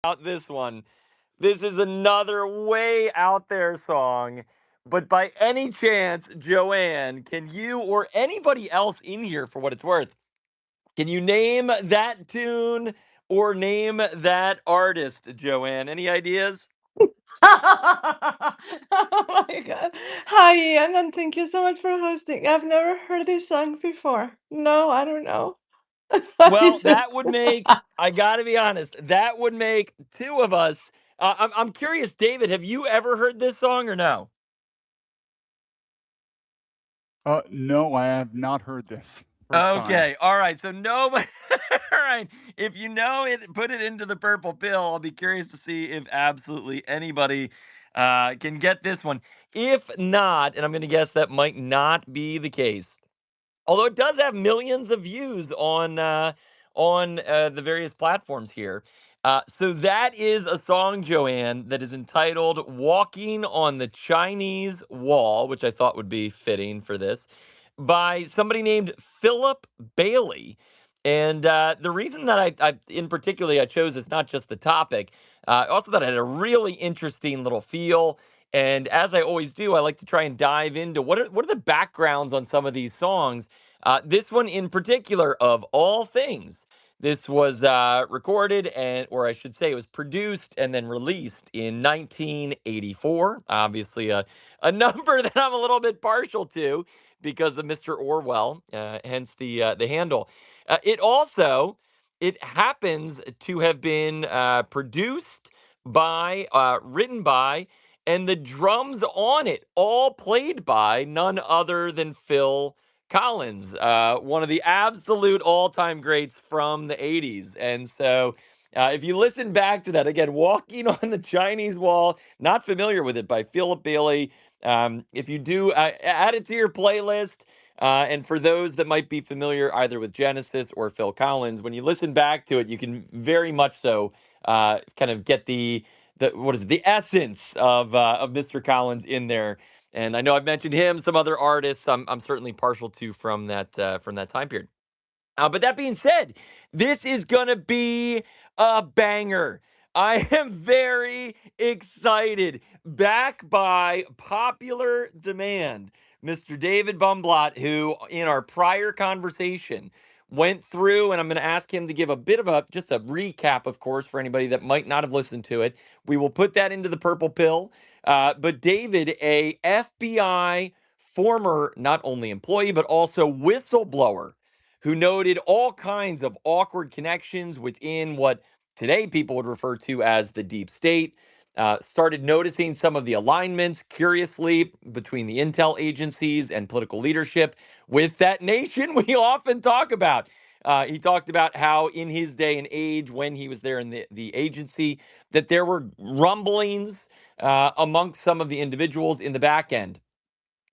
Out this one. This is another way out there song. But by any chance, Joanne, can you or anybody else in here, for what it's worth, can you name that tune or name that artist, Joanne? Any ideas? Oh my God. Hi, Ian, and thank you so much for hosting. I've never heard this song before. No, I don't know. What Well, is that it? would make, I got to be honest, that would make two of us. I'm curious, David, have you ever heard this song or no? No, I have not heard this. First time. Okay. All right. So nobody. All right. If you know it, put it into the purple pill. I'll be curious to see if absolutely anybody can get this one. If not, and I'm going to guess that might not be the case. Although it does have millions of views on the various platforms here. So that is a song, Joanne, that is entitled "Walking on the Chinese Wall," which I thought would be fitting for this, by somebody named Philip Bailey. And the reason that in particularly, I chose this, not just the topic, also that it had a really interesting little feel. And as I always do, I like to try and dive into what are the backgrounds on some of these songs. This one in particular, of all things, this was recorded or I should say, it was produced and then released in 1984. Obviously, a number that I'm a little bit partial to because of Mr. Orwell, hence the handle. It happens to have been produced by, written by, and the drums on it all played by none other than Phil Collins, one of the absolute all-time greats from the 80s. And so if you listen back to that, again, Walking on the Chinese Wall, not familiar with it, by Philip Bailey. If you do, add it to your playlist. And for those that might be familiar either with Genesis or Phil Collins, when you listen back to it, you can very much so kind of get the what is it, the essence of Mr. Collins in there. And I know I've mentioned him, some other artists I'm certainly partial to from that time period. But that being said, this is going to be a banger. I am very excited. Back by popular demand, Mr. David Baumblatt, who in our prior conversation went through, and I'm going to ask him to give a bit of just a recap, of course, for anybody that might not have listened to it. We will put that into the purple pill. But David, a FBI former not only employee, but also whistleblower, who noted all kinds of awkward connections within what today people would refer to as the deep state. Started noticing some of the alignments, curiously, between the intel agencies and political leadership with that nation we often talk about. He talked about how, in his day and age, when he was there in the agency, that there were rumblings amongst some of the individuals in the back end,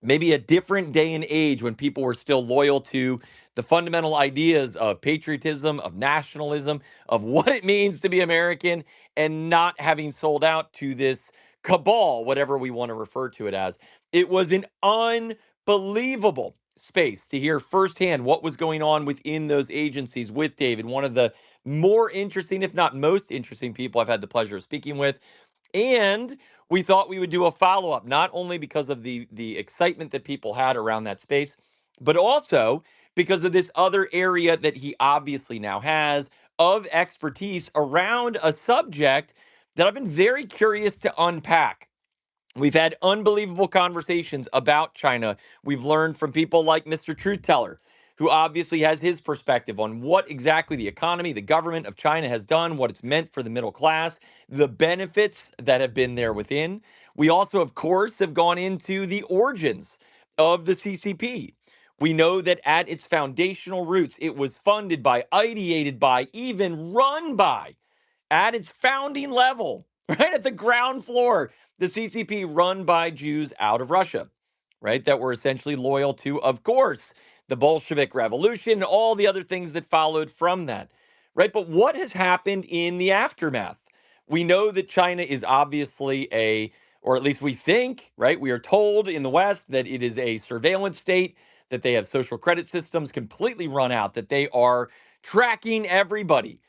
maybe a different day and age when people were still loyal to the fundamental ideas of patriotism, of nationalism, of what it means to be American, and not having sold out to this cabal, whatever we want to refer to it as. It was an unbelievable space to hear firsthand what was going on within those agencies with David, one of the more interesting, if not most interesting people I've had the pleasure of speaking with. And we thought we would do a follow up, not only because of the excitement that people had around that space, but also because of this other area that he obviously now has of expertise around a subject that I've been very curious to unpack. We've had unbelievable conversations about China. We've learned from people like Mr. Truth Teller, who obviously has his perspective on what exactly the economy, the government of China has done, what it's meant for the middle class, the benefits that have been there within. We also, of course, have gone into the origins of the CCP. We know that at its foundational roots, it was funded by, ideated by, even run by, at its founding level, right at the ground floor, the CCP run by Jews out of Russia, right? That were essentially loyal to, of course, the Bolshevik Revolution, all the other things that followed from that, right? But what has happened in the aftermath? We know that China is obviously or at least we think, right? We are told in the West that it is a surveillance state, that they have social credit systems completely run out, that they are tracking everybody,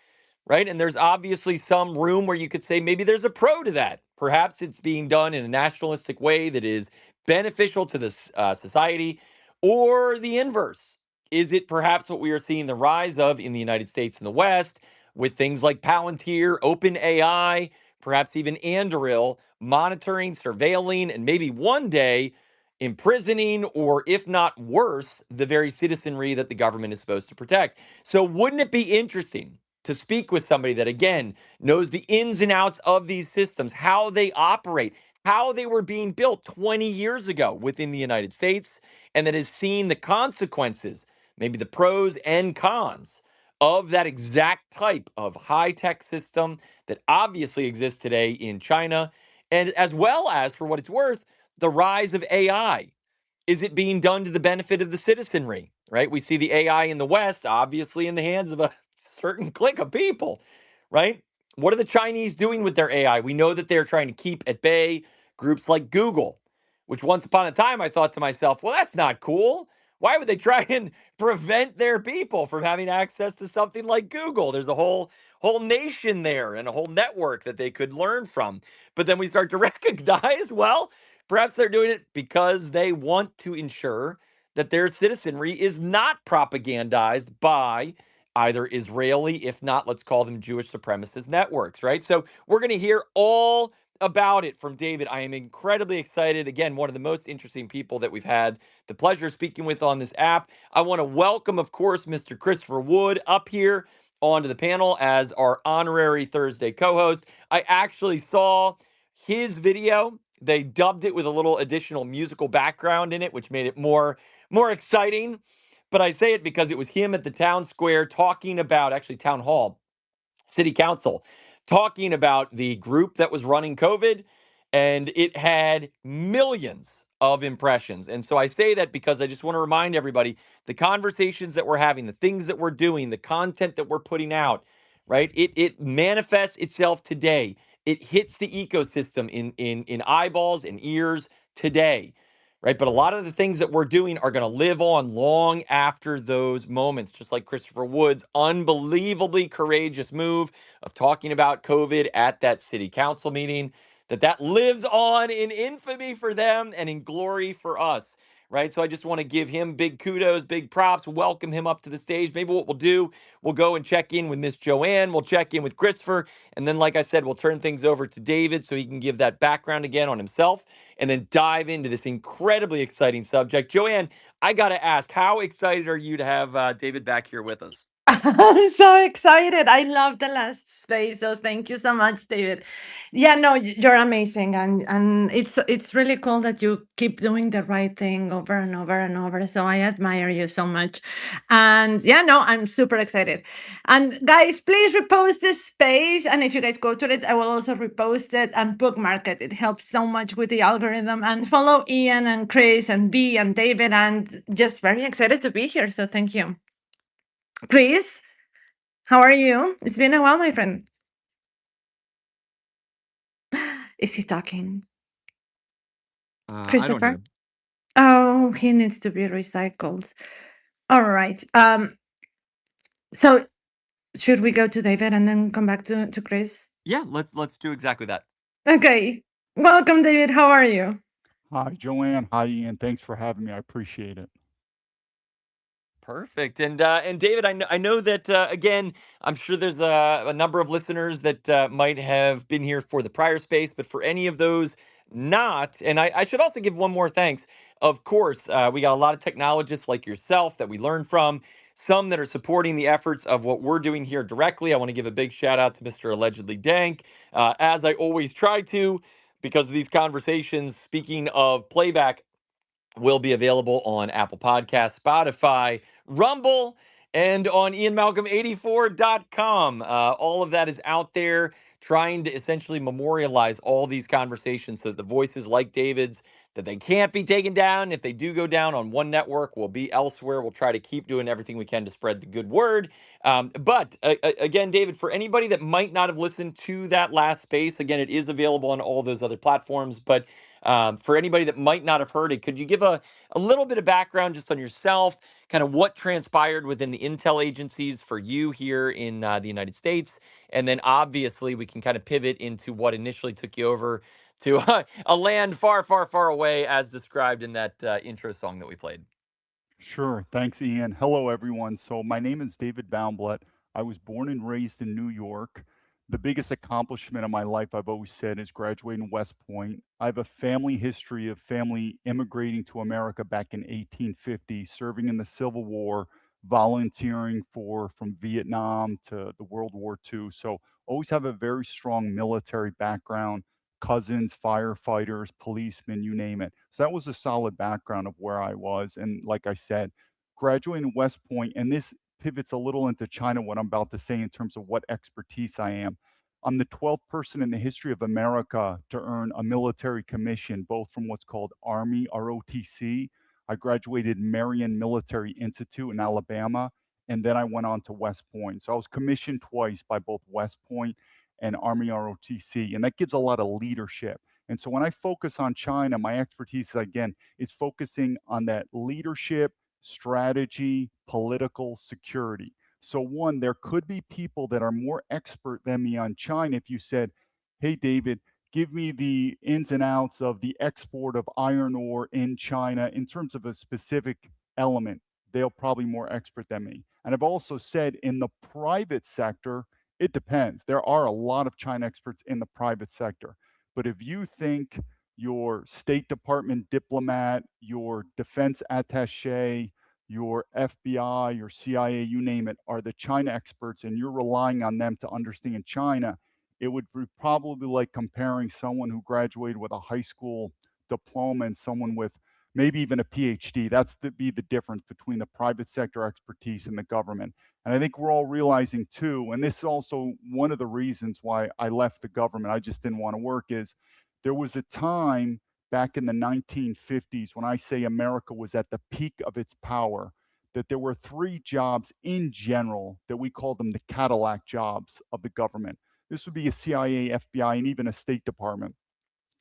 right? And there's obviously some room where you could say maybe there's a pro to that. Perhaps it's being done in a nationalistic way that is beneficial to the society, or the inverse. Is it perhaps what we are seeing the rise of in the United States and the West with things like Palantir, OpenAI, perhaps even Anduril, monitoring, surveilling, and maybe one day imprisoning, or if not worse, the very citizenry that the government is supposed to protect? So, wouldn't it be interesting to speak with somebody that, again, knows the ins and outs of these systems, how they operate, how they were being built 20 years ago within the United States, and that has seen the consequences, maybe the pros and cons of that exact type of high tech system that obviously exists today in China, and as well as, for what it's worth, the rise of AI. Is it being done to the benefit of the citizenry, right? We see the AI in the West, obviously in the hands of a certain clique of people, right? What are the Chinese doing with their AI? We know that they're trying to keep at bay groups like Google, which once upon a time I thought to myself, well, that's not cool. Why would they try and prevent their people from having access to something like Google? There's a whole nation there and a whole network that they could learn from. But then we start to recognize, well, perhaps they're doing it because they want to ensure that their citizenry is not propagandized by either Israeli, if not, let's call them Jewish supremacist networks, right? So we're going to hear all about it from David. I am incredibly excited. Again, one of the most interesting people that we've had the pleasure of speaking with on this app. I want to welcome, of course, Mr. Christopher Wood up here onto the panel as our honorary Thursday co-host. I actually saw his video. They dubbed it with a little additional musical background in it, which made it more exciting. But I say it because it was him at the town square talking about, actually town hall, city council, talking about the group that was running COVID, and it had millions of impressions. And so I say that because I just want to remind everybody the conversations that we're having, the things that we're doing, the content that we're putting out, right? It manifests itself today. It hits the ecosystem in eyeballs and ears today. Right. But a lot of the things that we're doing are going to live on long after those moments, just like Christopher Wood's unbelievably courageous move of talking about COVID at that city council meeting, that lives on in infamy for them and in glory for us. Right. So I just want to give him big kudos, big props, welcome him up to the stage. Maybe what we'll do, we'll go and check in with Miss Joanne. We'll check in with Christopher. And then, like I said, we'll turn things over to David so he can give that background again on himself and then dive into this incredibly exciting subject. Joanne, I got to ask, how excited are you to have David back here with us? I'm so excited. I love the last space. So thank you so much, David. Yeah, no, you're amazing. And it's really cool that you keep doing the right thing over and over and over. So I admire you so much. And yeah, no, I'm super excited. And guys, please repost this space. And if you guys go to it, I will also repost it and bookmark it. It helps so much with the algorithm. And follow Ian and Chris and B and David. And just very excited to be here. So thank you. Chris, how are you? It's been a while, my friend. Is he talking? I don't hear Christopher? him. Oh, he needs to be recycled. All right. So should we go to David and then come back to Chris? Yeah, let's do exactly that. Okay. Welcome, David. How are you? Hi, Joanne. Hi, Ian. Thanks for having me. I appreciate it. Perfect. And David, I know that again, I'm sure there's a number of listeners that might have been here for the prior space, but for any of those not, and I should also give one more thanks. Of course, we got a lot of technologists like yourself that we learn from. Some that are supporting the efforts of what we're doing here directly. I want to give a big shout out to Mr. Allegedly Dank, as I always try to, because of these conversations. Speaking of playback, will be available on Apple Podcasts, Spotify, Rumble, and on IanMalcolm84.com. All of that is out there, trying to essentially memorialize all these conversations so that the voices like David's, that they can't be taken down. If they do go down on one network, we'll be elsewhere. We'll try to keep doing everything we can to spread the good word. But again, David, for anybody that might not have listened to that last space, again, it is available on all those other platforms. But for anybody that might not have heard it, could you give a little bit of background just on yourself, kind of what transpired within the intel agencies for you here in the United States. And then obviously we can kind of pivot into what initially took you over to a land far, far, far away, as described in that intro song that we played. Sure. Thanks, Ian. Hello, everyone. So, my name is David Baumblatt. I was born and raised in New York. The biggest accomplishment of my life, I've always said, is graduating West Point. I have a family history of family immigrating to America back in 1850, serving in the Civil War, volunteering for from Vietnam to the World War II. So, always have a very strong military background, cousins, firefighters, policemen, you name it. So that was a solid background of where I was. And like I said, graduating West Point, and this pivots a little into China, what I'm about to say in terms of what expertise I am. I'm the 12th person in the history of America to earn a military commission, both from what's called Army, ROTC. I graduated Marion Military Institute in Alabama, and then I went on to West Point. So I was commissioned twice by both West Point and Army ROTC, and that gives a lot of leadership. And so when I focus on China, my expertise again is focusing on that leadership, strategy, political security. So one, there could be people that are more expert than me on China. If you said, "Hey, David, give me the ins and outs of the export of iron ore in China in terms of a specific element," they'll probably more expert than me. And I've also said in the private sector, it depends. There are a lot of China experts in the private sector. But if you think your State Department diplomat, your defense attache, your FBI, your CIA, you name it, are the China experts and you're relying on them to understand China, it would be probably like comparing someone who graduated with a high school diploma and someone with maybe even a PhD. That's be the difference between the private sector expertise and the government. And I think we're all realizing too, and this is also one of the reasons why I left the government. I just didn't want to work, is there was a time back in the 1950s when I say America was at the peak of its power, that there were three jobs in general that we called them the Cadillac jobs of the government. This would be a CIA, FBI, and even a State Department.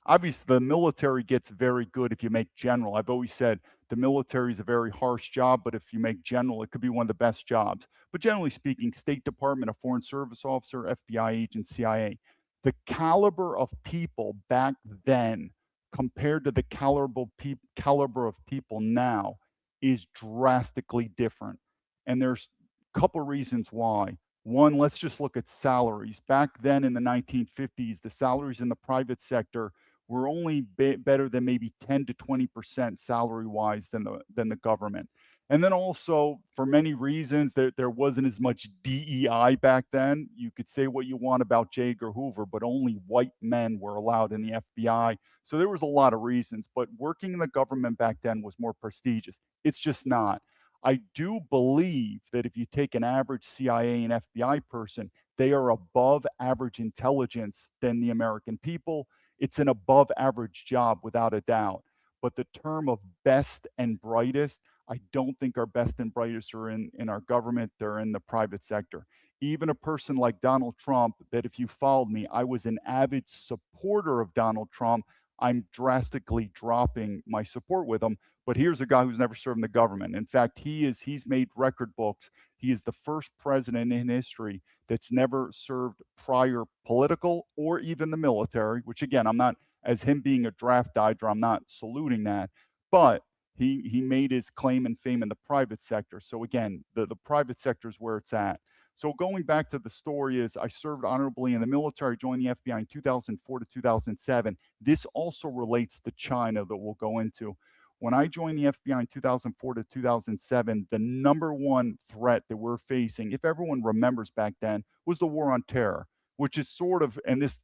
Obviously, the military gets very good if you make general. I've always said the military is a very harsh job, but if you make general, it could be one of the best jobs. But generally speaking, State Department, a Foreign Service officer, FBI agent, CIA, the caliber of people back then compared to the caliber of people now is drastically different. And there's a couple reasons why. One, let's just look at salaries. Back then in the 1950s, the salaries in the private sector we're only better than maybe 10 to 20% salary wise than the government. And then also, for many reasons, there wasn't as much DEI back then. You could say what you want about J. Edgar Hoover, but only white men were allowed in the FBI. So there was a lot of reasons. But working in the government back then was more prestigious. It's just not. I do believe that if you take an average CIA and FBI person, they are above average intelligence than the American people. It's an above average job without a doubt. But the term of best and brightest, I don't think our best and brightest are in our government, they're in the private sector. Even a person like Donald Trump, that if you followed me, I was an avid supporter of Donald Trump. I'm drastically dropping my support with him. But here's a guy who's never served in the government. In fact, he's made record books. He is the first president in history that's never served prior political or even the military, which again, I'm not, as him being a draft dodger, I'm not saluting that, but he made his claim and fame in the private sector. So again, the private sector is where it's at. So going back to the story is I served honorably in the military, joined the FBI in 2004 to 2007. This also relates to China that we'll go into. When I joined the FBI in 2004 to 2007, the number one threat that we're facing, if everyone remembers back then, was the war on terror, which is sort of, and this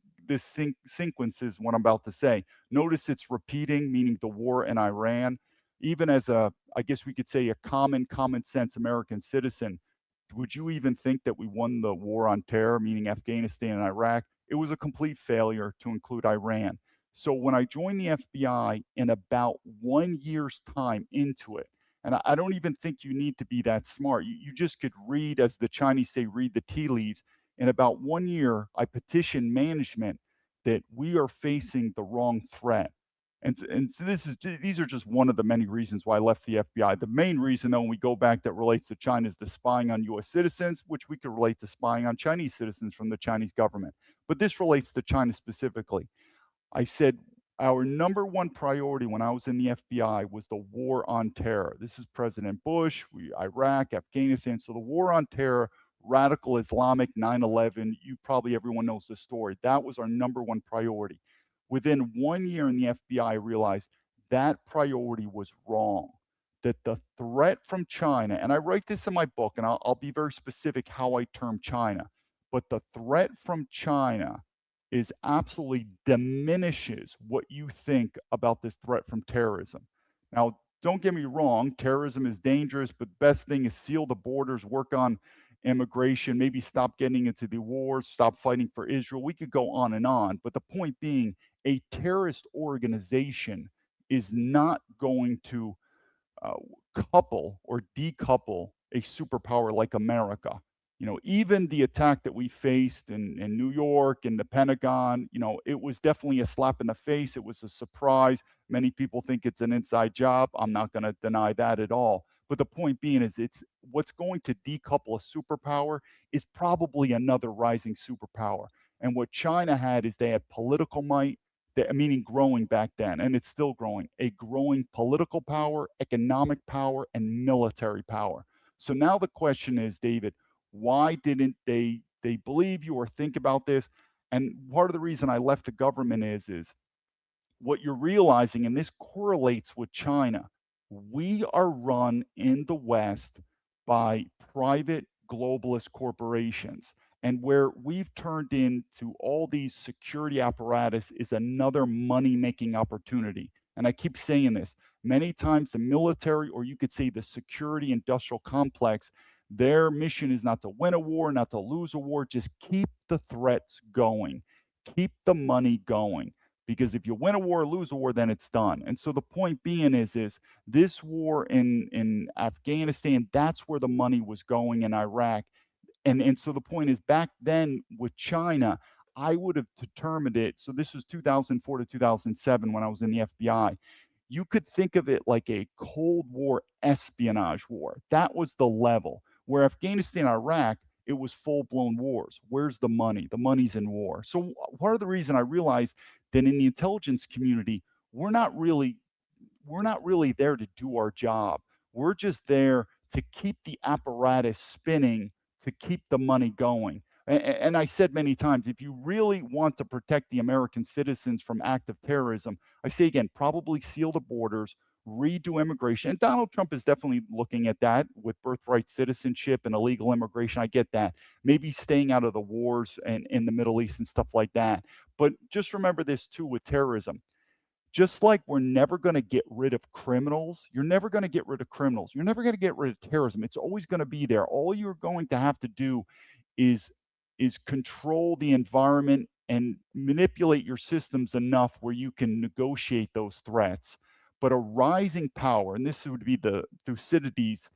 sequence is what I'm about to say. Notice it's repeating, meaning the war in Iran. Even as a, I guess we could say, a common sense American citizen, would you even think that we won the war on terror, meaning Afghanistan and Iraq? It was a complete failure to include Iran. So when I joined the FBI in about 1 year's time into it, and I don't even think you need to be that smart. You just could read, as the Chinese say, read the tea leaves. In about 1 year, I petitioned management that we are facing the wrong threat. And so these are just one of the many reasons why I left the FBI. The main reason, though, when we go back that relates to China is the spying on U.S. citizens, which we could relate to spying on Chinese citizens from the Chinese government. But this relates to China specifically. I said our number one priority when I was in the FBI was the war on terror. This is President Bush, Iraq, Afghanistan. So the war on terror, radical Islamic, 9/11. You probably everyone knows the story. That was our number one priority. Within 1 year in the FBI, I realized that priority was wrong. That the threat from China, and I write this in my book, and I'll be very specific how I term China, but the threat from China is absolutely diminishes what you think about this threat from terrorism. Now, don't get me wrong, terrorism is dangerous, but best thing is seal the borders, work on immigration, maybe stop getting into the wars, stop fighting for Israel. We could go on, but the point being, a terrorist organization is not going to uh, couple or decouple a superpower like America. Even the attack that we faced in New York and the Pentagon, it was definitely a slap in the face. It was a surprise. Many people think it's an inside job. I'm not going to deny that at all. But the point being is, it's what's going to decouple a superpower is probably another rising superpower. And what China had is they had political might, meaning growing back then, and it's still growing, a growing political power, economic power, and military power. So now the question is, David, why didn't they believe you or think about this? And part of the reason I left the government is what you're realizing, and this correlates with China, we are run in the West by private globalist corporations. And where we've turned into all these security apparatus is another money making opportunity. And I keep saying this many times the military, or you could say the security industrial complex, their mission is not to win a war, not to lose a war, just keep the threats going, keep the money going, because if you win a war or lose a war, then it's done. And so the point being is this war in Afghanistan, that's where the money was going in Iraq. And so the point is, back then with China, I would have determined it. So this was 2004 to 2007 when I was in the FBI. You could think of it like a Cold War espionage war. That was the level. Where Afghanistan, Iraq, it was full blown wars. Where's the money? The money's in war. So part of the reason I realized that in the intelligence community, we're not really we're not really there to do our job. We're just there to keep the apparatus spinning, to keep the money going. And I said many times, if you really want to protect the American citizens from active terrorism, I say again, probably seal the borders, redo immigration. And Donald Trump is definitely looking at that with birthright citizenship and illegal immigration. I get that. Maybe staying out of the wars and in the Middle East and stuff like that. But just remember this too with terrorism. Just like we're never going to get rid of criminals, you're never going to get rid of criminals. You're never going to get rid of terrorism. It's always going to be there. All you're going to have to do is control the environment and manipulate your systems enough where you can negotiate those threats. But a rising power, and this would be the Thucydides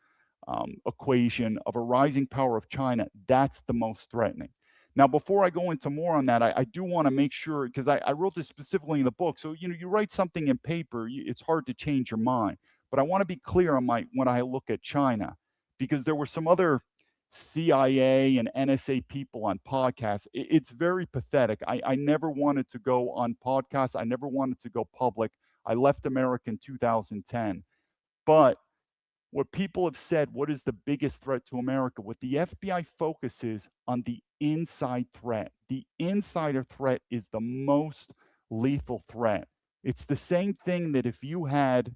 equation of a rising power of China, that's the most threatening. Now, before I go into more on that, I do want to make sure, because I wrote this specifically in the book. So, you write something in paper, it's hard to change your mind. But I want to be clear on when I look at China, because there were some other CIA and NSA people on podcasts. It's very pathetic. I never wanted to go on podcasts. I never wanted to go public. I left America in 2010. But what people have said, what is the biggest threat to America? What the FBI focuses on the inside threat. The insider threat is the most lethal threat. It's the same thing that if you had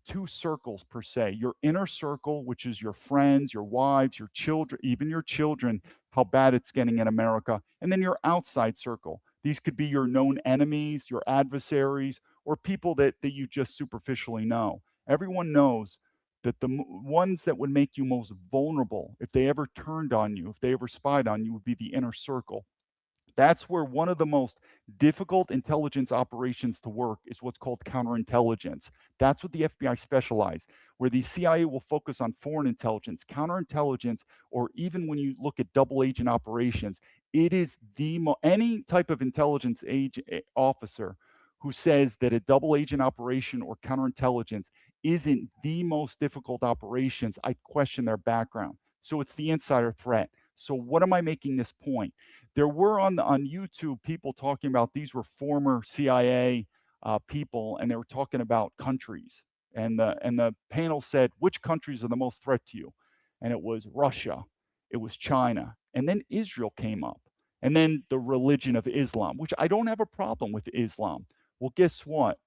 two circles per se, your inner circle, which is your friends, your wives, your children, even your children, how bad it's getting in America, and then your outside circle. These could be your known enemies, your adversaries, or people that you just superficially know. Everyone knows that the ones that would make you most vulnerable if they ever turned on you, if they ever spied on you, would be the inner circle. That's where one of the most difficult intelligence operations to work is what's called counterintelligence. That's what the FBI specialize, where the CIA will focus on foreign intelligence, counterintelligence, or even when you look at double agent operations, it is any type of intelligence officer who says that a double agent operation or counterintelligence isn't the most difficult operations, I question their background. So it's the insider threat. So what am I making this point? There were on YouTube people talking about these were former CIA people, and they were talking about countries. And the panel said, which countries are the most threat to you? And it was Russia, it was China, and then Israel came up, and then the religion of Islam, which I don't have a problem with Islam. Well, guess what?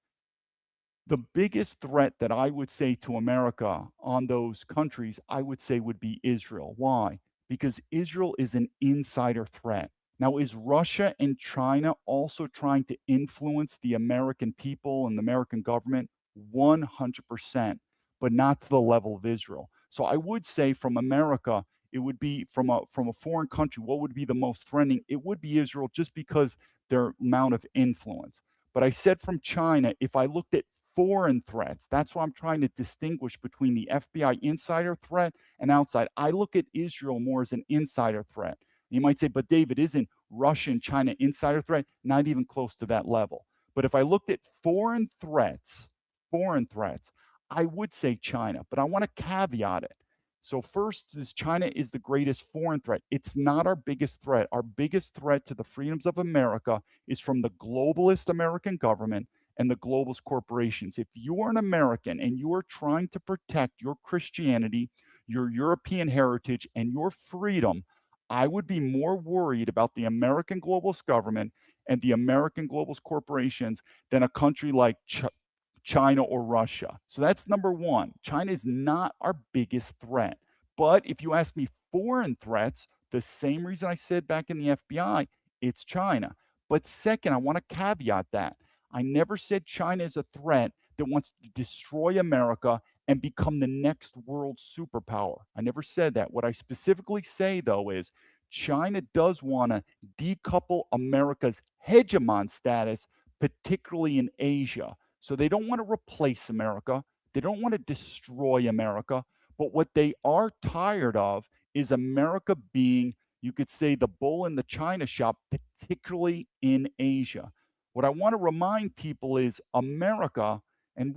The biggest threat that I would say to America on those countries, I would say would be Israel. Why? Because Israel is an insider threat. Now, is Russia and China also trying to influence the American people and the American government? 100%, but not to the level of Israel. So I would say from America, it would be from a foreign country, what would be the most threatening? It would be Israel just because their amount of influence. But I said from China, if I looked at foreign threats, that's why I'm trying to distinguish between the FBI insider threat and outside. I look at Israel more as an insider threat. You might say, but David, isn't Russia and China insider threat? Not even close to that level. But if I looked at foreign threats, I would say China, but I want to caveat it. So first is China is the greatest foreign threat. It's not our biggest threat. Our biggest threat to the freedoms of America is from the globalist American government and the globalist corporations. If you are an American and you are trying to protect your Christianity, your European heritage, and your freedom, I would be more worried about the American globalist government and the American globalist corporations than a country like China or Russia. So that's number one. China is not our biggest threat. But if you ask me foreign threats, the same reason I said back in the FBI, it's China. But second, I want to caveat that. I never said China is a threat that wants to destroy America and become the next world superpower. I never said that. What I specifically say, though, is China does want to decouple America's hegemon status, particularly in Asia. So they don't want to replace America. They don't want to destroy America. But what they are tired of is America being, you could say, the bull in the china shop, particularly in Asia. What I want to remind people is America, and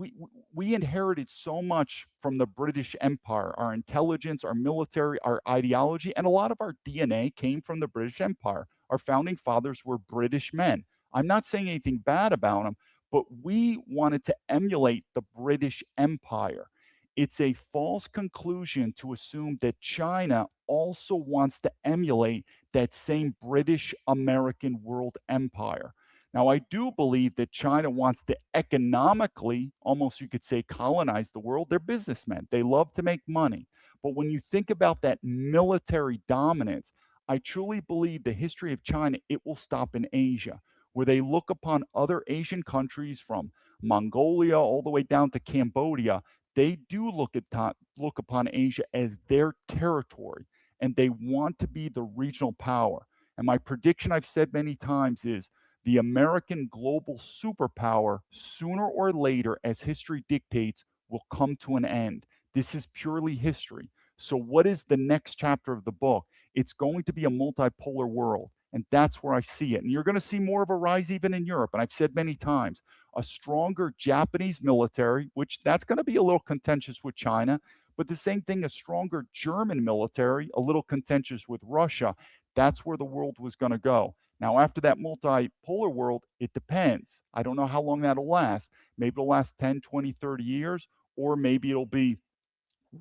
we inherited so much from the British Empire, our intelligence, our military, our ideology, and a lot of our DNA came from the British Empire. Our founding fathers were British men. I'm not saying anything bad about them, but we wanted to emulate the British Empire. It's a false conclusion to assume that China also wants to emulate that same British American world empire. Now, I do believe that China wants to economically, almost you could say, colonize the world. They're businessmen, they love to make money. But when you think about that military dominance, I truly believe the history of China, it will stop in Asia, where they look upon other Asian countries from Mongolia all the way down to Cambodia. They do look upon Asia as their territory, and they want to be the regional power. And my prediction, I've said many times, is the American global superpower, sooner or later, as history dictates, will come to an end. This is purely history. So, what is the next chapter of the book? It's going to be a multipolar world. And that's where I see it. And you're going to see more of a rise even in Europe. And I've said many times, a stronger Japanese military, which that's going to be a little contentious with China, but the same thing, a stronger German military, a little contentious with Russia. That's where the world was going to go. Now, after that multipolar world, it depends. I don't know how long that'll last. Maybe it'll last 10, 20, 30 years, or maybe it'll be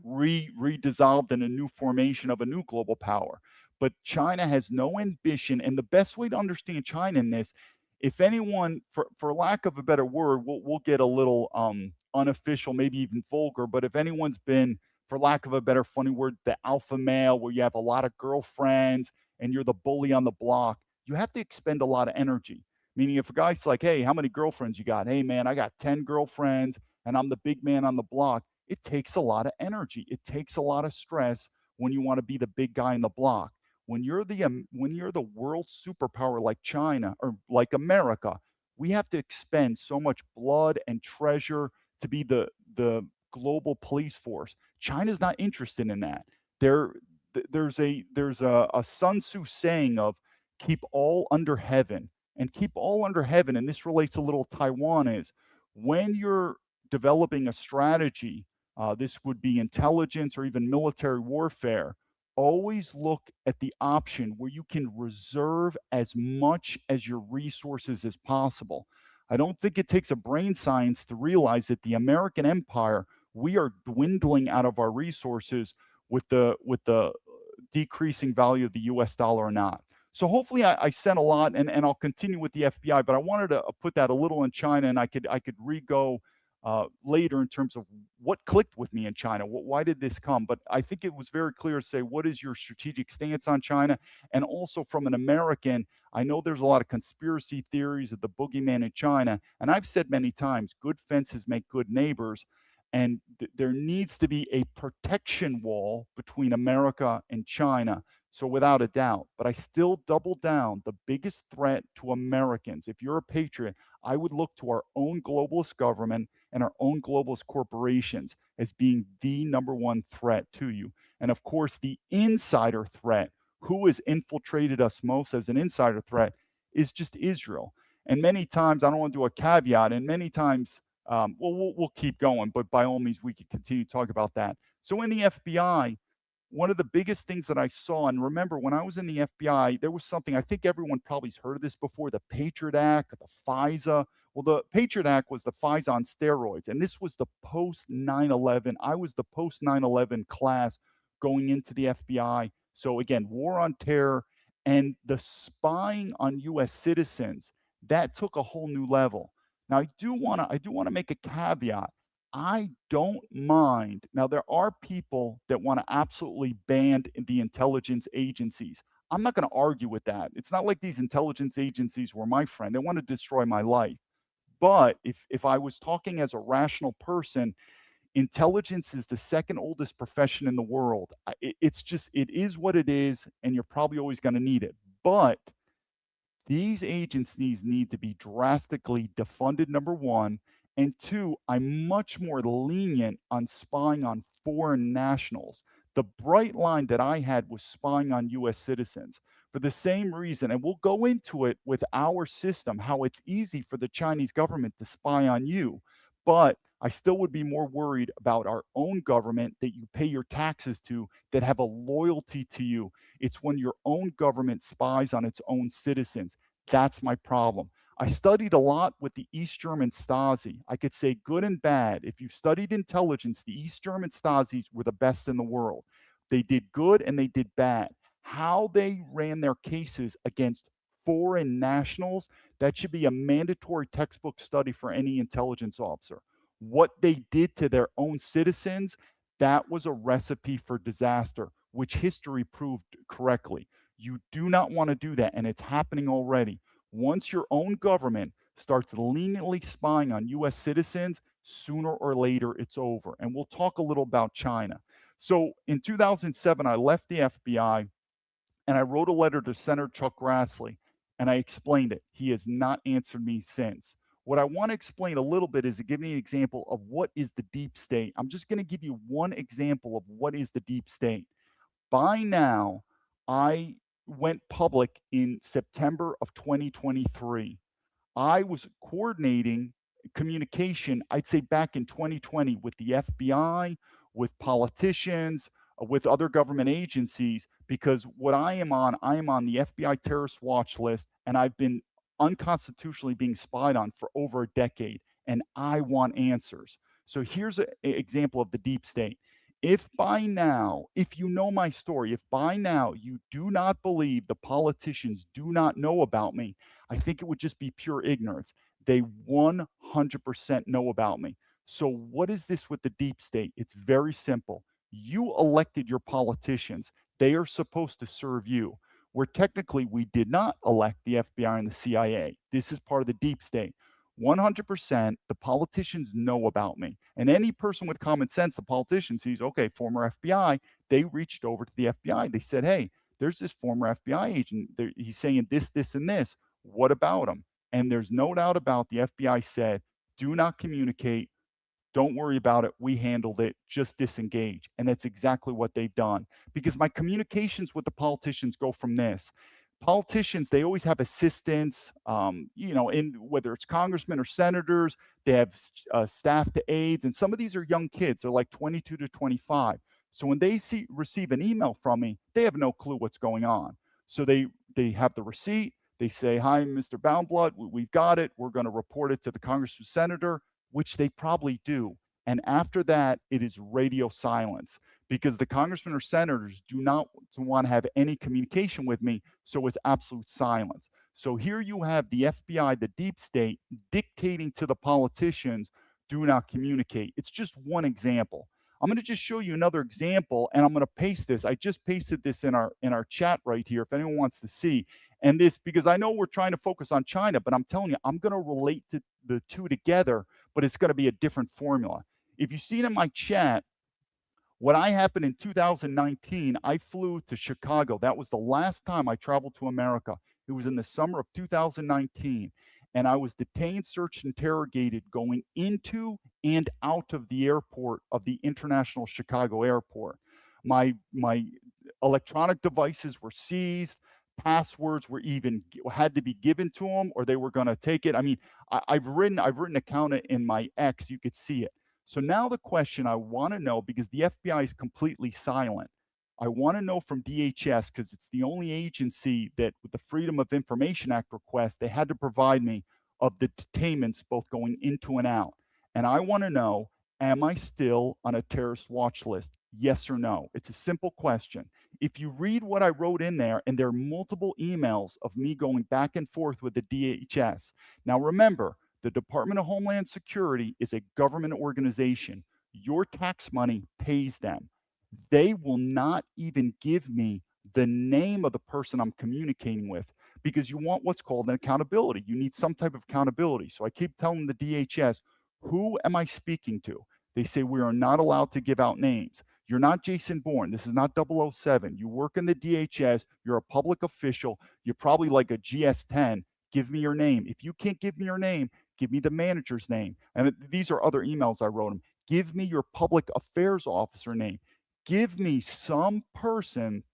redissolved in a new formation of a new global power. But China has no ambition, and the best way to understand China in this, if anyone, for lack of a better word, we'll get a little unofficial, maybe even vulgar. But if anyone's been, for lack of a better funny word, the alpha male, where you have a lot of girlfriends and you're the bully on the block, you have to expend a lot of energy. Meaning, if a guy's like, "Hey, how many girlfriends you got?" "Hey, man, I got 10 girlfriends, and I'm the big man on the block." It takes a lot of energy. It takes a lot of stress when you want to be the big guy in the block. When you're the world superpower like China or like America, we have to expend so much blood and treasure to be the global police force. China's not interested in that. There there's a Sun Tzu saying of keep all under heaven and keep all under heaven, and this relates a little to Taiwan, is when you're developing a strategy, this would be intelligence or even military warfare, always look at the option where you can reserve as much as your resources as possible. I don't think it takes a brain science to realize that the American empire, we are dwindling out of our resources with the decreasing value of the US dollar or not. So hopefully I said a lot, and I'll continue with the FBI, but I wanted to put that a little in China, and I could re-go later in terms of what clicked with me in China. Why did this come? But I think it was very clear to say, what is your strategic stance on China? And also from an American, I know there's a lot of conspiracy theories of the boogeyman in China. And I've said many times, good fences make good neighbors. And there needs to be a protection wall between America and China. So without a doubt, but I still double down, the biggest threat to Americans, if you're a patriot, I would look to our own globalist government and our own globalist corporations as being the number one threat to you. And of course, the insider threat, who has infiltrated us most as an insider threat, is just Israel. And many times, I don't want to do a caveat, and many times, we'll keep going, but by all means, we can continue to talk about that. So in the FBI, one of the biggest things that I saw, and remember when I was in the FBI, there was something, I think everyone probably's heard of this before, the Patriot Act, the FISA. Well, the Patriot Act was the FISA on steroids, and this was the post 9/11. I was the post 9/11 class going into the FBI. So again, war on terror and the spying on US citizens, that took a whole new level. Now I do want to make a caveat. I don't mind. Now, there are people that want to absolutely ban the intelligence agencies. I'm not going to argue with that. It's not like these intelligence agencies were my friend. They want to destroy my life. But if I was talking as a rational person, intelligence is the second oldest profession in the world. It's just, it is what it is, and you're probably always going to need it. But these agencies need to be drastically defunded, number one. And two, I'm much more lenient on spying on foreign nationals. The bright line that I had was spying on US citizens for the same reason. And we'll go into it with our system, how it's easy for the Chinese government to spy on you. But I still would be more worried about our own government that you pay your taxes to, that have a loyalty to you. It's when your own government spies on its own citizens. That's my problem. I studied a lot with the East German Stasi. I could say good and bad. If you've studied intelligence, the East German Stasis were the best in the world. They did good and they did bad. How they ran their cases against foreign nationals, that should be a mandatory textbook study for any intelligence officer. What they did to their own citizens, that was a recipe for disaster, which history proved correctly. You do not want to do that, and it's happening already. Once your own government starts leniently spying on US citizens, sooner or later it's over. And we'll talk a little about China. So in 2007, I left the FBI and I wrote a letter to Senator Chuck Grassley and I explained it. He has not answered me since. What I want to explain a little bit is to give you an example of what is the deep state. I'm just going to give you one example of what is the deep state. By now, I went public in September of 2023. I was coordinating communication, I'd say back in 2020, with the FBI, with politicians, with other government agencies, because what I am on the FBI terrorist watch list, and I've been unconstitutionally being spied on for over a decade, and I want answers. So here's an example of the deep state. If by now, if you know my story, if by now you do not believe the politicians do not know about me, I think it would just be pure ignorance. They 100% know about me. So, what is this with the deep state? It's very simple. You elected your politicians, they are supposed to serve you. Where technically we did not elect the FBI and the CIA. This is part of the deep state. 100% the politicians know about me. And any person with common sense, the politician sees, okay, former FBI, they reached over to the FBI. They said, hey, there's this former FBI agent. He's saying this, this, and this. What about him? And there's no doubt about the FBI said, do not communicate. Don't worry about it. We handled it. Just disengage. And that's exactly what they've done. Because my communications with the politicians go from this. politicians, they always have assistants, in whether it's congressmen or senators, they have staff to aides, and some of these are young kids. They're like 22 to 25. So when they receive an email from me, they have no clue what's going on. So they have the receipt. They say, "Hi, Mr. Baumblatt, we've got it. We're going to report it to the congressman senator," which they probably do. And after that, it is radio silence because the congressmen or senators do not want to have any communication with me. So it's absolute silence. So here you have the FBI, the deep state, dictating to the politicians, do not communicate. It's just one example. I'm going to just show you another example, and I'm going to paste this. I just pasted this in our chat right here if anyone wants to see. And this, because I know we're trying to focus on China, but I'm telling you, I'm going to relate to the two together, but it's going to be a different formula. If you see it in my chat, what I happened in 2019, I flew to Chicago. That was the last time I traveled to America. It was in the summer of 2019. And I was detained, searched, interrogated going into and out of the airport of the International Chicago Airport. My electronic devices were seized. Passwords were even had to be given to them, or they were going to take it. I mean, I've written a count in my X. You could see it. So now the question I want to know, because the FBI is completely silent, I want to know from DHS, because it's the only agency that, with the Freedom of Information Act request, they had to provide me of the detainments both going into and out. And I want to know, am I still on a terrorist watch list? Yes or no? It's a simple question. If you read what I wrote in there, and there are multiple emails of me going back and forth with the DHS. Now remember, the Department of Homeland Security is a government organization. Your tax money pays them. They will not even give me the name of the person I'm communicating with because you want what's called an accountability. You need some type of accountability. So I keep telling the DHS, who am I speaking to? They say we are not allowed to give out names. You're not Jason Bourne. This is not 007. You work in the DHS. You're a public official. You're probably like a GS10. Give me your name. If you can't give me your name, give me the manager's name. And these are other emails I wrote him. Give me your public affairs officer name. Give me some person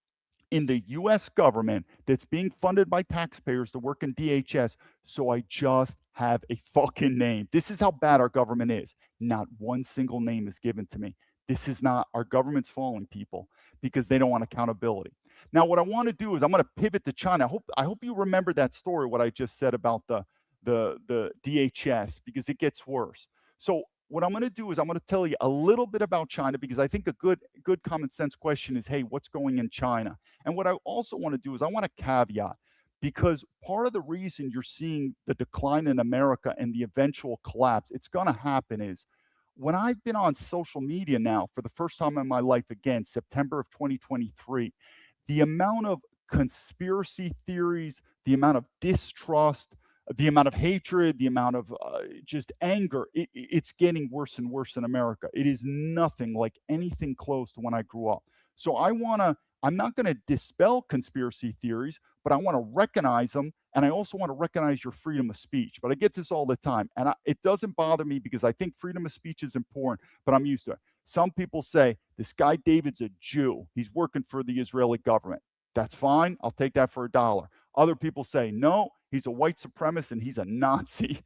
in the US government that's being funded by taxpayers to work in DHS. So I just have a fucking name. This is how bad our government is. Not one single name is given to me. This is not, our government's falling, people, because they don't want accountability. Now, what I want to do is I'm going to pivot to China. I hope you remember that story, what I just said about the DHS, because it gets worse. So what I'm going to do is I'm going to tell you a little bit about China, because I think a good common sense question is, hey, what's going in China? And what I also want to do is I want to caveat, because part of the reason you're seeing the decline in America and the eventual collapse, it's going to happen, is when I've been on social media now for the first time in my life, again, September of 2023, the amount of conspiracy theories, the amount of distrust, the amount of hatred, the amount of just anger, it's getting worse and worse in America. It is nothing like anything close to when I grew up. So I'm not going to dispel conspiracy theories, but I want to recognize them. And I also want to recognize your freedom of speech. But I get this all the time. And it doesn't bother me because I think freedom of speech is important, but I'm used to it. Some people say, this guy David's a Jew. He's working for the Israeli government. That's fine. I'll take that for $1. Other people say, no, he's a white supremacist and he's a Nazi.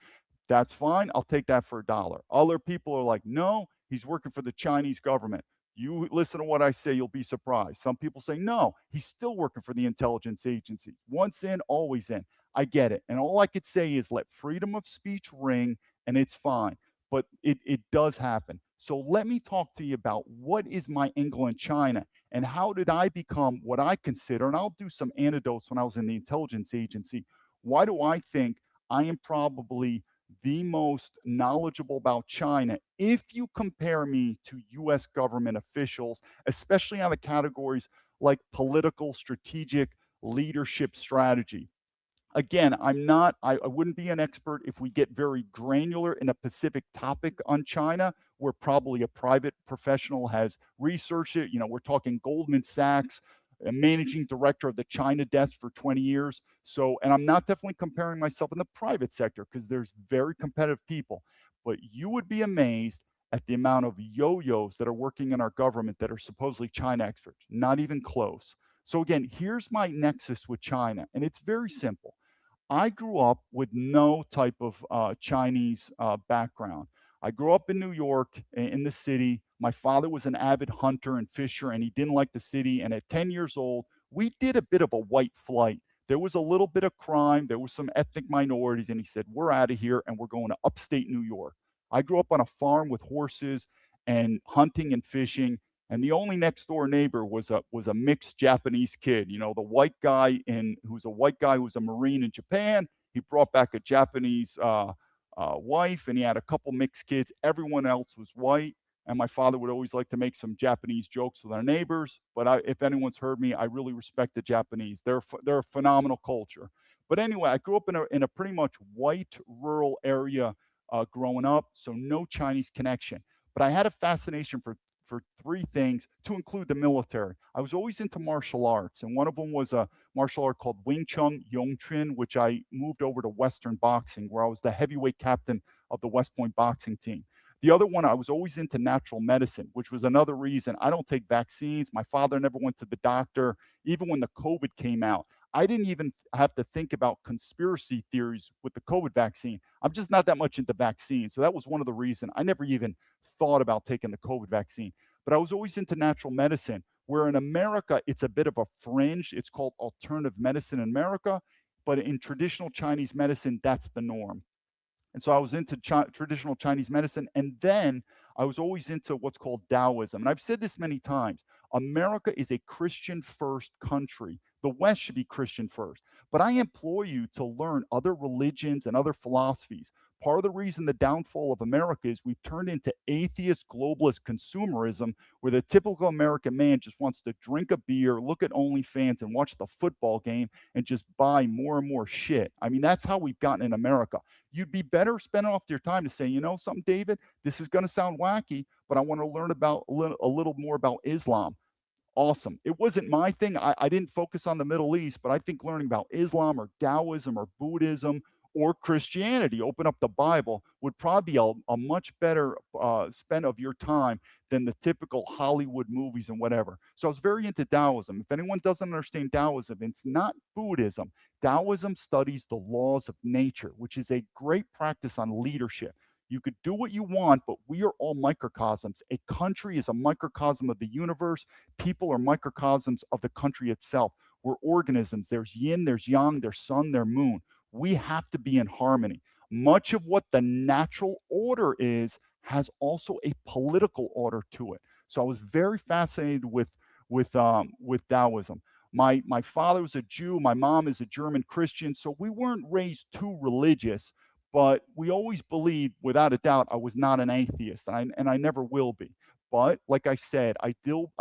That's fine. I'll take that for $1. Other people are like, no, he's working for the Chinese government. You listen to what I say, you'll be surprised. Some people say, no, he's still working for the intelligence agency. Once in, always in. I get it. And all I could say is let freedom of speech ring and it's fine. But it does happen. So let me talk to you about what is my angle in China and how did I become what I consider, and I'll do some anecdotes when I was in the intelligence agency. Why do I think I am probably the most knowledgeable about China if you compare me to US government officials, especially on the categories like political, strategic, leadership strategy? Again, I wouldn't be an expert if we get very granular in a specific topic on China, where probably a private professional has researched it. We're talking Goldman Sachs, a managing director of the China desk for 20 years. So, and I'm not definitely comparing myself in the private sector because there's very competitive people, but you would be amazed at the amount of yo-yos that are working in our government that are supposedly China experts. Not even close. So again, here's my nexus with China, and it's very simple. I grew up with no type of Chinese background. I grew up in New York, in the city. My father was an avid hunter and fisher, and he didn't like the city. And at 10 years old, we did a bit of a white flight. There was a little bit of crime, there was some ethnic minorities, and he said, "We're out of here and we're going to upstate New York." I grew up on a farm with horses and hunting and fishing. And the only next door neighbor was a mixed Japanese kid. You know, the white guy in who's a white guy who was a Marine in Japan. He brought back a Japanese wife, and he had a couple mixed kids. Everyone else was white. And my father would always like to make some Japanese jokes with our neighbors. But if anyone's heard me, I really respect the Japanese. They're a phenomenal culture. But anyway, I grew up in a pretty much white rural area growing up, so no Chinese connection. But I had a fascination for three things, to include the military. I was always into martial arts, and one of them was a martial art called Wing Chun Yongchen, which I moved over to Western boxing, where I was the heavyweight captain of the West Point boxing team. The other one, I was always into natural medicine, which was another reason I don't take vaccines. My father never went to the doctor. Even when the COVID came out, I didn't even have to think about conspiracy theories with the COVID vaccine. I'm just not that much into vaccines. So that was one of the reasons I never even thought about taking the COVID vaccine. But I was always into natural medicine, where in America, it's a bit of a fringe. It's called alternative medicine in America. But in traditional Chinese medicine, that's the norm. And so I was into traditional Chinese medicine. And then I was always into what's called Taoism. And I've said this many times. America is a Christian first country. The West should be Christian first. But I implore you to learn other religions and other philosophies. Part of the reason the downfall of America is we've turned into atheist globalist consumerism, where the typical American man just wants to drink a beer, look at OnlyFans, and watch the football game and just buy more and more shit. I mean, that's how we've gotten in America. You'd be better spending off your time to say, you know something, David, this is going to sound wacky, but I want to learn about a little more about Islam. Awesome. It wasn't my thing. I didn't focus on the Middle East, but I think learning about Islam or Taoism or Buddhism or Christianity, open up the Bible, would probably be a much better spend of your time than the typical Hollywood movies and whatever. So I was very into Taoism. If anyone doesn't understand Taoism, it's not Buddhism. Taoism studies the laws of nature, which is a great practice on leadership. You could do what you want, but we are all microcosms. A country is a microcosm of the universe. People are microcosms of the country itself. We're organisms. There's yin, there's yang, there's sun, there's moon. We have to be in harmony. Much of what the natural order is has also a political order to it. So I was very fascinated with Taoism. My father was a Jew. My mom is a German Christian. So we weren't raised too religious, but we always believed, without a doubt, I was not an atheist, and I never will be. But like I said, I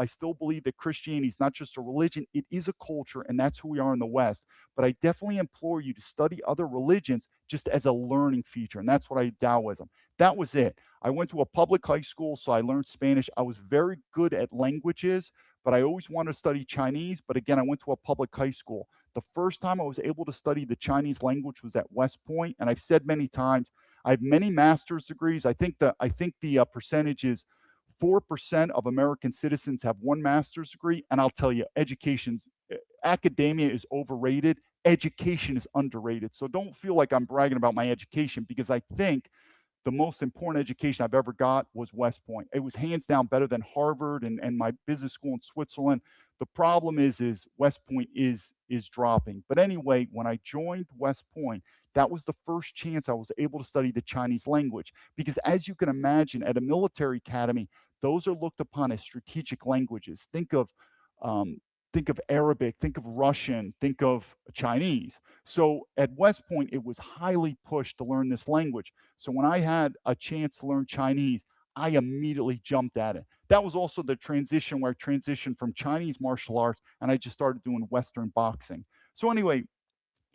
still believe that Christianity is not just a religion, it is a culture, and that's who we are in the West. But I definitely implore you to study other religions just as a learning feature. And that's what I did Taoism. That was it. I went to a public high school, so I learned Spanish. I was very good at languages, but I always wanted to study Chinese. But again, I went to a public high school. The first time I was able to study the Chinese language was at West Point, and I've said many times, I have many master's degrees. I think the percentage is 4% of American citizens have one master's degree. And I'll tell you, academia is overrated. Education is underrated. So don't feel like I'm bragging about my education, because I think the most important education I've ever got was West Point. It was hands down better than Harvard and my business school in Switzerland. The problem is West Point is dropping. But anyway, when I joined West Point, that was the first chance I was able to study the Chinese language. Because as you can imagine, at a military academy, those are looked upon as strategic languages. Um, think of Arabic, think of Russian, think of Chinese. So at West Point, it was highly pushed to learn this language. So when I had a chance to learn Chinese, I immediately jumped at it. That was also the transition where I transitioned from Chinese martial arts and I just started doing Western boxing. So anyway,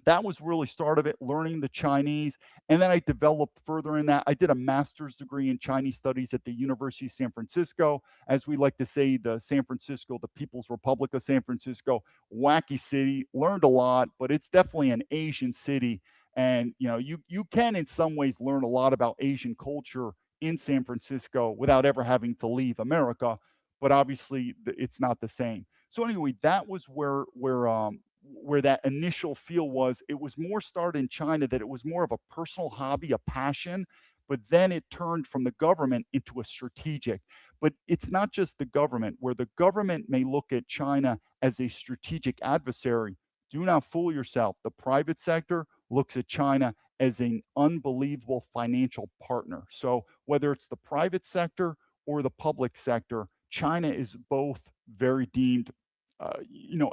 that was really start of it, learning the Chinese. And then I developed further in that. I did a master's degree in Chinese studies at the University of San Francisco. As we like to say, the People's Republic of San Francisco, wacky city, learned a lot, but it's definitely an Asian city. And you can in some ways learn a lot about Asian culture in San Francisco without ever having to leave America, but obviously it's not the same. So anyway, that was where that initial feel was. It was more started in China, that it was more of a personal hobby, a passion, but then it turned from the government into a strategic. But it's not just the government, where the government may look at China as a strategic adversary. Do not fool yourself. The private sector looks at China as an unbelievable financial partner. So whether it's the private sector or the public sector, China is both very deemed,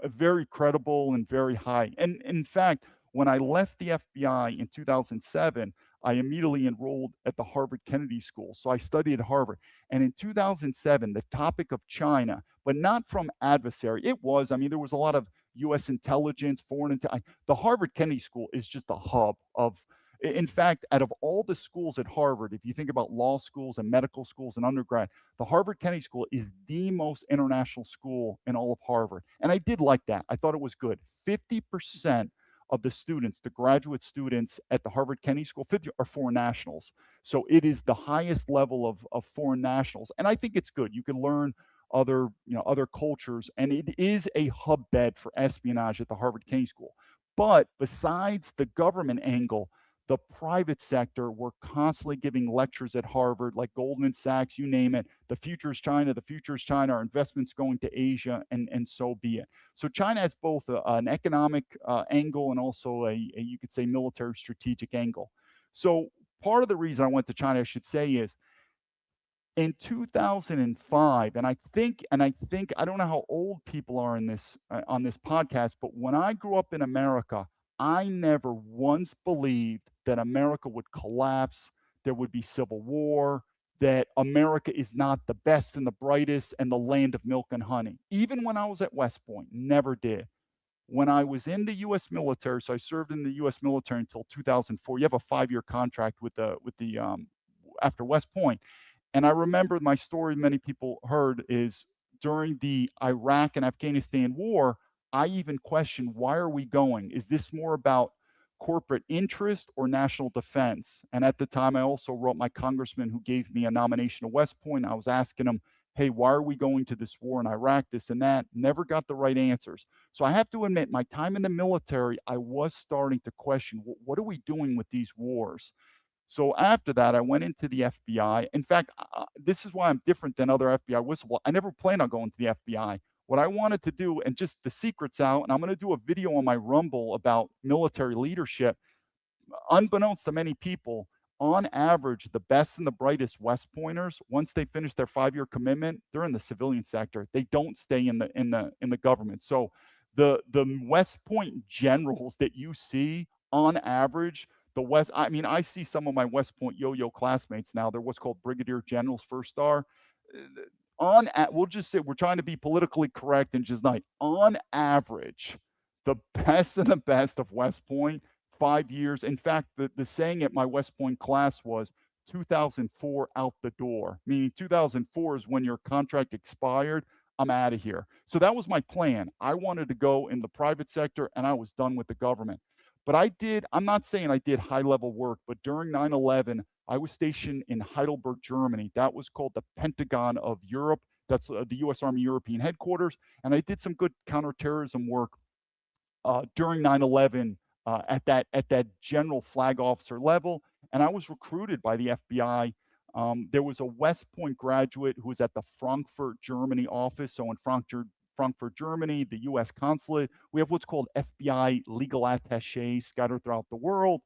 very credible and very high. And in fact, when I left the FBI in 2007, I immediately enrolled at the Harvard Kennedy School. So I studied at Harvard. And in 2007, the topic of China, but not from adversary, it was, I mean, there was a lot of US intelligence, foreign intelligence. The Harvard Kennedy School is just a hub of, in fact, out of all the schools at Harvard, if you think about law schools and medical schools and undergrad, the Harvard Kennedy School is the most international school in all of Harvard. And I did like that. I thought it was good. 50% of the students, the graduate students at the Harvard Kennedy School, 50 are foreign nationals. So it is the highest level of foreign nationals. And I think it's good. You can learn other cultures, and it is a hub bed for espionage at the Harvard Kennedy School. But besides the government angle, the private sector were constantly giving lectures at Harvard, like Goldman Sachs, you name it. The future is China, the future is China, our investments going to Asia, and so be it. So China has both an economic angle and also you could say, military strategic angle. So part of the reason I went to China, I should say, is in 2005, and I think I don't know how old people are in this on this podcast, but when I grew up in America, I never once believed that America would collapse, there would be civil war, that America is not the best and the brightest and the land of milk and honey. Even when I was at West Point, never did. When I was in the U.S. military, so I served in the U.S. military until 2004. You have a 5-year contract with the after West Point. And I remember my story, many people heard, is during the Iraq and Afghanistan war, I even questioned, why are we going? Is this more about corporate interest or national defense? And at the time, I also wrote my congressman who gave me a nomination to West Point. I was asking him, hey, why are we going to this war in Iraq, this and that? Never got the right answers. So I have to admit, my time in the military, I was starting to question, what are we doing with these wars? So after that, I went into the FBI. In fact, this is why I'm different than other FBI whistleblowers. I never planned on going to the FBI. What I wanted to do, and just the secret's out, and I'm going to do a video on my Rumble about military leadership. Unbeknownst to many people, on average, the best and the brightest West Pointers, once they finish their 5-year commitment, they're in the civilian sector. They don't stay in the government. So the West Point generals that you see, on average, I mean, I see some of my West Point yo-yo classmates now. They're what's called brigadier generals, first star. We'll just say, we're trying to be politically correct and just not on average, the best and the best of West Point, 5 years. In fact, the saying at my West Point class was 2004 out the door, meaning 2004 is when your contract expired. I'm out of here. So that was my plan. I wanted to go in the private sector, and I was done with the government. But I'm not saying I did high level work, but during 9/11, I was stationed in Heidelberg, Germany. That was called the Pentagon of Europe. That's the US Army European headquarters. And I did some good counterterrorism work during 9/11 at that general flag officer level. And I was recruited by the FBI. There was a West Point graduate who was at the Frankfurt, Germany office. So in Frankfurt, Germany, the US consulate, we have what's called FBI legal attaches scattered throughout the world.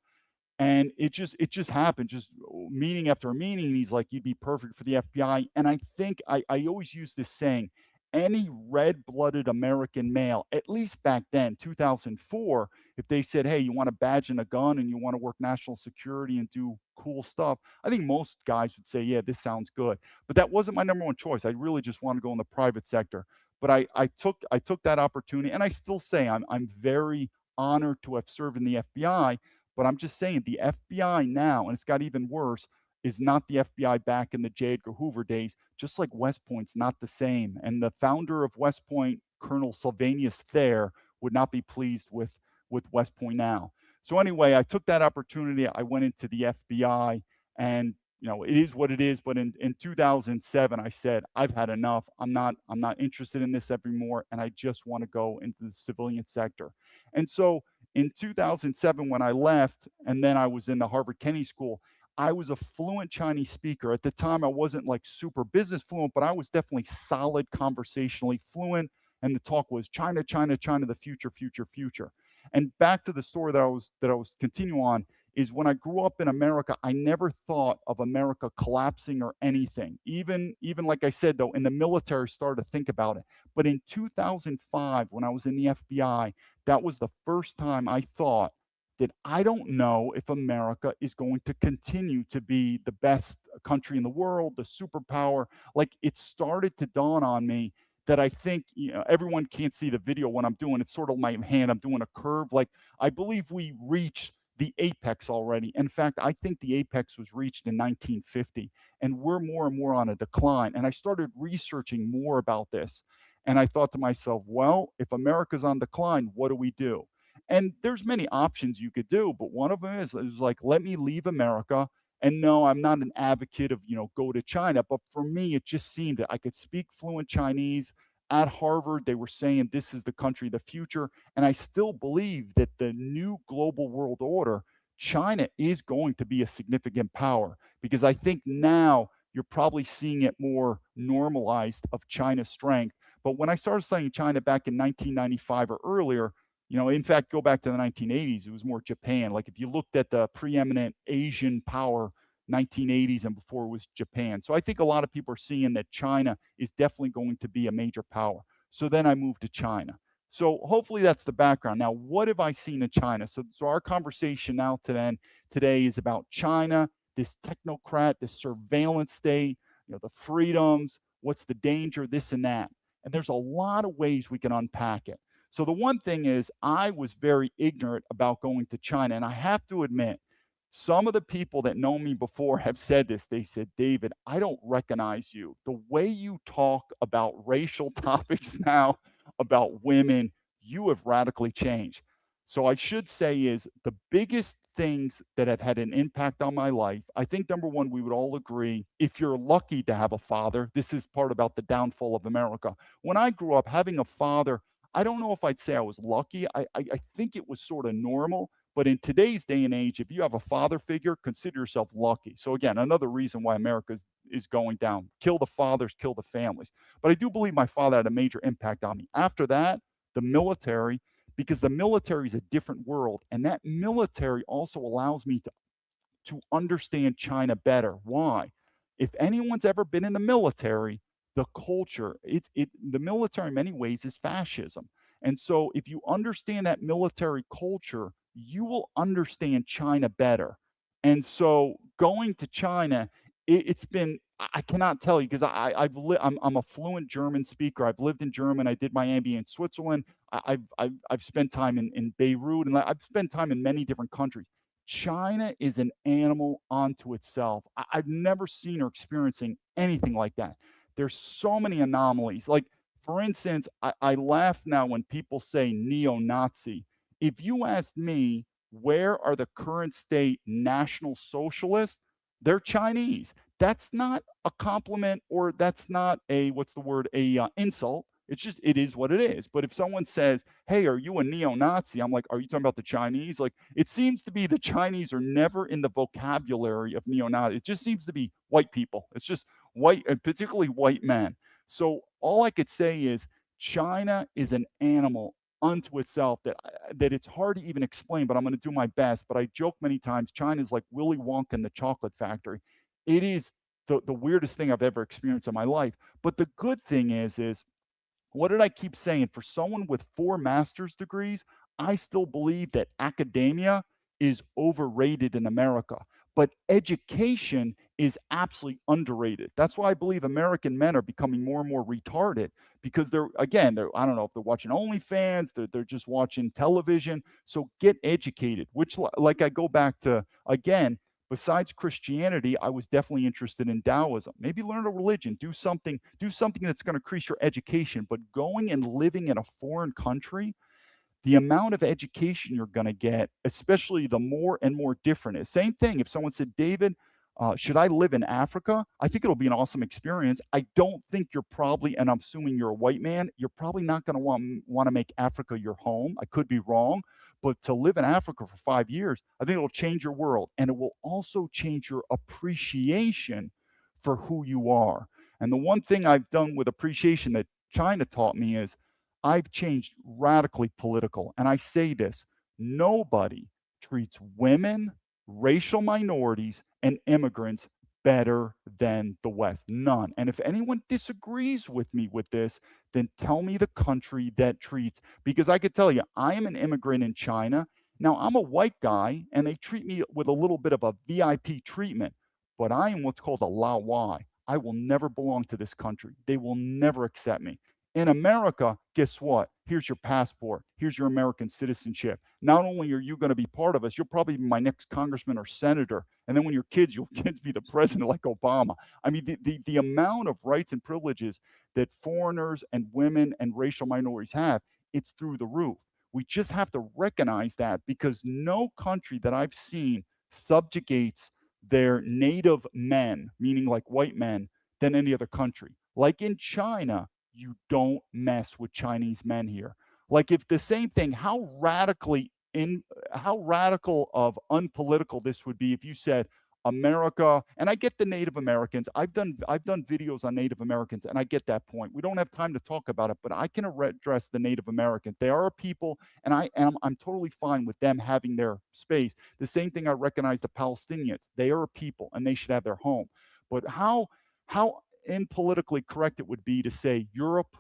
And it just happened, just meeting after meeting. And he's like, you'd be perfect for the FBI. And I think I always use this saying, any red-blooded American male, at least back then, 2004, if they said, hey, you want a badge and a gun and you want to work national security and do cool stuff, I think most guys would say, yeah, this sounds good. But that wasn't my number one choice. I really just wanted to go in the private sector. But I took that opportunity, and I still say I'm very honored to have served in the FBI. But I'm just saying, the FBI now, and it's got even worse, is not the FBI back in the J. Edgar Hoover days, just like West Point's not the same. And the founder of West Point, Colonel Sylvanus Thayer, would not be pleased with West Point now. So anyway, I took that opportunity. I went into the FBI, and it is what it is. But in 2007, I said, I've had enough. I'm not interested in this anymore, and I just want to go into the civilian sector. And so in 2007, when I left, and then I was in the Harvard Kennedy School, I was a fluent Chinese speaker. At the time, I wasn't like super business fluent, but I was definitely solid conversationally fluent. And the talk was China, China, China, the future, future, future. And back to the story that I was continuing on is when I grew up in America, I never thought of America collapsing or anything. Even like I said though, in the military, started to think about it. But in 2005, when I was in the FBI, that was the first time I thought that I don't know if America is going to continue to be the best country in the world, the superpower. Like it started to dawn on me that I think, everyone can't see the video when I'm doing it's sort of my hand, I'm doing a curve. Like I believe we reached the apex already. In fact, I think the apex was reached in 1950, and we're more and more on a decline. And I started researching more about this. And I thought to myself, well, if America's on decline, what do we do? And there's many options you could do, but one of them is like, let me leave America. And no, I'm not an advocate of, go to China. But for me, it just seemed that I could speak fluent Chinese. At Harvard, they were saying this is the country of the future. And I still believe that the new global world order, China is going to be a significant power because I think now you're probably seeing it more normalized of China's strength. But when I started studying China back in 1995 or earlier, in fact, go back to the 1980s, it was more Japan. Like if you looked at the preeminent Asian power, 1980s and before, it was Japan. So I think a lot of people are seeing that China is definitely going to be a major power. So then I moved to China. So hopefully that's the background. Now, what have I seen in China? So our conversation now today is about China, this technocrat, this surveillance state, the freedoms, what's the danger, this and that. And there's a lot of ways we can unpack it. So the one thing is, I was very ignorant about going to China. And I have to admit, some of the people that know me before have said this. They said, David, I don't recognize you. The way you talk about racial topics now, about women, you have radically changed. So I should say is the biggest things that have had an impact on my life. I think number one, we would all agree, if you're lucky to have a father, this is part about the downfall of America. When I grew up, having a father, I don't know if I'd say I was lucky. I think it was sort of normal. But in today's day and age, if you have a father figure, consider yourself lucky. So again, another reason why America is going down. Kill the fathers, kill the families. But I do believe my father had a major impact on me. After that, the military, because the military is a different world. And that military also allows me to understand China better. Why? If anyone's ever been in the military, the culture, the military in many ways is fascism. And so if you understand that military culture, you will understand China better. And so going to China, it's been, I cannot tell you because I'm a fluent German speaker. I've lived in Germany. I did my MBA in Switzerland. I've spent time in Beirut, and I've spent time in many different countries. China is an animal unto itself. I've never seen or experiencing anything like that. There's so many anomalies. Like, for instance, I laugh now when people say neo-Nazi. If you ask me, where are the current state national socialists? They're Chinese. That's not a compliment, or that's not a, what's the word, a insult. It's just, it is what it is. But if someone says, hey, are you a neo-Nazi? I'm like, are you talking about the Chinese? Like, it seems to be the Chinese are never in the vocabulary of neo-Nazi. It just seems to be white people. It's just white, and particularly white men. So all I could say is China is an animal unto itself that it's hard to even explain, but I'm going to do my best. But I joke many times, China is like Willy Wonka in the chocolate factory. It is the weirdest thing I've ever experienced in my life. But the good thing is what did I keep saying? For someone with 4 master's degrees, I still believe that academia is overrated in America, but education is absolutely underrated. That's why I believe American men are becoming more and more retarded because I don't know if they're watching OnlyFans, they're just watching television. So get educated, which, like, I go back to, again, besides Christianity, I was definitely interested in Taoism. Maybe learn a religion, do something that's going to increase your education. But going and living in a foreign country, the amount of education you're going to get, especially the more and more different is. Same thing. If someone said, David, Should I live in Africa? I think it'll be an awesome experience. I don't think you're probably, and I'm assuming you're a white man, you're probably not going to want to make Africa your home. I could be wrong, but to live in Africa for 5 years, I think it'll change your world, and it will also change your appreciation for who you are. And the one thing I've done with appreciation that China taught me is I've changed radically political. And I say this: nobody treats women, racial minorities, and immigrants better than the West. None. And if anyone disagrees with me with this, then tell me the country that treats, because I could tell you, I am an immigrant in China. Now, I'm a white guy, and they treat me with a little bit of a VIP treatment, but I am what's called a Lao Wai. I will never belong to this country. They will never accept me. In America, guess what? Here's your passport. Here's your American citizenship. Not only are you going to be part of us, you'll probably be my next congressman or senator. And then when you're kids, your kids be the president like Obama. I mean, the amount of rights and privileges that foreigners and women and racial minorities have, it's through the roof. We just have to recognize that, because no country that I've seen subjugates their native men, meaning like white men, than any other country. Like in China, you don't mess with Chinese men here. Like, if the same thing, how radical of unpolitical this would be if you said America, and I get the Native Americans. I've done videos on Native Americans, and I get that point. We don't have time to talk about it, but I can address the Native Americans. They are a people, and I'm totally fine with them having their space. The same thing I recognize the Palestinians. They are a people, and they should have their home. But how impolitically correct it would be to say Europe,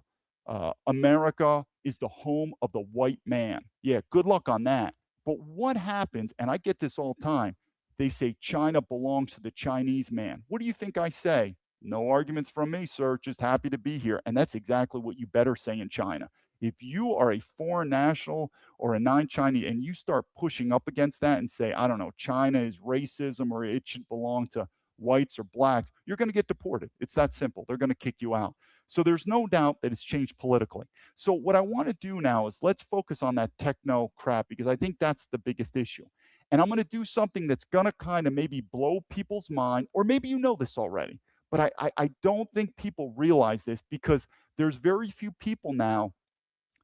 America is the home of the white man. Yeah, good luck on that. But what happens, and I get this all the time, they say China belongs to the Chinese man. What do you think I say? No arguments from me, sir. Just happy to be here. And that's exactly what you better say in China. If you are a foreign national or a non-Chinese and you start pushing up against that and say, I don't know, China is racism or it should belong to whites or blacks, you're going to get deported. It's that simple. They're going to kick you out. So there's no doubt that it's changed politically. So what I want to do now is let's focus on that techno crap, because I think that's the biggest issue. And I'm going to do something that's going to kind of maybe blow people's mind, or maybe you know this already, but I don't think people realize this, because there's very few people now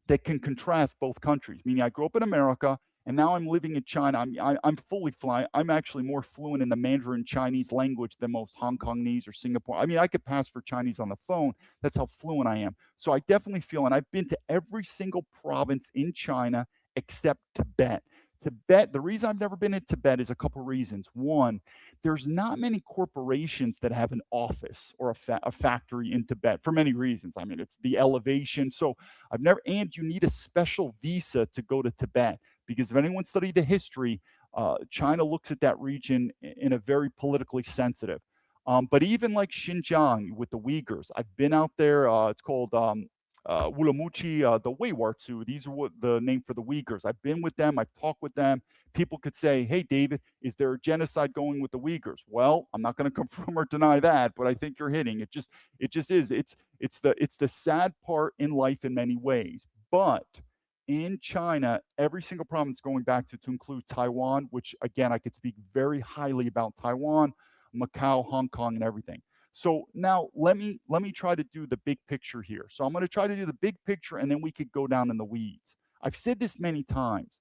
that can contrast both countries. Meaning, I grew up in America, and now I'm living in China. I'm fully fluent. I'm actually more fluent in the Mandarin Chinese language than most Hong Kongese or Singapore. I mean, I could pass for Chinese on the phone. That's how fluent I am. So I definitely feel, and I've been to every single province in China except Tibet. Tibet, the reason I've never been in Tibet is a couple reasons. One, there's not many corporations that have an office or a factory in Tibet for many reasons. I mean, it's the elevation. So I've never, and you need a special visa to go to Tibet, because if anyone studied the history, China looks at that region in a very politically sensitive. But even like Xinjiang with the Uyghurs, I've been out there. It's called Wulamuchi, the Weiwartsu. These are what the name for the Uyghurs. I've been with them. I've talked with them. People could say, "Hey, David, is there a genocide going with the Uyghurs?" Well, I'm not going to confirm or deny that, but I think you're hitting it. Just is. It's the sad part in life in many ways. But in China, every single province, going back to include Taiwan, which again I could speak very highly about Taiwan, Macau, Hong Kong, and everything. So now let me try to do the big picture here. So I'm going to try to do the big picture, and then we could go down in the weeds. I've said this many times.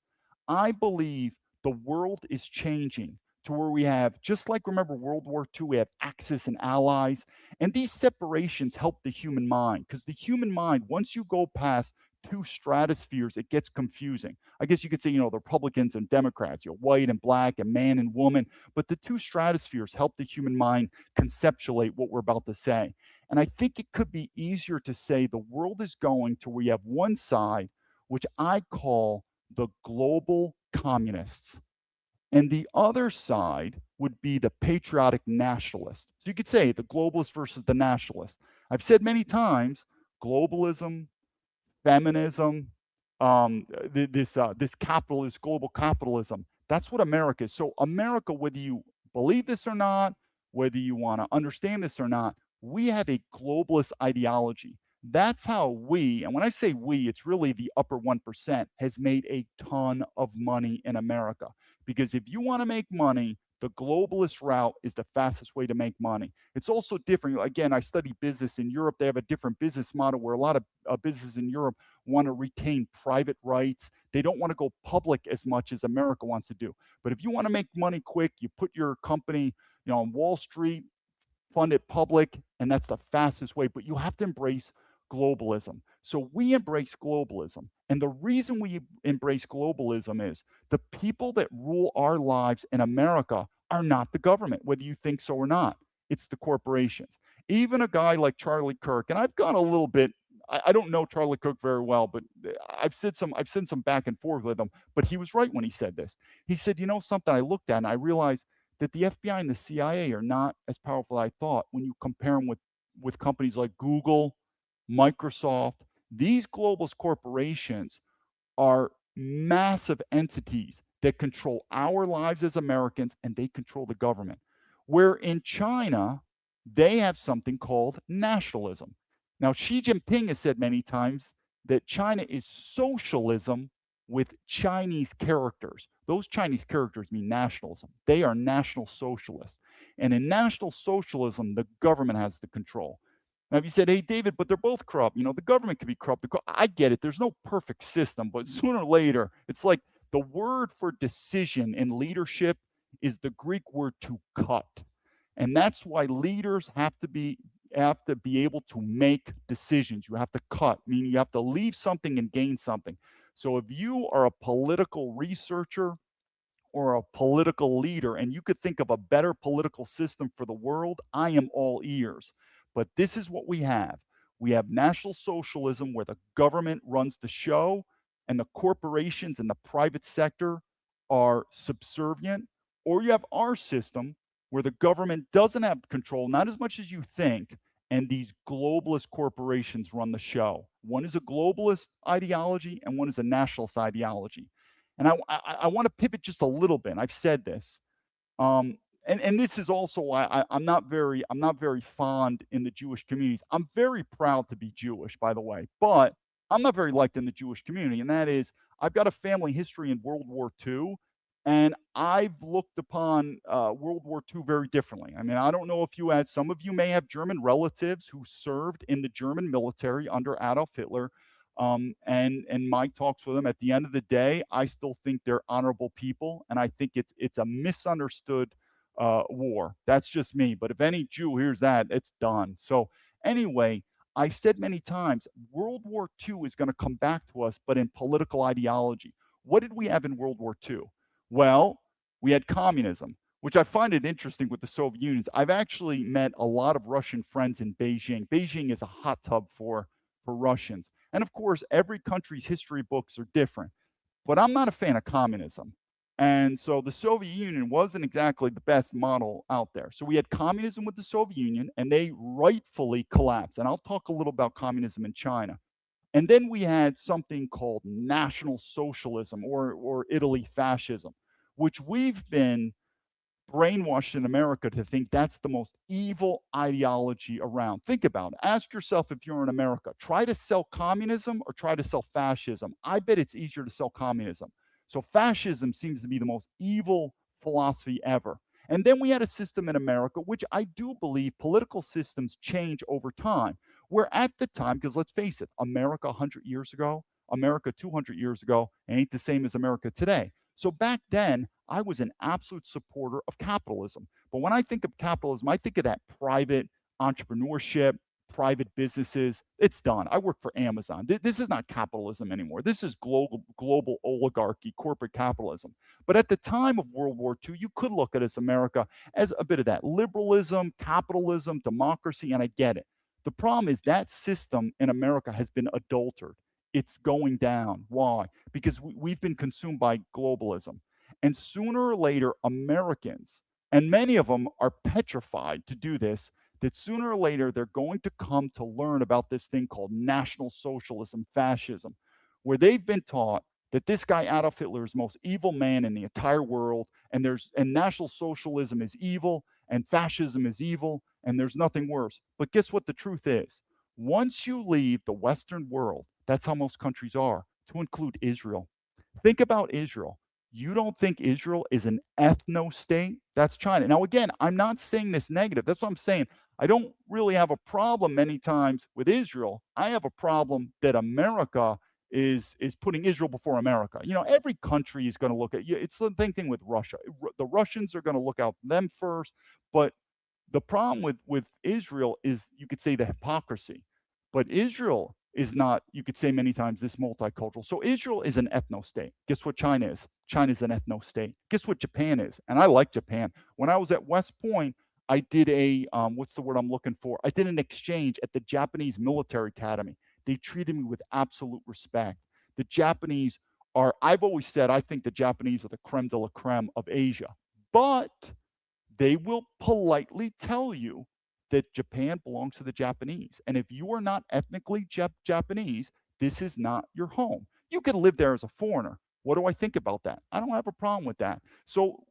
I believe the world is changing to where we have, just like, remember World War II, we have Axis and Allies, and these separations help the human mind, because the human mind, once you go past two stratospheres, it gets confusing. I guess you could say, the Republicans and Democrats, white and black and man and woman, but the two stratospheres help the human mind conceptuate what we're about to say. And I think it could be easier to say the world is going to where you have one side, which I call the global communists, and the other side would be the patriotic nationalists. So you could say the globalist versus the nationalist. I've said many times, globalism, feminism, this capitalist, global capitalism. That's what America is. So America, whether you believe this or not, whether you want to understand this or not, we have a globalist ideology. That's how we, and when I say we, it's really the upper 1%, has made a ton of money in America. Because if you want to make money, The globalist route is the fastest way to make money. It's also different. Again, I study business in Europe. They have a different business model where a lot of businesses in Europe want to retain private rights. They don't want to go public as much as America wants to do. But if you want to make money quick, you put your company, on Wall Street, fund it public, and that's the fastest way. But you have to embrace globalism. So we embrace globalism. And the reason we embrace globalism is the people that rule our lives in America are not the government, whether you think so or not. It's the corporations. Even a guy like Charlie Kirk, and I've gone a little bit. I don't know Charlie Kirk very well, but I've said some back and forth with him. But he was right when he said this. He said, you know something, I looked at and I realized that the FBI and the CIA are not as powerful as I thought when you compare them with companies like Google, Microsoft. These global corporations are massive entities that control our lives as Americans and they control the government. Where in China, they have something called nationalism. Now, Xi Jinping has said many times that China is socialism with Chinese characters. Those Chinese characters mean nationalism. They are national socialists. And in national socialism, the government has the control. Now, if you said, hey, David, but they're both corrupt, the government can be corrupt. I get it. There's no perfect system, but sooner or later, it's like the word for decision in leadership is the Greek word to cut. And that's why leaders have to be able to make decisions. You have to cut, meaning you have to leave something and gain something. So if you are a political researcher or a political leader and you could think of a better political system for the world, I am all ears. But this is what we have. We have National Socialism where the government runs the show and the corporations and the private sector are subservient. Or you have our system where the government doesn't have control, not as much as you think, and these globalist corporations run the show. One is a globalist ideology and one is a nationalist ideology. And I want to pivot just a little bit. I've said this, and this is also why I'm not very fond in the Jewish communities. I'm very proud to be Jewish, by the way, but I'm not very liked in the Jewish community, and that is I've got a family history in World War II, and I've looked upon World War II very differently. I mean, I don't know if you had some of you may have German relatives who served in the German military under Adolf Hitler. And my talks with them, at the end of the day, I still think they're honorable people, and I think it's a misunderstood war. That's just me. But if any Jew hears that, it's done. So anyway, I've said many times, World War II is going to come back to us, but in political ideology. What did we have in World War II? Well, we had communism, which I find it interesting with the Soviet Union. I've actually met a lot of Russian friends in Beijing. Beijing is a hot tub for Russians. And of course, every country's history books are different. But I'm not a fan of communism. And so the Soviet Union wasn't exactly the best model out there. So we had communism with the Soviet Union, and they rightfully collapsed. And I'll talk a little about communism in China. And then we had something called National Socialism or Italy fascism, which we've been brainwashed in America to think that's the most evil ideology around. Think about it. Ask yourself if you're in America, try to sell communism or try to sell fascism. I bet it's easier to sell communism. So fascism seems to be the most evil philosophy ever. And then we had a system in America, which I do believe political systems change over time. Where at the time, because let's face it, America 100 years ago, America 200 years ago, ain't the same as America today. So back then, I was an absolute supporter of capitalism. But when I think of capitalism, I think of that private entrepreneurship, private businesses. It's done. I work for Amazon. This is not capitalism anymore. This is global oligarchy, corporate capitalism. But at the time of World War II, you could look at as America as a bit of that liberalism, capitalism, democracy, and I get it. The problem is that system in America has been adulterated. It's going down. Why? Because we've been consumed by globalism. And sooner or later, Americans, and many of them are petrified to do this, that sooner or later they're going to come to learn about this thing called National Socialism, fascism, where they've been taught that this guy Adolf Hitler is the most evil man in the entire world, and National Socialism is evil, and fascism is evil, and there's nothing worse. But guess what the truth is? Once you leave the Western world, that's how most countries are, to include Israel. Think about Israel. You don't think Israel is an ethno state? That's China. Now, again, I'm not saying this negative. That's what I'm saying. I don't really have a problem many times with Israel. I have a problem that America is putting Israel before America. Every country is going to look at you. It's the same thing with Russia. The Russians are going to look out for them first, but the problem with Israel is, you could say, the hypocrisy. But Israel is not, you could say many times, this multicultural. So Israel is an ethno state. Guess what China is? China's an ethno state. Guess what Japan is? And I like Japan. When I was at West Point, I did what's the word I'm looking for? I did an exchange at the Japanese Military Academy. They treated me with absolute respect. The Japanese I've always said, I think the Japanese are the creme de la creme of Asia. But they will politely tell you that Japan belongs to the Japanese. And if you are not ethnically Japanese, this is not your home. You could live there as a foreigner. What do I think about that? I don't have a problem with that. So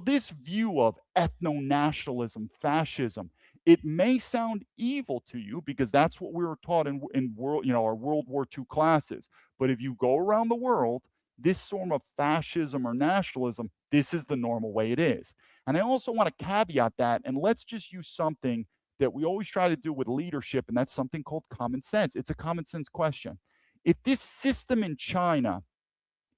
this view of ethno-nationalism, fascism, it may sound evil to you because that's what we were taught in our World War II classes. But if you go around the world, this form of fascism or nationalism, this is the normal way it is. And I also want to caveat that, and let's just use something that we always try to do with leadership, and that's something called common sense. It's a common sense question. If this system in China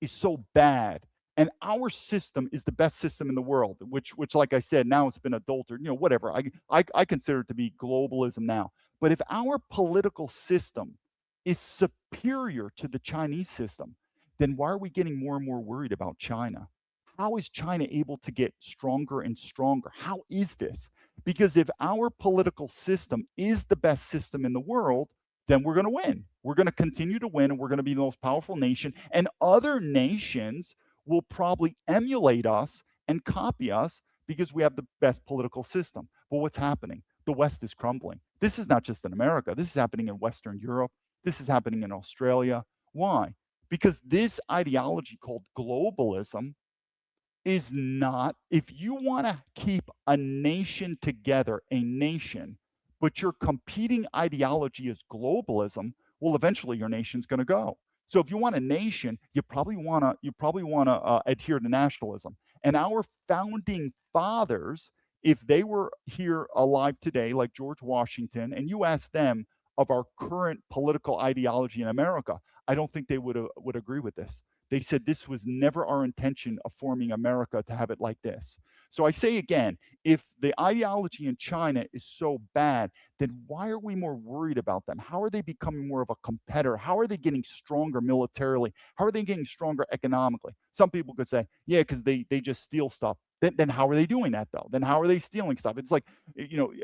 is so bad, and our system is the best system in the world, which like I said, now it's been adulterated, whatever. I consider it to be globalism now. But if our political system is superior to the Chinese system, then why are we getting more and more worried about China? How is China able to get stronger and stronger? How is this? Because if our political system is the best system in the world, then we're going to win. We're going to continue to win, and we're going to be the most powerful nation. And other nations will probably emulate us and copy us because we have the best political system. But what's happening? The West is crumbling. This is not just in America. This is happening in Western Europe. This is happening in Australia. Why? Because this ideology called globalism is not, if you want to keep a nation together, a nation, but your competing ideology is globalism, well, eventually your nation's going to go. So if you want a nation, you probably want to adhere to nationalism. And our founding fathers, if they were here alive today, like George Washington, and you ask them of our current political ideology in America, I don't think they would agree with this. They said this was never our intention of forming America to have it like this. So I say again, if the ideology in China is so bad, then why are we more worried about them? How are they becoming more of a competitor? How are they getting stronger militarily? How are they getting stronger economically? Some people could say, yeah, because they just steal stuff. Then how are they doing that though? Then how are they stealing stuff? It's like,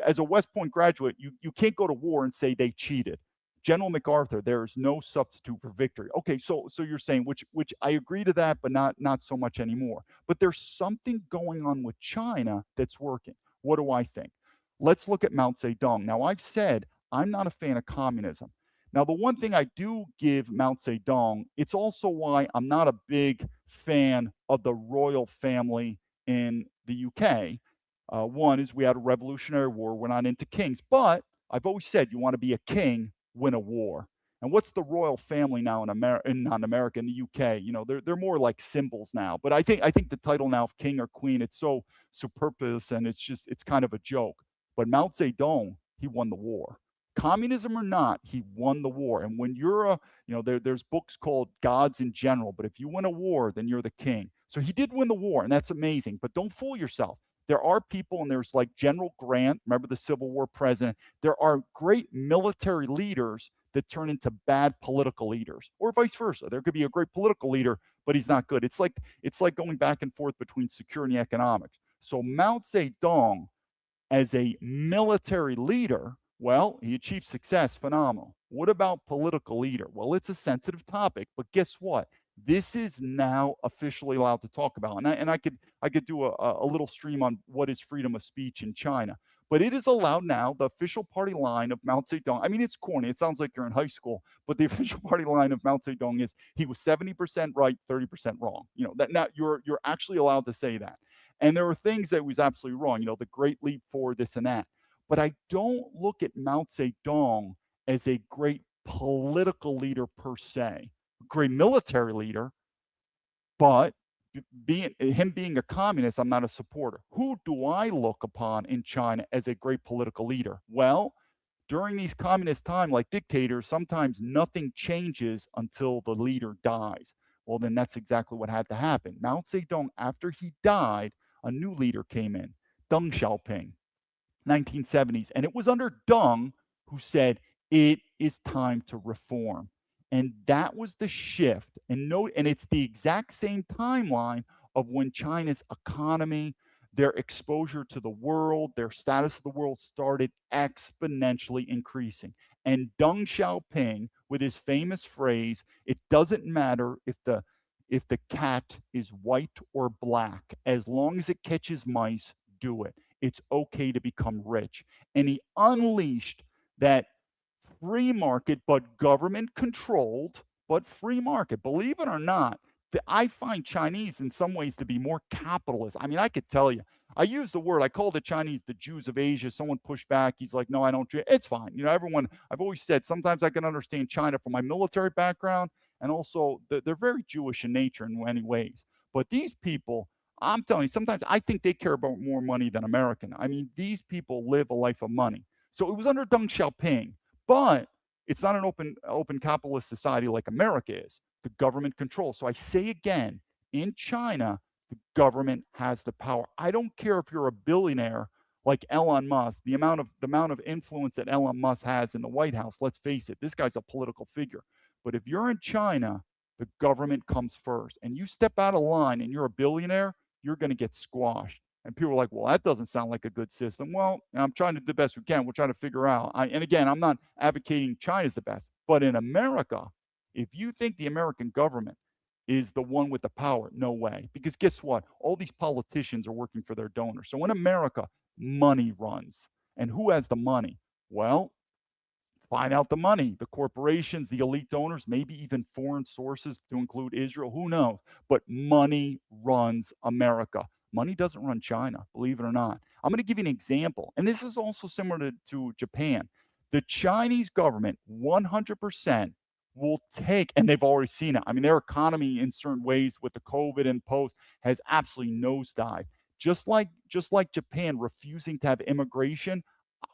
as a West Point graduate, you can't go to war and say they cheated. General MacArthur, there is no substitute for victory. Okay, so you're saying, which I agree to that, but not so much anymore. But there's something going on with China that's working. What do I think? Let's look at Mao Zedong. Now, I've said I'm not a fan of communism. Now, the one thing I do give Mao Zedong, it's also why I'm not a big fan of the royal family in the UK. One is we had a Revolutionary War. We're not into kings, but I've always said you want to be a king, win a war. And what's the royal family now in America? Not America, in the UK? They're more like symbols now. But I think the title now of king or queen, it's so superfluous, and it's kind of a joke. But Mao Zedong, he won the war. Communism or not, he won the war. And when you're there's books called Gods in General, but if you win a war, then you're the king. So he did win the war, and that's amazing. But don't fool yourself. There are people, and there's like General Grant, remember the Civil War president. There are great military leaders that turn into bad political leaders, or vice versa. There could be a great political leader, but he's not good. It's like going back and forth between security and economics. So Mao Zedong, as a military leader, well, he achieved success, phenomenal. What about political leader? Well, it's a sensitive topic, but guess what? This is now officially allowed to talk about, and I could do a little stream on what is freedom of speech in China. But it is allowed now. The official party line of Mao Zedong. I mean, it's corny. It sounds like you're in high school, but the official party line of Mao Zedong is he was 70% right, 30% wrong. That now you're actually allowed to say that. And there were things that was absolutely wrong. The Great Leap Forward, this and that. But I don't look at Mao Zedong as a great political leader per se, a great military leader, but him being a communist, I'm not a supporter. Who do I look upon in China as a great political leader? Well, during these communist time, like dictators, sometimes nothing changes until the leader dies. Well, then that's exactly what had to happen. Mao Zedong, after he died, a new leader came in, Deng Xiaoping, 1970s. And it was under Deng who said, it is time to reform. And that was the shift. And it's the exact same timeline of when China's economy, their exposure to the world, their status of the world started exponentially increasing. And Deng Xiaoping, with his famous phrase, it doesn't matter if the cat is white or black, as long as it catches mice, do it. It's okay to become rich. And he unleashed that free market, but government controlled, but free market. Believe it or not, I find Chinese in some ways to be more capitalist. I mean, I could tell you, I use the word, I call the Chinese the Jews of Asia. Someone pushed back. He's like, no, I don't. It's fine. You know, everyone, I've always said, sometimes I can understand China from my military background. And also, they're very Jewish in nature in many ways. But these people, I'm telling you, sometimes I think they care about more money than American. I mean, these people live a life of money. So it was under Deng Xiaoping, but it's not an open capitalist society like America is. The government controls. So I say again, in China, the government has the power. I don't care if you're a billionaire like Elon Musk, the amount of influence that Elon Musk has in the White House. Let's face it, this guy's a political figure. But if you're in China, the government comes first. And you step out of line and you're a billionaire, you're going to get squashed. And people are like, well, that doesn't sound like a good system. Well, I'm trying to do the best we can. We're trying to figure out. And again, I'm not advocating China's the best, but in America, if you think the American government is the one with the power, no way. Because guess what? All these politicians are working for their donors. So in America, money runs. And who has the money? Well, find out the money, the corporations, the elite donors, maybe even foreign sources to include Israel, who knows? But money runs America. Money doesn't run China, believe it or not. I'm going to give you an example, and this is also similar to Japan. The Chinese government, 100%, will take, and they've already seen it. I mean, their economy in certain ways with the COVID and post has absolutely nosedived. Just like Japan refusing to have immigration,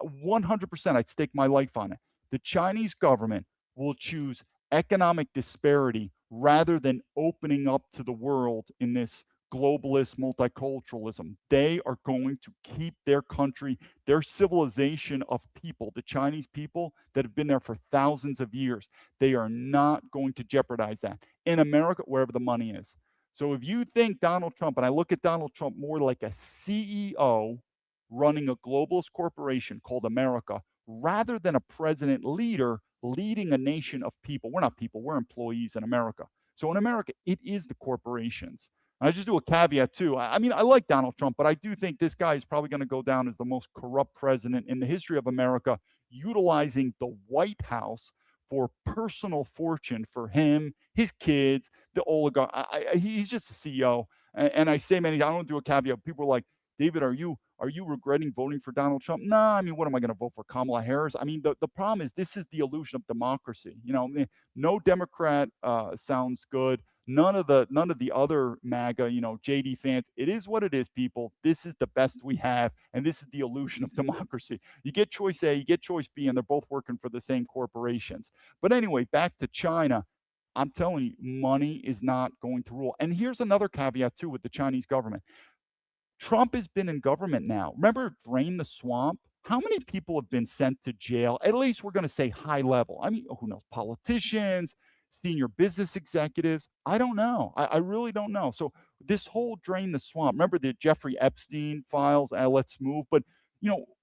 100%, I'd stake my life on it. The Chinese government will choose economic disparity rather than opening up to the world in this globalist multiculturalism. They are going to keep their country, their civilization of people, the Chinese people that have been there for thousands of years. They are not going to jeopardize that. In America, wherever the money is. So if you think Donald Trump, and I look at Donald Trump more like a CEO running a globalist corporation called America, rather than a president leader leading a nation of people. We're not people, we're employees in America. So in America, it is the corporations. And I just do a caveat too. I mean, I like Donald Trump, but I do think this guy is probably going to go down as the most corrupt president in the history of America, utilizing the White House for personal fortune for him, his kids, the oligarch. He's just a CEO. And I say many, I don't do a caveat. People are like, David, are you regretting voting for Donald Trump? No, I mean, what am I going to vote for Kamala Harris? I mean, the problem is this is the illusion of democracy. You know, no Democrat sounds good. None of the other MAGA, JD fans. It is what it is, people. This is the best we have, and this is the illusion of democracy. You get choice A, you get choice B, and they're both working for the same corporations. But anyway, back to China. I'm telling you, money is not going to rule. And here's another caveat too with the Chinese government. Trump has been in government now. Remember Drain the Swamp? How many people have been sent to jail? At least we're going to say high level. I mean, who knows? Politicians, senior business executives. I don't know. I really don't know. So this whole Drain the Swamp, remember the Jeffrey Epstein files? Let's move. But,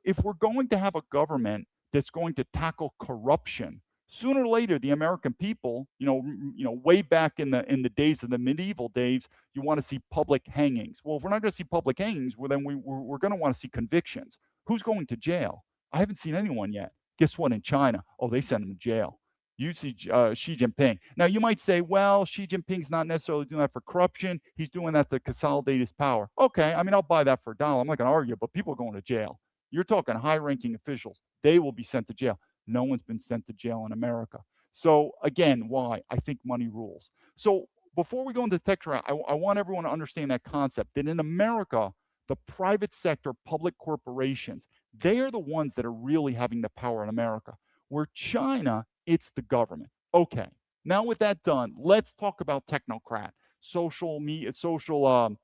if we're going to have a government that's going to tackle corruption, sooner or later, the American people, way back in the days of the medieval days, you want to see public hangings. Well, if we're not going to see public hangings, well, then we're going to want to see convictions. Who's going to jail? I haven't seen anyone yet. Guess what? In China, oh, they send them to jail. You see Xi Jinping. Now, you might say, well, Xi Jinping's not necessarily doing that for corruption. He's doing that to consolidate his power. Okay, I mean, I'll buy that for a dollar. I'm not going to argue, but people are going to jail. You're talking high-ranking officials. They will be sent to jail. No one's been sent to jail in America. So again, why? I think money rules. So before we go into tech, I want everyone to understand that concept that in America, the private sector, public corporations, they are the ones that are really having the power in America. Where China, it's the government. Okay, now with that done, let's talk about technocrat, social media, social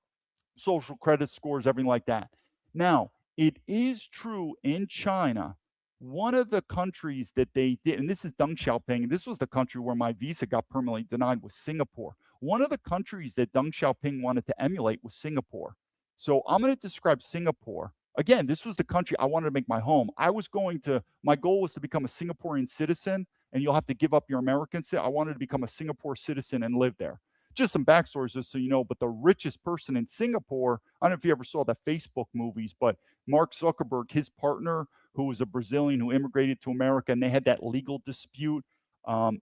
credit scores, everything like that. Now, it is true in China, one of the countries that they did, and this is Deng Xiaoping, this was the country where my visa got permanently denied, was Singapore. One of the countries that Deng Xiaoping wanted to emulate was Singapore. So I'm going to describe Singapore. Again, this was the country I wanted to make my home. My goal was to become a Singaporean citizen, and you'll have to give up your American citizenship. I wanted to become a Singapore citizen and live there. Just some backstories, just so you know, but the richest person in Singapore, I don't know if you ever saw the Facebook movies, but Mark Zuckerberg, his partner, who was a Brazilian who immigrated to America, and they had that legal dispute.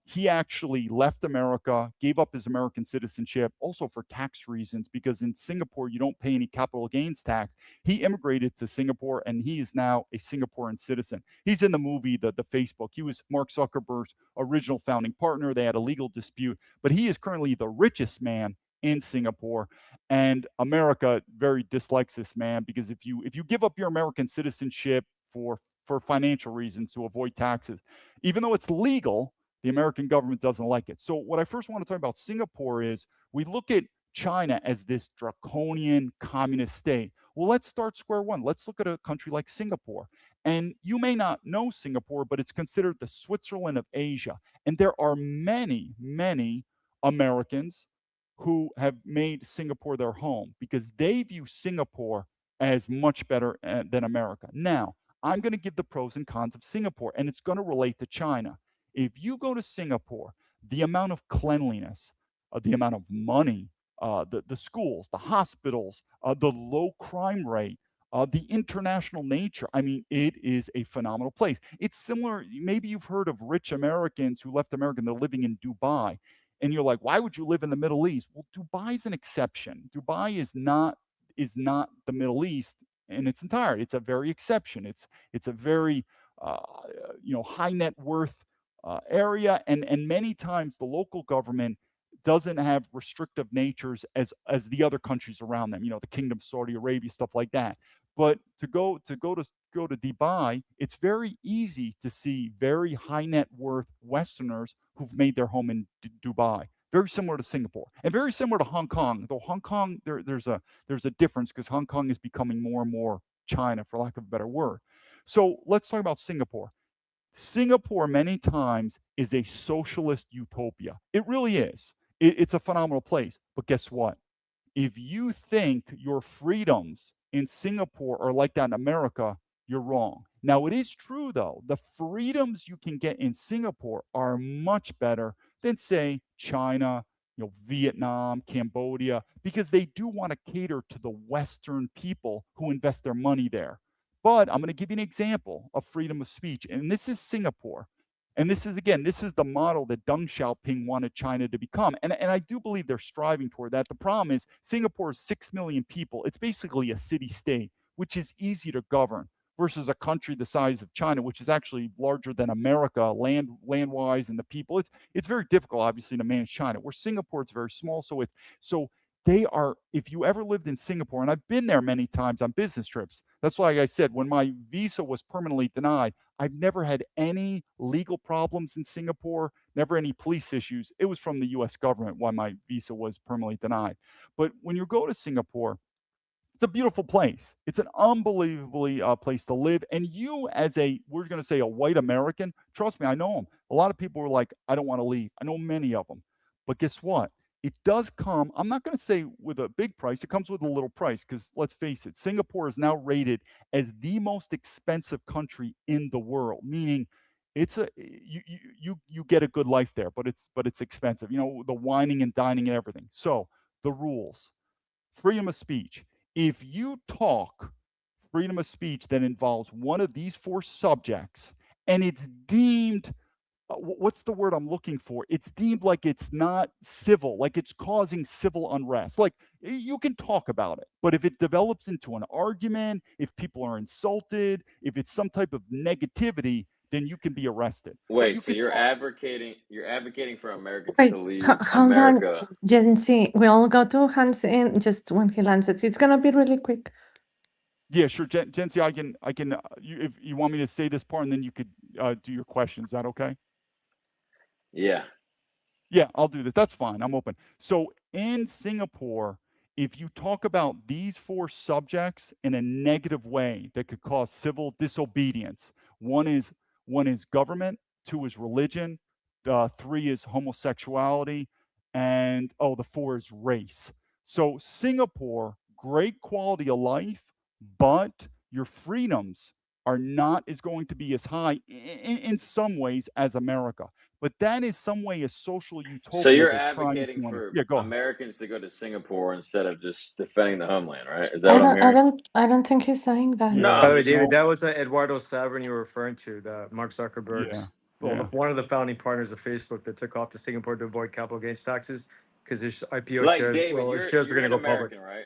He actually left America, gave up his American citizenship, also for tax reasons, because in Singapore, you don't pay any capital gains tax. He immigrated to Singapore, and he is now a Singaporean citizen. He's in the movie, the Facebook. He was Mark Zuckerberg's original founding partner. They had a legal dispute, but he is currently the richest man in Singapore. And America very dislikes this man because if you give up your American citizenship for financial reasons to avoid taxes, even though it's legal, the American government doesn't like it. So what I first want to talk about Singapore is we look at China as this draconian communist state. Well, let's start square one. Let's look at a country like Singapore. And you may not know Singapore, but it's considered the Switzerland of Asia. And there are many, many Americans who have made Singapore their home because they view Singapore as much better than America. Now, I'm going to give the pros and cons of Singapore, and it's going to relate to China. If you go to Singapore, the amount of cleanliness, the amount of money, the schools, the hospitals, the low crime rate, the international nature. I mean, it is a phenomenal place. It's similar. Maybe you've heard of rich Americans who left America and they're living in Dubai. And you're like, why would you live in the Middle East? Well, Dubai is an exception. Dubai is not the Middle East in its entirety. It's a very exception. It's a very uh, high net worth area, and many times the local government doesn't have restrictive natures as the other countries around them. The Kingdom of Saudi Arabia, stuff like that. But to go to Dubai, it's very easy to see very high net worth Westerners who've made their home in Dubai. Very similar to Singapore, and very similar to Hong Kong. Though Hong Kong, there's a difference because Hong Kong is becoming more and more China, for lack of a better word. So let's talk about Singapore. Singapore, many times, is a socialist utopia. It really is. It's a phenomenal place. But guess what? If you think your freedoms in Singapore are like that in America, you're wrong. Now, it is true, though, the freedoms you can get in Singapore are much better than, say, China, Vietnam, Cambodia, because they do want to cater to the Western people who invest their money there. But I'm going to give you an example of freedom of speech, and this is Singapore. And this is the model that Deng Xiaoping wanted China to become. And I do believe they're striving toward that. The problem is Singapore is 6 million people. It's basically a city state, which is easy to govern versus a country the size of China, which is actually larger than America land wise and the people. It's very difficult, obviously, to manage China. Where Singapore, it's very small. So they are, if you ever lived in Singapore, and I've been there many times on business trips, that's why I said when my visa was permanently denied, I've never had any legal problems in Singapore, never any police issues. It was from the US government why my visa was permanently denied. But when you go to Singapore, it's a beautiful place. It's an unbelievably place to live. And you, we're going to say a white American, trust me, I know them. A lot of people are like, I don't want to leave. I know many of them. But guess what? It does come, I'm not going to say with a big price, it comes with a little price because let's face it, Singapore is now rated as the most expensive country in the world, meaning you get a good life there, but it's expensive. The wining and dining and everything. So the rules, freedom of speech. If you talk freedom of speech that involves one of these four subjects and it's deemed what's the word I'm looking for? It's deemed like it's not civil, like it's causing civil unrest. Like you can talk about it, but if it develops into an argument, if people are insulted, if it's some type of negativity, then you can be arrested. But Wait, you so could you're talk. advocating for Americans to Wait, leave hold on, America. Gen Z. We all go to hands in just when he lands it. It's gonna be really quick. Yeah, sure, Jency, I can. You, if you want me to say this part, and then you could do your questions. Is that okay? Yeah. Yeah, I'll do this. That's fine. I'm open. So in Singapore, if you talk about these four subjects in a negative way that could cause civil disobedience, one is one is government, two is religion, three is homosexuality, and the four is race. So Singapore, great quality of life, but your freedoms are not is going to be as high in some ways as America. But that is some way a social So utopia you're that China's advocating wanting. for Yeah, go ahead. Americans to go to Singapore instead of just defending the homeland, right? Is that what I'm hearing? I don't think he's saying No, that. By I'm the way, just David, No, that was Eduardo Savern you were referring to, the Mark yeah, Zuckerberg's, well, yeah. one of the founding partners of Facebook that took off to Singapore to avoid capital gains taxes because his IPO like shares, David, well, his you're shares were you're going to an go public. American, right?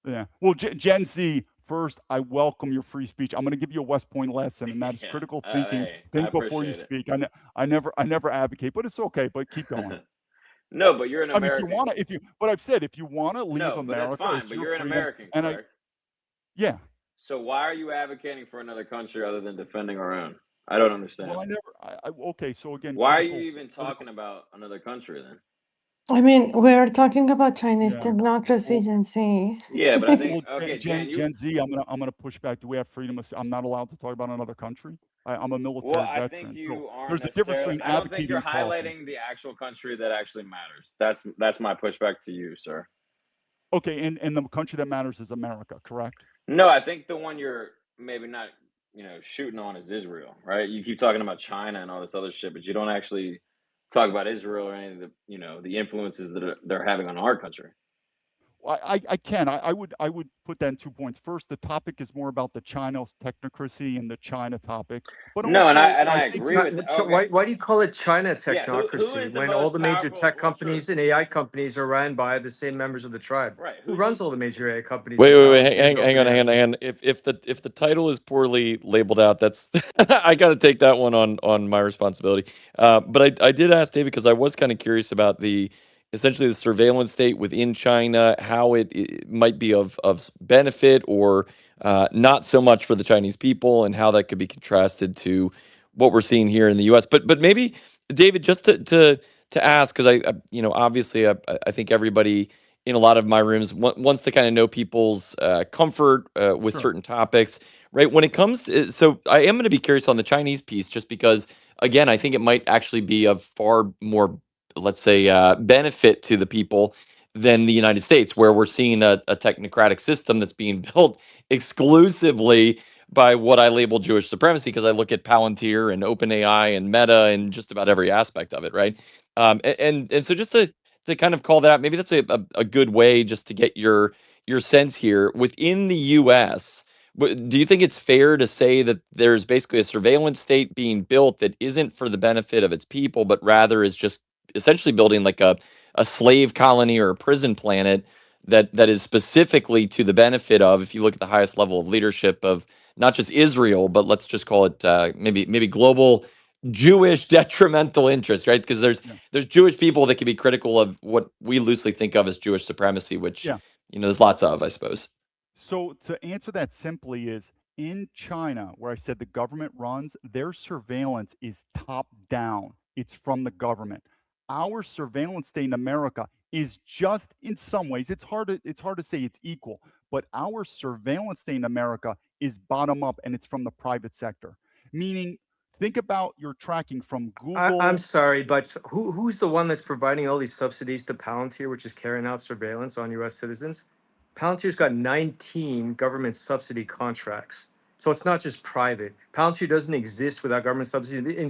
Yeah. Well, Gen Z, first, I welcome your free speech. I'm going to give you a West Point lesson, and that is Yeah. critical thinking. Hey, I Think before you appreciate speak. I never advocate, but it's okay. But keep going. it. No, but you're an I mean, if you American. want to, but I've said if you want to leave No, but that's America, fine. it's But your you're an freedom. American, And correct? yeah. So why are you advocating for another country other than defending our own? I don't Well, understand. okay. So again, Why are you critical, even talking about another country then? I mean, we're talking about Chinese yeah. technocracy, Well, Gen Z. Yeah, but I think Well, okay, Gen Jen, you Gen Z, I'm gonna push back. Do we have freedom of? I'm not allowed to talk about another country. I'm a well, military I think veteran, so you aren't there's a difference necessarily between I don't think advocating you're and talking. highlighting the actual country that actually matters. That's my pushback to you, sir. Okay, and the country that matters is America, correct? No, I think the one you're maybe not, shooting on is Israel, right? You keep talking about China and all this other shit, but you don't actually talk about Israel or any of the, the influences that they're having on our country. I can. I would put that in 2 points. First, the topic is more about the China's technocracy and the China topic, but No, and I also and I I think agree with So okay. why do you call it China Yeah, who technocracy is the when all most the major powerful? tech Well, true. companies and AI companies are ran by the same members of the tribe? Right. Who Who's the runs all the major AI companies wait, in wait, wait, Palantir, OpenAI? hang on. If the title is poorly labeled out, that's I got to take that one on my responsibility. But I did ask David because I was kind of curious about the essentially the surveillance state within China, how it might be of benefit or not so much for the Chinese people, and how that could be contrasted to what we're seeing here in the U.S. But maybe David, just to ask because obviously I think everybody in a lot of my rooms wants to kind of know people's comfort with sure. certain topics, right? When it comes to, so I am going to be curious on the Chinese piece, just because, again, I think it might actually be of far more, let's say, benefit to the people than the United States, where we're seeing a technocratic system that's being built exclusively by what I label Jewish supremacy, because I look at Palantir and OpenAI and Meta and just about every aspect of it, right? And so just to kind of call that out, maybe that's a good way just to get your sense here within the U.S. Do you think it's fair to say that there's basically a surveillance state being built that isn't for the benefit of its people, but rather is just essentially building like a slave colony or a prison planet that is specifically to the benefit of, if you look at the highest level of leadership of not just Israel, but let's just call it maybe global Jewish detrimental interest, right? Because Yeah. there's Jewish people that can be critical of what we loosely think of as Jewish supremacy, which Yeah. there's lots of, I suppose. So to answer that simply is in China, where I said the government runs, their surveillance is top down. It's from the government. Our surveillance state in America is just in some ways, it's hard to say it's equal, but our surveillance state in America is bottom up and it's from the private sector. Meaning, think about your tracking from I'm Google. sorry, but who's the one that's providing all these subsidies to Palantir, which is carrying out surveillance on U.S. citizens? Palantir's got 19 government subsidy contracts. So it's not just private. Palantir doesn't exist without government subsidy.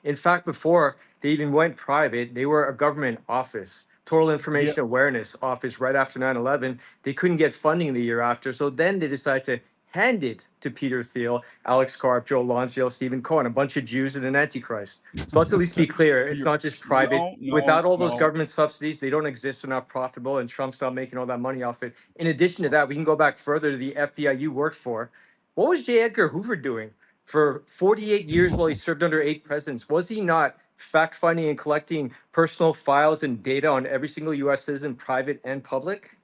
In fact, before they even went private, they were a government office, Total Yeah, Information Awareness Office right after 9/11. They couldn't get funding the year after. So then they decided to hand it to Peter Thiel, Alex Karp, Joe Lonsdale, Stephen Cohen, a bunch of Jews and an antichrist. So let's at least be clear. It's not just private. no, no, Without all those no. government subsidies, they don't exist. They're not profitable, and Trump's not making all that money off it. In addition to that, we can go back further to the FBI you worked for. What was J. Edgar Hoover doing for 48 years while he served under 8 presidents. Was he not fact-finding and collecting personal files and data on every single U.S. citizen, private and public?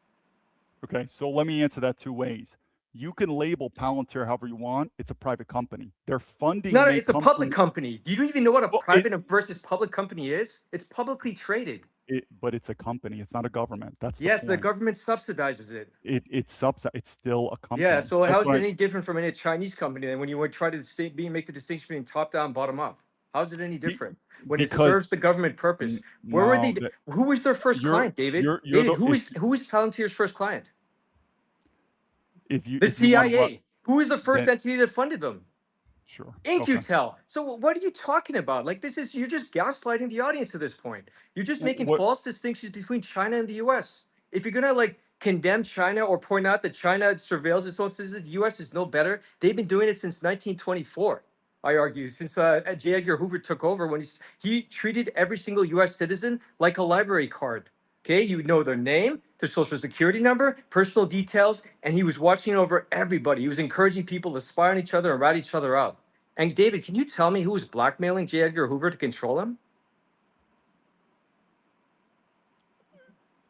Okay, so let me answer that 2 ways. You can label Palantir however you want. It's a private company. Their funding may It's a come public from, company. Do you even know what a well, private versus public company is? It's publicly traded. but it's a company. It's not a government. That's the Yes, the point. government subsidizes it. It's still a company. Yeah, so That's how is it why any different from any Chinese company than when you would try to make the distinction between top down, bottom up? How is it any be- different when it because serves the government purpose? Where were no, they? Who was their first you're client, David? you're David, the who is Palantir's first client? The if you want to CIA. Who is the first then entity that funded them? sure. Okay. InQtel. So what are you talking about? Like you're just gaslighting the audience at this point. You're just making What false distinctions between China and the US. If you're gonna like condemn China or point out that China surveils its own citizens, the US is no better. They've been doing it since 1924. I argue since J. Edgar Hoover took over when he treated every single US citizen like a library card. Okay, you know their name, their social security number, personal details, and he was watching over everybody. He was encouraging people to spy on each other and rat each other out. And David, can you tell me who was blackmailing J. Edgar Hoover to control him?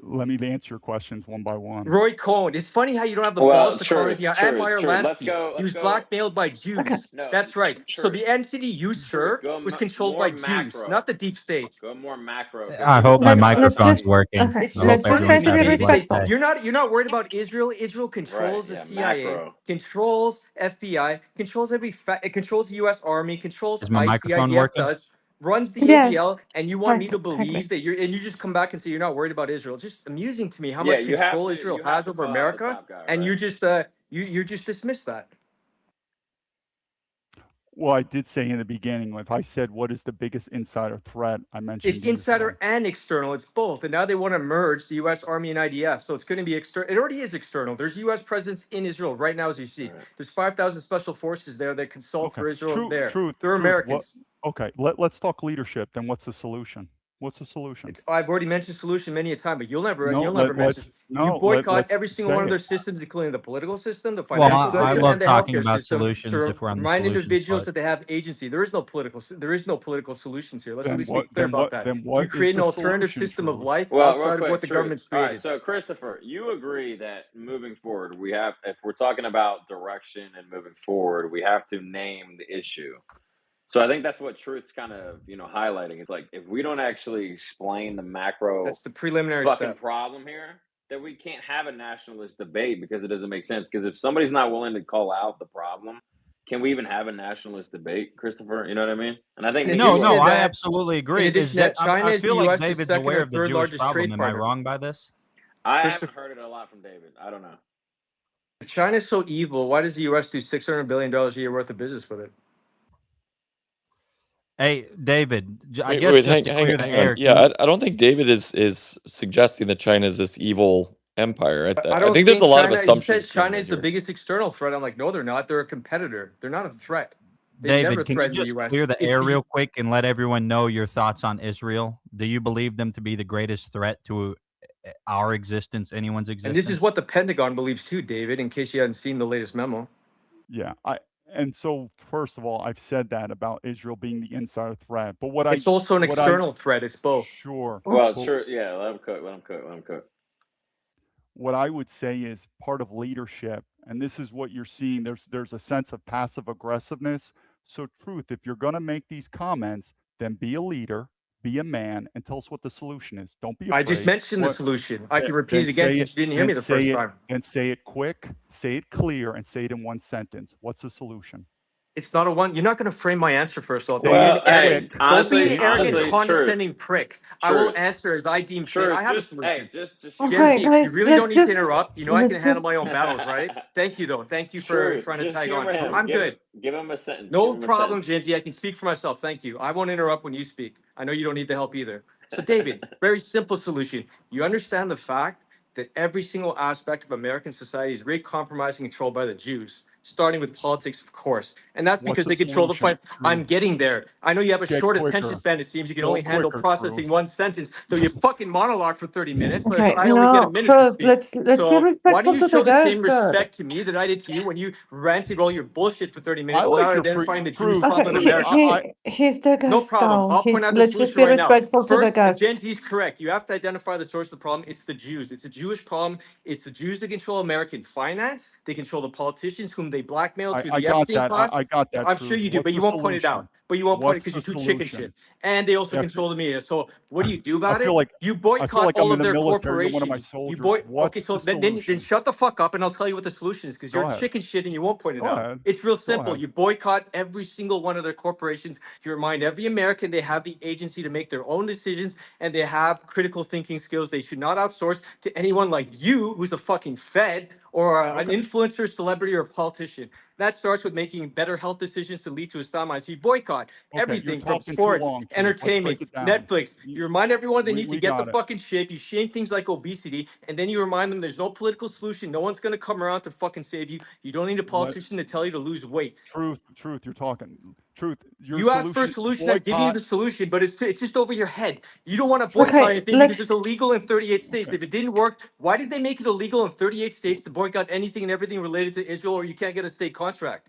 Let me answer your questions one by one. Roy Cohn. It's funny how you don't have the balls to call it the and Meyer Let's Lansky. go. He was blackmailed by Jews. Okay. No, That's right. So the entity you serve Go was controlled more by Jews, macro. not the deep state. Go more macro. I hope my Let's microphone's just working. okay. It's I hope Let's just try everyone's to be having a blessed respectful. day. You're not worried about Israel. Israel controls the CIA, macro. controls FBI, controls it controls the U.S. Army, controls Is my ICE, the microphone IDF working? does, runs the ADL, Yes. and you want me to Perfect. believe that you just come back and say you're not worried about Israel. It's just amusing to me how Yeah, much you have control to- Israel you have has to over call out the America, top guy, and right? you just dismiss that. Well, I did say in the beginning, if I said what is the biggest insider threat, I mentioned It's insider Israel. and external. It's both. And now they want to merge the U.S. Army and IDF. So it's going to be external. It already is external. There's U.S. presence in Israel right now, as you see. Right. There's 5,000 special forces there that consult Okay. for Israel there. Truth. They're Americans. Okay. Let's talk leadership. Then what's the solution? What's the solution? I've already mentioned solution many a time, but you'll never No, mention. You boycott let's every single say one of their it. systems, including the political system, the Well, financial say I system, it. love and the talking healthcare about system solutions to if we're on the remind solutions individuals part. that they have agency. There is no political solutions here. Let's at Then least what? be clear Then about what? that. Then You what is create an the alternative solution, system of Truth? life Well, real outside of quick, what the Truth. government's All right, created. so Christopher, you agree that moving forward, if we're talking about direction and moving forward, we have to name the issue. So I think that's what Truth's kind of, highlighting. It's like if we don't actually explain the macro That's the preliminary fucking step. problem here, then we can't have a nationalist debate because it doesn't make sense. Because if somebody's not willing to call out the problem, can we even have a nationalist debate, Christopher? You know what I mean? And I think In that No, you addition no, to are. I that, absolutely in agree. addition Is to that that, China I is the feel like U.S.'s David's second aware or of the third Jewish largest problem. trade Am I partner. wrong by this? I Christopher, haven't heard it a lot from David. I don't know. if China's so evil, why does the U.S. do $600 billion a year worth of business with it? Hey, David, I Wait, guess wait, just to hang clear the on. air, Yeah, I don't think David is suggesting that China is this evil empire. I I don't think there's a think lot of China, he assumptions says being China made is the here. biggest external threat. I'm like, no, they're not. They're a competitor. They're not a threat. They've never David, can you threatened the just U.S. clear the It's air the real quick and let everyone know your thoughts on Israel? Do you believe them to be the greatest threat to our existence, anyone's And this is existence? what the Pentagon believes too, David, in case you hadn't seen the latest memo. Yeah. And so first of all, I've said that about Israel being the insider threat. But It's also an external threat. It's both. sure. Well, But sure. Yeah, let him cook. Let him cook. Let him cook. what I would say is part of leadership, and this is what you're seeing. There's a sense of passive aggressiveness. So, Truth, if you're going to make these comments, then be a leader, be a man, and tell us what the solution is. Don't be I afraid. just mentioned the What? solution. I can repeat Then it again say since it. you didn't hear Then me the say first it. time. Then say it quick. Say it clear, and say it in one sentence. What's the solution? It's not a one. You're not going to frame my answer first. Don't Say be Well, an it hey, arrogant. quick. Don't be Say an honestly, it arrogant, clear. condescending prick. I will answer as I deem fit. I have a Just solution. just shoot Okay, down. Jesse, you guys, really don't let's need to just interrupt. You know I can handle my just own battles, right? Thank you, though. Thank you for trying to Just tag on. humor him. I'm good. Give him a sentence. No Give him a problem, sentence. Genji. I can speak for myself. Thank you. I won't interrupt when you speak. I know you don't need the help either. So, David, very simple solution. You understand the fact that every single aspect of American society is really compromised and controlled by the Jews. starting with politics, of course. And that's What's because the they control the solution? fight. I'm getting there. I know you have a Get short attention quicker. span. It seems you can Go only handle quicker, processing Truth. one sentence. So you fucking monologue for 30 minutes, but Okay, I only get a no, minute to Truth. speak. Let's be So why don't respectful you to the show the same guest, dude. respect to me that I did to you when you ranted all your bullshit for 30 I minutes like without your identifying the Jewish Truth. problem Okay, in Truth. America? he's the No guest, problem. though. I'll point out the Let's just solution be right now. respectful to the First, Gen guest. Z is correct. You have to identify the source of the problem. It's the Jews. It's a Jewish problem. It's the Jews that control American finance. They control the politicians whom they blackmail through I the got Epstein that. class. I got that, I'm sure Truth. you do, What's but you the won't point it out. solution? But you won't point it What's because the you're too chicken solution? shit. And they also If control the media. So what do you do I about feel it? like You boycott I'm all in of the their military. You're one of my corporations. soldiers. Okay, What's so the then solution? shut the fuck up and I'll tell you what the solution is because Go you're ahead. chicken shit and you won't point it Go out. ahead. It's real Go simple. ahead. You boycott every single one of their corporations. You remind every American they have the agency to make their own decisions and they have critical thinking skills. They should not outsource to anyone like you, who's a fucking Fed or an Okay. influencer, celebrity, or a politician. That starts with making better health decisions to lead to a sound mind. So you boycott Okay. You're everything from talking too sports, long, Truth. Let's break entertainment, it down. Netflix. You remind everyone they need to We get the got it. fucking shape. You shame things like obesity, and then you remind them there's no political solution. No one's gonna come around to fucking save you. You don't need a Let politician to tell you to lose weight. Truth. You're talking. Truth. Your You asked for a solution is to solution. I'm giving you boycott. the solution, but it's just over your head. You don't want to Truth. boycott Okay, anything because it's let's. illegal in 38 states. Okay. If it didn't work, why did they make it illegal in 38 states to boycott anything and everything related to Israel, or you can't get a state contract?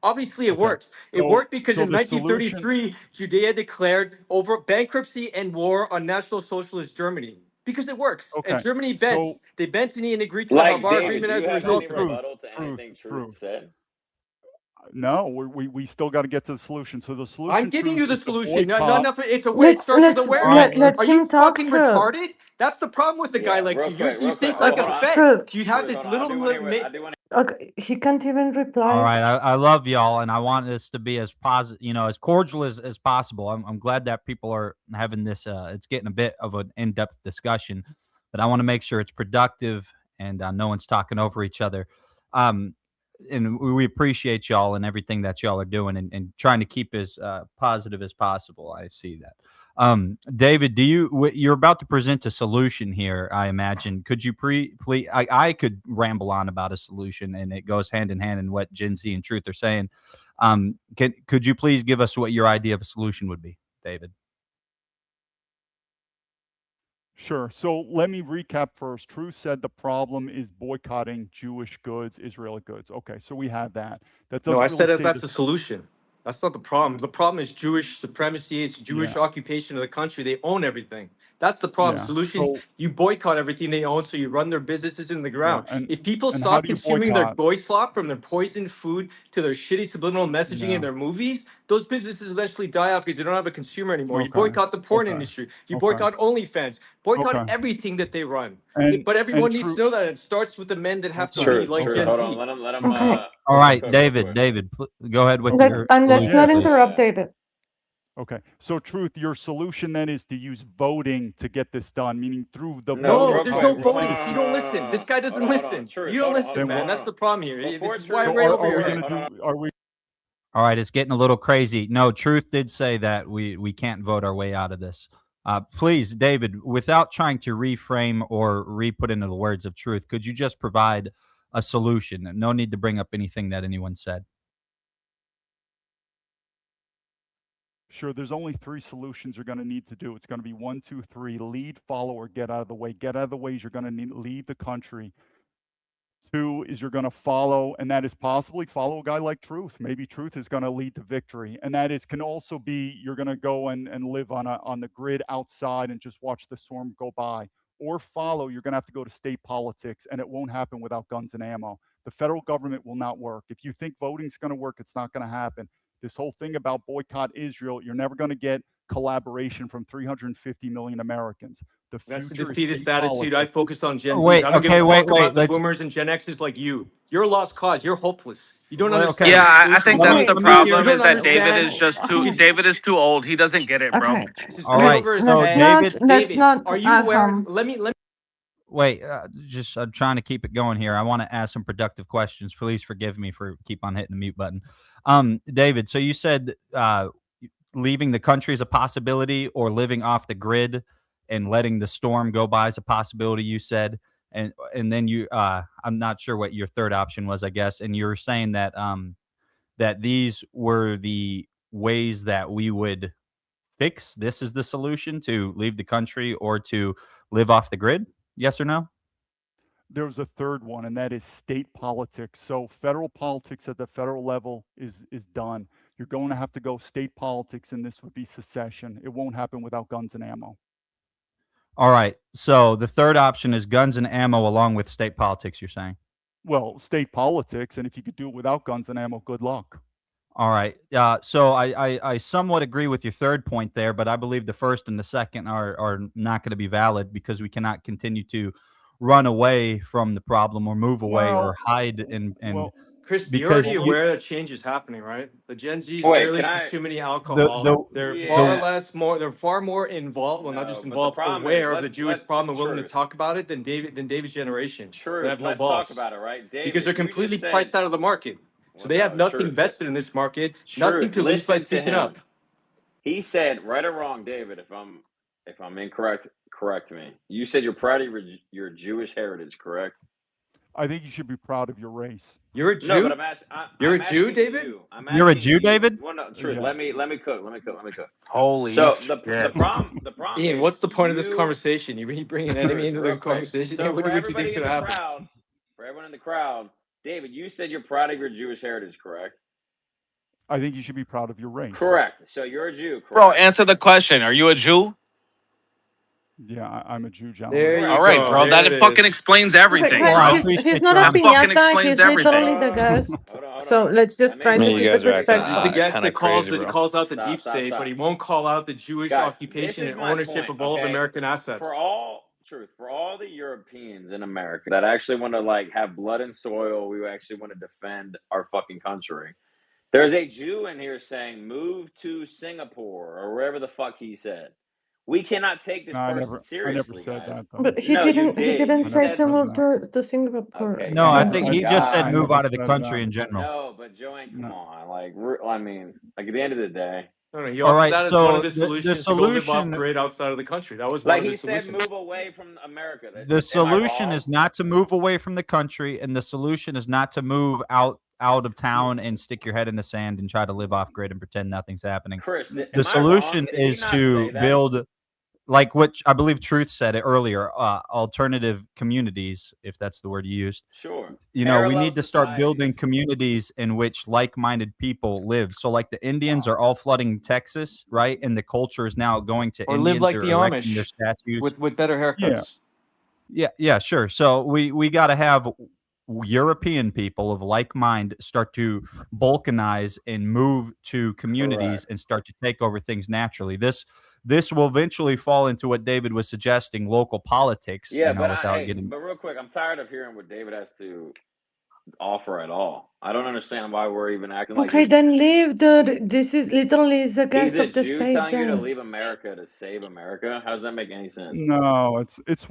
Obviously, it Okay. works. It worked because in The solution. 1933, Judea declared over bankruptcy and war on National Socialist Germany because it works. And Okay. Germany bent. So They bent the knee and agreed to the Like, Havar David, Agreement do as you a have result any of it. Truth. rebuttal to anything Truth Truth. said? No, we still got to get to the solution. So the I'm solution, giving Truth, you the is to solution. boycott. Nothing. It's a way. It starts with All right. awareness. Let Are you him talk, fucking Truth. retarded? That's the problem with a guy Yeah, like real you. quick, You real quick. think Hold like on, a hold on. Okay, Fed. Truth. You have Truth, this hold on. little. I do want Okay, he can't even All reply. right, I love y'all, and I want this to be as positive, as cordial as possible. I'm glad that people are having this. It's getting a bit of an in-depth discussion, but I want to make sure it's productive and no one's talking over each other. And we appreciate y'all and everything that y'all are doing and trying to keep as positive as possible. I see that. David, you're about to present a solution here, I imagine. Could you please, I could ramble on about a solution and it goes hand in hand in what Gen Z and Truth are saying. Could you please give us what your idea of a solution would be, David? Sure. So let me recap first. Truth said the problem is boycotting Jewish goods, Israeli goods. Okay, so we have that. That No, doesn't I really said if say that's this. a solution. That's not the problem. The problem is Jewish supremacy. It's Yeah, Jewish occupation of the country. They own everything. That's the problem. yeah. Solutions, So you boycott everything they own, so you run their businesses in the yeah, ground. If people and how stop do you consuming their boycott? goy slop, from their poisoned food to their shitty subliminal messaging in Yeah. their movies, those businesses eventually die off because they don't have a consumer anymore. You Okay. boycott the porn Okay. industry. You Okay. boycott OnlyFans. Boycott Okay. everything that they run. And But everyone needs to Truth. know that it starts with the men that have to Okay. lead, Truth, like Truth. Gen Okay. Hold on. Z. Let him. Okay, All Real right, quick, real quick. David, go ahead with let's your let's solution, not Yeah. please. interrupt David. Okay. So Truth, your solution then is to use voting to get this done, meaning through the No, No, voter real there's quick. no Hold on, voting. policy. See, you don't listen. This guy doesn't hold on. listen. Truth. You don't Hold on, listen, Then man. what? That's the problem here. This Before is why Truth, I'm So right over are your we hold going head. to on. do? Are we? All right, it's getting a little crazy. No, Truth did say that we can't vote our way out of this. Please, David, without trying to reframe or re-put into the words of Truth, could you just provide a solution? No need to bring up anything that anyone said. Sure, there's only 3 solutions you're going to need to do. It's going to be 1, 2, 3. Lead, follow, or get out of the way. Get out of the way is you're going to need leave the country. 2 is you're going to follow, and that is possibly follow a guy like Truth. Maybe Truth is going to lead to victory, and that is can also be you're going to go and live on the grid outside and just watch the storm go by. Or follow, you're going to have to go to state politics, and it won't happen without guns and ammo. The federal government will not work. If you think voting's going to work, it's not going to happen. This whole thing about boycott Israel, you're never going to get collaboration from 350 million Americans. The That's the future is defeatist state attitude. I politics. focus on Gen Oh, Zs. wait, I don't give a okay, fuck wait. about the boomers and Gen Xers like you. You're a lost cause. You're hopeless. You don't Okay. understand Yeah, what the I solution think is. Let that's me the Okay, let me You problem hear. is don't that David understand. is just too Because David is too old. He doesn't get it, bro. okay. this is All way right, over his so head. David, Let's David, not are you add aware? him. Let me wait. Just I'm trying to keep it going here. I want to ask some productive questions. Please forgive me for keep on hitting the mute button. David, so you said leaving the country is a possibility, or living off the grid and letting the storm go by is a possibility. You said and then you I'm not sure what your third option was, I guess, and you're saying that that these were the ways that we would fix this is the solution to leave the country or to live off the grid? Yes or no? There's a third one, and that is state politics. So federal politics at the federal level is done. You're going to have to go state politics, and this would be secession. It won't happen without guns and ammo. All right. So the third option is guns and ammo along with state politics, you're saying? Well, state politics, and if you could do it without guns and ammo, good luck. All right. So I somewhat agree with your third point there, but I believe the first and the second are not going to be valid because we cannot continue to run away from the problem or move away or hide and well, Chris, you're because already you, aware that change is happening, right? The Gen Zs Wait, barely can I? consume any the alcohol. They're far Yeah. less more. They're far more involved. Well, not just No, but the involved, problem is, aware of the Jewish problem and willing to Truth. talk about it than David's generation. They Truth. have no Let's balls talk about it, right, David? because they're You completely just said, priced out of the market. So well, they have no, nothing Truth. vested in this market, nothing Truth. to lose by Listen to speaking him. up. He said, right or wrong, David. If I'm incorrect, correct me. You said you're proud of your Jewish heritage, correct? I think you should be proud of your race. You're a Jew. No, but I'm asking. You're I'm a Jew, asking David? you. I'm you're a asking Jew, you. David? Well, no, Truth. Yeah. Let me cook. Holy So shit. the problem Ian, is what's the point of this you- conversation? You bring an enemy into the real quick. conversation. So What for do you think everybody is in going to the happen? crowd, for everyone in the crowd, David, you said you're proud of your Jewish heritage, correct? I think you should be proud of your race. Correct. So you're a Jew, correct? Bro, answer the question. Are you a Jew? Yeah, I'm a Jew, gentlemen. There you All right, go. bro. There That it fucking is. explains Okay, everything, Well, I guys, bro. he's appreciate not your a That fucking piñata. explains He's everything. literally the guest. Hold on. So let's just try to Let me keep cook. it respectful. The guest kinda that calls crazy, bro. calls out the deep Stop, state, stop. but he won't call out the Jewish Guys, occupation this is and my ownership point, of all of okay? American assets. For all the Europeans in America that actually want to like have blood and soil, we actually want to defend our fucking country. There's a Jew in here saying, "Move to Singapore" or wherever the fuck he said. We cannot take this No, I person never seriously, said guys. that though. But he No, you didn't. He did. didn't You say never said to said move that. to Singapore. okay. No, Oh I my think he just said God. move never out of the said country that. in general. No, but Joanne, come No. on. Like, I mean, like at the end of the day, No, he All offered right, that as one so of his the solutions to go live off solution grid outside of the country. That was one like of he his said, solutions. move away from America. the Am I solution wrong? is not to move away from the country, and the solution is not to move out of town and stick your head in the sand and try to live off grid and pretend nothing's happening. Chris, The am I solution wrong? Did he is not to say that? build, like what I believe Truth said it earlier, alternative communities, if that's the word you used. Sure. You know, we Parallel need to start building societies. communities in which like-minded people live. So like the Indians are all flooding Texas, right? And the culture is now going to Or live Indians. like They're the erecting their Amish statues. with better haircuts. Yeah, sure. So we got to have European people of like mind start to balkanize and move to communities and start to take over things naturally. This will eventually fall into what David was suggesting, local politics. Yeah, you know, but without getting. but real quick, I'm tired of hearing what David has to offer at all. I don't understand why we're even acting like Okay, this. then leave, dude. This is literally the He's guest a of the Jew space. telling you to Then leave America to save America. How does that make any sense? No, it's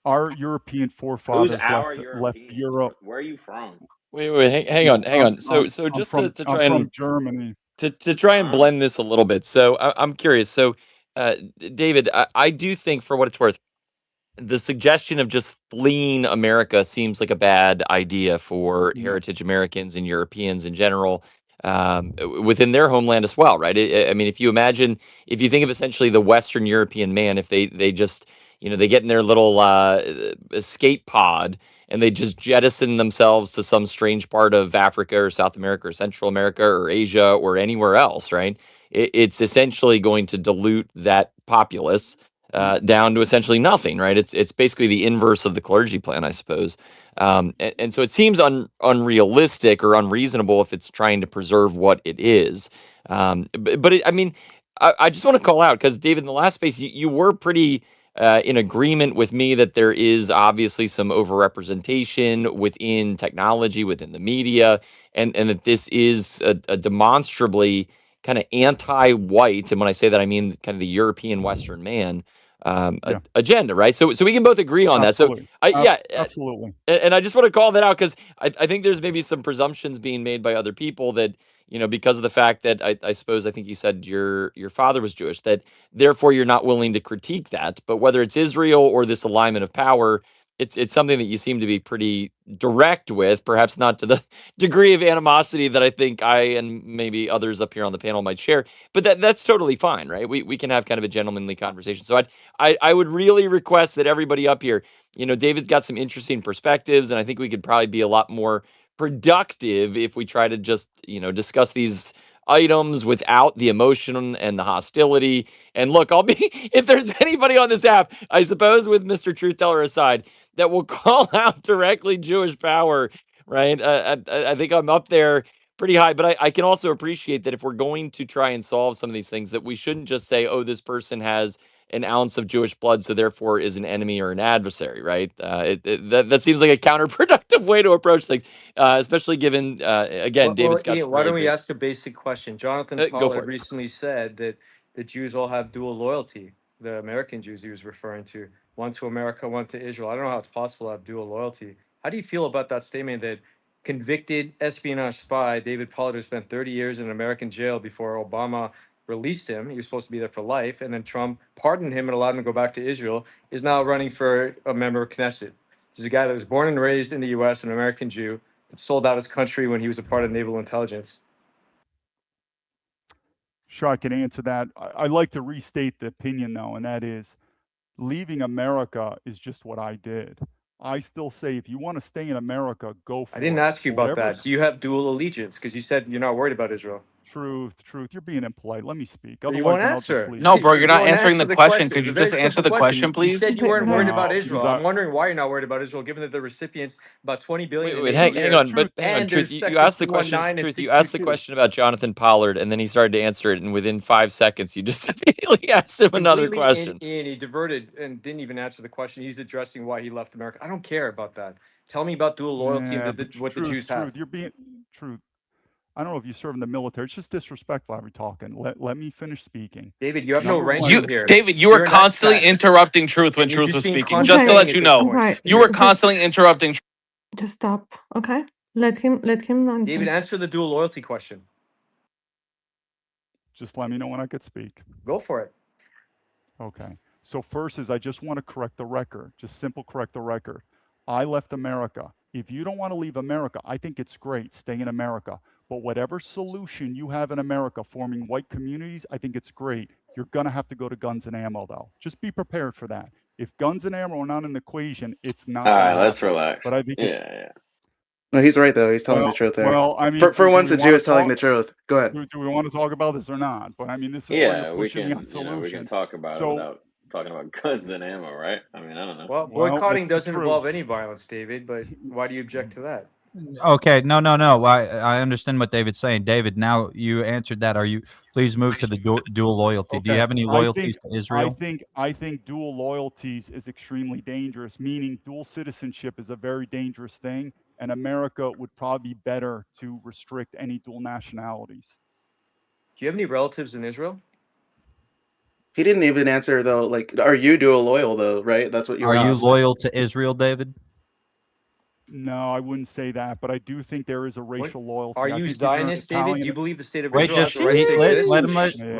our European Who's forefathers our left Europeans? Europe. Where are you from? Wait, hang on, hang on. So I'm just from to I'm try from and Germany. to try and Huh? blend this a little bit. So I'm curious. So, David, I do think, for what it's worth, the suggestion of just fleeing America seems like a bad idea for No. heritage Americans and Europeans in general, within their homeland as well, right? I mean, if you imagine, if you think of essentially the Western European man, if they just, they get in their little escape pod and they just jettison themselves to some strange part of Africa or South America or Central America or Asia or anywhere else, right? It's essentially going to dilute that populace down to essentially nothing, right? It's basically the inverse of the clergy plan, I suppose. And so it seems unrealistic or unreasonable if it's trying to preserve what it is. I mean, I just want to call out because, David, in the last space, you were pretty in agreement with me that there is obviously some overrepresentation within technology, within the media, and that this is a demonstrably kind of anti-white, and when I say that, I mean kind of the European Western man Yeah. agenda, right? So we can both agree on that. So Absolutely. yeah, Absolutely. and I just want to call that out because I think there's maybe some presumptions being made by other people that, because of the fact that I suppose I think you said your father was Jewish, that therefore you're not willing to critique that. But whether it's Israel or this alignment of power, it's something that you seem to be pretty direct with, perhaps not to the degree of animosity that I think I and maybe others up here on the panel might share, but that's totally fine, right? We can have kind of a gentlemanly conversation. So I would really request that everybody up here, David's got some interesting perspectives, and I think we could probably be a lot more productive if we try to just, discuss these items without the emotion and the hostility. And look, I'll be if there's anybody on this app, I suppose, with Mr. Truth Teller aside, that will call out directly Jewish power, right? I think I'm up there pretty high, but I can also appreciate that if we're going to try and solve some of these things, that we shouldn't just say, oh, this person has an ounce of Jewish blood, so therefore is an enemy or an adversary, right? That seems like a counterproductive way to approach things, especially given, again, Well, David's got Ian, some why really don't we great. ask a basic question? Jonathan Go for Pollard it. recently said that the Jews all have dual loyalty. The American Jews he was referring to, one to America, one to Israel. I don't know how it's possible to have dual loyalty. How do you feel about that statement that convicted espionage spy David Pollard, who spent 30 years in an American jail before Obama released him, he was supposed to be there for life, and then Trump pardoned him and allowed him to go back to Israel, is now running for a member of Knesset? This is a guy that was born and raised in the U.S., an American Jew, sold out his country when he was a part of naval intelligence. Sure, I can answer that. I'd like to restate the opinion, though, and that is leaving America is just what I did. I still say if you want to stay in America, go for it. I didn't ask you about that. Do you have dual allegiance? Because you said you're not worried about Israel. Truth. You're being impolite. Let me speak. You Otherwise, won't then I'll just answer. leave. No, bro, you're not won't answering answer the question. It's Could a you very just answer simple the question, You please? said you weren't worried about No, Israel. because I'm wondering why you're not worried about Israel, given that the recipients about 20 billion Wait, in hang, aid hang there, on, but hang on, and Truth. there's You Section asked the question, 219 and Truth. You asked the 622. question about Jonathan Pollard, and then he started to answer it, and within 5 seconds, you just immediately asked him another question. And he diverted and didn't even answer the question. He's addressing why he left America. I don't care about that. Tell me about dual loyalty and what the Jews have. You're being truth. I don't know if you serve in the military. It's just disrespectful how we're talking. Let me finish speaking. David, you have no Number one, ranking here. David, you were You're an constantly expat. interrupting Truth when And you're Truth just was being speaking. Just to Okay, let condescending you at this know, point. right. you were Just constantly interrupting. just stop. Okay, let him answer. David, answer the dual loyalty question. just let me know when I could speak. Go for it. Okay. So first is I just want to correct the record. Just simple correct the record. I left America. If you don't want to leave America, I think it's great. Stay in America. But whatever solution you have in America forming white communities, I think it's great. You're going to have to go to guns and ammo, though. Just be prepared for that. If guns and ammo are not an equation, it's not All going right, to let's happen. relax. But I think Yeah. No, he's right though. He's telling the truth there. I mean, For do once, we a Jew want is to telling talk? the truth. Go ahead. Do we want to talk about this or not? But I mean, this is why you're Yeah, we pushing me on can, we can solutions. talk about it So, without talking about guns and ammo, right? I mean, I don't know. Well, well, boycotting it's the doesn't involve truth. any violence, David, but why do you object to that? Okay, no. I understand what David's saying. David, now you answered that. Are you please move to the dual loyalty? Do you Okay. have any loyalties to Israel? I think dual loyalties is extremely dangerous, meaning dual citizenship is a very dangerous thing, and America would probably be better to restrict any dual nationalities. Do you have any relatives in Israel? He didn't even answer though. Like, are you dual loyal though? Right? That's what you Are you asked. loyal to Israel, David? No, I wouldn't say that, but I do think there is a racial loyalty. Are I you think if you're an Zionist, David? Italian- Do you believe the state of Wait, Israel has just the right to exist? let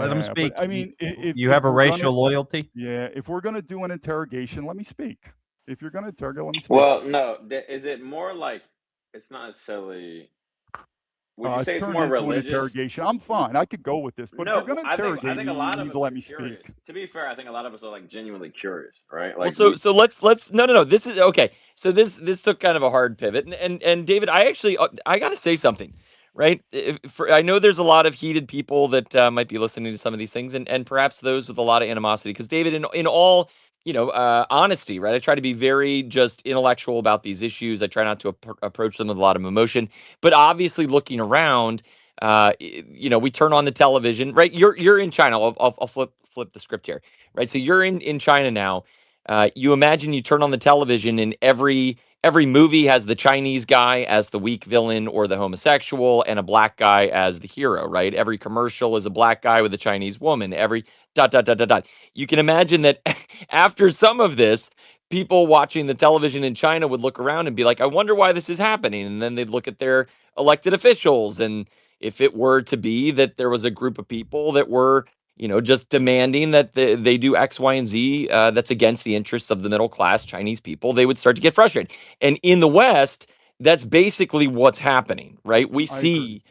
him Yeah, speak. but I mean, You have a we're gonna- racial loyalty. Yeah, if we're going to do an interrogation, let me speak. If you're going to interrogate, let me speak. Well, no, is it more like it's not necessarily? Would you say it's turned more into an religious? interrogation. I'm fine. I could go with this, but if you're No, going to I interrogate think me, a lot you of need us to let are me curious. speak. To be fair, I think a lot of us are like genuinely curious, right? Well, Like, so let's no. This is okay. So this took kind of a hard pivot, and David, I actually I got to say something, right? I know there's a lot of heated people that might be listening to some of these things, and perhaps those with a lot of animosity. Because David, in all honesty, right? I try to be very just intellectual about these issues. I try not to approach them with a lot of emotion, but obviously looking around. We turn on the television, right? You're in China. I'll flip the script here, right? So you're in China now. You imagine you turn on the television and every movie has the Chinese guy as the weak villain or the homosexual and a black guy as the hero, right? Every commercial is a black guy with a Chinese woman. Every dot dot dot dot dot. You can imagine that after some of this, people watching the television in China would look around and be like, I wonder why this is happening. And then they'd look at their elected officials, and if it were to be that there was a group of people that were just demanding that they do X, Y, and Z that's against the interests of the middle class Chinese people, they would start to get frustrated. And in the West, that's basically what's happening, right? We see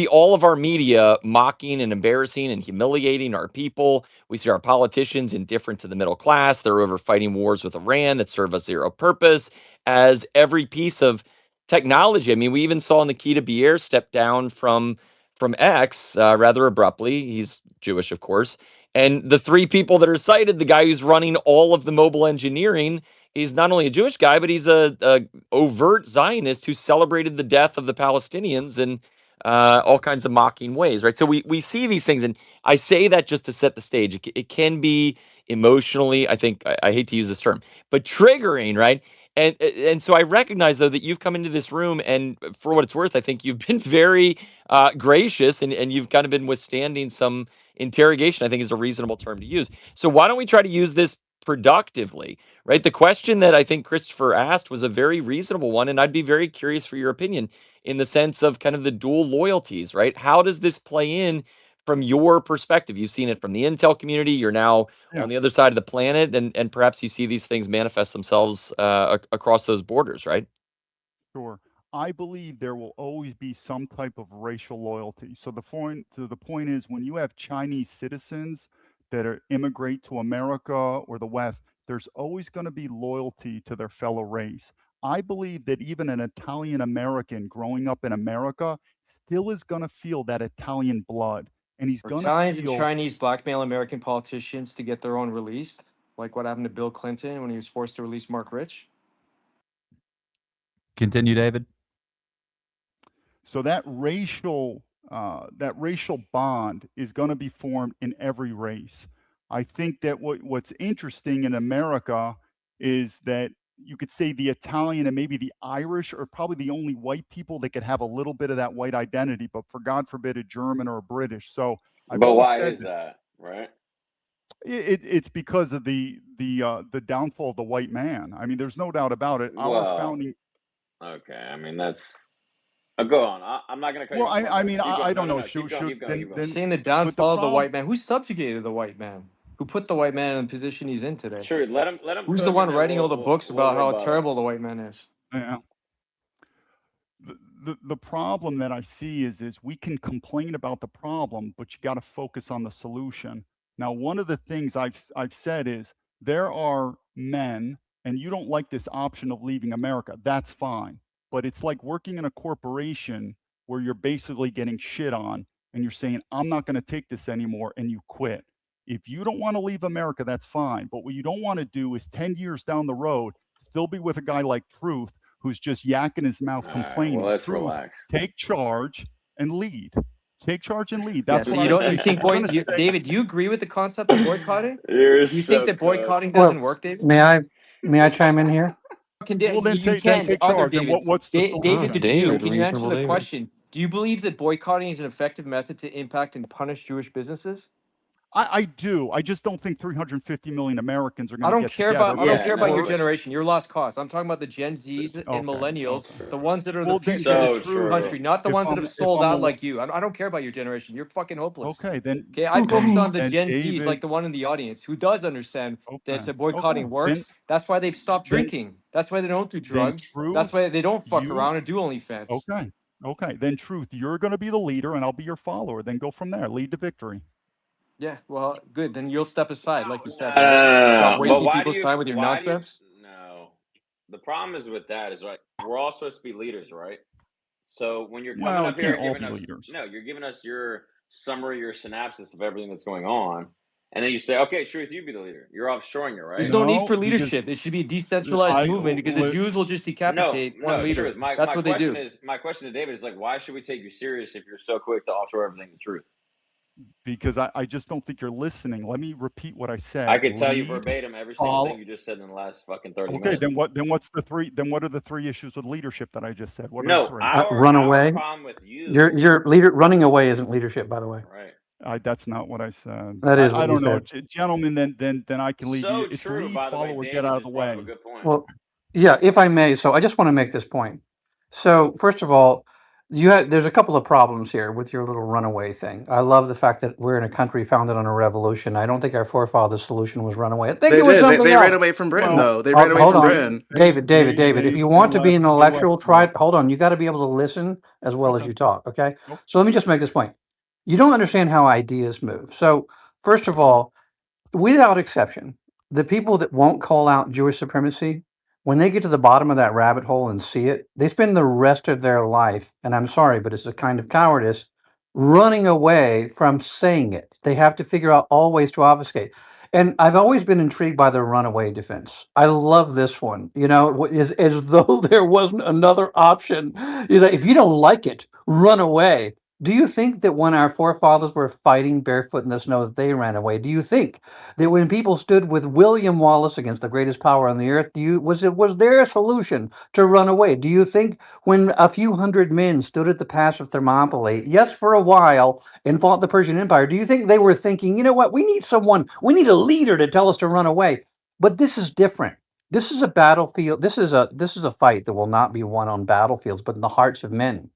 all of our media mocking and embarrassing and humiliating our people. We see our politicians indifferent to the middle class. They're over fighting wars with Iran that serve a zero purpose. As every piece of technology, I mean, we even saw Nikita Bier step down from X rather abruptly. He's Jewish, of course. And the three people that are cited, the guy who's running all of the mobile engineering, he's not only a Jewish guy, but he's a overt Zionist who celebrated the death of the Palestinians in all kinds of mocking ways, right? So we see these things, and I say that just to set the stage. It can be emotionally, I think, I hate to use this term, but triggering, right? And so I recognize though that you've come into this room, and for what it's worth, I think you've been very gracious, and you've kind of been withstanding some interrogation, I think is a reasonable term to use. So why don't we try to use this productively, right? The question that I think Christopher asked was a very reasonable one, and I'd be very curious for your opinion in the sense of kind of the dual loyalties, right? How does this play in from your perspective? You've seen it from the Intel community. You're now Yeah. on the other side of the planet, and perhaps you see these things manifest themselves across those borders, right? Sure. I believe there will always be some type of racial loyalty. So the point is, when you have Chinese citizens that immigrate to America or the West, there's always going to be loyalty to their fellow race. I believe that even an Italian American growing up in America still is going to feel that Italian blood, and he's Are going to Italians and feel. Chinese blackmail American politicians to get their own released, like what happened to Bill Clinton when he was forced to release Mark Rich? Continue, David. So that racial bond is going to be formed in every race. I think that what's interesting in America is that you could say the Italian and maybe the Irish are probably the only white people that could have a little bit of that white identity, but for God forbid a German or a British. So I've But always why said is that that, right? it's because of the downfall of the white man. I mean, there's no doubt about it. Our Well, founding. okay. I mean, that's. Go on. I'm not going to cut you Well, off. I mean, Keep I going. No, don't no, know. no. Keep going. Keep going. Keep going. Saying the But the downfall of the problem. white man. Who subjugated the white man? Who put the white man in the position he's in today? Sure. Let him Who's the cook, and one then writing all the books we'll about how rebuttal. terrible the white man is? Yeah. The problem that I see is we can complain about the problem, but you got to focus on the solution. Now, one of the things I've said is there are men, and you don't like this option of leaving America. That's fine, but it's like working in a corporation where you're basically getting shit on, and you're saying I'm not going to take this anymore, and you quit. If you don't want to leave America, that's fine. But what you don't want to do is 10 years down the road still be with a guy like Truth who's just yakking his mouth All right. Well, complaining. let's Truth, relax. take charge and lead. Take charge and lead. Yeah. That's So what you I don't. say. You So think if you're going to stay, David? Do you agree with the concept of boycotting? You're Do you think so that cooked. boycotting Well, doesn't work, David? may I chime in here? well, then You take then can. take Other charge. And David. what's the David, solution? it's you. David, Can you answer reasonable the David. question? Do you believe that boycotting is an effective method to impact and punish Jewish businesses? I do. I just don't think 350 million Americans are I going to don't get care together. about. I But don't of Yeah. care about No. your course, generation. You're lost cause. I'm talking about the Gen Zs and okay, millennials, okay. the ones that are the Well, future of then this So Truth. true. country, not the If ones that I'm have if sold I'm out a like you. I don't care about your generation. You're fucking hopeless. okay, Okay, I focused Okay. on the then Gen Zs, like David. the one in the audience, who does understand that Okay, okay. boycotting works. That's why they've stopped Then drinking. That's why they don't do then drugs. That's Truth. why they don't fuck You around and do OnlyFans. okay? Okay. Then Truth. You're going to be the leader, and I'll be your follower. Then go from there. Lead to victory. Yeah, well, good. Then you'll step aside, like you said, No, no, right? no, Stop no, no. But wasting why do people's you? time with your Why do you? nonsense. No. The problem is with that is right. We're all supposed to be leaders, right? So when you're coming Well, we up here can't and all giving be us, leaders. no, you're giving us your summary, your synopsis of everything that's going on, and then you say, "Okay, Truth, you be the leader." You're offshoring it, There's right? no need No, for because leadership. It should be a decentralized movement because the Jews will just No, decapitate one no, leader. Truth. My That's what they do. question to David is like, why should we take you serious if you're so quick to offshore everything to Truth? because I just don't think you're listening. Let me repeat what I said. I could tell you Lead, verbatim every single thing follow. you just said in the last fucking 30 Okay, minutes. then what's the three? Then what are the three issues with leadership that I just said? What are the No, three? Run our away. problem with you, Your leader running away isn't leadership, by the way. right? That's not what I said. That is what I you don't know, said. gentlemen. Then I can leave you. So It's true, lead, by the way. follow, or get David out of the just brought up a way. good point. Well, yeah, if I may. So I just want to make this point. So first of all, There's a couple of problems here with your little runaway thing. I love the fact that we're in a country founded on a revolution. I don't think our forefathers' solution was run away. I think They it was did. something They ran else. away from Britain, Well, though. They ran away Hold from on, Britain. David. If you want to be an intellectual, try. Europe. Hold on, you got to be able to listen as well as Okay. you talk. Okay. Nope. So let me just make this point. You don't understand how ideas move. So first of all, without exception, the people that won't call out Jewish supremacy, when they get to the bottom of that rabbit hole and see it, they spend the rest of their life, and I'm sorry, but it's a kind of cowardice, running away from saying it. They have to figure out all ways to obfuscate. And I've always been intrigued by the runaway defense. I love this one. You know, as though there wasn't another option. Is that if you don't like it, run away. Do you think that when our forefathers were fighting barefoot in the snow, that they ran away? Do you think that when people stood with William Wallace against the greatest power on the earth, was their solution to run away? Do you think when a few hundred men stood at the pass of Thermopylae, yes, for a while, and fought the Persian Empire, do you think they were thinking, you know what, we need a leader to tell us to run away? But this is different. This is a battlefield. This is a fight that will not be won on battlefields, but in the hearts of men.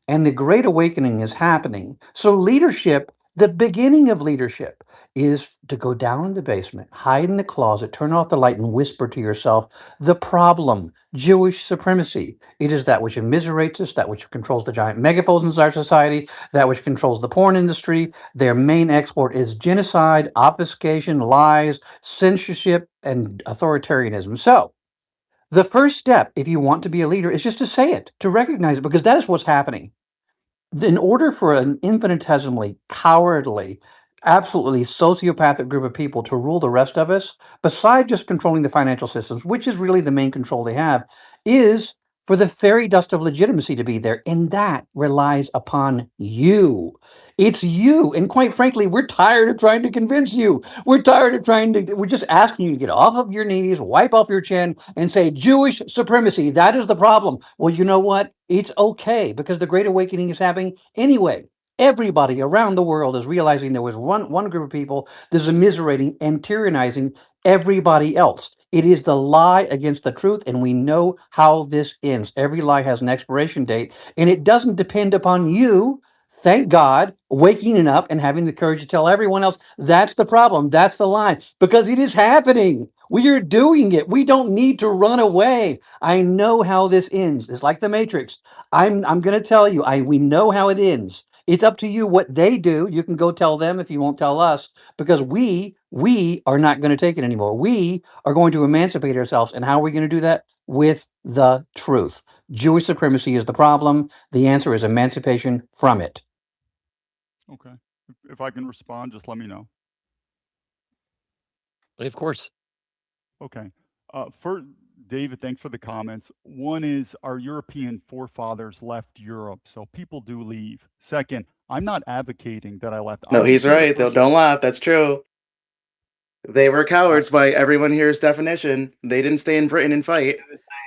And the Great Awakening is happening. So leadership, the beginning of leadership, is to go down in the basement, hide in the closet, turn off the light, and whisper to yourself the problem: Jewish supremacy. It is that which immiserates us, that which controls the giant megaphones in our society, that which controls the porn industry. Their main export is genocide, obfuscation, lies, censorship, and authoritarianism. So, the first step, if you want to be a leader, is just to say it, to recognize it, because that is what's happening. In order for an infinitesimally cowardly, absolutely sociopathic group of people to rule the rest of us, besides just controlling the financial systems, which is really the main control they have, is for the fairy dust of legitimacy to be there. And that relies upon you. It's you. And quite frankly, we're tired of trying to convince you. We're just asking you to get off of your knees, wipe off your chin, and say, Jewish supremacy, that is the problem. Well, you know what? It's okay, because the Great Awakening is happening anyway. Everybody around the world is realizing there was one group of people that's immiserating and tyrannizing everybody else. It is the lie against the truth, and we know how this ends. Every lie has an expiration date, and it doesn't depend upon you, thank God, waking up and having the courage to tell everyone else that's the problem, that's the lie, because it is happening. We are doing it. We don't need to run away. I know how this ends. It's like the Matrix. I'm going to tell you. We know how it ends. It's up to you what they do. You can go tell them if you won't tell us, because we are not going to take it anymore. We are going to emancipate ourselves, and how are we going to do that? With the truth. Jewish supremacy is the problem. The answer is emancipation from it. Okay. If I can respond, just let me know. Of course. Okay. For David, thanks for the comments. One is our European forefathers left Europe, so people do leave. Second, I'm not advocating that I left. No, I just he's said a right. person. Don't laugh. That's true. They were cowards by everyone here's definition. They didn't stay in Britain and fight.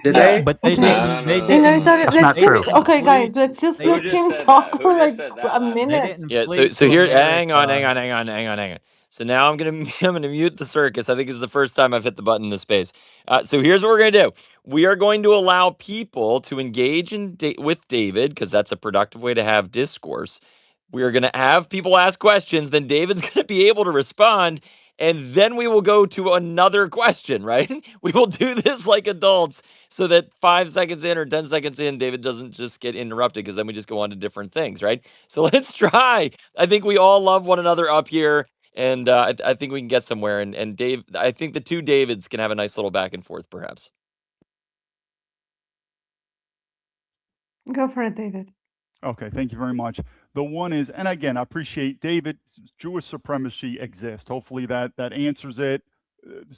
Did Yeah, they? No. but they Okay. No, didn't. no, no, They no, no, didn't. no. Let's That's not They true. just didn't okay, flee. guys. Let's just They Who let just him said talk that? Who for just like said that a last they minute. sentence? didn't Yeah, so flee so to here hang on, hang America. on, hang on, hang on, hang on. So now I'm gonna I'm gonna mute the circus. I think it's the first time I've hit the button in this space. So here's what we're gonna do. We are going to allow people to engage with David, because that's a productive way to have discourse. We are gonna have people ask questions, then David's gonna be able to respond, and then we will go to another question, right? We will do this like adults, so that 5 seconds in or 10 seconds in, David doesn't just get interrupted, because then we just go on to different things, right? So let's try. I think we all love one another up here, and I think we can get somewhere. And Dave, I think the two Davids can have a nice little back and forth, perhaps. Go for it, David. Okay, thank you very much. The one is, and again, I appreciate David, Jewish supremacy exists. Hopefully that answers it.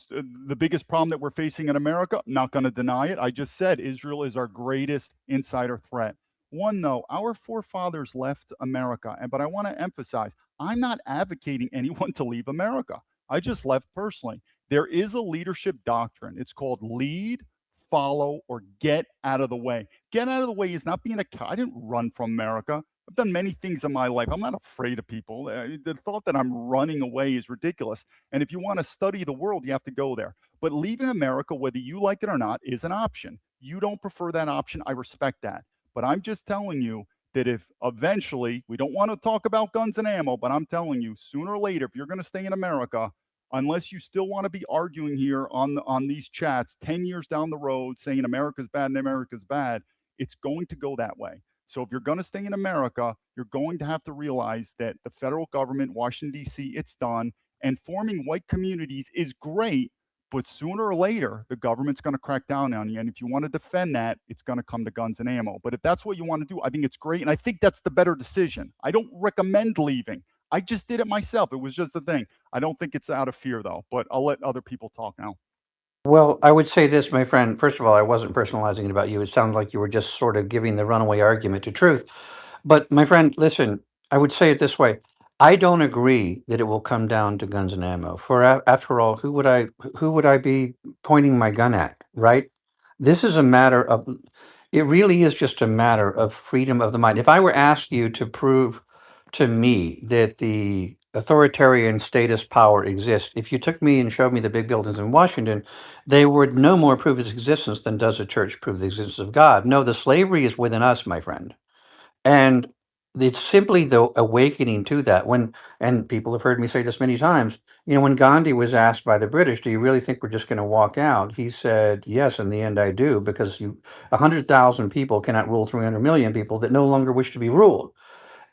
The biggest problem that we're facing in America, not going to deny it. I just said Israel is our greatest insider threat. One, though, our forefathers left America, but I want to emphasize, I'm not advocating anyone to leave America. I just left personally. There is a leadership doctrine. It's called lead, follow, or get out of the way. Get out of the way is not being a I didn't run from America. I've done many things in my life. I'm not afraid of people. The thought that I'm running away is ridiculous. And if you want to study the world, you have to go there. But leaving America, whether you like it or not, is an option. You don't prefer that option. I respect that. But I'm just telling you, that if eventually, we don't want to talk about guns and ammo, but I'm telling you, sooner or later, if you're going to stay in America, unless you still want to be arguing here on these chats 10 years down the road saying America's bad and America's bad, it's going to go that way. So if you're going to stay in America, you're going to have to realize that the federal government, Washington, D.C., it's done. And forming white communities is great, but sooner or later, the government's going to crack down on you. And if you want to defend that, it's going to come to guns and ammo. But if that's what you want to do, I think it's great. And I think that's the better decision. I don't recommend leaving. I just did it myself. It was just a thing. I don't think it's out of fear, though. But I'll let other people talk now. Well, I would say this, my friend. First of all, I wasn't personalizing it about you. It sounded like you were just sort of giving the runaway argument to truth. But my friend, listen, I would say it this way. I don't agree that it will come down to guns and ammo. After all, who would I be pointing my gun at, right? This is a matter of it really is just a matter of freedom of the mind. If I were asked you to prove to me that the authoritarian statist power exists, if you took me and showed me the big buildings in Washington, they would no more prove its existence than does a church prove the existence of God. No, the slavery is within us, my friend. And it's simply the awakening to that. And people have heard me say this many times, when Gandhi was asked by the British, do you really think we're just going to walk out? He said, yes, in the end I do, because 100,000 people cannot rule 300 million people that no longer wish to be ruled.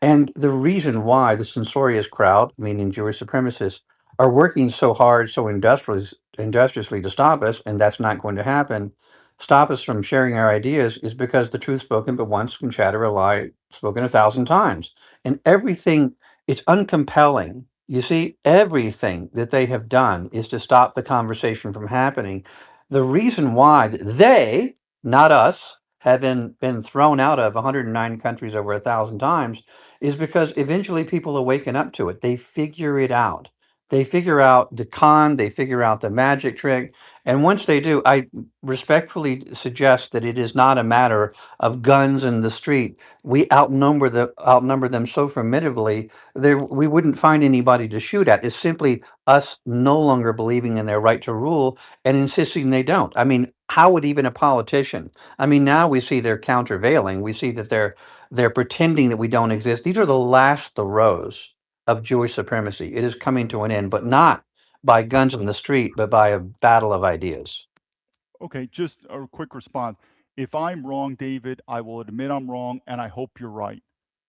And the reason why the censorious crowd, meaning Jewish supremacists, are working so hard, so industriously to stop us, and that's not going to happen, stop us from sharing our ideas, is because the truth spoken but once can shatter a lie spoken 1,000 times. And everything is uncompelling. You see, everything that they have done is to stop the conversation from happening. The reason why they, not us, have been thrown out of 109 countries over 1,000 times is because eventually people awaken up to it. They figure it out. They figure out the con, they figure out the magic trick. And once they do, I respectfully suggest that it is not a matter of guns in the street. We outnumber them so formidably, we wouldn't find anybody to shoot at. It's simply us no longer believing in their right to rule and insisting they don't. I mean, how would even a politician? I mean, now we see they're countervailing. We see that they're pretending that we don't exist. These are the last throes of Jewish supremacy. It is coming to an end, but not by guns in the street, but by a battle of ideas. Okay, just a quick response. If I'm wrong, David, I will admit I'm wrong, and I hope you're right.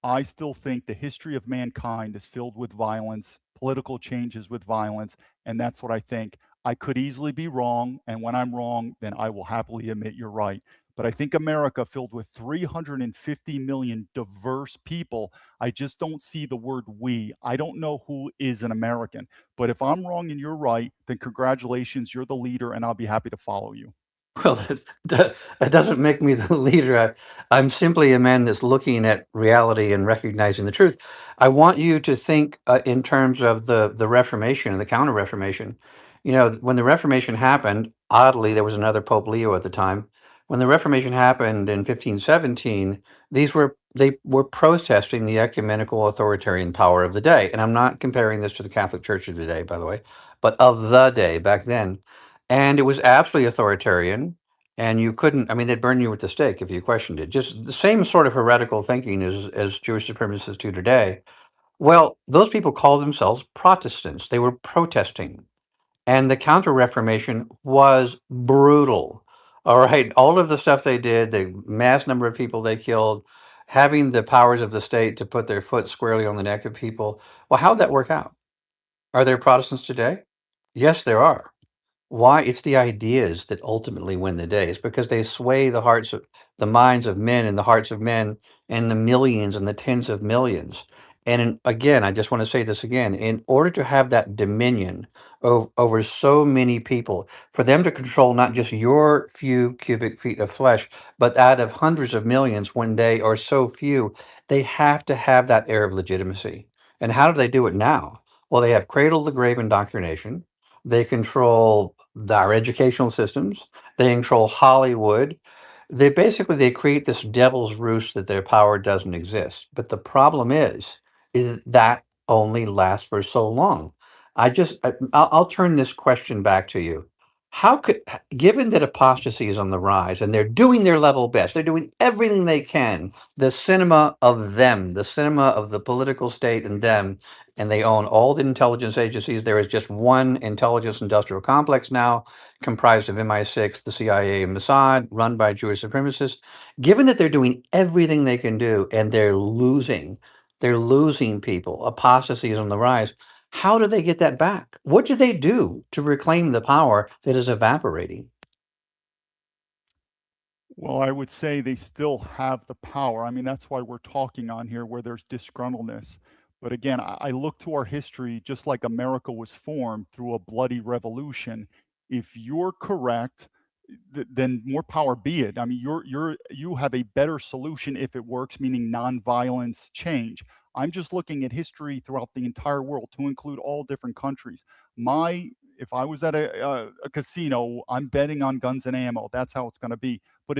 I still think the history of mankind is filled with violence, political changes with violence, and that's what I think. I could easily be wrong, and when I'm wrong, then I will happily admit you're right. But I think America, filled with 350 million diverse people, I just don't see the word we. I don't know who is an American. But if I'm wrong and you're right, then congratulations, you're the leader, and I'll be happy to follow you. Well, that doesn't make me the leader. I'm simply a man that's looking at reality and recognizing the truth. I want you to think in terms of the Reformation and the Counter Reformation. When the Reformation happened, oddly, there was another Pope Leo at the time. When the Reformation happened in 1517, they were protesting the ecumenical authoritarian power of the day. And I'm not comparing this to the Catholic Church of today, by the way, but of the day back then. And it was absolutely authoritarian. And you couldn't, I mean, they'd burn you at the stake if you questioned it. Just the same sort of heretical thinking as Jewish supremacists do today. Well, those people called themselves Protestants. They were protesting. And the Counter Reformation was brutal. All right. All of the stuff they did, the mass number of people they killed, having the powers of the state to put their foot squarely on the neck of people. Well, how'd that work out? Are there Protestants today? Yes, there are. Why? It's the ideas that ultimately win the day. It's because they sway the minds of men and the hearts of men and the millions and the tens of millions. And again, I just want to say this again, in order to have that dominion over so many people, for them to control not just your few cubic feet of flesh, but that of hundreds of millions when they are so few, they have to have that air of legitimacy. And how do they do it now? Well, they have cradle to grave indoctrination. They control our educational systems. They control Hollywood. They create this devil's roost that their power doesn't exist. But the problem is that only lasts for so long. I'll turn this question back to you. How could, given that apostasy is on the rise and they're doing their level best, they're doing everything they can, the cinema of them, the cinema of the political state and them, and they own all the intelligence agencies. There is just one intelligence industrial complex now comprised of MI6, the CIA, and Mossad, run by Jewish supremacists. Given that they're doing everything they can do and they're losing people, apostasy is on the rise. How do they get that back? What do they do to reclaim the power that is evaporating? Well, I would say they still have the power. I mean, that's why we're talking on here where there's disgruntledness. But again, I look to our history just like America was formed through a bloody revolution. If you're correct, then more power be it. I mean, you have a better solution if it works, meaning nonviolence change. I'm just looking at history throughout the entire world to include all different countries. If I was at a casino, I'm betting on guns and ammo. That's how it's going to be. But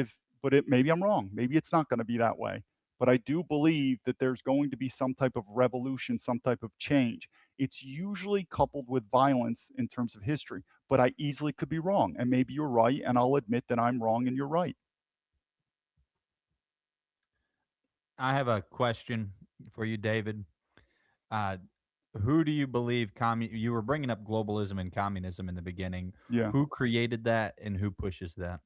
maybe I'm wrong. Maybe it's not going to be that way. But I do believe that there's going to be some type of revolution, some type of change. It's usually coupled with violence in terms of history, but I easily could be wrong. And maybe you're right, and I'll admit that I'm wrong and you're right. I have a question for you, David. Who do you believe you were bringing up globalism and communism in the beginning. Yeah. Who created that and who pushes that?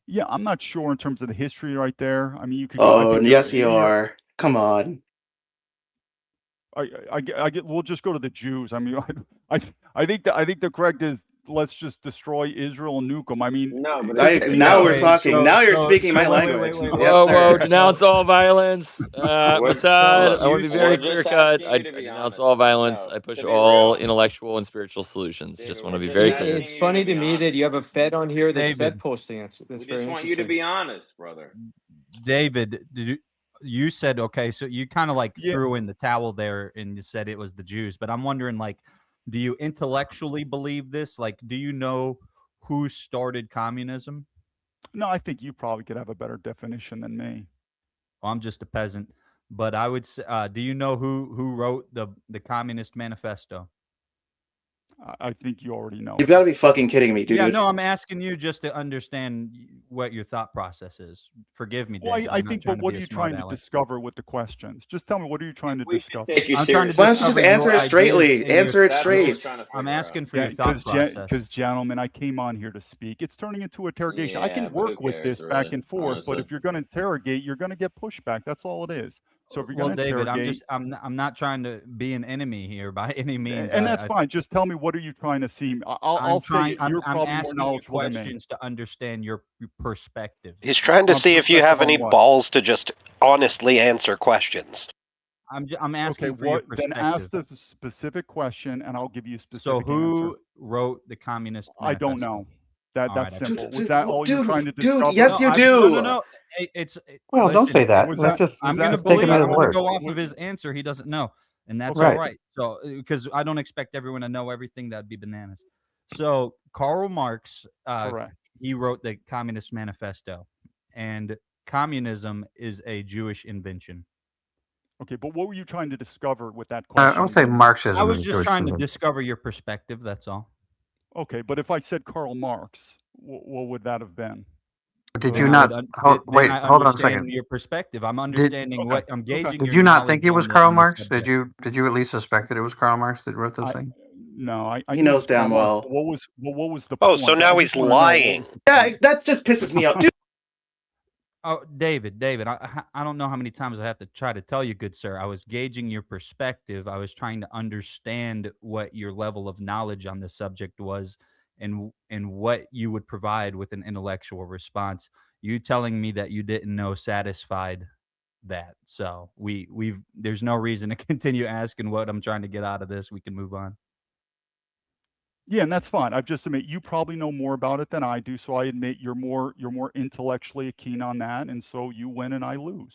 Yeah, I'm not sure in terms of the history right there. I mean, you could. Oh, yes, you are. Come on. We'll just go to the Jews. I mean, I think the correct is let's just destroy Israel and nuke them. I mean, no, but now we're talking. Now you're speaking my language. Whoa, denounce all violence. Mossad, I want to be very clear cut. I denounce all violence. I push all intellectual and spiritual solutions. Just want to be very clear. It's funny to me that you have a Fed on here that's Fed posting. That's we very just want you to be honest, brother. David, you said, okay, so you kind of like threw in the towel there and you said it was the Jews, but I'm wondering, like, do you intellectually believe this? Like, do you know who started communism? No, I think you probably could have a better definition than me. Well, I'm just a peasant, but I would say, do you know who wrote the Communist Manifesto? I think you already know. You've got to be fucking kidding me, dude. Yeah, no, I'm asking you just to understand what your thought process is. Forgive me, David. Well, I think, but what are you trying to discover with the questions? Just tell me, what are you trying to discover? I'm trying to Why don't you just answer it straightly? Answer it straight. I'm asking for your thought process. Because, gentlemen, I came on here to speak. It's turning into interrogation. I can work with this back and forth, honestly. But if you're going to interrogate, you're going to get pushback. That's all it is. So if you're going to interrogate, I'm not trying to be an enemy here by any means. And that's fine. Just tell me, what are you trying to see? I'll say you're probably more knowledgeable than me. Questions to understand your perspective. He's trying to see if you have any balls to just honestly answer questions. I'm asking for your perspective. Then ask the specific question, and I'll give you a specific answer. So who answer. wrote the Communist Manifesto? I don't know. That's simple. Was that all you're trying to discover? Dude, yes, you do. No. Well, listen, don't say that. I'm going to go off of his answer. He doesn't know, and that's all right. So, because I don't expect everyone to know everything, that'd be bananas. So, Karl Marx, he wrote the Communist Manifesto, and communism is a Jewish invention. Okay, but what were you trying to discover with that question? I would say Marxism. I was just trying to discover your perspective. That's all. Okay, but if I said Karl Marx, what would that have been? Did you not? Wait, hold on a second. Your perspective. I'm understanding what I'm gauging. Did you not think it was Karl Marx? Did you at least suspect that it was Karl Marx that wrote those things? No, he knows damn well. What was the? Oh, so now he's lying. Yeah, that just pisses me off, dude. Oh, David, I don't know how many times I have to try to tell you, good sir. I was gauging your perspective. I was trying to understand what your level of knowledge on the subject was, and what you would provide with an intellectual response. You telling me that you didn't know satisfied that. So there's no reason to continue asking what I'm trying to get out of this. We can move on. Yeah, and that's fine. I just admit you probably know more about it than I do, so I admit you're more intellectually keen on that, and so you win and I lose.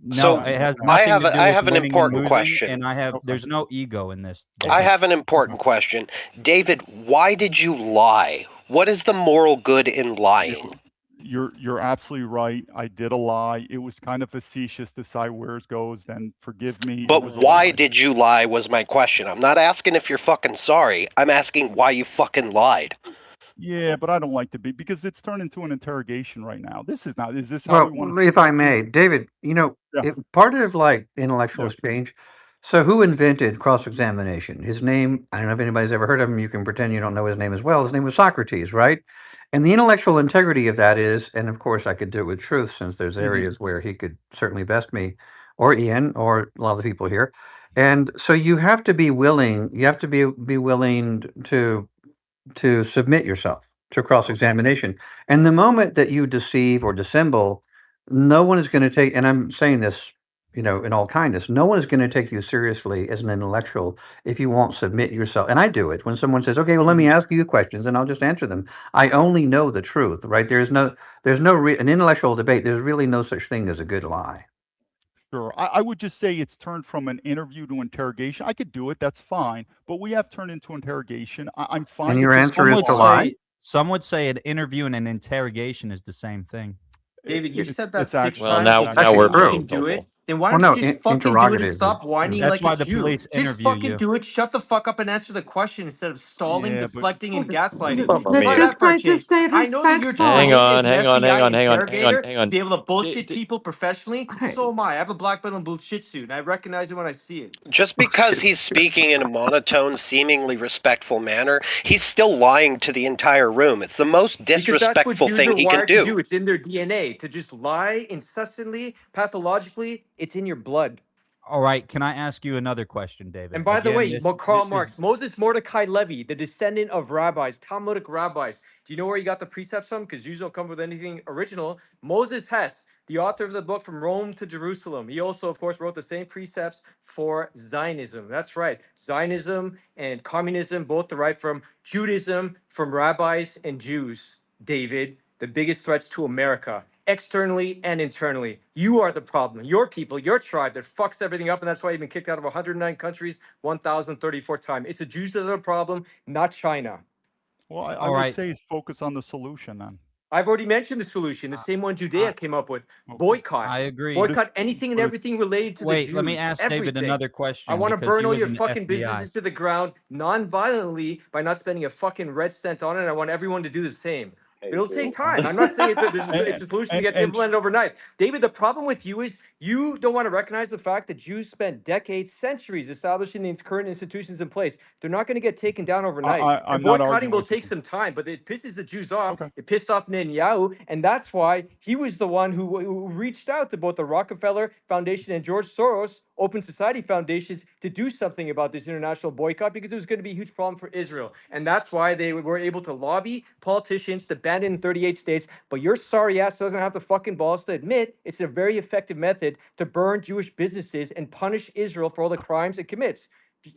No, so it has I have an important question, and there's no ego in this. I have an important question, David. Why did you lie? What is the moral good in lying? You're absolutely right. I did a lie. It was kind of facetious to say where it goes. Then forgive me. But why did you lie was my question. I'm not asking if you're fucking sorry. I'm asking why you fucking lied. Yeah, but I don't like to be because it's turned into an interrogation right now. This is not. Is this how we want Well, to if I proceed? may, David, Yeah. part of like intellectual Yeah. exchange. So, who invented cross-examination? His name, I don't know if anybody's ever heard of him. You can pretend you don't know his name as well. His name was Socrates, right? And the intellectual integrity of that is, and of course, I could do it with truth since there's areas where he could certainly best me, or Ian, or a lot of the people here. And so, you have to be willing. You have to be willing to submit yourself to cross examination. And the moment that you deceive or dissemble, no one is going to take, and I'm saying this, in all kindness, no one is going to take you seriously as an intellectual if you won't submit yourself. And I do it when someone says, okay, well, let me ask you questions and I'll just answer them. I only know the truth, right? An intellectual debate. There's really no such thing as a good lie. Sure. I would just say it's turned from an interview to interrogation. I could do it. That's fine. But we have turned into interrogation. I'm fine And to your take answer Some is would to calls. lie? some would say an interview and an interrogation is the same thing. David, you said that It's 6 actually Well, times now because Actually we're you true. being can do it. vocal. Then why Well, don't no, you just fucking do it and interrogative stop whining That's like a why the Jew? police Just interview fucking you. do it. Shut the fuck up and answer the question instead of stalling, Yeah, but deflecting, and Okay. gaslighting. Mamma Let's Try mia. just that for a try to change. stay I know that your Hang respectful. training is on, an hang on, hang FBI on, hang on, hang on, interrogator hang to on. be able to bullshit D- people professionally. Okay. So am I. I have a black belt in blue shih tzu, and I recognize it when I see it. Just because he's speaking in a monotone, seemingly respectful manner, he's still lying to the entire room. It's the most Because that's what disrespectful Jews thing are he can wired to do. do. It's in their DNA to just lie incessantly, pathologically. It's in your blood. All right, can I ask you another question, David? And by the Again, way, Karl this Marx, is Moses Mordecai Levy, the descendant of rabbis, Talmudic rabbis. Do you know where he got the precepts from? Because Jews don't come with anything original. Moses Hess, the author of the book From Rome to Jerusalem. He also, of course, wrote the same precepts for Zionism. That's right. Zionism and communism both derived from Judaism, from rabbis and Jews. David, the biggest threats to America, externally and internally. You are the problem. Your people, your tribe that fucks everything up, and that's why you've been kicked out of 109 countries 1,034 times. It's the Jews that are the problem, not China. well, I all would right. say is focus on the solution then. I've already mentioned the solution, the I, same one Judea I, came up with. Okay. I Boycotts. agree. But it's Boycott anything and but it's everything related to the Wait, let me Jews. ask David Everything. another I question want to because burn he all was your in the fucking FBI. businesses to the ground non-violently by not spending a fucking red cent on it. I want everyone to do the same. Hey, It'll take Jew. time. I'm not saying and it's a solution that and gets and implemented overnight. David, the problem with you is you don't want to recognize the fact that Jews spent decades, centuries establishing these current institutions in place. They're not going to get taken down overnight. And I'm not boycotting arguing will with take you. some time, but it pisses the Jews off. Okay. It pissed off Netanyahu, and that's why he was the one who reached out to both the Rockefeller Foundation and George Soros Open Society Foundations to do something about this international boycott because it was going to be a huge problem for Israel. And that's why they were able to lobby politicians to ban it in 38 states. But your sorry ass doesn't have the fucking balls to admit it's a very effective method to burn Jewish businesses and punish Israel for all the crimes it commits.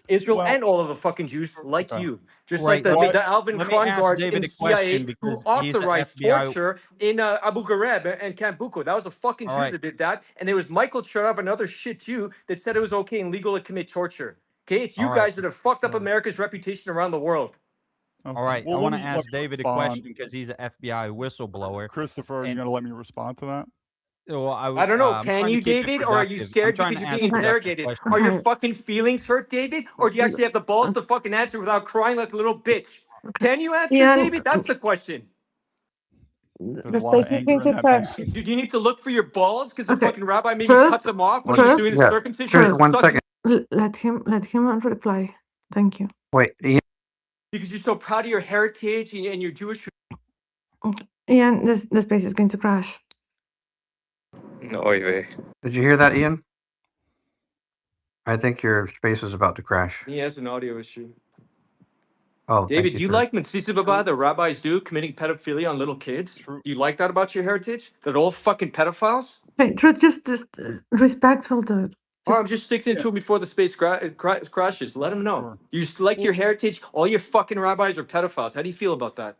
Israel Well, and all of the fucking Jews like okay. you. Just like Right. the, Let Well, me the Alvin let me Kron ask guards in David the a question CIA who because he's an authorized FBI. torture in Abu Ghraib and Camp Buko. That was a fucking All Jew right. that did that. And there was Michael Chernoff, another shit Jew, that said it was okay and legal to commit torture. Okay, it's All you right. guys that have fucked up America's reputation around the world. All okay. right. I Well, want to let ask me David a respond. question because he's an FBI whistleblower. Christopher, are you And going to let me respond to that? well, I don't know. I'm Can trying to you, keep it David, or are you productive. I'm scared trying because to you're ask being productive interrogated? questions. Are your Okay. fucking feelings hurt, David, or do you actually have the balls to fucking answer without crying like a little bitch? Okay. Can you answer, Ian, David? That's the question. There's the a lot of space is anger going in to that man. crash. Do you need to look for your balls because the Okay. fucking rabbi made me cut Truth, them off when he was What's, truth, doing the yeah, circumcision truth. and truth. One sucking second. Let him reply. Thank you. Wait, Ian, because you're so proud of your heritage and your Jewish. Okay. Ian, the space is going to crash. Oy vey. did you hear that, Ian? I think your space is about to crash. He has an audio issue. Oh, thank David, you, you sir. like Mitzvah Baba, the rabbis do, committing pedophilia on little kids? True. Do you like that about your heritage? That all fucking pedophiles? Okay, truth, just respectful, dude. Or Just I'm just sticking Yeah, to him before the space crashes. Let him know. sure. You just like your Well, heritage. All your fucking rabbis are pedophiles. How do you feel about that?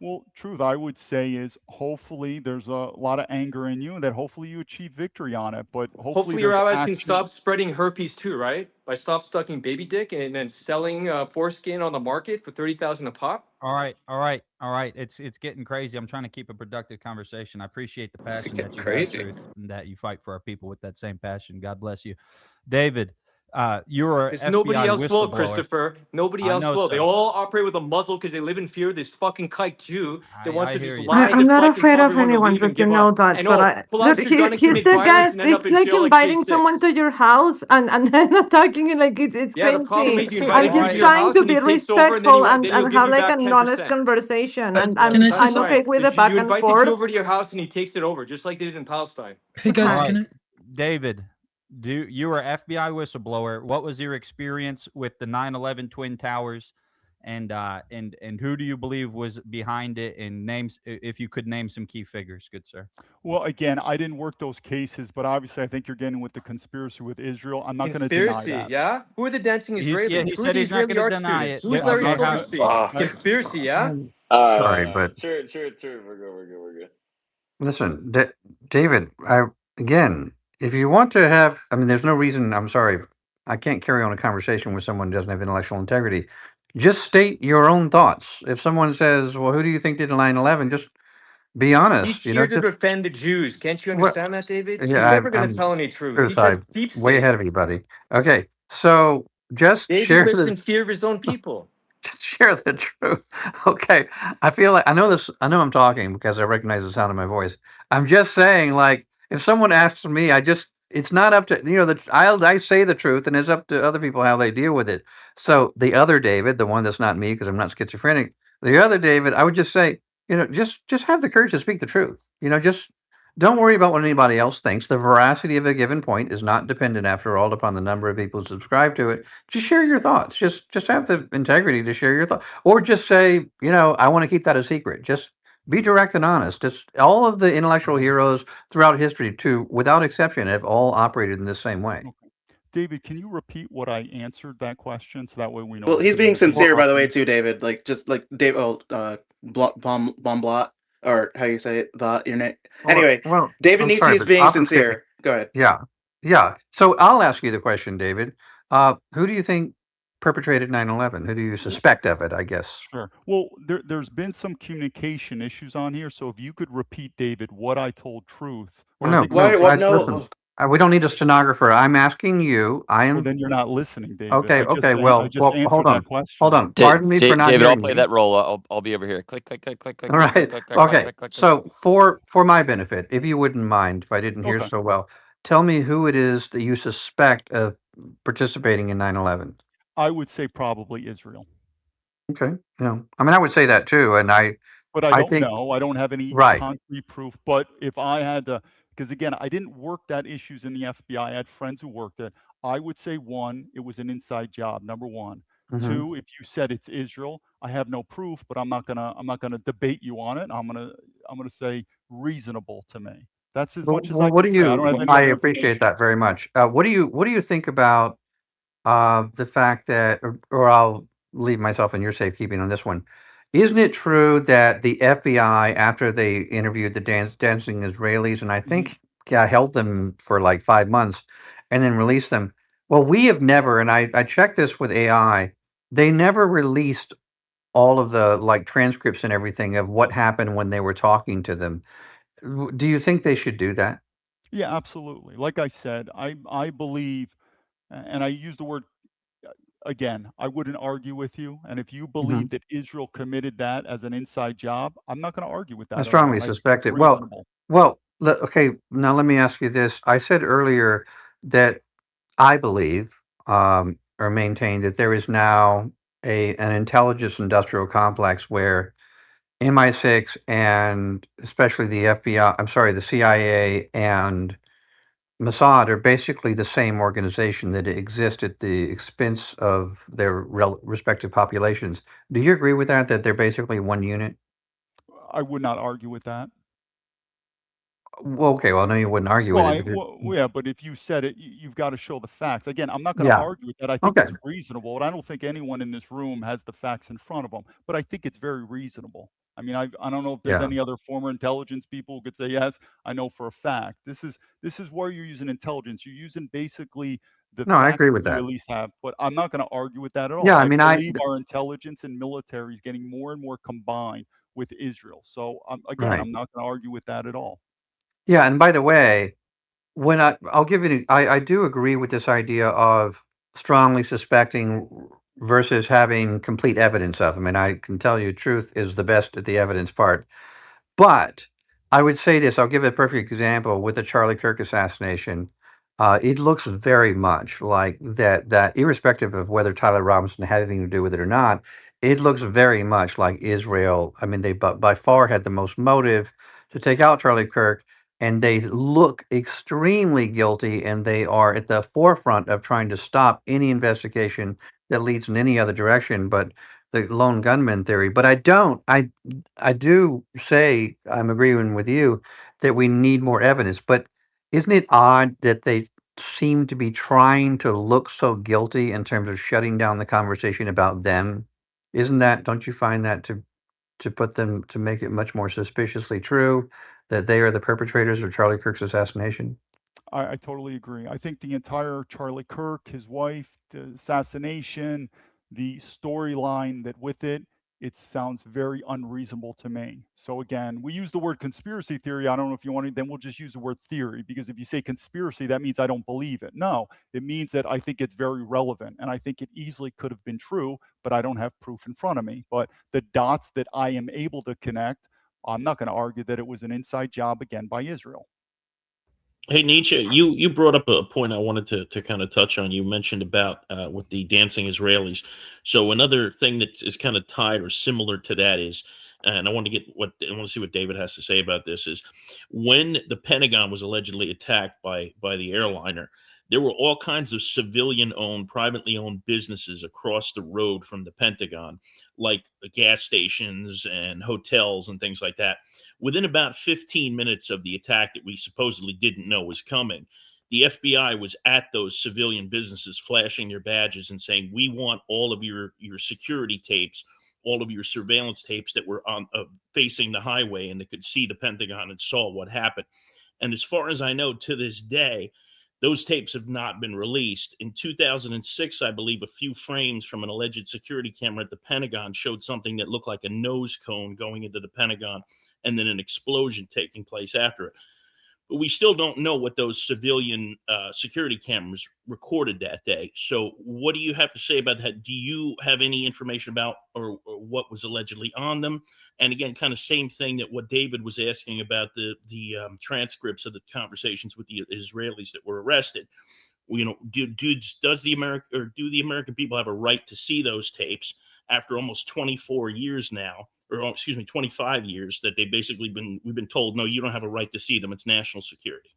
well, truth, I would say is hopefully there's a lot of anger in you and that hopefully you achieve victory on it, but hopefully Hopefully your there's rabbis can action. stop spreading herpes too, right? By stop sucking baby dick and then selling foreskin on the market for 30,000 a pop. All right. All right. All right. It's getting crazy. I'm trying to keep a productive conversation. I appreciate the passion Getting that you have, crazy. Truth, and that you fight for our people with that same passion. God bless you, David. You're Because an nobody FBI else will, whistleblower. Christopher. Nobody I else know, will. They sir. all operate with a muzzle because they live in fear of this fucking kike Jew that wants I to hear just you. lie, I'm not deflect, and afraid tell of everyone to anyone, leave and just you give know up. that. And But oh, pull look, out your gun and he's commit the violence guest. and end up It's in like jail like inviting someone to J6. your house and then attacking it like it's Yeah, the problem crazy. is you invite a I'm Jew just to your Right. trying house to and he be takes over, and then respectful then he'll and give have you like back an honest 10%. conversation. But And can I That's say I'm something? okay fine. with the back You and invite the Jew forth. over to your house and he takes it over, just like they did in Palestine. Hey All guys, Okay. right. can I? David, you were an FBI whistleblower. What was your experience with the 9/11 Twin Towers, and who do you believe was behind it? And names, if you could name some key figures, good sir. Well, again, I didn't work those cases, but obviously I think you're getting with the conspiracy with Israel. I'm not going to deny Conspiracy, that. yeah? Who are the dancing He Israelis? Who are said the he's not Israeli going to art deny students? it. Who is I'm Larry not Okay. going to. Silverstein? Conspiracy, yeah? Sorry, but True. We're good. We're good. listen, David, again, if you want to have, I mean, there's no reason, I'm sorry, I can't carry on a conversation with someone who doesn't have intellectual integrity. Just state your own thoughts. If someone says, well, who do you think did 9/11? Just be He's honest, here to just defend the Jews. Can't you what, understand that, David? He's yeah, never going to I'm tell any truth. He truth, says I'm deep way state. ahead of you, buddy. Okay, so just David share lives the in fear of his own people. share the truth. Okay. I feel like I know this. I know I'm talking because I recognize the sound of my voice. I'm just saying, like, if someone asks me, it's not up to, I say the truth and it's up to other people how they deal with it. So the other David, the one that's not me because I'm not schizophrenic, the other David, I would just say, just have the courage to speak the truth. Just don't worry about what anybody else thinks. The veracity of a given point is not dependent, after all, upon the number of people who subscribe to it. Just share your thoughts. Just have the integrity to share your thoughts, or just say, I want to keep that a secret. Just be direct and honest. Just all of the intellectual heroes throughout history, too, without exception, have all operated in the same way. Okay. David, can you repeat what I answered that question so that way we know Well, it's he's going to being be sincere, by the way, properly? too, David. Like, just like Dave, Baumblatt, or how you say it, your name. Anyway, Well, David I'm Nietzsche sorry, is but being obfuscating. sincere. Go ahead. Yeah, yeah. So I'll ask you the question, David. Who do you think perpetrated 9/11? Who do you suspect of it? I guess. Sure. Well, there's been some communication issues on here. So if you could repeat, David, what I told truth, Well, or I no, think Why? no. What? Listen, No. we don't need a stenographer. I'm asking you. I well, am then you're not listening, David. okay. Okay. I Well, just hold answered that on. Hold question. on. Pardon me for not David, I'll hearing play you. that role. I'll be over here. Click, click, click, click, click, All click, click, right. click, click, click, Okay. click, click, click. So for my benefit, if you wouldn't mind, if I didn't hear Okay. so well, tell me who it is that you suspect of participating in 9/11. I would say probably Israel, Okay. I mean, I would say that too, and but I I don't think know. I don't have any right. concrete proof. But if I had to, because again, I didn't work that issues in the FBI. I had friends who worked it. I would say one, it was an inside job. Number one. Hmm. Two, if you said it's Israel, I have no proof, but I'm not gonna debate you on it. I'm gonna say reasonable to me. That's as much as Well, I what can do say. I don't have you? any I other appreciate information. that very much. What do you think about the fact that, or I'll leave myself in your safekeeping on this one. Isn't it true that the FBI, after they interviewed the dancing Israelis, and I Mhm. think held them for like 5 months, and then released them? Well, we have never, and I checked this with AI. They never released all of the like transcripts and everything of what happened when they were talking to them. Do you think they should do that? Yeah, absolutely. Like I said, I believe, and I use the word again, I wouldn't argue with you. And if you Hmm. believe that Israel committed that as an inside job, I'm not going to argue with I that at all. strongly And I think suspect it's it. Well, reasonable. okay. Now let me ask you this. I said earlier that I believe, or maintain, that there is now an intelligence industrial complex where MI6 and especially the FBI, I'm sorry, the CIA and Mossad are basically the same organization that exist at the expense of their respective populations. Do you agree with that? That they're basically one unit? I would not argue with that. Well, okay. Well, I know you wouldn't argue with it, but Yeah, but if you said it, you've got to show the facts. Again, I'm not going to yeah. argue with that. I think Okay. it's reasonable, and I don't think anyone in this room has the facts in front of them. But I think it's very reasonable. I mean, I don't know if there's Yeah. any other former intelligence people who could say yes. I know for a fact. This is where you're using intelligence. You're using basically the No, I facts agree that with you that. at least have. But I'm not going to argue with that at all. Yeah. I I mean, believe our intelligence and military is getting more and more combined with Israel. So again, right. I'm not going to argue with that at all. Yeah. And by the way, when I'll give you, I do agree with this idea of strongly suspecting versus having complete evidence of them. And I can tell you, truth is the best at the evidence part. But I would say this, I'll give a perfect example with the Charlie Kirk assassination. It looks very much like that irrespective of whether Tyler Robinson had anything to do with it or not, it looks very much like Israel. I mean, they by far had the most motive to take out Charlie Kirk, and they look extremely guilty, and they are at the forefront of trying to stop any investigation that leads in any other direction but the lone gunman theory. But I do say I'm agreeing with you that we need more evidence, but isn't it odd that they seem to be trying to look so guilty in terms of shutting down the conversation about them? Isn't that, don't you find that to put them to make it much more suspiciously true that they are the perpetrators of Charlie Kirk's assassination? I totally agree. I think the entire Charlie Kirk, his wife, the assassination, the storyline that with it, it sounds very unreasonable to me. So again, we use the word conspiracy theory. I don't know if you want to, then we'll just use the word theory, because if you say conspiracy, that means I don't believe it. No, it means that I think it's very relevant, and I think it easily could have been true, but I don't have proof in front of me. But the dots that I am able to connect, I'm not going to argue that it was an inside job again by Israel. Hey Nietzsche, you brought up a point I wanted to kind of touch on. You mentioned about with the dancing Israelis. So another thing that is kind of tied or similar to that is, and I want to see what David has to say about this, is when the Pentagon was allegedly attacked by the airliner, there were all kinds of civilian owned, privately owned businesses across the road from the Pentagon, like gas stations and hotels and things like that. Within about 15 minutes of the attack that we supposedly didn't know was coming, the FBI was at those civilian businesses flashing their badges and saying, "We want all of your security tapes, all of your surveillance tapes that were on facing the highway and that could see the Pentagon and saw what happened." And as far as I know, to this day, those tapes have not been released. In 2006, I believe a few frames from an alleged security camera at the Pentagon showed something that looked like a nose cone going into the Pentagon and then an explosion taking place after it. But we still don't know what those civilian security cameras recorded that day. So, what do you have to say about that? Do you have any information about or what was allegedly on them? And again, kind of same thing that what David was asking about the transcripts of the conversations with the Israelis that were arrested. Does the American or do the American people have a right to see those tapes after almost 24 years now, or excuse me, 25 years that we've been told, no, you don't have a right to see them. It's national security.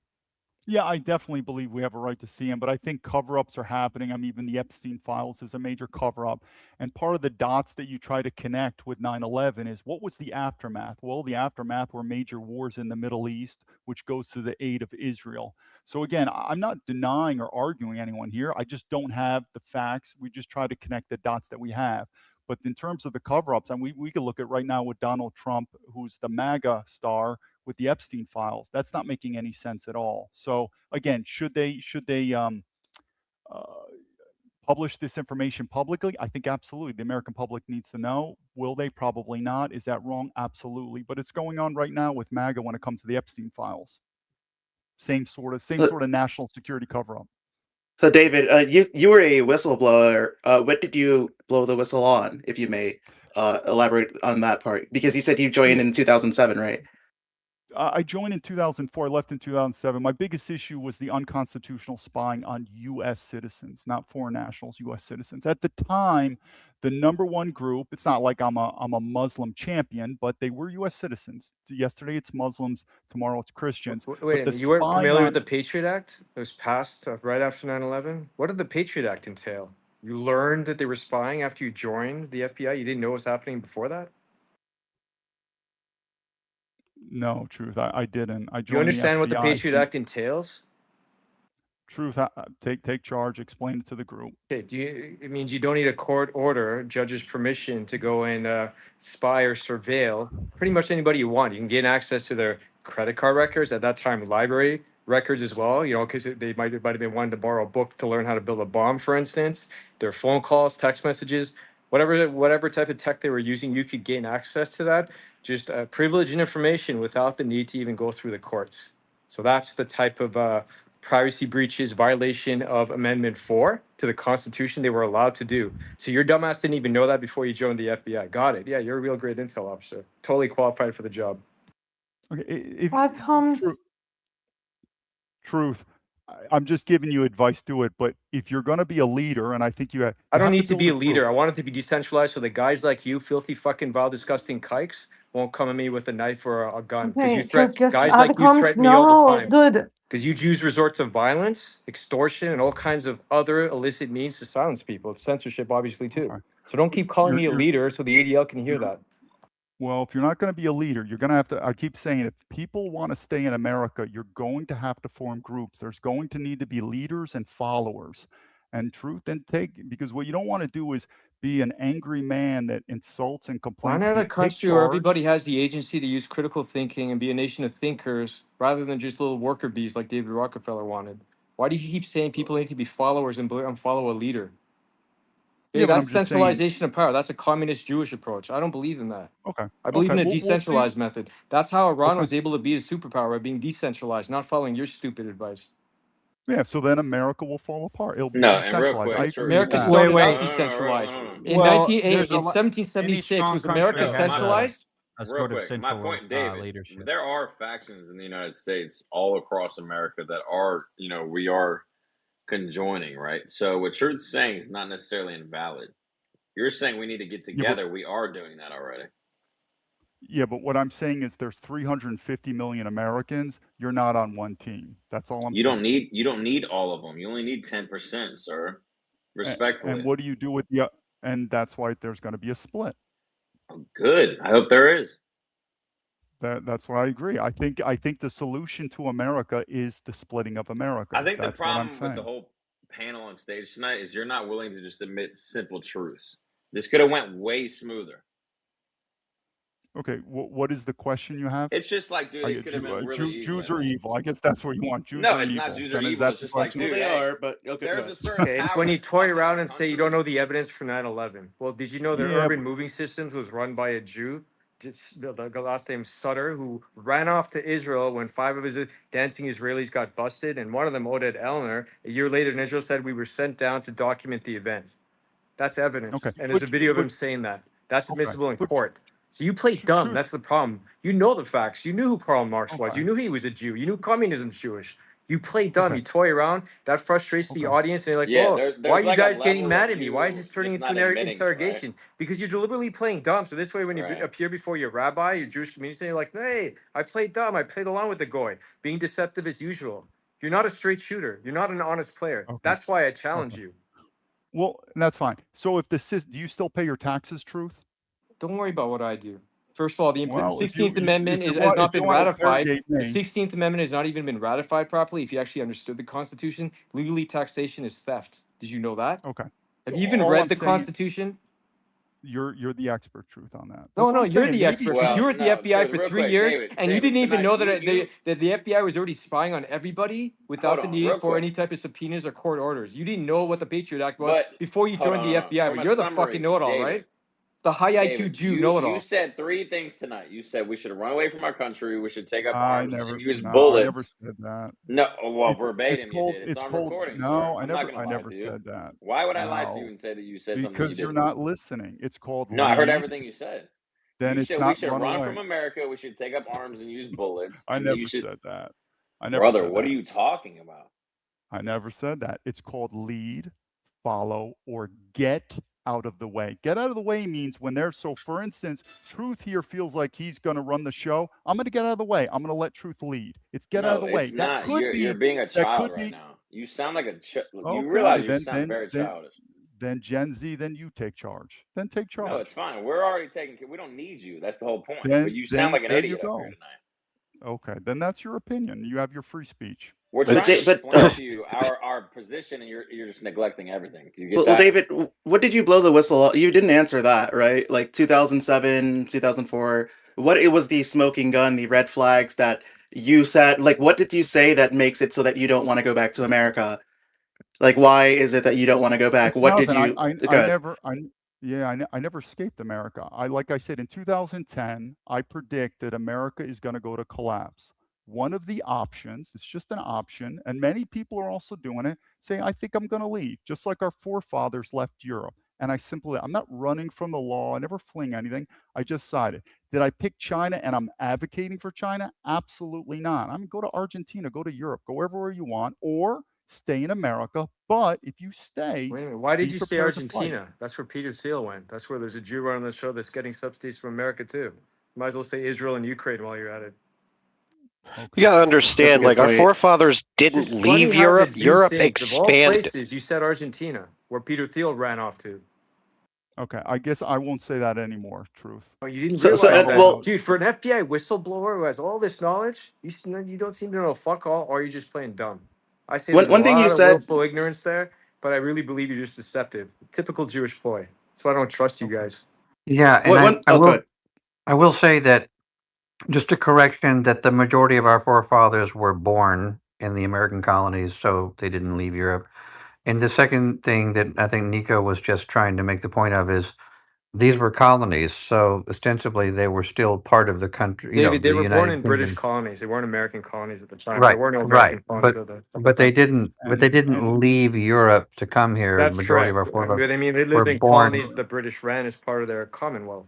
Yeah, I definitely believe we have a right to see him, but I think cover-ups are happening. I mean, even the Epstein files is a major cover-up. And part of the dots that you try to connect with 9/11 is what was the aftermath? Well, the aftermath were major wars in the Middle East, which goes to the aid of Israel. So again, I'm not denying or arguing anyone here. I just don't have the facts. We just try to connect the dots that we have. But in terms of the cover-ups, and we could look at right now with Donald Trump, who's the MAGA star, with the Epstein files. That's not making any sense at all. So again, should they uh, publish this information publicly? I think absolutely. The American public needs to know. Will they? Probably not. Is that wrong? Absolutely. But it's going on right now with MAGA when it comes to the Epstein files. Same Look, sort of national security cover up. so David, you were a whistleblower. What did you blow the whistle on, if you may elaborate on that part? Because you said you joined Yeah, in 2007, right? I joined in 2004, I left in 2007. My biggest issue was the unconstitutional spying on U.S. citizens, not foreign nationals, U.S. citizens. At the time, the number one group, it's not like I'm a Muslim champion, but they were U.S. citizens. Yesterday it's Muslims, tomorrow it's Christians. Wait But a the minute, you weren't spying familiar with on, the Patriot Act that was passed right after 9/11? What did the Patriot Act entail? You learned that they were spying after you joined the FBI? You didn't know what was happening before that? no, Truth, I didn't. I You joined the understand what the FBI. Patriot Act entails? Truth, take charge, explain it to the group. Okay, it means you don't need a court order, judge's permission to go and spy or surveil pretty much anybody you want. You can gain access to their credit card records, at that time, library records as well, because they might have been wanting to borrow a book to learn how to build a bomb, for instance. Their phone calls, text messages, whatever type of tech they were using, you could gain access to that. Just privileged information without the need to even go through the courts. So that's the type of privacy breaches, violation of Amendment 4 to the Constitution they were allowed to do. So your dumbass didn't even know that before you joined the FBI. Got it. Yeah, you're a real great intel officer. Totally qualified for the job. Okay, if What comes? truth, I'm just giving you advice, do it. But if you're going to be a leader, and I think you I don't have need to be a build leader. I want it to be decentralized so the guys like you, filthy fucking vile, disgusting kikes, won't come at me with a knife or a gun. Because Okay, so just guys other like you comments. threaten me all the No, time. dude. Because you Jews resort to violence, extortion, and all kinds of other illicit means to silence people. It's censorship, obviously, too. Okay. So don't keep calling me a You're- leader so the ADL can hear that. Well, if you're not going to be a leader, you're going to have to. I keep saying, if people want to stay in America, you're going to have to form groups. There's going to need to be leaders and followers, and truth and take. Because what you don't want to do is be an angry man that insults and Why complains. not a Take country where charge. everybody has the agency to use critical thinking and be a nation of thinkers rather than just little worker bees like David Rockefeller wanted? Why do you keep saying people need to be followers and follow a leader? Yeah, but I'm That's just saying. centralization of power. That's a communist Jewish approach. I don't believe in that. Okay. I believe Okay. in a We'll see. decentralized method. That's how Iran Okay. was able to be a superpower by being decentralized, not following your stupid advice. Yeah. So then America will fall apart. It'll be No, and real decentralized. I quick, agree Truth. with America that. started Wait. out No, decentralized. no. In Well, 19 there's a in lot. Any 1776 strong was America country No, has centralized? a real sort of quick. My central point, David. leadership. There are factions in the United States all across America that are, we are conjoining, right? So what Truth's saying is not necessarily invalid. You're saying we need to get Yeah, but together. We are doing that already. what I'm saying is there's 350 million Americans. You're not on one team. That's all I'm You don't saying. need all of them. You only need 10%, sir. And Respectfully. what do you do with the? And that's why there's going to be a split. Oh, good. I hope there is. That's what I agree. I think the solution to America is the splitting of America. I think the That's what I'm problem with the saying. whole panel on stage tonight is you're not willing to just admit simple truths. This could have went way smoother. Okay, what is the question you have? It's just like, dude, it could have been really easy. Jews are evil. I guess that's what you want. Jews No, are it's evil. not Jews are Then is evil. that It's the just like, question? dude, Well, they hey, are, but okay, there's go a certain Okay, it's power when you that's toy fucking around our and say you country. don't know the evidence for 9/11. Well, did you know the Yeah, urban moving systems was run by a Jew? Just the last name Sutter, who ran off to Israel when 5 of his dancing Israelis got busted, and one of them, Oded Elner, a year later in Israel said we were sent down to document the event. That's okay, evidence, and there's a video of him saying that. That's okay, admissible in but court. So you play dumb. truth. That's the problem. You know the facts. You knew who Karl Marx was. Okay, You knew he was a Jew. You knew communism's Jewish. You play dumb. okay, You toy around. That frustrates the okay, audience, and you're like, Yeah, "Whoa, why are there's you like a guys getting level mad of at me? Why is you this turning just into not an admitting it, right? interrogation?" Because you're deliberately playing dumb. So this way, when you Right. appear before your rabbi, your Jewish community, you're like, "Hey, I played dumb. I played along with the goy, being deceptive as usual." You're not a straight shooter. You're not an honest player. okay, That's why I okay. challenge you. Well, that's fine. So if do you still pay your taxes, Truth? Don't worry about what I do. First of all, the Well, 16th Amendment has if not you been want to ratified. interrogate The me, 16th Amendment has not even been ratified properly. If you actually understood the Constitution, legally taxation is theft. Did you know that? okay. Have So you even all read I'm the saying, Constitution? you're the expert, Truth, on that. No, That's what no, I'm you're saying. the Maybe expert because you Well, were at the no, FBI Truth, for real 3 quick, years, and you David, didn't even tonight, know that you that the FBI was already spying on everybody hold without the on, need real for quick. any type of subpoenas or court orders. You didn't know what the Patriot Act was But before you hold joined on, the hold on. FBI, From but a you're the fucking summary, know-it-all, David, right? The high IQ David, Jew know-it-all. said three things tonight. You said we should run away from our country, we should take up I arms and never, use no, I never bullets. said that. No, well, It's verbatim you called, did. It's on recording, sir. no, I'm not I gonna lie never to you. said that. Why would I lie to you No, and say that you said something you because you're didn't? not listening. It's called No, I heard lead. everything you said. Then You it's said we not should run run away. from America, we should take up arms and use bullets, I and you never should. said that. I never Brother, said what are that. you talking about? I never said that. It's called lead, follow, or get out of the way. Get out of the way means when there's, so for instance, Truth here feels like he's going to run the show. I'm going to get out of the way. I'm going to let Truth lead. It's get out of No, the it's way. not. You're being a That child could right be, now. You sound like a you okay, realize you sound very childish. then Gen Z, then you take charge. Then take No, it's charge. fine. We're already taking care. We don't need you. That's the whole point. But Then, you sound then like an there you idiot up here go. tonight. Okay, then that's your opinion. You have your free speech. We're But, trying to but explain to you our position, and you're just neglecting everything. Can you get well, that? David, what did you blow the whistle on? You didn't answer that, right? Like 2007, 2004. What it was the smoking gun, the red flags that you said. Like, what did you say that makes it so that you don't want to go back to America? Like, why is it that you don't want to go back? It's What did nothing. you? I Good. never, I never escaped America. Like I said, in 2010, I predict that America is going to go to collapse. one of the options, it's just an option, and many people are also doing it, say, I think I'm going to leave, just like our forefathers left Europe. And I'm not running from the law. I never fling anything. I just decided. Did I pick China and I'm advocating for China? Absolutely not. I mean, go to Argentina, go to Europe, go everywhere you want, or stay in America. But if you stay, Wait a minute. Why did be you say prepared to fight. Argentina? That's where Peter Thiel went. That's where there's a Jew on the show that's getting subsidies from America too. Might as well say Israel and Ukraine while you're at it. You Okay. gotta That's a understand, good like, our point. forefathers It's didn't just funny leave how the Europe. Jews Europe think of all expanded. places, you said Argentina, where Peter Thiel ran off to. Okay. I guess I won't say that anymore, Truth. Oh, you didn't So, That's realize not that, allowed. dude. For an FBI whistleblower who has all this knowledge, you don't seem to know fuck all, or you're just playing dumb. I say there's a one thing you lot of said, willful ignorance there, but I really believe you're just deceptive. Typical Jewish ploy. That's why I don't trust you Okay. guys. Yeah, and what one oh good. I will say that just a correction that the majority of our forefathers were born in the American colonies, so they didn't leave Europe. And the second thing that I think Nico was just trying to make the point of is these were colonies, so ostensibly they were still part of the country, David, they the were born United in British Kingdom. colonies. They weren't American colonies at the time. There Right, were no right. American colonies at the But they time. didn't And leave Europe to come here. The That's majority of correct. our forefathers But I mean, they were lived in born colonies the British ran as part of their Commonwealth.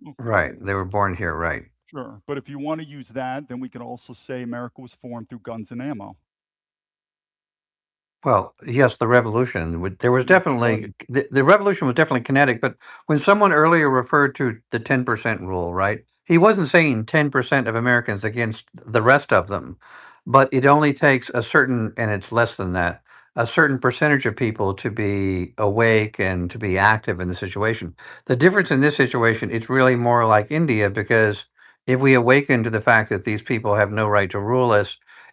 okay. right. They were born here, right. Sure. But if you want to use that, then we can also say America was formed through guns and ammo. Well, yes, the revolution. There was Yes, definitely the revolution was definitely kinetic. But when someone earlier referred to the 10% rule, right? He wasn't saying 10% of Americans against the rest of them, but it only takes a certain, and it's less than that, a certain percentage of people to be awake and to be active in the situation. The difference in this situation, it's really more like India because if we awaken to the fact that these people have no right to rule us,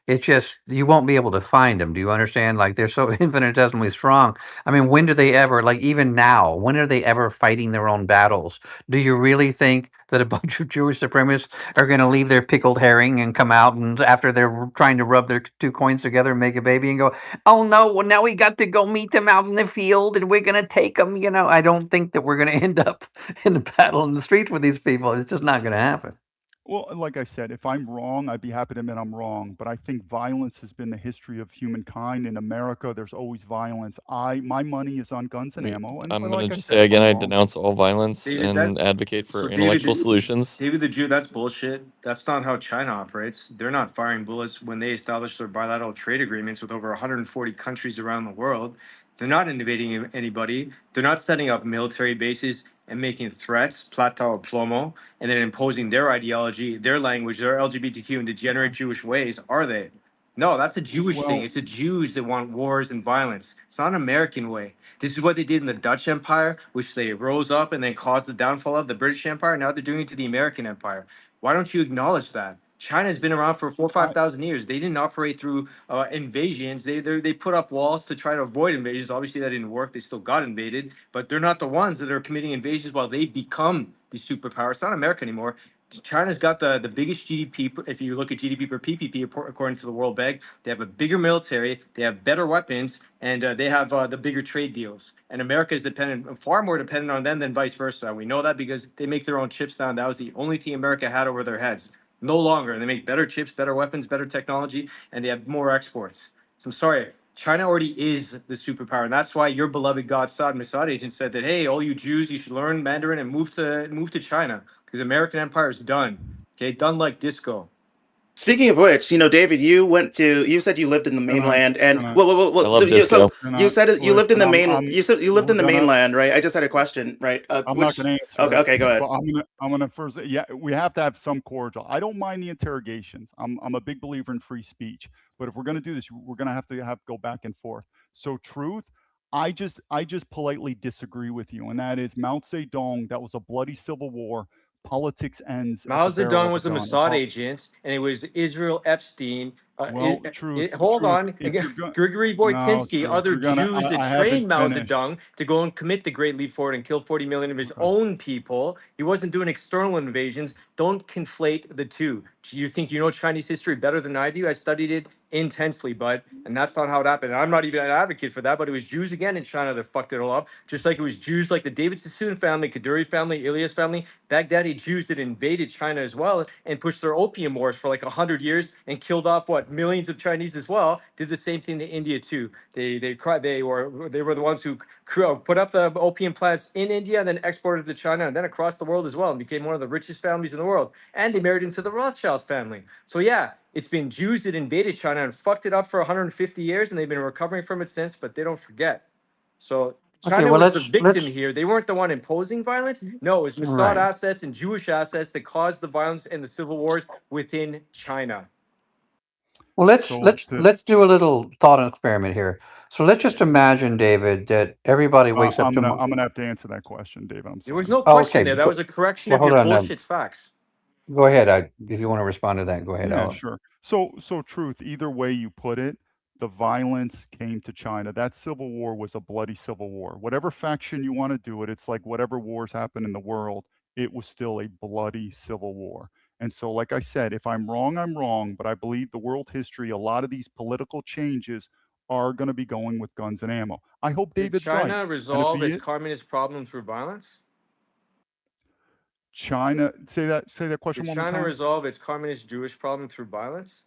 it's just you won't be able to find them. Do you understand? Like they're so infinitesimally strong. I mean, when do they ever, like even now, when are they ever fighting their own battles? Do you really think that a bunch of Jewish supremacists are going to leave their pickled herring and come out and after they're trying to rub their two coins together and make a baby and go, oh no, well now we got to go meet them out in the field and we're going to take them. You know, I don't think that we're going to end up in a battle in the streets with these people. It's just not going to happen. Well, like I said, if I'm wrong, I'd be happy to admit I'm wrong. But I think violence has been the history of humankind. In America, there's always violence. My money is on guns and ammo. And I'm but gonna like I just said, say if again, I'm I wrong, denounce all violence David, that and advocate for so David, intellectual solutions. David the Jew, that's bullshit. That's not how China operates. They're not firing bullets when they establish their bilateral trade agreements with over 140 countries around the world. They're not invading anybody. They're not setting up military bases and making threats, plata o plomo, and then imposing their ideology, their language, their LGBTQ and degenerate Jewish ways, are they? No, that's a Jewish thing. well, It's the Jews that want wars and violence. It's not an American way. This is what they did in the Dutch Empire, which they rose up and then caused the downfall of the British Empire. Now they're doing it to the American Empire. Why don't you acknowledge that? China's been around for 4 or 5 thousand years. They didn't operate through invasions. They put up walls to try to avoid invasions. Obviously, that didn't work. They still got invaded, but they're not the ones that are committing invasions while they become the superpower. It's not America anymore. China's got the biggest GDP. If you look at GDP per PPP, according to the World Bank, they have a bigger military, they have better weapons, and they have the bigger trade deals. And America is far more dependent on them than vice versa. We know that because they make their own chips now. And that was the only thing America had over their heads. No longer. They make better chips, better weapons, better technology, and they have more exports. So I'm sorry. China already is the superpower, and that's why your beloved God Saad Mossad agent said that, hey, all you Jews, you should learn Mandarin and move to China because American empire is done. Okay, done like disco. Speaking of which, David, you said you lived in the can I, mainland, and can I, I love so disco. can you I, said you lived in listen, the you said you lived we're in the gonna, mainland, right? I just had a question, right? I'm not Which, going to answer okay, it, okay, go ahead. but I'm gonna first. Yeah, we have to have some cordial. I don't mind the interrogations. I'm a big believer in free speech, but if we're going to do this, we're going to have go back and forth. So, truth, I just politely disagree with you, and that is Mao Zedong. That was a bloody civil war. Politics ends at Mao the barrel Zedong of a was a gun. Mossad agent, and it was Israel Epstein Well, truth, hold truth. on. If you're going, Grigory no, Voitinsky, truth. other You're gonna. Jews that I haven't trained Mao finished. Zedong to go and commit the Great Leap Forward and kill 40 million of his Okay. own people. He wasn't doing external invasions. Don't conflate the two. You think you know Chinese history better than I do? I studied it intensely, bud, and that's not how it happened. I'm not even an advocate for that, but it was Jews again in China that fucked it all up, just like it was Jews like the David Sassoon family, Kaduri family, Ilyas family, Baghdadi Jews that invaded China as well and pushed their opium wars for like 100 years and killed off millions of Chinese as well. Did the same thing to India too. They were the ones who put up the opium plants in India and then exported to China and then across the world as well and became one of the richest families in the world. And they married into the Rothschild family. So yeah, it's been Jews that invaded China and fucked it up for 150 years, and they've been recovering from it since, but they don't forget. So Okay, China well was the let's victim here. They weren't the one imposing violence. No, it was Mossad right. assets and Jewish assets that caused the violence and the civil wars within China. Well, let's So let's to, let's do a little thought experiment here. So let's just imagine, David, that everybody wakes up I'm tomorrow. gonna have to answer that question, David. I'm There was sorry. no Oh, question okay. there. That was a correction Well, of hold your on. bullshit facts. Go ahead. If you want to respond to that, go ahead. Yeah, sure. So truth. Either way you put it, the violence came to China. That civil war was a bloody civil war. Whatever faction you want to do it, it's like whatever wars happen in the world. It was still a bloody civil war. And so, like I said, if I'm wrong, I'm wrong. But I believe the world history, a lot of these political changes are going to be going with guns and ammo. I hope Did David's right. China And if resolve he its is, communist problem through violence? China, say that question Did one more China time. resolve its communist Jewish problem through violence?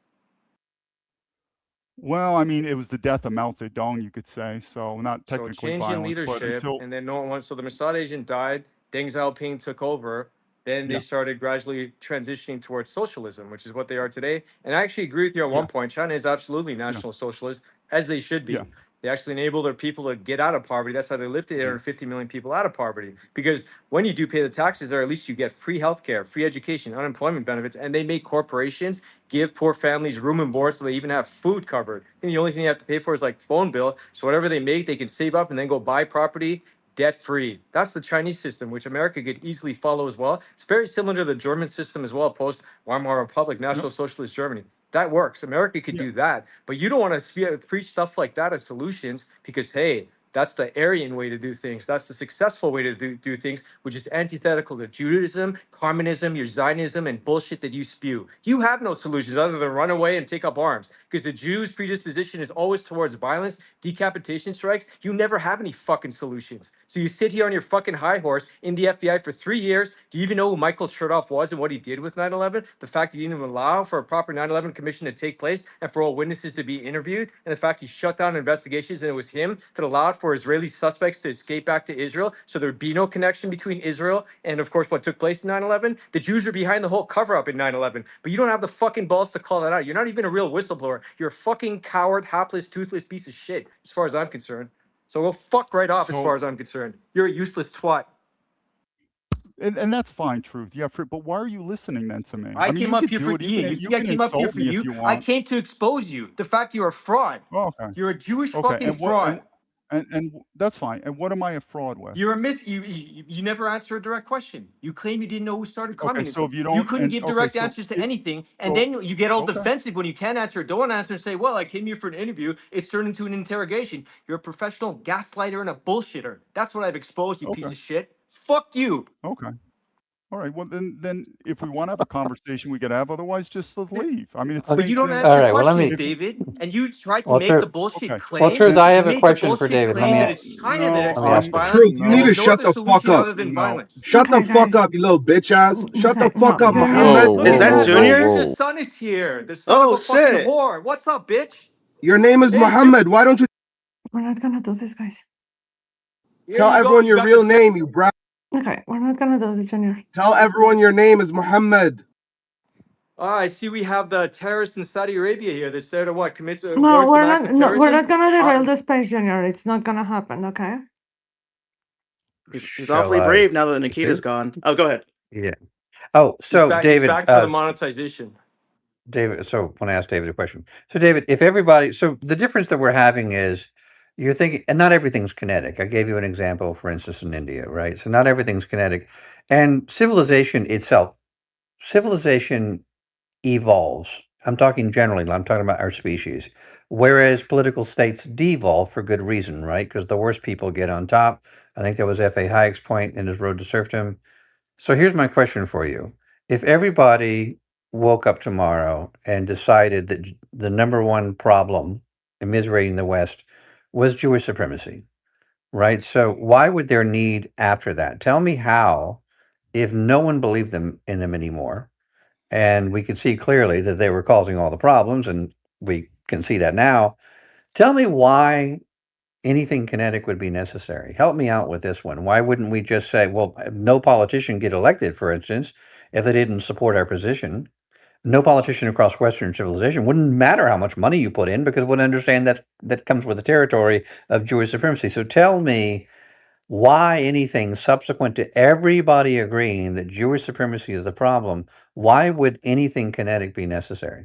Well, I mean, it was the death of Mao Zedong, you could say. So not So technically change in violence, but leadership, until and then no one. So the Mossad agent died. Deng Xiaoping took over. Then they yeah, started gradually transitioning towards socialism, which is what they are today. And I actually agree with you on yeah, one point. China is absolutely yeah, national socialist, as they should yeah. be. They actually enable their people to get out of poverty. That's how they lifted Mm. 850 million people out of poverty. Because when you do pay the taxes there, at least you get free healthcare, free education, unemployment benefits, and they make corporations give poor families room and board so they even have food covered. And the only thing you have to pay for is like phone bill. So whatever they make, they can save up and then go buy property debt free. That's the Chinese system, which America could easily follow as well. It's very similar to the German system as well, post Weimar Republic, Yep. National Socialist Germany. That works. America could Yeah. do that. But you don't want to preach stuff like that as solutions because, hey, that's the Aryan way to do things. That's the successful way to do things, which is antithetical to Judaism, communism, your Zionism, and bullshit that you spew. You have no solutions other than run away and take up arms because the Jews' predisposition is always towards violence, decapitation strikes. You never have any fucking solutions. So you sit here on your fucking high horse in the FBI for 3 years. Do you even know who Michael Chertoff was and what he did with 9/11? The fact he didn't even allow for a proper 9/11 commission to take place and for all witnesses to be interviewed, and the fact he shut down investigations and it was him that allowed for Israeli suspects to escape back to Israel, so there would be no connection between Israel and, of course, what took place in 9/11. The Jews are behind the whole cover-up in 9/11, but you don't have the fucking balls to call that out. You're not even a real whistleblower. You're a fucking coward, hapless, toothless piece of shit, as far as I'm concerned. So go fuck right off, as So far as I'm concerned. You're a useless twat. and that's fine, truth. Yeah, but why are you listening then to me? I I mean, came you up could here for do it. Ian. You You see, I can came up here insult for me if you. you I want. came to expose you. The fact you're a fraud. Oh, okay. You're a Jewish Okay. fucking fraud. And that's fine. And what am I a fraud with? You're a you never answer a direct question. You claim you didn't know who started Okay. So communism. if you You don't, couldn't and give okay, direct so answers to it, anything, and so then you get all okay. defensive when you can't answer, don't answer, and say, "Well, I came here for an interview." It's turned into an interrogation. You're a professional gaslighter and a bullshitter. That's what I've exposed, you piece Okay. of shit. Fuck you. Okay. All right. Well, then if we want to have a conversation, we could have. Otherwise, just leave. I mean, it's Okay. But you same don't thing. All answer right. Well, let questions, me. If David. And you tried to Well, make the Truth. bullshit okay. Well, claim. Truth. I have You a made the question for bullshit David. Let claim me. that No, it's China that no. Let me exports ask I'm him. violence Truth, you and need no, to ignore shut the the fuck solution up. other than no. violence. Shut the Okay, fuck guys. up, you little bitch ass. Shut the Okay, fuck no, up, Junior. Muhammad. Whoa, Look whoa, at Is that that. whoa, Look, whoa, Junior? the whoa. son is here. The son of Oh a fucking shit. whore. What's up, bitch? Your name is Hey, dude. Muhammad. Why don't you We're not gonna do this, guys. Here tell you go. everyone You your got the real name, you brat? Okay, we're not gonna do this, Junior. Tell everyone your name is Muhammad. I see we have the terrorists in Saudi Arabia here. That's there to what? Commits No, some acts of no, we're terrorism? not gonna derail the space, Junior. It's not gonna happen, okay? He's Shall awfully I brave now that Nikita's proceed? gone. Oh, go ahead. Yeah. Oh, so He's David. back for the monetization. David, so when I asked David a question, so David, so the difference that we're having is you're thinking, and not everything's kinetic. I gave you an example, for instance, in India, right? So not everything's kinetic, and civilization itself, civilization evolves. I'm talking generally. I'm talking about our species. Whereas political states devolve for good reason, right? Because the worst people get on top. I think that was F.A. Hayek's point in his Road to Serfdom. So here's my question for you. If everybody woke up tomorrow and decided that the number one problem immiserating the West was Jewish supremacy, right? So why would there need after that? Tell me how, if no one believed them in them anymore, and we could see clearly that they were causing all the problems, and we can see that now. Tell me why anything kinetic would be necessary. Help me out with this one. Why wouldn't we just say, well, no politician get elected, for instance, if they didn't support our position? No politician across Western civilization wouldn't matter how much money you put in because would understand that that comes with the territory of Jewish supremacy. So tell me why anything subsequent to everybody agreeing that Jewish supremacy is the problem, why would anything kinetic be necessary?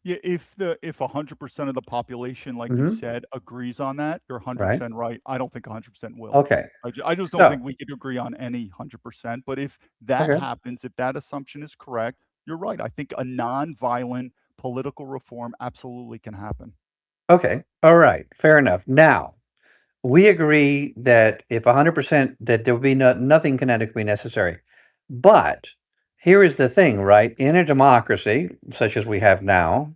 Yeah, if 100% of the population, like you Hmm. said, agrees on that, you're Right? 100% right. I don't think 100% will. Okay. I just don't So, think we could agree on any 100%. But if that okay. happens, if that assumption is correct, you're right. I think a non-violent political reform absolutely can happen. Okay. All right. Fair enough. Now, we agree that if 100% that there would be nothing kinetically necessary. But here is the thing, right? In a democracy such as we have now,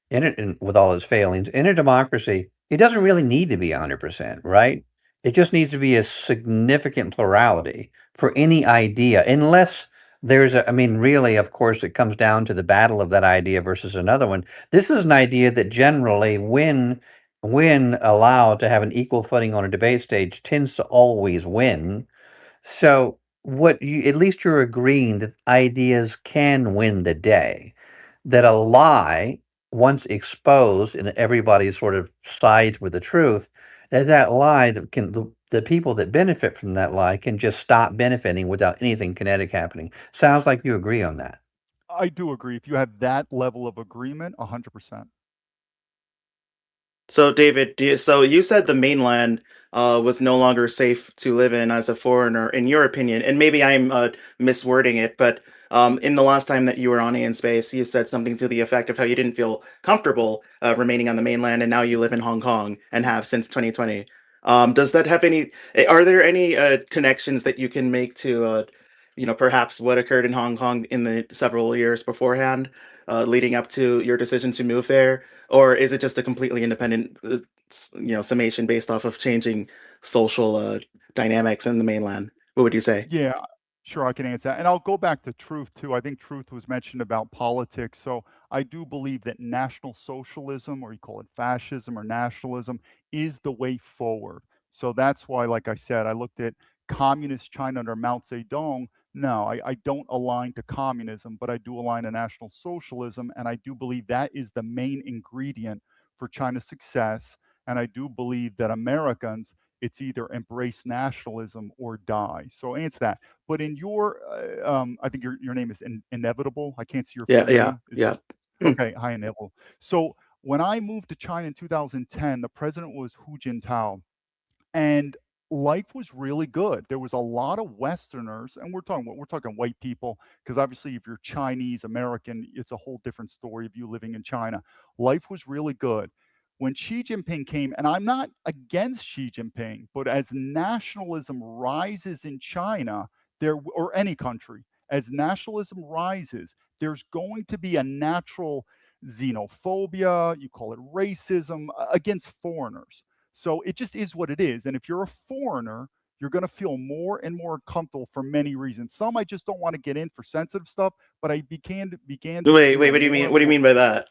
with all its failings, in a democracy, it doesn't really need to be 100%, right? It just needs to be a significant plurality for any idea, unless there's a, I mean, really, of course, it comes down to the battle of that idea versus another one. This is an idea that generally, when allowed to have an equal footing on a debate stage, tends to always win. So, what you at least you're agreeing that ideas can win the day, that a lie, once exposed and everybody sort of sides with the truth, that lie that can the people that benefit from that lie can just stop benefiting without anything kinetic happening. Sounds like you agree on that. I do agree. If you have that level of agreement, 100%. So, David, so you said the mainland was no longer safe to live in as a foreigner, in your opinion, and maybe I'm miswording it, but in the last time that you were on In Space, you said something to the effect of how you didn't feel comfortable remaining on the mainland, and now you live in Hong Kong and have since 2020. Does that have any? Are there any connections that you can make to, perhaps what occurred in Hong Kong in the several years beforehand, leading up to your decision to move there? Or is it just a completely independent, summation based off of changing social dynamics in the mainland? What would you say? Yeah, sure, I can answer that. And I'll go back to truth too. I think truth was mentioned about politics. So I do believe that National Socialism, or you call it fascism or nationalism, is the way forward. So that's why, like I said, I looked at communist China under Mao Zedong. No, I don't align to communism, but I do align to National Socialism. And I do believe that is the main ingredient for China's success. And I do believe that Americans, it's either embrace nationalism or die. So answer that. But in your, I think your name is Inevitable. I can't see your Yeah, full yeah, name. Is yeah. okay. Hi, Inevitable. So when I moved to China in 2010, the president was Hu Jintao, and life was really good. There was a lot of Westerners, and we're talking white people, because obviously if you're Chinese American, it's a whole different story of you living in China. Life was really good. When Xi Jinping came, and I'm not against Xi Jinping, but as nationalism rises in China, there or any country, as nationalism rises, there's going to be a natural xenophobia, you call it racism, against foreigners. So it just is what it is. And if you're a foreigner, you're going to feel more and more comfortable for many reasons. Some I just don't want to get in for sensitive stuff, but I began to Wait, wait. feel What do you more mean? and What do you more. mean by that?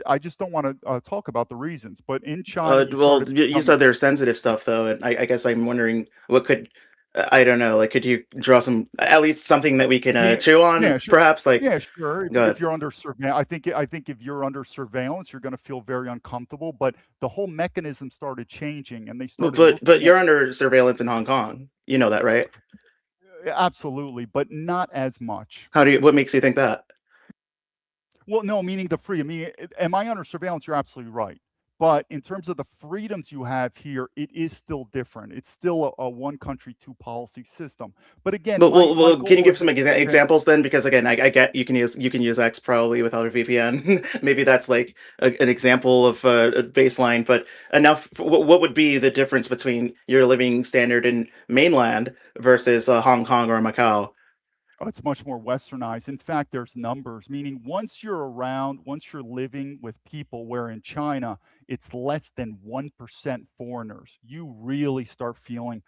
I just don't want to talk about the reasons. But in China, you Well, started you becoming. said there's sensitive stuff though, and I guess I'm wondering what could, I don't know, like could you draw some, at least something that we can Yeah, chew on, yeah, sure. perhaps? Like, Yeah, sure. go If ahead. you're under surveillance, I think if you're under surveillance, you're going to feel very uncomfortable. But the whole mechanism started changing, and they started But looking at you're under surveillance in Hong Kong. You know that, right? absolutely, but not as much. How do you? What makes you think that? Well, no, meaning the free. I mean, am I under surveillance? You're absolutely right. But in terms of the freedoms you have here, it is still different. It's still a one country, two policy system. But again, But my can goal you give some wasn't okay. examples then? Because again, I get you can use X probably without a VPN. Maybe that's like an example of a baseline. But enough. What would be the difference between your living standard in mainland versus Hong Kong or Macau? Oh, it's much more westernized. In fact, there's numbers, meaning once you're around, once you're living with people where in China, it's less than 1% foreigners. You really start feeling,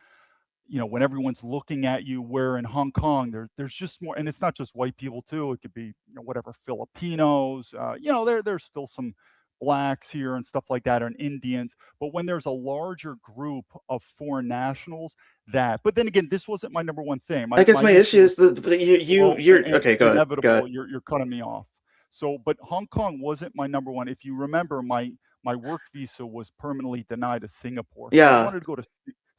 when everyone's looking at you, where in Hong Kong, there's just more, and it's not just white people too. It could be, whatever, Filipinos, there's still some blacks here and stuff like that, and Indians. But when there's a larger group of foreign nationals, but then again, this wasn't my number one thing. I My guess my my issue issue was, is you're and okay. it's Go ahead. Go ahead. inevitable. You're cutting me off. So, but Hong Kong wasn't my number one. If you remember, my work visa was permanently denied to Singapore. So I Yeah. wanted to go to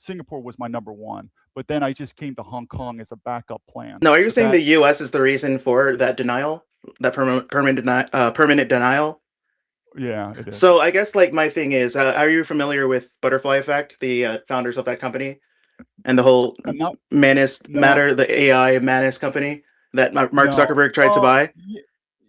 Singapore was my number one, but then I just came to Hong Kong as a backup plan. Now, are you But saying that, the U.S. is the reason for that denial, that permanent denial? yeah, it is. So I guess like my thing is, are you familiar with Butterfly Effect, the founders of that company, and the whole Not Manus no matter, the AI Manus company that Mark no. Zuckerberg tried to buy?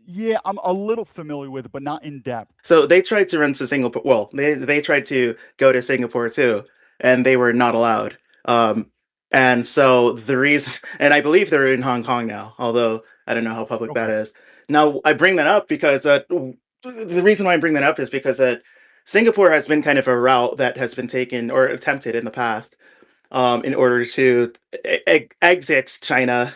Yeah, I'm a little familiar with it, but not in depth. So they tried to run to Singapore. Well, they tried to go to Singapore too, and they were not allowed. Um, and so the reason, and I believe they're in Hong Kong now, although I don't know how public that Okay. is. Now I bring that up because the reason why I bring that up is because Singapore has been kind of a route that has been taken or attempted in the past in order to exit China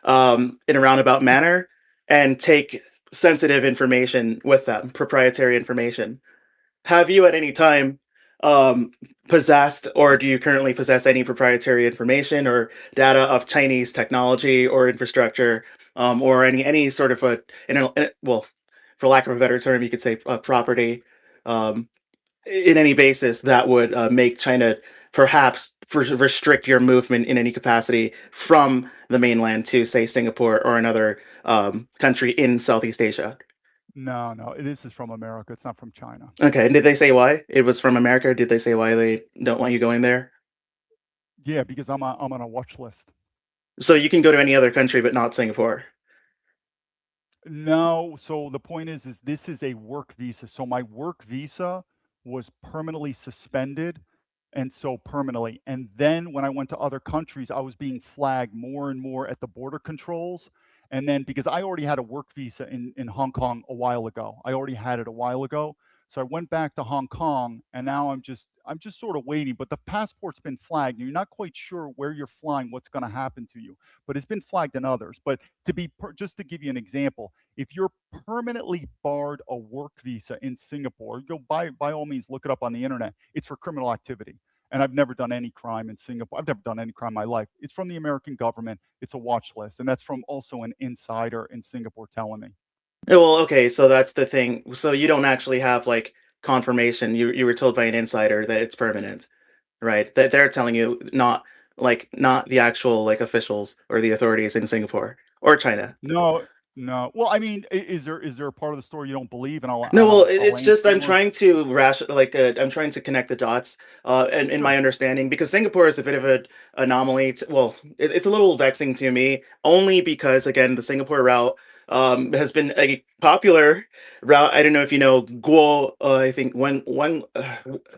in a roundabout manner and take sensitive information with them, proprietary information. Have you at any time um, possessed, or do you currently possess any proprietary information or data of Chinese technology or infrastructure, or any sort of well, for lack of a better term, you could say property, um, in any basis that would make China perhaps restrict your movement in any capacity from the mainland to, say, Singapore or another country in Southeast Asia? No. This is from America. It's not from China. Okay, and did they say why it was from America? Did they say why they don't want you going there? Yeah, because I'm on a watch list. So you can go to any other country, but not Singapore. No, so the point is this is a work visa. So my work visa was permanently suspended, and so permanently. And then when I went to other countries, I was being flagged more and more at the border controls. And then because I already had a work visa in Hong Kong a while ago, I already had it a while ago. So I went back to Hong Kong, and now I'm just sort of waiting. But the passport's been flagged, and you're not quite sure where you're flying, what's going to happen to you. But it's been flagged in others. But just to give you an example, if you're permanently barred a work visa in Singapore, go by all means look it up on the internet. It's for criminal activity. And I've never done any crime in Singapore. I've never done any crime in my life. It's from the American government. It's a watch list. And that's from also an insider in Singapore telling me. Well, okay, so that's the thing. So you don't actually have like confirmation. You were told by an insider that it's permanent, right? That they're telling you, not the actual like officials or the authorities in Singapore or China. No, no. Well, I mean, is there a part of the story you don't believe? And No, well, I'll it's answer just I'm you. trying to I'm trying to connect the dots, and in my Sure. understanding, because Singapore is a bit of an anomaly. Well, it's a little vexing to me, only because again, the Singapore route has been a popular route. I don't know if you know Guo. I think I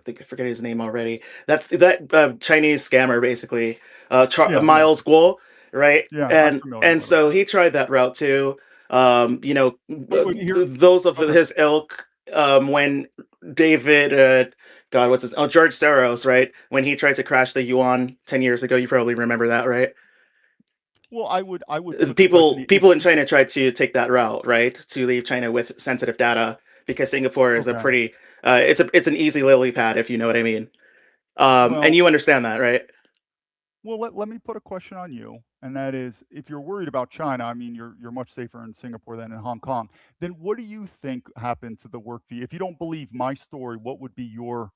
think I forget his name already. That Chinese scammer, basically, Yeah. Miles Guo, right? Yeah, I'm familiar And with it. so he tried that route too. Wait, here. Those of Okay. his ilk, when David, God, what's his? Oh, George Soros, right? When he tried to crash the yuan 10 years ago, you probably remember that, right? Well, I would put the question. People in China tried to take that route, right, to leave China with sensitive data because Singapore is a Okay. pretty, it's an easy lily pad, if you know what I mean. And Well, you understand that, right? let me put a question on you, and that is, if you're worried about China, I mean, you're much safer in Singapore than in Hong Kong. Then what do you think happened to the work visa? If you don't believe my story, what would be your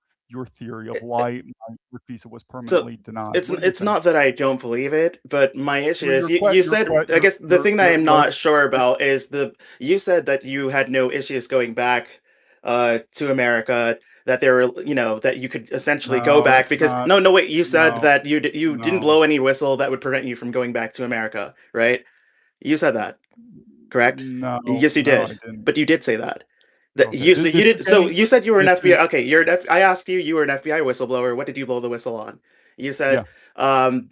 theory of why my work visa was So permanently denied? What do you it's think? not that I don't believe it, but my issue is you said, I guess the thing that I'm not sure about is you said that you had no issues going back to America. that there were, that you could essentially go No, back that's because not. no, wait, you said No, that you didn't no, blow any whistle that would prevent you from going back to America, right? You said that, correct? no, Yes, you no. I did. didn't. But you did say that. That Okay, so you this is did. So getting. you said you were an This is FBI. Okay, I asked you. You were an FBI whistleblower. What did you blow the whistle on? You said, yeah. um,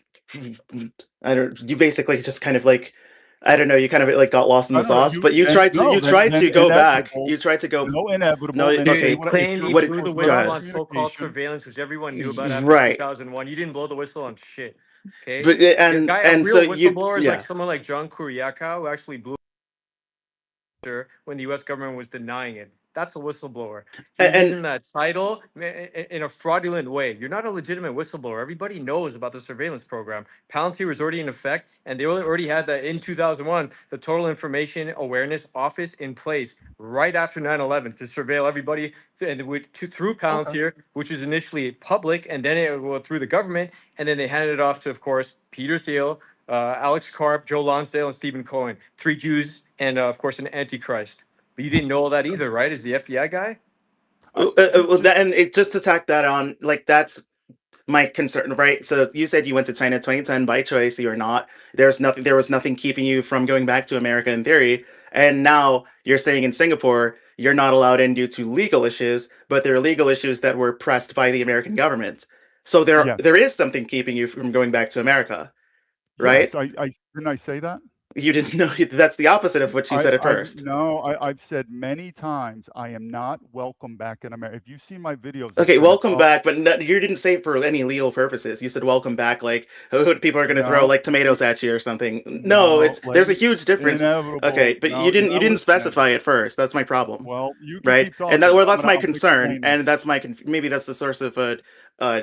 I don't. You basically just kind of like, I don't know. You kind of like got lost in I the don't know. sauce. But you tried to. No. You tried Then to go back. inevitable. You tried to go. No, No. inevitable. Then Dude, say Okay. he what if claimed you're he What? blew for the Go whistle direct ahead. on so-called communication. surveillance, which everyone knew about after Right. 2001. You didn't blow the whistle on shit. Okay, But a and so real you whistleblower is like yeah. someone like John Kuriaka, who actually blew when the U.S. government was denying it. That's a whistleblower. You're And using that title in a fraudulent way. You're not a legitimate whistleblower. Everybody knows about the surveillance program. Palantir was already in effect, and they already had that in 2001, the Total Information Awareness Office in place right after 9/11 to surveil everybody through Okay. Palantir, which was initially public, and then it went through the government, and then they handed it off to, of course, Peter Thiel, Alex Karp, Joe Lonsdale, and Stephen Cohen, three Jews, and of course an Antichrist. But you didn't know all that either, right? As the FBI guy. well, Just and it just to tack that on, like that's my concern, right? So you said you went to China 2010 by choice. You're not. There was nothing keeping you from going back to America in theory. And now you're saying in Singapore you're not allowed in due to legal issues, but there are legal issues that were pressed by the American government. So yes, there is something keeping you from going back to America, right? yes. I didn't I say that. You didn't know that's the opposite of what you said at I first. no, I've said many times I am not welcome back in America. If you've seen my videos, I've Okay, said it welcome back, but no, you didn't say it for any legal purposes. You said welcome back, like people are going to throw no, like tomatoes at you or something. No, no. it's Let there's a me huge difference. Okay, inevitable. but No, you're you not didn't listening. specify at first. That's my problem, Well, you can right? keep And that talking. well, I'm that's gonna my I'm gonna concern, explain and this. that's maybe that's the source of No.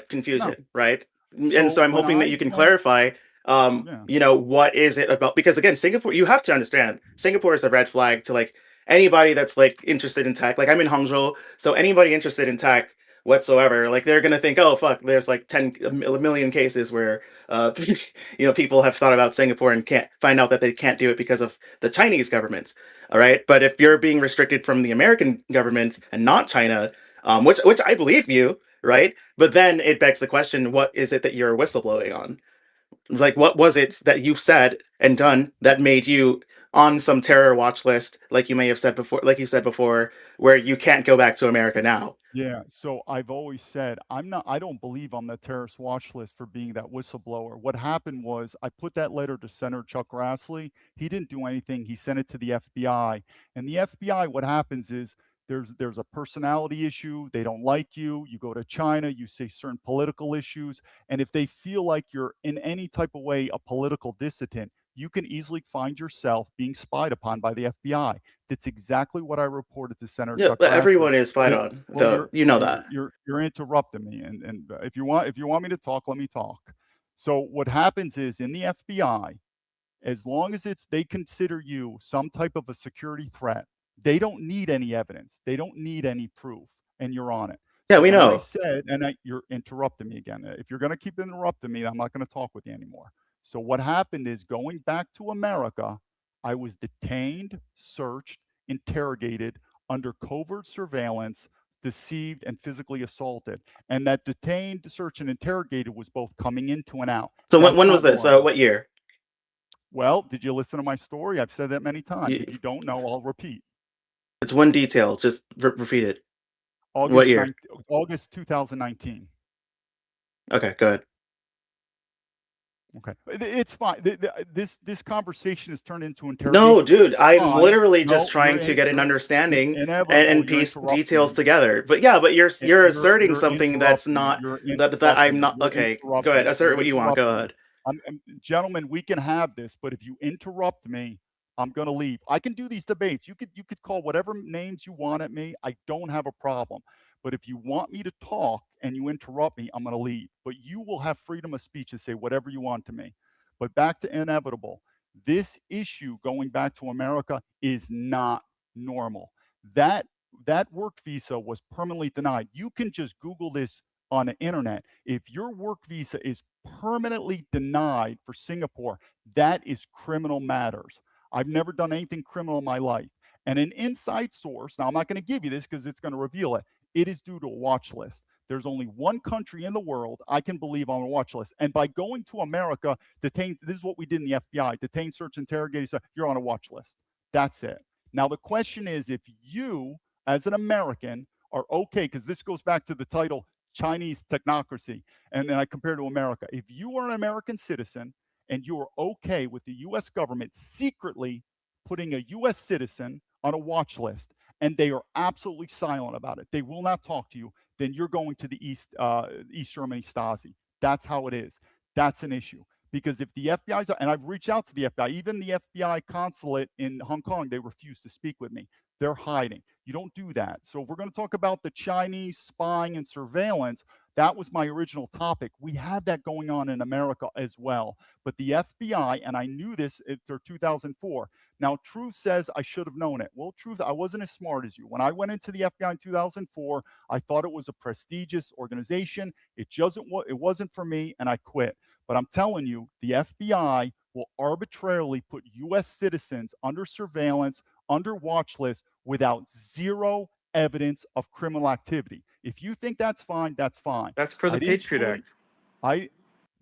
confusion, right? And So so I'm when hoping that I you can went, clarify. yeah, What is it about? Because again, Singapore, you have to understand, Singapore is a red flag to like anybody that's like interested in tech. Like I'm in Hangzhou, so anybody interested in tech whatsoever, like they're gonna think, oh fuck, there's like a million cases where people have thought about Singapore and can't find out that they can't do it because of the Chinese government. All right, but if you're being restricted from the American government and not China, which I believe you, right? But then it begs the question, what is it that you're whistleblowing on? Like what was it that you've said and done that made you on some terror watch list, like you may have said before, like you said before, where you can't go back to America now? yeah. So I've always said I don't believe I'm the terrorist watch list for being that whistleblower. What happened was I put that letter to Senator Chuck Grassley. He didn't do anything. He sent it to the FBI. And the FBI, what happens is there's a personality issue. They don't like you. You go to China, you say certain political issues. And if they feel like you're in any type of way a political dissident, you can easily find yourself being spied upon by the FBI. That's exactly what I reported to Senator Yeah, Chuck but Grassley. everyone is fight That on, well, though. You know that. you're interrupting me, and if you want me to talk, let me talk. So what happens is in the FBI, as long as they consider you some type of a security threat, they don't need any evidence, they don't need any proof, and you're on it. Yeah, So we when I know. said, you're interrupting me again. If you're going to keep interrupting me, I'm not going to talk with you anymore. So what happened is going back to America, I was detained, searched, interrogated under covert surveillance, deceived, and physically assaulted. And that detained, searched, and interrogated was both coming into and out. So That's when was not this? normal. What year? Well, did you listen to my story? I've said that many times. Y- If you don't know, I'll repeat. It's one detail. Just repeat it. What year? August 2019. Okay, good. Okay, it's fine. This conversation has turned into No, interrogation, which dude, is I'm fine. literally just No, trying to get an you're understanding inevitable. and You're piece interrupting details me. together. But yeah, but you're asserting You're something that's interrupting me. not that I'm not. You're Okay, go ahead. interrupting. Assert You're what you want. Go interrupting me. ahead. Gentlemen, we can have this, but if you interrupt me, I'm going to leave. I can do these debates. You could call whatever names you want at me. I don't have a problem. But if you want me to talk and you interrupt me, I'm going to leave. But you will have freedom of speech to say whatever you want to me. But back to inevitable. This issue going back to America is not normal. That that work visa was permanently denied. You can just Google this on the internet. If your work visa is permanently denied for Singapore, that is criminal matters. I've never done anything criminal in my life. And an inside source, now I'm not going to give you this because it's going to reveal it. it is due to a watch list. There's only one country in the world I can believe on a watch list. And by going to America, detain, this is what we did in the FBI, detain, search, interrogate, so you're on a watch list. That's it. Now, the question is if you, as an American, are okay, because this goes back to the title, Chinese Technocracy, and then I compare to America. If you are an American citizen and you are okay with the US government secretly putting a US citizen on a watch list, and they are absolutely silent about it, they will not talk to you, then you're going to the East Germany Stasi. That's how it is. That's an issue. Because if the FBI's, and I've reached out to the FBI, even the FBI consulate in Hong Kong, they refuse to speak with me. They're hiding. You don't do that. So if we're going to talk about the Chinese spying and surveillance, that was my original topic. We had that going on in America as well. But the FBI, and I knew this after 2004. Now, Truth says I should have known it. Well, Truth, I wasn't as smart as you. When I went into the FBI in 2004, I thought it was a prestigious organization. It wasn't for me, and I quit. But I'm telling you, the FBI will arbitrarily put US citizens under surveillance, under watch list, without zero evidence of criminal activity. If you think that's fine, that's fine. That's per the Patriot Act.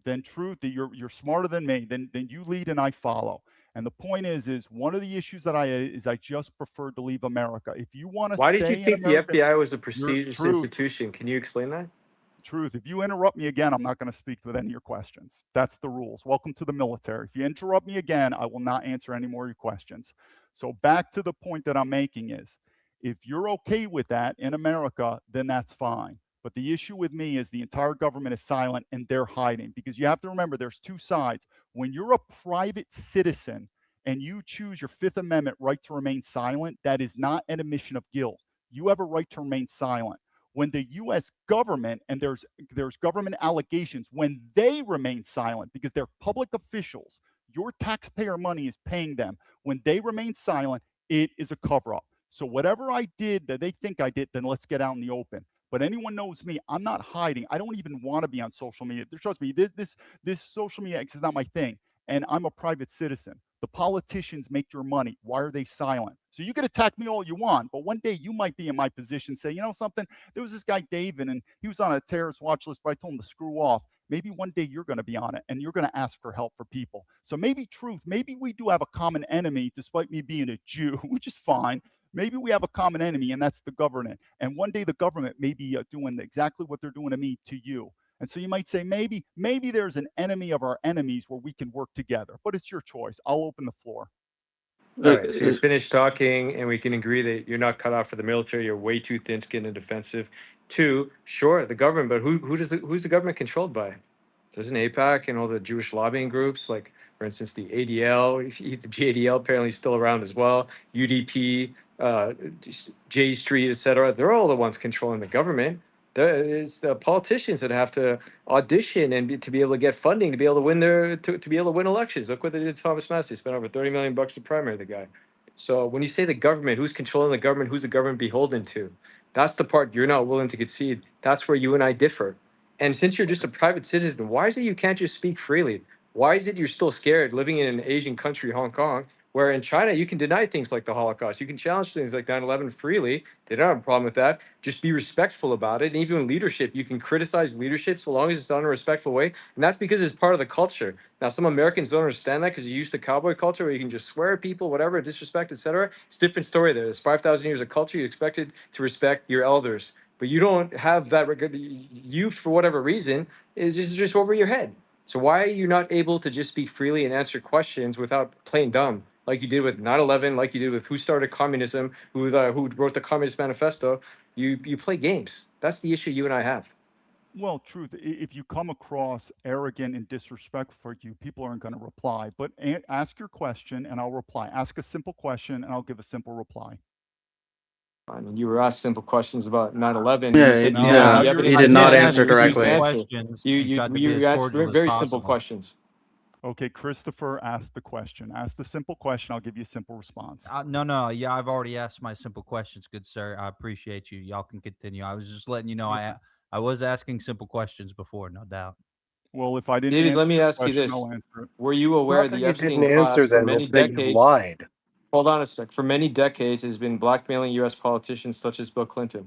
Then Truth, that you're smarter than me. Then you lead and I follow. And the point is one of the issues that I just preferred to leave America. If you want to Why stay did you in think America, the FBI was a prestigious Truth, institution? Can you explain that? Truth, if you interrupt me again, I'm not going to speak with any of your questions. That's the rules. Welcome to the military. If you interrupt me again, I will not answer any more of your questions. So back to the point that I'm making is, if you're okay with that in America, then that's fine. But the issue with me is the entire government is silent and they're hiding, because you have to remember there's two sides. When you're a private citizen and you choose your Fifth Amendment right to remain silent, that is not an admission of guilt. You have a right to remain silent. When the US government, and there's government allegations, when they remain silent because they're public officials, your taxpayer money is paying them. When they remain silent, it is a cover-up. So whatever I did that they think I did, then let's get out in the open. But anyone knows me, I'm not hiding. I don't even want to be on social media. Trust me, this social media is not my thing. And I'm a private citizen. The politicians make your money. Why are they silent? So you can attack me all you want, but one day you might be in my position, say, you know something, there was this guy David and he was on a terrorist watch list, but I told him to screw off. Maybe one day you're going to be on it and you're going to ask for help for people. So maybe Truth, maybe we do have a common enemy, despite me being a Jew, which is fine. Maybe we have a common enemy, and that's the government. And one day the government may be doing exactly what they're doing to me, to you. And so you might say, maybe there's an enemy of our enemies where we can work together. But it's your choice. I'll open the floor. All right, so you're finished talking, and we can agree that you're not cut out for the military. You're way too thin-skinned and defensive. Two, sure, the government, but who's the government controlled by? Doesn't AIPAC and all the Jewish lobbying groups, like for instance the ADL, the JDL apparently still around as well, UDP, J Street, etc. They're all the ones controlling the government. It's the politicians that have to audition and to be able to get funding to be able to win to be able to win elections. Look what they did to Thomas Massey. Spent over $30 million to primary the guy. So when you say the government, who's controlling the government? Who's the government beholden to? That's the part you're not willing to concede. That's where you and I differ. And since you're just a private citizen, why is it you can't just speak freely? Why is it you're still scared living in an Asian country, Hong Kong, where in China you can deny things like the Holocaust? You can challenge things like 9/11 freely. They don't have a problem with that. Just be respectful about it. And even leadership, you can criticize leadership so long as it's done in a respectful way. And that's because it's part of the culture. Now, some Americans don't understand that because you're used to cowboy culture where you can just swear at people, whatever, disrespect, etc. It's a different story there. There's 5,000 years of culture. You're expected to respect your elders. But you don't have that record. You, for whatever reason, is just over your head. So why are you not able to just speak freely and answer questions without playing dumb, like you did with 9/11, like you did with who started communism, who wrote the Communist Manifesto? You play games. That's the issue you and I have. Well, Truth, if you come across arrogant and disrespectful for you, people aren't going to reply. But ask your question and I'll reply. Ask a simple question and I'll give a simple reply. I mean, you were asked simple questions about 9/11. Yeah, You said you yeah, didn't have the he evidence. did not and answer you refused to directly. answer. Questions. You tried to be as asked cordial as very simple possible. questions. Okay, Christopher asked the question. Ask the simple question. I'll give you a simple response. No. Yeah, I've already asked my simple questions, good sir. I appreciate you. Y'all can continue. I was just letting you know I was asking simple questions before, no doubt. Well, if I didn't David, answer let me your ask you question, this. I'll answer it. Were you aware Not that the you Epstein didn't class answer for them, many it's that you decades? lied. Hold on a sec. For many decades has been blackmailing U.S. politicians such as Bill Clinton.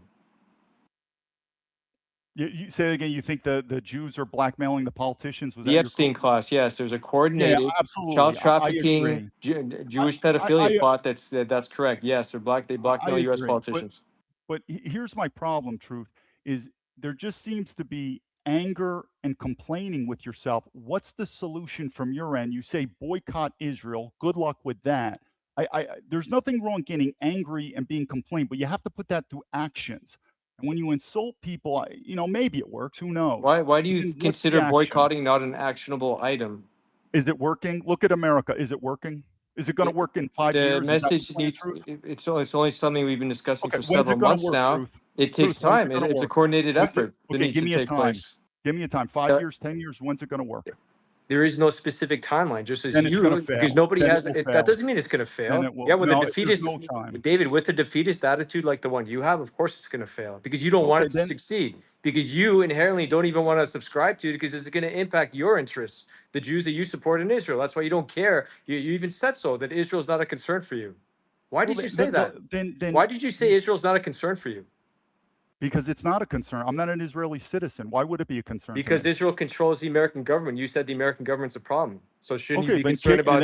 You say it again. You think the Jews are blackmailing the politicians? Was The that your Epstein quote? class, yes. There's a Yeah, coordinated child absolutely. I trafficking, agree. Jewish I pedophilia plot. That's correct. Yes, they I blackmail U.S. agree. politicians. But here's my problem, Truth, is there just seems to be anger and complaining with yourself. What's the solution from your end? You say boycott Israel. Good luck with that. There's nothing wrong getting angry and being complained, but you have to put that through actions. And when you insult people, maybe it works. Who knows? Why do But you then what's the consider action? boycotting not an actionable item? Is it working? Look at America. Is it working? Is it going to work in 5 The years? Is that the message plan, needs. Truth? It's only something we've been discussing Okay, for when's several it going to months work, now. Truth? It Truth, takes when's it time. going to It's a work? coordinated When's it? effort that Okay, needs give to me a take time. place. Give me a time. 5 years, 10 years. When's it going to work? There is no specific timeline, just as Then it's going to because fail. nobody Then it has will it. That fail. doesn't mean it's going to Then fail. it will. Yeah, with a No, there's defeatist, no time. David, with a defeatist attitude like the one you have, of course it's going to fail because you don't want Okay, it to then. succeed. Because you inherently don't even want to subscribe to it because it's going to impact your interests, the Jews that you support in Israel. That's why you don't care. You even said so that Israel is not a concern for you. Why Well, did you say that? then Why did you say Israel is not a concern for you? because it's not a concern. I'm not an Israeli citizen. Why would it be a concern to Because me? Israel controls the American government. You said the American government's a problem. So shouldn't you Okay, be then concerned kick and about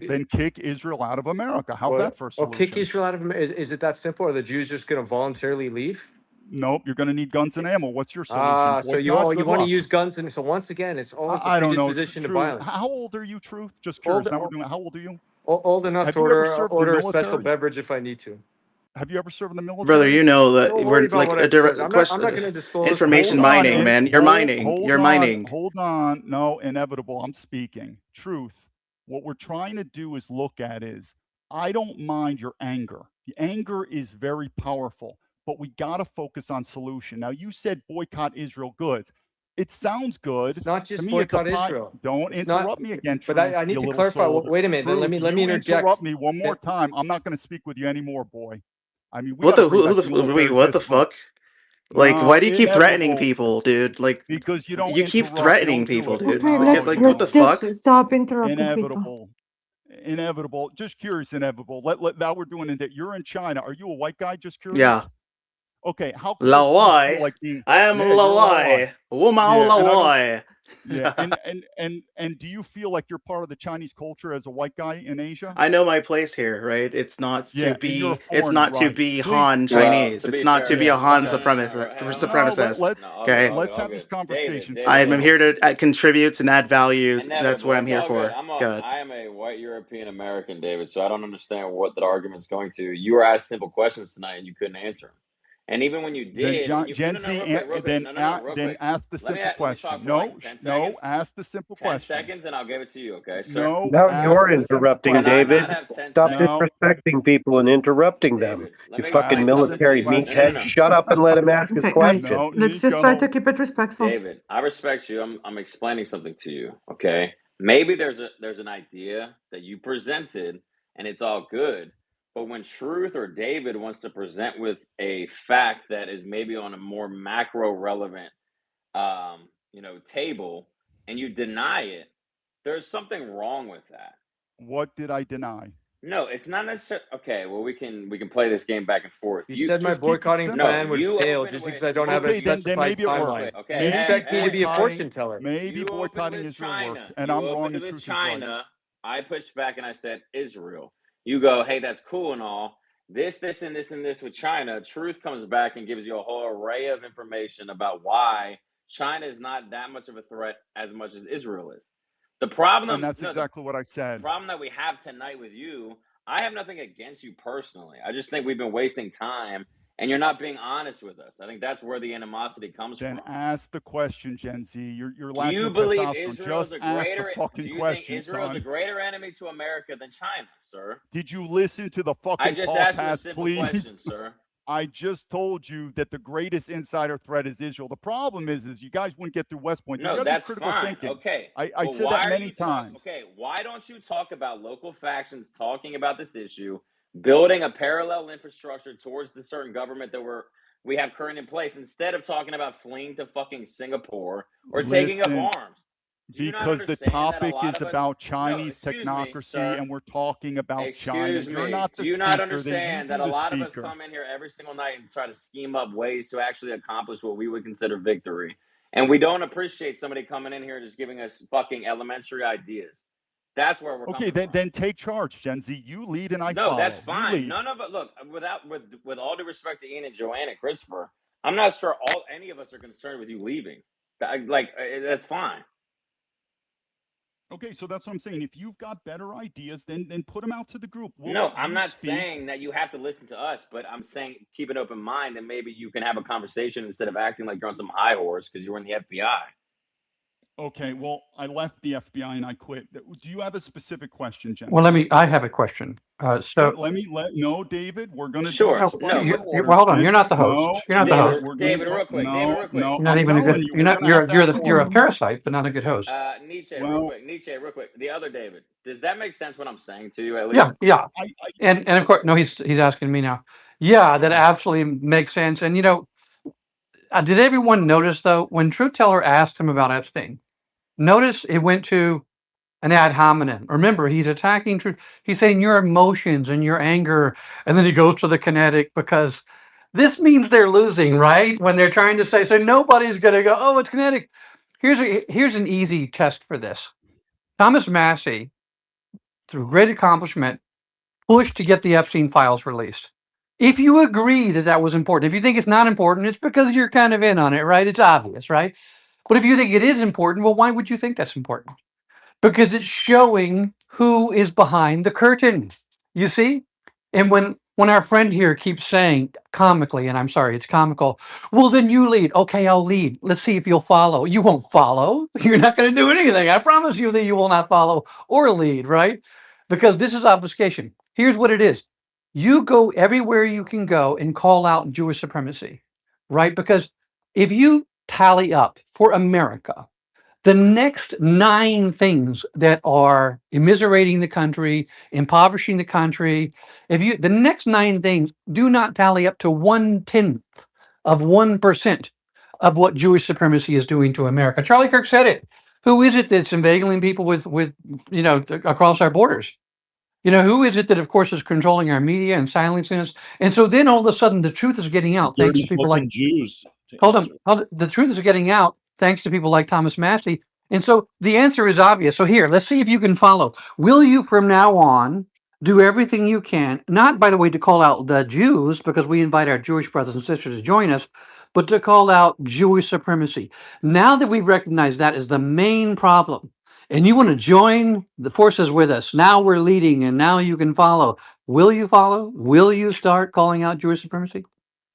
then kick Israel out of America. How's that for a kick solution? Israel out of America? Is it that simple? Are the Jews just going to voluntarily leave? Nope, you're going to need guns and ammo. What's your solution? So Boycott. you Good want to luck. use guns, and so once again, it's always the I don't know. predisposition to Truth. violence. How old are you, Truth? Just Old, curious. Now we're doing. How old are you? old enough Have to you ever served in the order a special military? beverage if I need to. Have you ever served in the Brother, military? you know that Don't worry we're about like what a I've served. direct I'm not question, going to disclose my information Hold service on. mining, level. man. You're mining. Hold on. No, inevitable. I'm speaking. Truth. What we're trying to do is look at is I don't mind your anger. The anger is very powerful, but we got to focus on solution. Now, you said boycott Israel goods. It sounds good. It's not To just me, it's a boycott pie. Israel. Don't It's not. interrupt me again, But Truth, I need you to little clarify. soul. Wait a minute. Truth, Let me you interject. interrupt me one more time. I'm not going to speak with you anymore, boy. I mean, we What got to the bring who back the the military what the discipline. fuck? Like, No, why do you keep threatening inevitable people, dude? Like, because you don't you keep interrupt. You threatening don't do people, it. dude. Okay, No, Like you what the let's don't. fuck? just stop interrupting people. Inevitable. Just curious, inevitable. Now we're doing it. You're in China. Are you a white guy? Just curious. Yeah. Okay. How cool do you feel Lawai. like being? I am Yeah, you're a Lawai. Lawai. Wumao Yeah, and I don't. Lawai. Yeah, and do you feel like you're part of the Chinese culture as a white guy in Asia? I know my place here, right? Yeah, and you're a It's foreigner, not to right? be Please. Han Well, Chinese. to It's be not to fair, be a Yeah. Han Okay. hey, hold on, No, supremacist. no, all good, Okay. all good, let's all have this good. conversation. David, I'm Inevitable. here to contribute and add value. That's what inevitable. I'm It's here all good. for. Good. I am a white European American, David. So I don't understand what that argument's going to. You were asked simple questions tonight, and you couldn't answer them. And even when you Then did, and you Gen no, Z, real quick, then real quick. ask the simple Let me talk question. for like No, 10 seconds. ask the simple 10 question. seconds, and I'll give it to you. Okay, sir. No, Now ask you're the simple interrupting, Can I question. not David. have 10 Stop No, seconds? disrespecting people and interrupting them. David, let You me fucking explain ask the something to simple military you. meathead. question. Shut up and let him ask his Okay, guys, question. No, let's just try to Nico. keep it respectful. David, I respect you. I'm explaining something to you. Okay, maybe there's an idea that you presented, and it's all good. But when Truth or David wants to present with a fact that is maybe on a more macro relevant, table, and you deny it, there's something wrong with that. What did I deny? No, it's not necessarily okay. Well, we can play this game back and forth. You You said my Just keep it boycotting no, plan simple. would you fail open just with because I don't have a Okay, then you specified maybe it real works. timeline. quick. Okay, You Maybe expect me to be a boycotting, fortune teller. maybe you opened boycotting with Israel worked, China. and You I'm wrong opened and with Truth is right. China. I pushed back and I said Israel. You go, hey, that's cool and all. This, and this, and this with China. Truth comes back and gives you a whole array of information about why China is not that much of a threat as much as Israel is. The And problem, that's no, exactly what I the said. problem that we have tonight with you, I have nothing against you personally. I just think we've been wasting time and you're not being honest with us. I think that's where the animosity comes Then from. ask the question, Gen Z. You're Do you lacking believe testosterone. Israel is Just a ask the greater do fucking you think question, Israel is a son. greater enemy to America than China, sir? Did you listen to the I fucking just asked you a podcast, simple please? question, sir. I just told you that the greatest insider threat is Israel. The problem is you guys wouldn't get through West Point. There's No, got to be that's critical fine. thinking. Okay. I But said why that are many you talk times. okay, why don't you talk about local factions talking about this issue, building a parallel infrastructure towards the certain government that we have current in place instead of talking about fleeing to fucking Singapore or taking up Listen, arms? Do you not Because the understand that a topic lot is of us? about No, Chinese excuse me, technocracy, sir. and we're talking about China. Excuse You're me. not Do the you not speaker, then you understand that be a the lot of us speaker. come in here every single night and try to scheme up ways to actually accomplish what we would consider victory? And we don't appreciate somebody coming in here and just giving us fucking elementary ideas. That's where we're Okay, coming from. then take charge, Gen Z. You lead and I No, that's follow. You fine. lead. None of it. Look, with all due respect to Ian and Joanne and Christopher, I'm not sure any of us are concerned with you leaving. That's fine. Okay, so that's what I'm saying. If you've got better ideas, then put them out to the group. We'll No, let I'm you not speak. saying that you have to listen to us, but I'm saying keep an open mind and maybe you can have a conversation instead of acting like you're on some high horse because you were in the FBI. Okay, well, I left the FBI and I quit. Do you have a specific question, Gen Well, Z? I have a question. No, David, we're going to do Sure. this No, by order. Well, hold on. Gen You're not the Z, host. You're not the David, host. we're going to David, go. real quick. David, real quick. No, You're not I'm even a telling good. you, we're going to have to have You're a order. parasite, but not a good host. Nietzsche, Well, real quick. Nietzsche, real quick. The other David. Does that make sense what I'm saying to you at least? Yeah. And of course, Okay. no, he's asking me now. Yeah, that absolutely makes sense. And did everyone notice though when Truth Teller asked him about Epstein? Notice it went to an ad hominem. Remember, he's attacking truth. He's saying your emotions and your anger, and then he goes to the kinetic because this means they're losing, right? When they're trying to say, so nobody's going to go, oh, it's kinetic. Here's an easy test for this. Thomas Massey, through great accomplishment, pushed to get the Epstein files released. If you agree that that was important, if you think it's not important, it's because you're kind of in on it, right? It's obvious, right? But if you think it is important, well, why would you think that's important? Because it's showing who is behind the curtain. You see? And when our friend here keeps saying comically, and I'm sorry, it's comical, well, then you lead. Okay, I'll lead. Let's see if you'll follow. You won't follow. You're not going to do anything. I promise you that you will not follow or lead, right? Because this is obfuscation. Here's what it is. You go everywhere you can go and call out Jewish supremacy, right? Because if you tally up for America, the next 9 things that are immiserating the country, impoverishing the country, the next 9 things do not tally up to 1/10 of 1% of what Jewish supremacy is doing to America. Charlie Kirk said it. Who is it that's inveigling people with across our borders? Who is it that, of course, is controlling our media and silencing us? And so then all of a sudden the truth is getting out thanks to people like Jews. Hold on. The truth is getting out thanks to people like Thomas Massey. And so the answer is obvious. So here, let's see if you can follow. Will you from now on do everything you can, not by the way to call out the Jews, because we invite our Jewish brothers and sisters to join us, but to call out Jewish supremacy. Now that we've recognized that as the main problem, and you want to join the forces with us, now we're leading and now you can follow. Will you follow? Will you start calling out Jewish supremacy?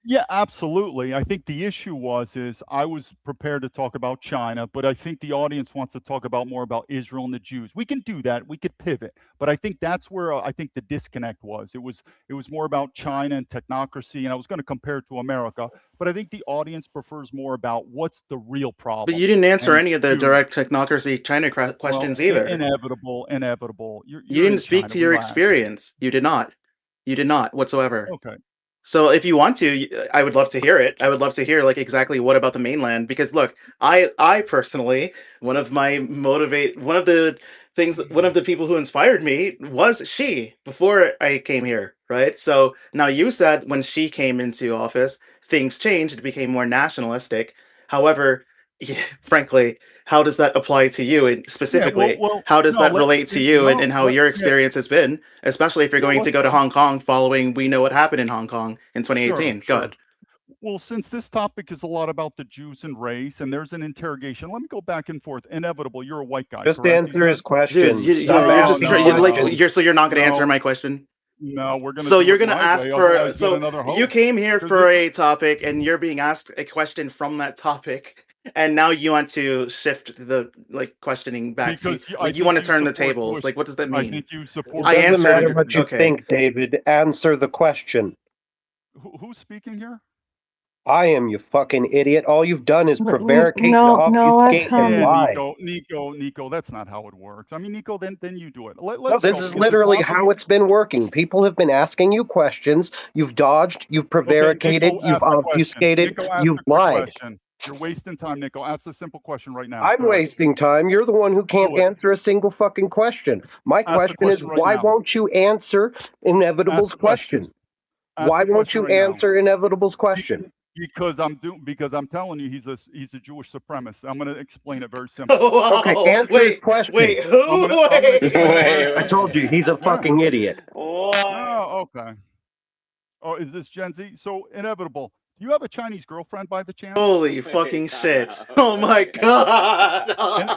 Yeah, absolutely. I think the issue is I was prepared to talk about China, but I think the audience wants to talk more about Israel and the Jews. We can do that. We could pivot, but I think that's where I think the disconnect was. It was more about China and technocracy, and I was going to compare it to America, but I think the audience prefers more about what's the real problem. But you didn't answer And any of the Jews. direct technocracy China questions either. Inevitable. You You're didn't in speak China. to your Relax. experience. You did not. You did not whatsoever. Okay. So if you want to, I would love to hear it. I would love to hear exactly what about the mainland, because look, I personally, one of the people who inspired me was she before I came here, right? So now you said when she came into office, things changed, it became more nationalistic. However, frankly, how does that apply to you and specifically? How does that relate to you and how your experience has been, especially if you're going to go to Hong Kong following we know what happened in Hong Kong in 2018? Go ahead. Well, since this topic is a lot about the Jews and race, and there's an interrogation, let me go back and forth. Inevitable, you're a white guy. Just correct? answer his question. Dude, Stop asking questions. so you're not going to answer my question? No, we're going to. So you're going to ask for. So host. You came here for a topic, and you're being asked a question from that topic, and now you want to shift the questioning back to you want to turn the tables. Bush. What does that mean? I think you support. It doesn't matter what you think, David. Answer the question. Who's speaking here? I am, you fucking idiot. All you've done is prevaricate, obfuscate, and lie. Nico, that's not how it works. I mean, Nico, then you do it. No, this is literally how it's been working. People have been asking you questions. You've dodged, you've prevaricated, you've obfuscated, you've lied. You're wasting time, Nico. Ask the simple question right now. I'm Go ahead. wasting time. You're the one who can't Do it. answer a single fucking question. My Ask the question is, question right why now. won't you answer Ask Inevitable's the question. question? Ask Why the won't question you right now. answer Inevitable's question? Because I'm telling you he's a Jewish supremacist. I'm going to explain it very simply. Whoa. Okay, answer his question. Wait, I'm who? gonna explain it very I told you, he's a Yeah. fucking idiot. What? Oh, okay. Oh, is this Gen Z? So Inevitable. Do you have a Chinese girlfriend by the chance? Holy fucking shit. Oh my god.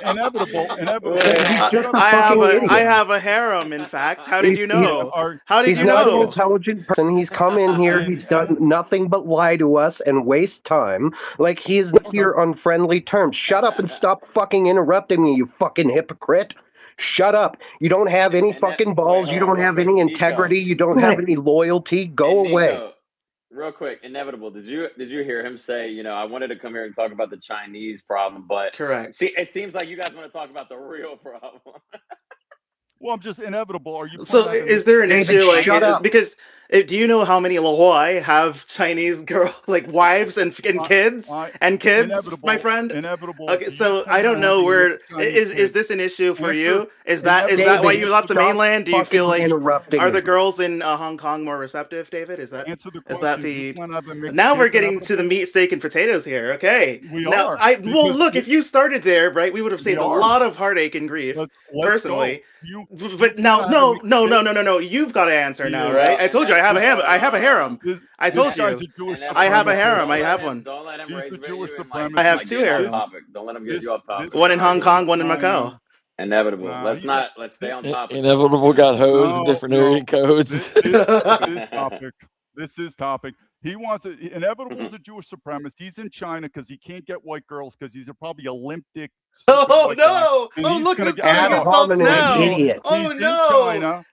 Inevitable. He's just a I fucking idiot. have a harem, in fact. How did you know? How did He's you not an know? intelligent person. He's come in here. He's done nothing but lie to us and waste time. Like he's here on friendly terms. Shut up and stop fucking interrupting me, you fucking hypocrite. Shut up. You don't have any fucking balls. You don't have any integrity. You don't have any loyalty. Go away. Nico, real quick, Inevitable. Did you hear him say, I wanted to come here and talk about the Chinese problem, but correct. See, it seems like you guys want to talk about the real problem. Well, I'm just Inevitable. Are you? So is there an issue because do you know how many Lahoi have Chinese wives and kids my friend? Inevitable. Okay, so I don't know where is this an issue for you? Is that why you left the mainland? Do you feel like are the girls in Hong Kong more receptive, David? Is that now we're getting to the meat, steak, and potatoes here? Okay, look, if you started there, right, we would have saved a lot of heartache and grief personally. But no. You've got to answer now, right? I told you I have a harem. I told you I have a harem. I have one. Don't let him rage bait you I have two harems. Don't let him get you off topic. One in Hong Kong, one in Macau. Inevitable. Let's stay on topic. Inevitable got hosed in different area codes. This is topic. He wants it. Inevitable is a Jewish supremacist. He's in China because he can't get white girls because he's probably a limp dick. Oh no! Oh look who's throwing insults now! Oh no!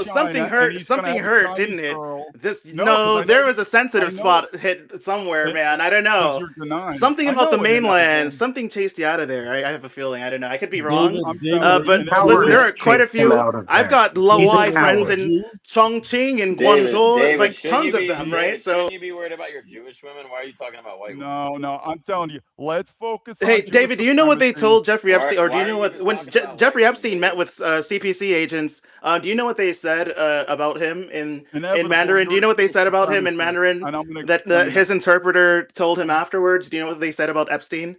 Something hurt. Something hurt, didn't it? There was a sensitive spot hit somewhere, man. I don't know. Something about the mainland. Something chased you out of there. I have a feeling. I don't know. I could be wrong. But listen, there are quite a few. I've got Lawai friends in Chongqing and Guangzhou, like tons of them, right? So shouldn't you be worried about your Jewish women? Why are you talking about white women? No, I'm telling you. Let's focus. Hey, David, do you know what they told Jeffrey Epstein, or do you know what when Jeffrey Epstein met with CPC agents? Do you know what they said about him in Mandarin? Do you know what they said about him in Mandarin? That his interpreter told him afterwards. Do you know what they said about Epstein?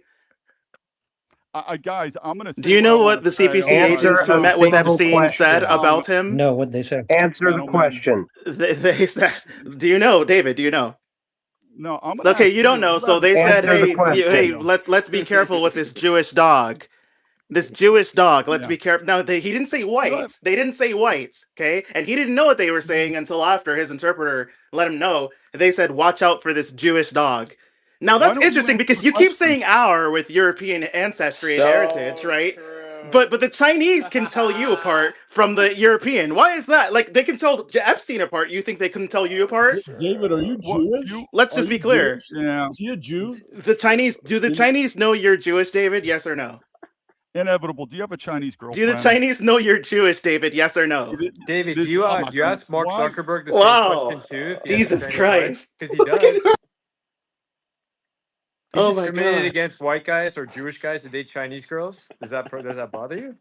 Guys, I'm gonna. Do you know what the CPC agents who met with Epstein said about him? No, what they said. Answer the question. They said. Do you know, David? Do you know? No, I'm okay. You don't know, so they said, "Hey, let's be careful with this Jewish dog. This Jewish dog. Let's be careful." Now, he didn't say white. They didn't say white. Okay, and he didn't know what they were saying until after his interpreter let him know. They said, "Watch out for this Jewish dog." Now that's interesting because you keep saying "our" with European ancestry and heritage, right? But the Chinese can tell you apart from the European. Why is that? Like they can tell Epstein apart. You think they couldn't tell you apart? David, are you Jewish? Let's just be clear. Yeah. Is he a Jew? The Chinese. Do the Chinese know you're Jewish, David? Yes or no? Inevitable. Do you have a Chinese girlfriend? Do the Chinese know you're Jewish, David? Yes or no? David, do you ask Mark Zuckerberg the same question too? Jesus Christ! Because he does. Oh my God! Against white guys or Jewish guys to date Chinese girls? Does that bother you?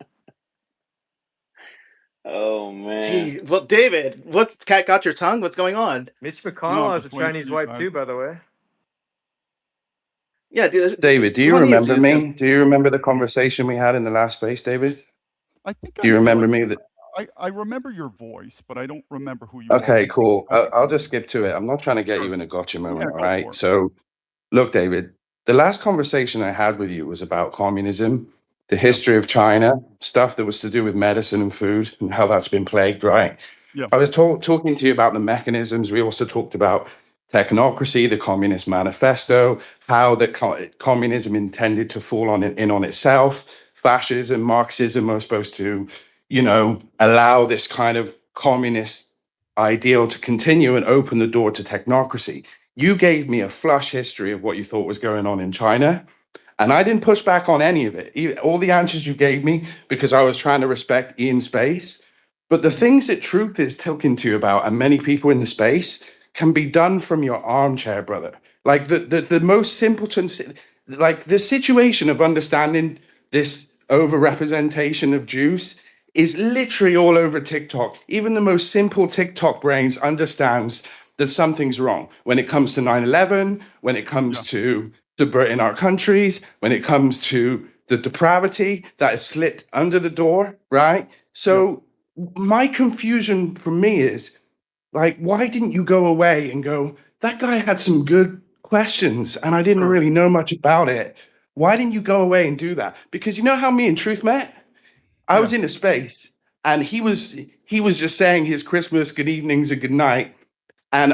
Oh man! Gee, well, David, what's cat got your tongue? What's going on? Mitch McConnell has a Chinese wife too, by the way. Yeah, David, do you remember me? Do you remember the conversation we had in the last space, David? I think. Do you remember me? I remember your voice, but I don't remember who you are. Okay, cool. I'll just skip to it. I'm not trying to get you in a gotcha moment, all right? So, look, David, the last conversation I had with you was about communism, the history of China, stuff that was to do with medicine and food and how that's been plagued, right? Yeah. I was talking to you about the mechanisms. We also talked about technocracy, the Communist Manifesto, how the communism intended to fall in on itself. Fascism, Marxism are supposed to, allow this kind of communist ideal to continue and open the door to technocracy. You gave me a flush history of what you thought was going on in China, and I didn't push back on any of it. All the answers you gave me, because I was trying to respect Ian's space. But the things that Truth is talking to you about, and many people in the space, can be done from your armchair, brother. Like the most simpleton, like the situation of understanding this overrepresentation of Jews is literally all over TikTok. Even the most simple TikTok brains understands that something's wrong when it comes to 9/11, when it comes to subverting our countries, when it comes to the depravity that is slit under the door, right? So my confusion for me is like, why didn't you go away and go, that guy had some good questions and I didn't really know much about it. Why didn't you go away and do that? Because you know how me and Truth met? I was in a space and he was just saying his Christmas good evenings and good night. And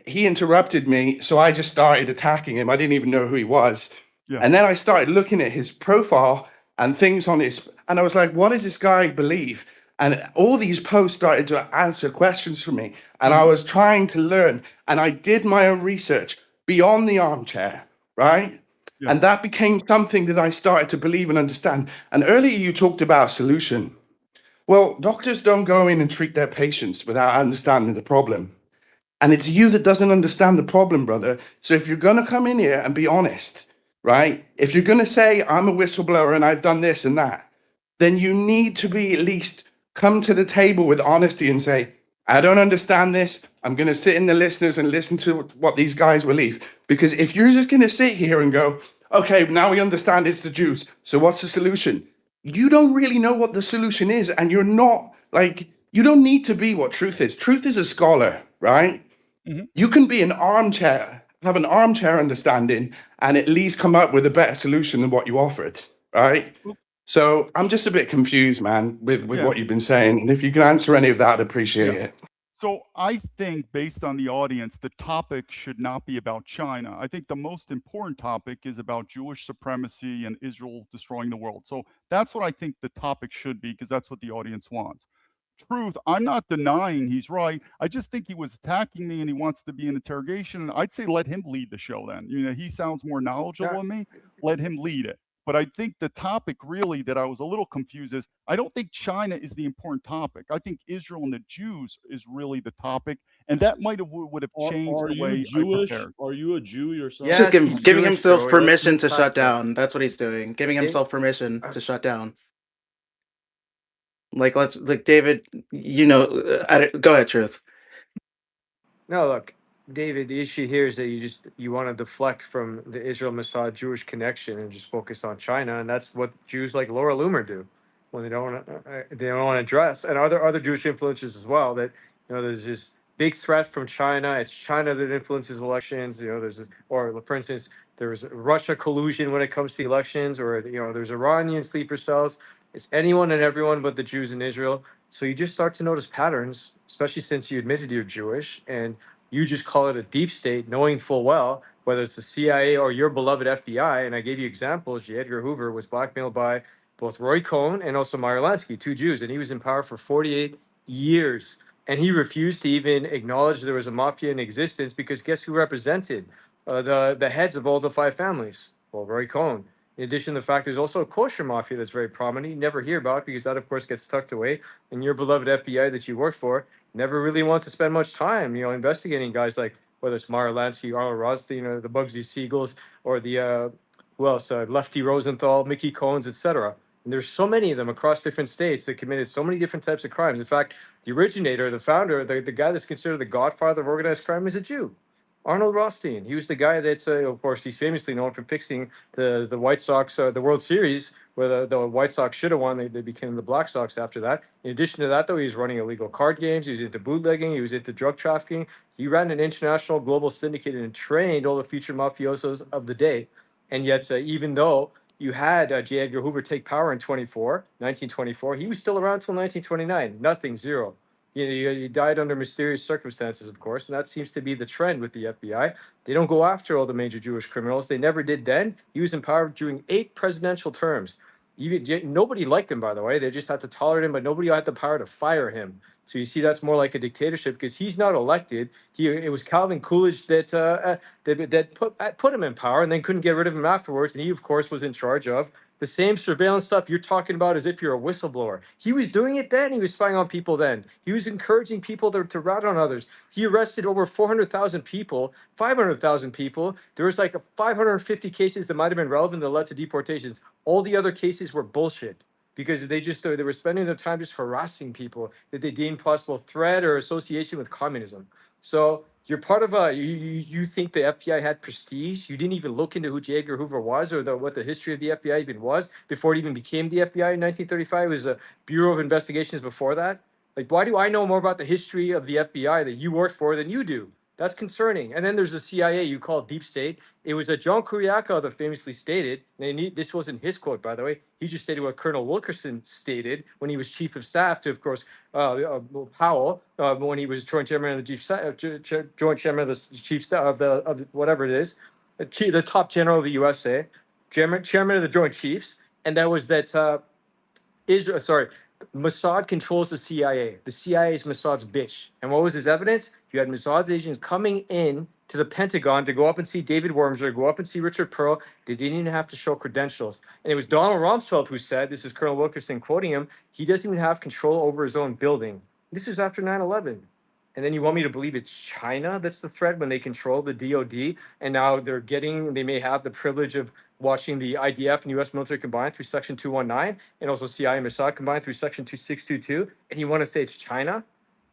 he interrupted me, so I just started attacking him. I didn't even know who he was. And then I started looking at his profile and things on his, and I was like, what does this guy believe? And all these posts started to answer questions for me. And I was trying to learn. And I did my own research beyond the armchair, right? And that became something that I started to believe and understand. And earlier you talked about solution. Well, doctors don't go in and treat their patients without understanding the problem. And it's you that doesn't understand the problem, brother. So if you're going to come in here and be honest, right? If you're going to say, I'm a whistleblower and I've done this and that, then you need to be at least come to the table with honesty and say, I don't understand this. I'm going to sit in the listeners and listen to what these guys believe. Because if you're just going to sit here and go, okay, now we understand it's the Jews. So what's the solution? You don't really know what the solution is. And you're not like, you don't need to be what truth is. Truth is a scholar, right? You can be an armchair, have an armchair understanding, and at least come up with a better solution than what you offered, right? So I'm just a bit confused, man, with what you've been saying. And if you can answer any of that, I'd appreciate it. So I think, based on the audience, the topic should not be about China. I think the most important topic is about Jewish supremacy and Israel destroying the world. So that's what I think the topic should be, because that's what the audience wants. Truth, I'm not denying he's right. I just think he was attacking me and he wants to be in interrogation. And I'd say let him lead the show then. You know, he sounds more knowledgeable than me. Let him lead it. But I think the topic really that I was a little confused is I don't think China is the important topic. I think Israel and the Jews is really the topic. And that might have would have changed Are the you way Jewish? I prepared. Are you a Jew yourself? He's just giving Jewish, himself bro. Let's permission move to past shut that. down. That's what he's doing. Giving himself permission to shut down. Like, let's, like, David, you know, go ahead, Truth. No, look, David, the issue here is that you want to deflect from the Israel Mossad Jewish connection and just focus on China, and that's what Jews like Laura Loomer do when they don't want to address, and other Jewish influences as well. That there's this big threat from China. It's China that influences elections. There's this, or for instance, there's Russia collusion when it comes to elections, or there's Iranian sleeper cells. It's anyone and everyone but the Jews in Israel. So you just start to notice patterns, especially since you admitted you're Jewish and you just call it a deep state, knowing full well whether it's the CIA or your beloved FBI. And I gave you examples. J. Edgar Hoover was blackmailed by both Roy Cohn and also Meyer Lansky, two Jews, and he was in power for 48 years. And he refused to even acknowledge there was a mafia in existence because guess who represented the heads of all the five families? Well, Roy Cohn. In addition to the fact there's also a kosher mafia that's very prominent. You never hear about it because that, of course, gets tucked away. And your beloved FBI that you work for never really want to spend much time, investigating guys like whether it's Mara Lansky, Arnold Rothstein, or the Bugsy Siegels, or the who else, Lefty Rosenthal, Mickey Cohen's, etc. And there's so many of them across different states that committed so many different types of crimes. In fact, the originator, the founder, the guy that's considered the godfather of organized crime is a Jew. Arnold Rothstein. He was the guy that, of course, he's famously known for fixing the White Sox, the World Series, where the White Sox should have won. They became the Black Sox after that. In addition to that, though, he was running illegal card games. He was into bootlegging. He was into drug trafficking. He ran an international global syndicate and trained all the future mafiosos of the day. And yet, even though you had J. Edgar Hoover take power in 1924, he was still around until 1929. Nothing, zero. He died under mysterious circumstances, of course, and that seems to be the trend with the FBI. They don't go after all the major Jewish criminals. They never did then. He was in power during 8 presidential terms. Nobody liked him, by the way. They just had to tolerate him, but nobody had the power to fire him. So you see, that's more like a dictatorship because he's not elected. It was Calvin Coolidge that put him in power and then couldn't get rid of him afterwards. And he, of course, was in charge of The same surveillance stuff you're talking about as if you're a whistleblower. He was doing it then. He was spying on people then. He was encouraging people to rat on others. He arrested over 400,000 people, 500,000 people. There was like 550 cases that might have been relevant that led to deportations. All the other cases were bullshit because they were spending their time just harassing people that they deemed possible threat or association with communism. So you're part of you think the FBI had prestige? You didn't even look into who J. Edgar Hoover was or what the history of the FBI even was before it even became the FBI in 1935. It was a Bureau of Investigations before that. Like, why do I know more about the history of the FBI that you worked for than you do? That's concerning. And then there's the CIA you call deep state. It was a John Kuriako that famously stated, and this wasn't his quote, by the way. He just stated what Colonel Wilkerson stated when he was chief of staff to, of course, Powell, when he was joint chairman of the joint chairman of the chief staff of whatever it is, the top general of the USA, chairman of the Joint Chiefs, and that was that Israel. Sorry, Mossad controls the CIA. The CIA is Mossad's bitch. And what was his evidence? You had Mossad's agents coming in to the Pentagon to go up and see David Wormser, go up and see Richard Pearl. They didn't even have to show credentials. And it was Donald Rumsfeld who said, this is Colonel Wilkerson quoting him, he doesn't even have control over his own building. This is after 9/11. And then you want me to believe it's China that's the threat when they control the DOD, and now they may have the privilege of watching the IDF and U.S. military combined through Section 219, and also CIA and Mossad combined through Section 2622, and you want to say it's China?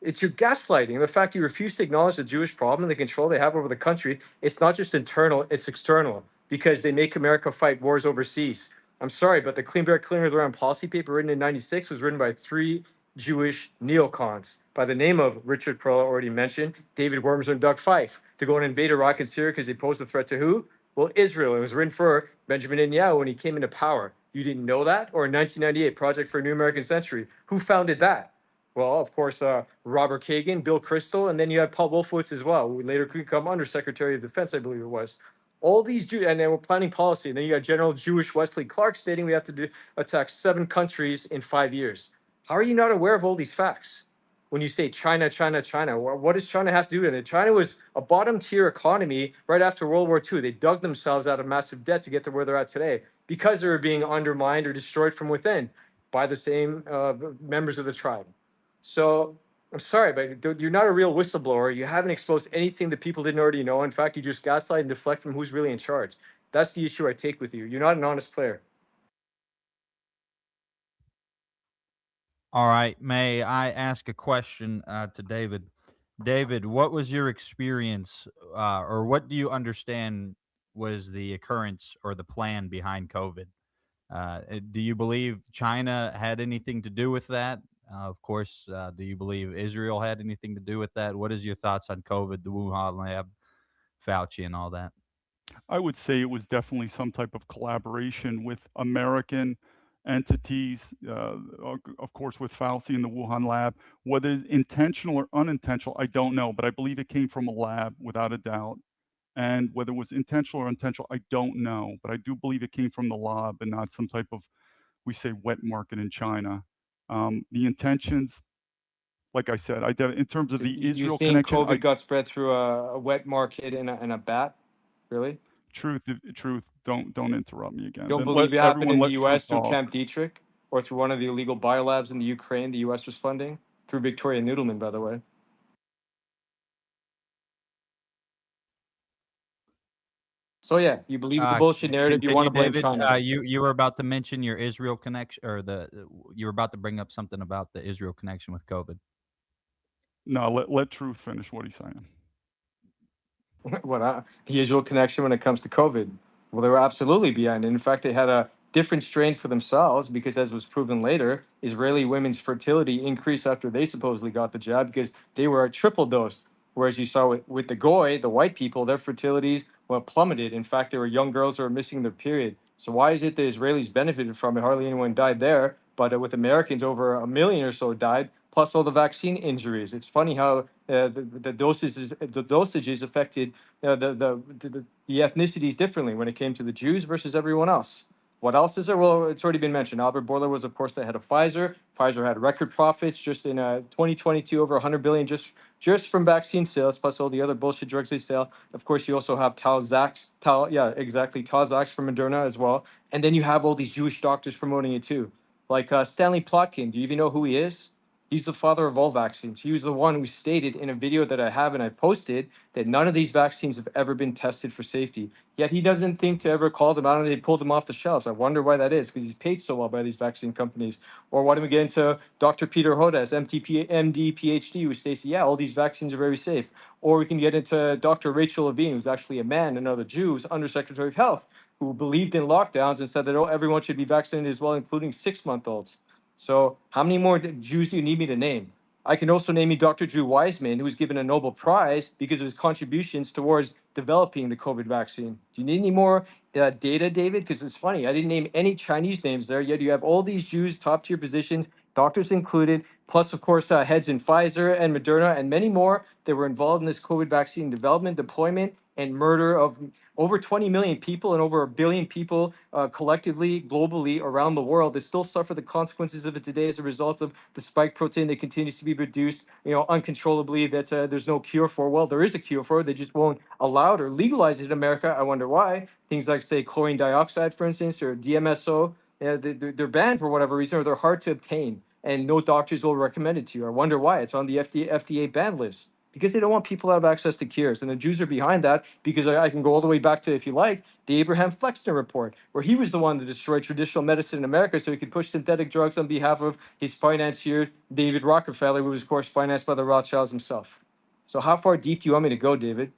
It's your gaslighting. The fact you refuse to acknowledge the Jewish problem and the control they have over the country, it's not just internal, it's external, because they make America fight wars overseas. I'm sorry, but the Clean Bear Cleaner Around policy paper written in 96 was written by 3 Jewish neocons by the name of Richard Pearl, already mentioned, David Wormser, and Doug Fife, to go and invade Iraq and Syria because they posed a threat to who? Well, Israel. It was written for Benjamin Netanyahu when he came into power. You didn't know that? Or in 1998, Project for a New American Century. Who founded that? Well, of course, Robert Kagan, Bill Kristol, and then you had Paul Wolfowitz as well, who later could become Undersecretary of Defense, I believe it was. All these Jews, and they were planning policy. And then you got General Jewish Wesley Clark stating we have to attack 7 countries in 5 years. How are you not aware of all these facts? When you say China, China, China, what does China have to do with it? China was a bottom tier economy right after World War II. They dug themselves out of massive debt to get to where they're at today because they were being undermined or destroyed from within by the same members of the tribe. So I'm sorry, but you're not a real whistleblower. You haven't exposed anything that people didn't already know. In fact, you just gaslight and deflect from who's really in charge. That's the issue I take with you. You're not an honest player. All right. May I ask a question to David? David, what was your experience, or what do you understand was the occurrence or the plan behind COVID? Do you believe China had anything to do with that? Of course, do you believe Israel had anything to do with that? What is your thoughts on COVID, the Wuhan lab, Fauci, and all that? I would say it was definitely some type of collaboration with American entities, of course, with Fauci and the Wuhan lab. Whether it's intentional or unintentional, I don't know, but I believe it came from a lab without a doubt. And whether it was intentional or unintentional, I don't know, but I do believe it came from the lab and not some type of, we say, wet market in China. The intentions, like I said, in terms of So the you Israel think connection, COVID got spread through a wet market and a bat? Really? truth, don't interrupt me again. Don't Then let believe it happened everyone in the let truth U.S. through talk. Camp Dietrich or through one of the illegal biolabs in the Ukraine the U.S. was funding? Through Victoria Noodleman, by the way. So yeah, you believe the bullshit narrative. You want Continue, to blame David. China. You were about to mention your Israel connection, or you were about to bring up something about the Israel connection with COVID. No, let truth finish what he's saying. The Israel connection when it comes to COVID. Well, they were absolutely behind it. In fact, they had a different strain for themselves because, as was proven later, Israeli women's fertility increased after they supposedly got the jab because they were triple dosed. Whereas you saw with the Goy, the white people, their fertilities plummeted. In fact, there were young girls who were missing their period. So why is it the Israelis benefited from it? Hardly anyone died there, but with Americans, over 1 million or so died, plus all the vaccine injuries. It's funny how the dosages affected the ethnicities differently when it came to the Jews versus everyone else. What else is there? Well, it's already been mentioned. Albert Bourla was, of course, the head of Pfizer. Pfizer had record profits just in 2022, over 100 billion just from vaccine sales, plus all the other bullshit drugs they sell. Of course, you also have Talzax from Moderna as well. And then you have all these Jewish doctors promoting it too, like Stanley Plotkin. Do you even know who he is? He's the father of all vaccines. He was the one who stated in a video that I have and I posted that none of these vaccines have ever been tested for safety. Yet he doesn't think to ever call them out, and they pulled them off the shelves. I wonder why that is, because he's paid so well by these vaccine companies. Or why don't we get into Dr. Peter Hodes, MD, PhD, who states, yeah, all these vaccines are very safe. Or we can get into Dr. Rachel Levine, who's actually a man, another Jew, who's Undersecretary of Health, who believed in lockdowns and said that everyone should be vaccinated as well, including 6-month-olds. So how many more Jews do you need me to name? I can also name you Dr. Drew Weissman, who was given a Nobel Prize because of his contributions towards developing the COVID vaccine. Do you need any more data, David? Because it's funny, I didn't name any Chinese names there, yet you have all these Jews, top tier positions, doctors included, plus, of course, heads in Pfizer and Moderna and many more that were involved in this COVID vaccine development, deployment, and murder of over 20 million people and over 1 billion people collectively, globally, around the world that still suffer the consequences of it today as a result of the spike protein that continues to be produced, uncontrollably, that there's no cure for. Well, there is a cure for it. They just won't allow it or legalize it in America. I wonder why. Things like, say, chlorine dioxide, for instance, or DMSO, they're banned for whatever reason, or they're hard to obtain, and no doctors will recommend it to you. I wonder why. It's on the FDA ban list, because they don't want people to have access to cures. And the Jews are behind that, because I can go all the way back to, if you like, the Abraham Flexner report, where he was the one that destroyed traditional medicine in America so he could push synthetic drugs on behalf of his financier, David Rockefeller, who was, of course, financed by the Rothschilds himself. So how far deep do you want me to go, David?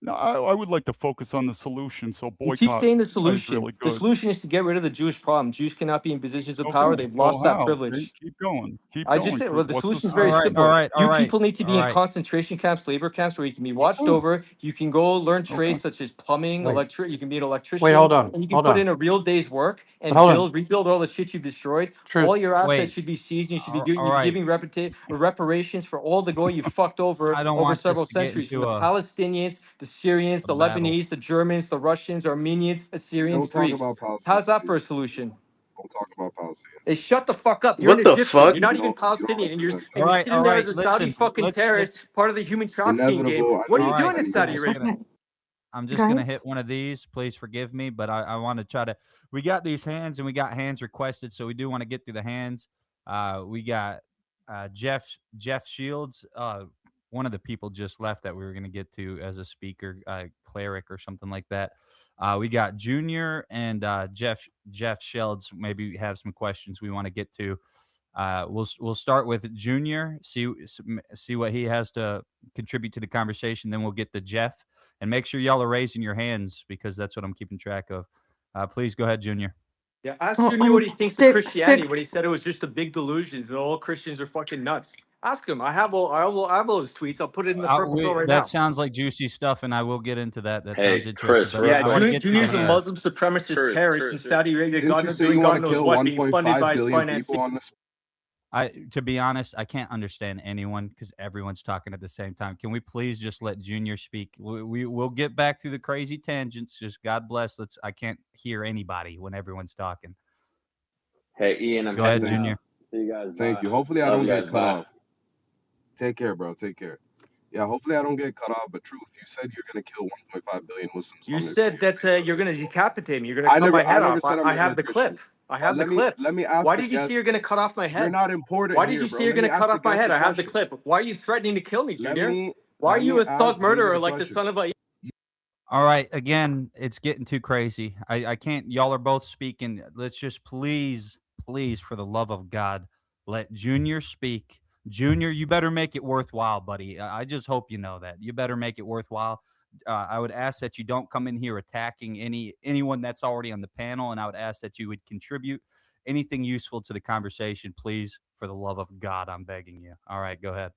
No, I would like to focus on the solution. So You keep boycott saying the is solution. really The good. solution is to get rid of the Jewish problem. Jews cannot be in positions of power. Okay, They've so lost that how? privilege. Keep going. Keep I just going, said, well, Truth. the What's the solution is All very right, solution? all simple. right, all You right, people need to all be in right. concentration camps, labor camps, where you can be watched Okay. over. You can go learn Okay. trades such as plumbing, Wait, you can be an wait, electrician, hold on, and you can hold put on, in a real day's work and hold on. rebuild all the shit you've destroyed. All Truth. your assets Wait. should be seized, and you should be All right. giving reparations for all the goy you fucked over I don't want this several to get centuries, from into the Palestinians, the Syrians, a the battle. Lebanese, the Germans, the Russians, Armenians, Assyrians, Don't talk Greeks. about Palestinians. How's that for a solution? Don't talk about Palestinians. Hey, shut the fuck up. You're an What the Egyptian. fuck? You're not You even don't Palestinian. And you're represent All and you're right, Texas. all sitting there right. as a Saudi Listen, fucking terrorist, let's. part of the human trafficking game. Inevitable. I What are know you All you're right. doing in defending Saudi Israel. Arabia? Okay, I'm just gonna hit guys. one of these. Please forgive me, but I want to try to. We got these hands, and we got hands requested, so we do want to get through the hands. We got Jeff Shields. One of the people just left that we were gonna get to as a speaker, cleric or something like that. We got Junior and Jeff Shields. Maybe have some questions we want to get to. We'll start with Junior. See what he has to contribute to the conversation. Then we'll get to Jeff, and make sure y'all are raising your hands because that's what I'm keeping track of. Please go ahead, Junior. Yeah, ask Oh, Junior what he thinks of Christianity stick. when he said it was just a big delusion that all Christians are fucking nuts. Ask him. I have all his tweets. I'll put it in the purple pill right That now. sounds like juicy stuff, and I will get into that. That Hey, sounds interesting. Chris, But real Yeah, I want to quick. get to the Junior's a hands. Muslim supremacist Truth. terrorist in Saudi Arabia, Didn't you say doing you want God to knows kill what, being funded 1.5 by his billion finance. people on this? To be honest, I can't understand anyone because everyone's talking at the same time. Can we please just let Junior speak? We'll get back to the crazy tangents. Just God bless. I can't hear anybody when everyone's talking. Hey, Ian, I'm Go ahead, heading Junior. out. See you guys. Thank Bye. you. Hopefully I Love don't you get guys. cut Bye. off. Take care, bro. Take care. Yeah, hopefully I don't get cut off. But Truth, you said you're gonna kill 1.5 billion Muslims. You on this. said that you're going to decapitate me. You're going to cut my I head never off. said I'm I an have the electrician. clip. I have the Let me clip. ask Why the did you say guest. you're going to cut off my You're head? not important Why did here, you bro. say you're Let going me to cut ask the off my guest head? a I have the question. clip. Why are you threatening to kill me, Junior? Why are let you me a thug ask murderer David a like the question. son of a... All right. Again, it's getting too crazy. I can't. Y'all are both speaking. Let's just please, for the love of God, let Junior speak. Junior, you better make it worthwhile, buddy. I just hope you know that. You better make it worthwhile. I would ask that you don't come in here attacking anyone that's already on the panel, and I would ask that you would contribute anything useful to the conversation, please. For the love of God, I'm begging you. All right, go ahead.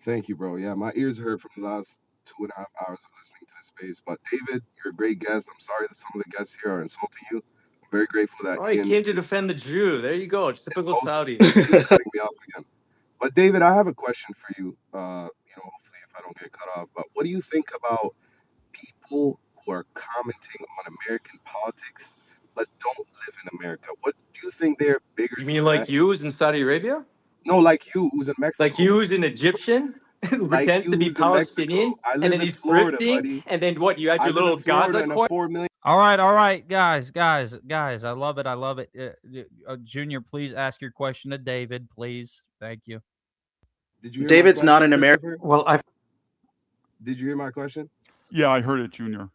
Thank you, bro. Yeah, my ears hurt from the last 2.5 hours of listening to this space. But David, you're a great guest. I'm sorry that some of the guests here are insulting you. I'm very grateful that Oh, he Ian came to defend the Jew. There you go. It's typical Saudi. cutting me off again. But David, I have a question for you. Hopefully if I don't get cut off. But what do you think about people who are commenting on American politics but don't live in America? What do you think they're bigger You mean threat? like you who's in Saudi Arabia? No, like you, who's in Mexico. Like you who's an Egyptian? who like pretends you to be who's in Mexico. Palestinian, I and live then in he's Florida, grifting, buddy. and then what? You had I your live little in Florida Gaza in a corner. 4 million. All right, guys. I love it. I love it. Junior, please ask your question to David, please. Thank you. Did you hear my David's not question, an American. Christopher? Well, Did you hear my question? Yeah, I heard it, Junior. Okay.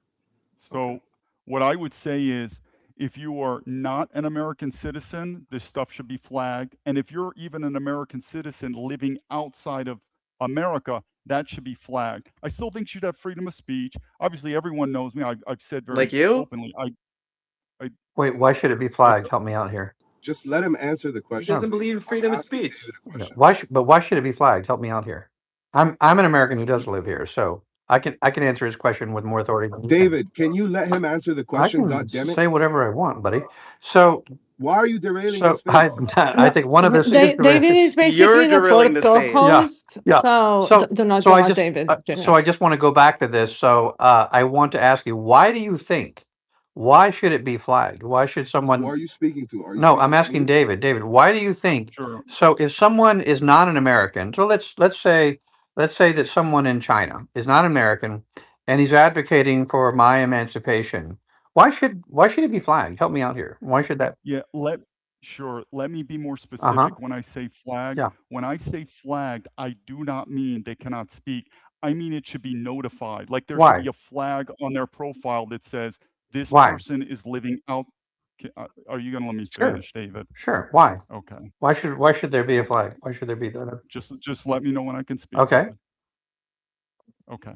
So what I would say is if you are not an American citizen, this stuff should be flagged. And if you're even an American citizen living outside of America, that should be flagged. I still think you should have freedom of speech. Obviously, everyone knows me. I've said Like very you? openly. I wait, why should it be I flagged? Help me out here. Just let him answer the He question. No. doesn't believe in I'm freedom of asking speech. David a Yeah. question. Why should it be flagged? Help me out here. I'm an American who does live here, so I can answer his question with more authority than you can. David, can you let him answer the I question? can God damn it! say whatever I want, buddy. So Why are you derailing the I space? No, think one of this is David is You're basically the derailing fourth the space. yeah, co-host, yeah. so So do not so go I at just David, so Junior. I just want to go back to this. So I want to ask you, why do you think? Why should it be flagged? Why should Who someone? are you speaking to? Are you No, I'm speaking to asking me? David. David, why do you think? sure. So if someone is not an American, so let's say that someone in China is not American, and he's advocating for my emancipation. Why should it be flagged? Help me out here. Why should that? Yeah, sure. Let me be more Uh-huh. specific when I say flagged. Yeah. When I say flagged, I do not mean they cannot speak. I mean it should be notified. Like there should Why? be a flag on their profile that says this Why? person is living out. Are you going to let me Sure. finish, David? Sure. Why? Okay. Why should there be a flag? Why should there be that? Just let me know when I can speak, Okay. David. Okay.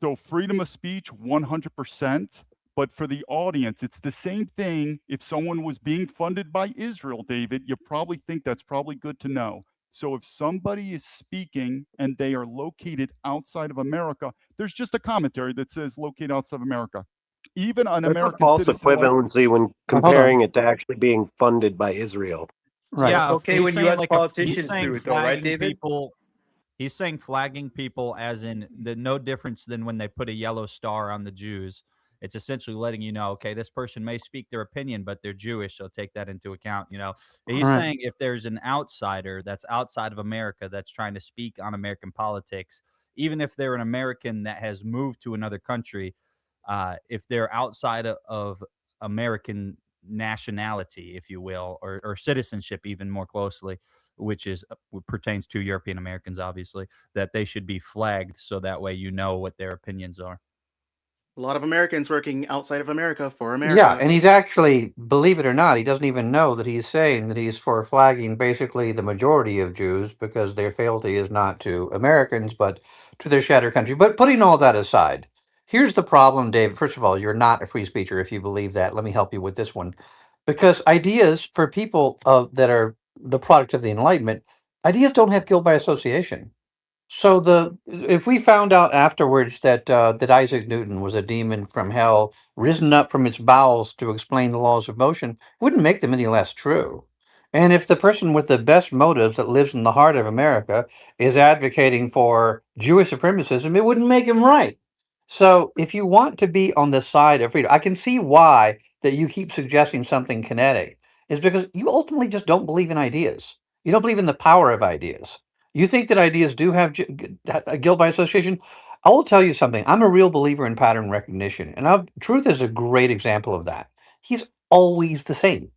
So freedom of speech, 100%. But for the audience, it's the same thing. If someone was being funded by Israel, David, you probably think that's probably good to know. So if somebody is speaking and they are located outside of America, there's just a commentary that says located outside of America. Even an That's a American false citizen like equivalency when Hold on. comparing it to actually being funded by Israel. Right. It's Yeah, okay he's when saying U.S. like he's politicians saying do it, though, right, flagging David? people. He's saying flagging people as in the no difference than when they put a yellow star on the Jews. It's essentially letting you know, okay, this person may speak their opinion, but they're Jewish, so take that into account. All He's right. saying if there's an outsider that's outside of America that's trying to speak on American politics, even if they're an American that has moved to another country, if they're outside of American nationality, if you will, or citizenship, even more closely, which is pertains to European Americans, obviously, that they should be flagged so that way you know what their opinions are. A lot of Americans working outside of America for Yeah, America. and he's actually, believe it or not, he doesn't even know that he's saying that he's for flagging basically the majority of Jews because their fealty is not to Americans but to their shattered country. But putting all that aside, here's the problem, David. First of all, you're not a free speaker if you believe that. Let me help you with this one. Because ideas for people that are the product of the Enlightenment, ideas don't have guilt by association. So if we found out afterwards that Isaac Newton was a demon from hell, risen up from its bowels to explain the laws of motion, it wouldn't make them any less true. And if the person with the best motives that lives in the heart of America is advocating for Jewish supremacism, it wouldn't make him right. So if you want to be on the side of freedom, I can see why that you keep suggesting something kinetic is because you ultimately just don't believe in ideas. You don't believe in the power of ideas. You think that ideas do have guilt by association? I will tell you something. I'm a real believer in pattern recognition, and Truth is a great example of that. He's always the same,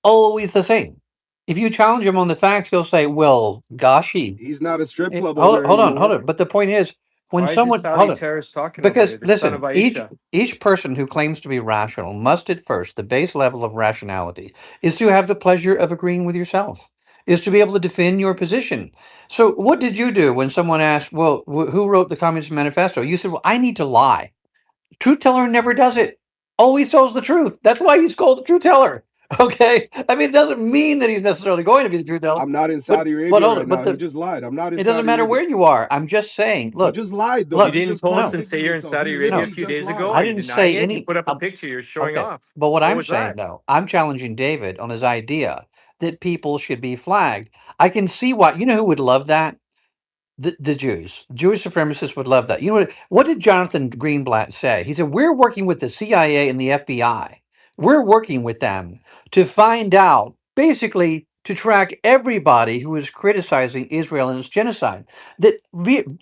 always the same. If you challenge him on the facts, he'll say, "Well, goshy." He's not a strip club Hold, owner hold on, hold anymore. on. But the point is, when Why is this someone Saudi hold on, terrorist talking over because there? The son of listen, each Aisha. each person who claims to be rational must at first, the base level of rationality is to have the pleasure of agreeing with yourself, is to be able to defend your position. So what did you do when someone asked, well, who wrote the Communist Manifesto? You said, well, I need to lie. Truth teller never does it. Always tells the truth. That's why he's called the truth teller. Okay. I mean, it doesn't mean that he's necessarily going to be the truth teller. I'm not in But Saudi but Arabia hold right on. now. But He just lied. I'm not in it doesn't Saudi matter Arabia. where you are. I'm just saying. He Look, just lied though. You look. He didn't just post No, and say contradicted you're in himself. He Saudi Arabia a no. literally few just days ago. lied. I Are you didn't denying say it? You any. put up a picture. You're showing Okay. off. But what What I'm was saying, that? though, I'm challenging David on his idea that people should be flagged. I can see why. You know who would love that? The Jews. Jewish supremacists would love that. You know what did Jonathan Greenblatt say? He said, we're working with the CIA and the FBI. We're working with them to find out basically to track everybody who is criticizing Israel and its genocide. That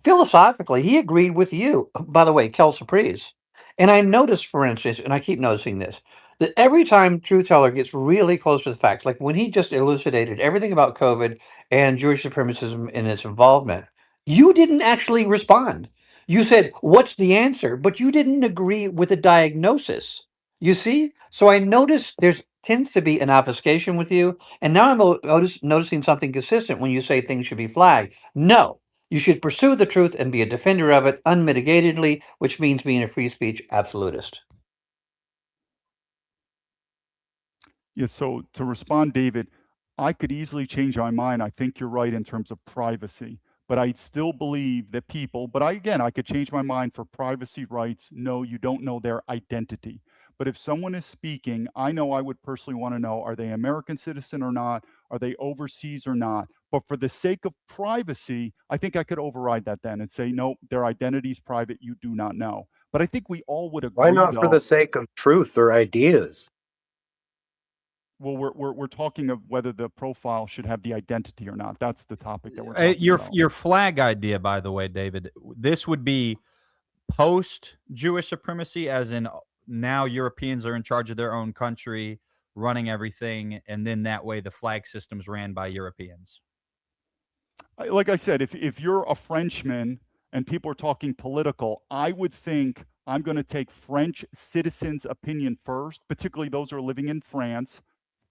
philosophically, he agreed with you. By the way, Kel Surprise. And I noticed, for instance, and I keep noticing this, that every time Truth Teller gets really close to the facts, like when he just elucidated everything about COVID and Jewish supremacism and its involvement, you didn't actually respond. You said, "What's the answer?" But you didn't agree with the diagnosis. You see? So I noticed there's tends to be an obfuscation with you. And now I'm noticing something consistent when you say things should be flagged. No, you should pursue the truth and be a defender of it unmitigatedly, which means being a free speech absolutist. Yeah, so to respond, David, I could easily change my mind. I think you're right in terms of privacy, but I still believe that people, but I could change my mind for privacy rights. No, you don't know their identity. But if someone is speaking, I know I would personally want to know, are they American citizen or not? Are they overseas or not? But for the sake of privacy, I think I could override that then and say, no, their identity is private. You do not know. But I think we all would Why agree, not for the though. sake of truth or ideas? Well, we're talking of whether the profile should have the identity or not. That's the topic that we're talking about. Your flag idea, by the way, David, this would be post Jewish supremacy, as in now Europeans are in charge of their own country, running everything, and then that way the flag system's ran by Europeans. Like I said, if you're a Frenchman and people are talking political, I would think I'm going to take French citizens' opinion first, particularly those who are living in France.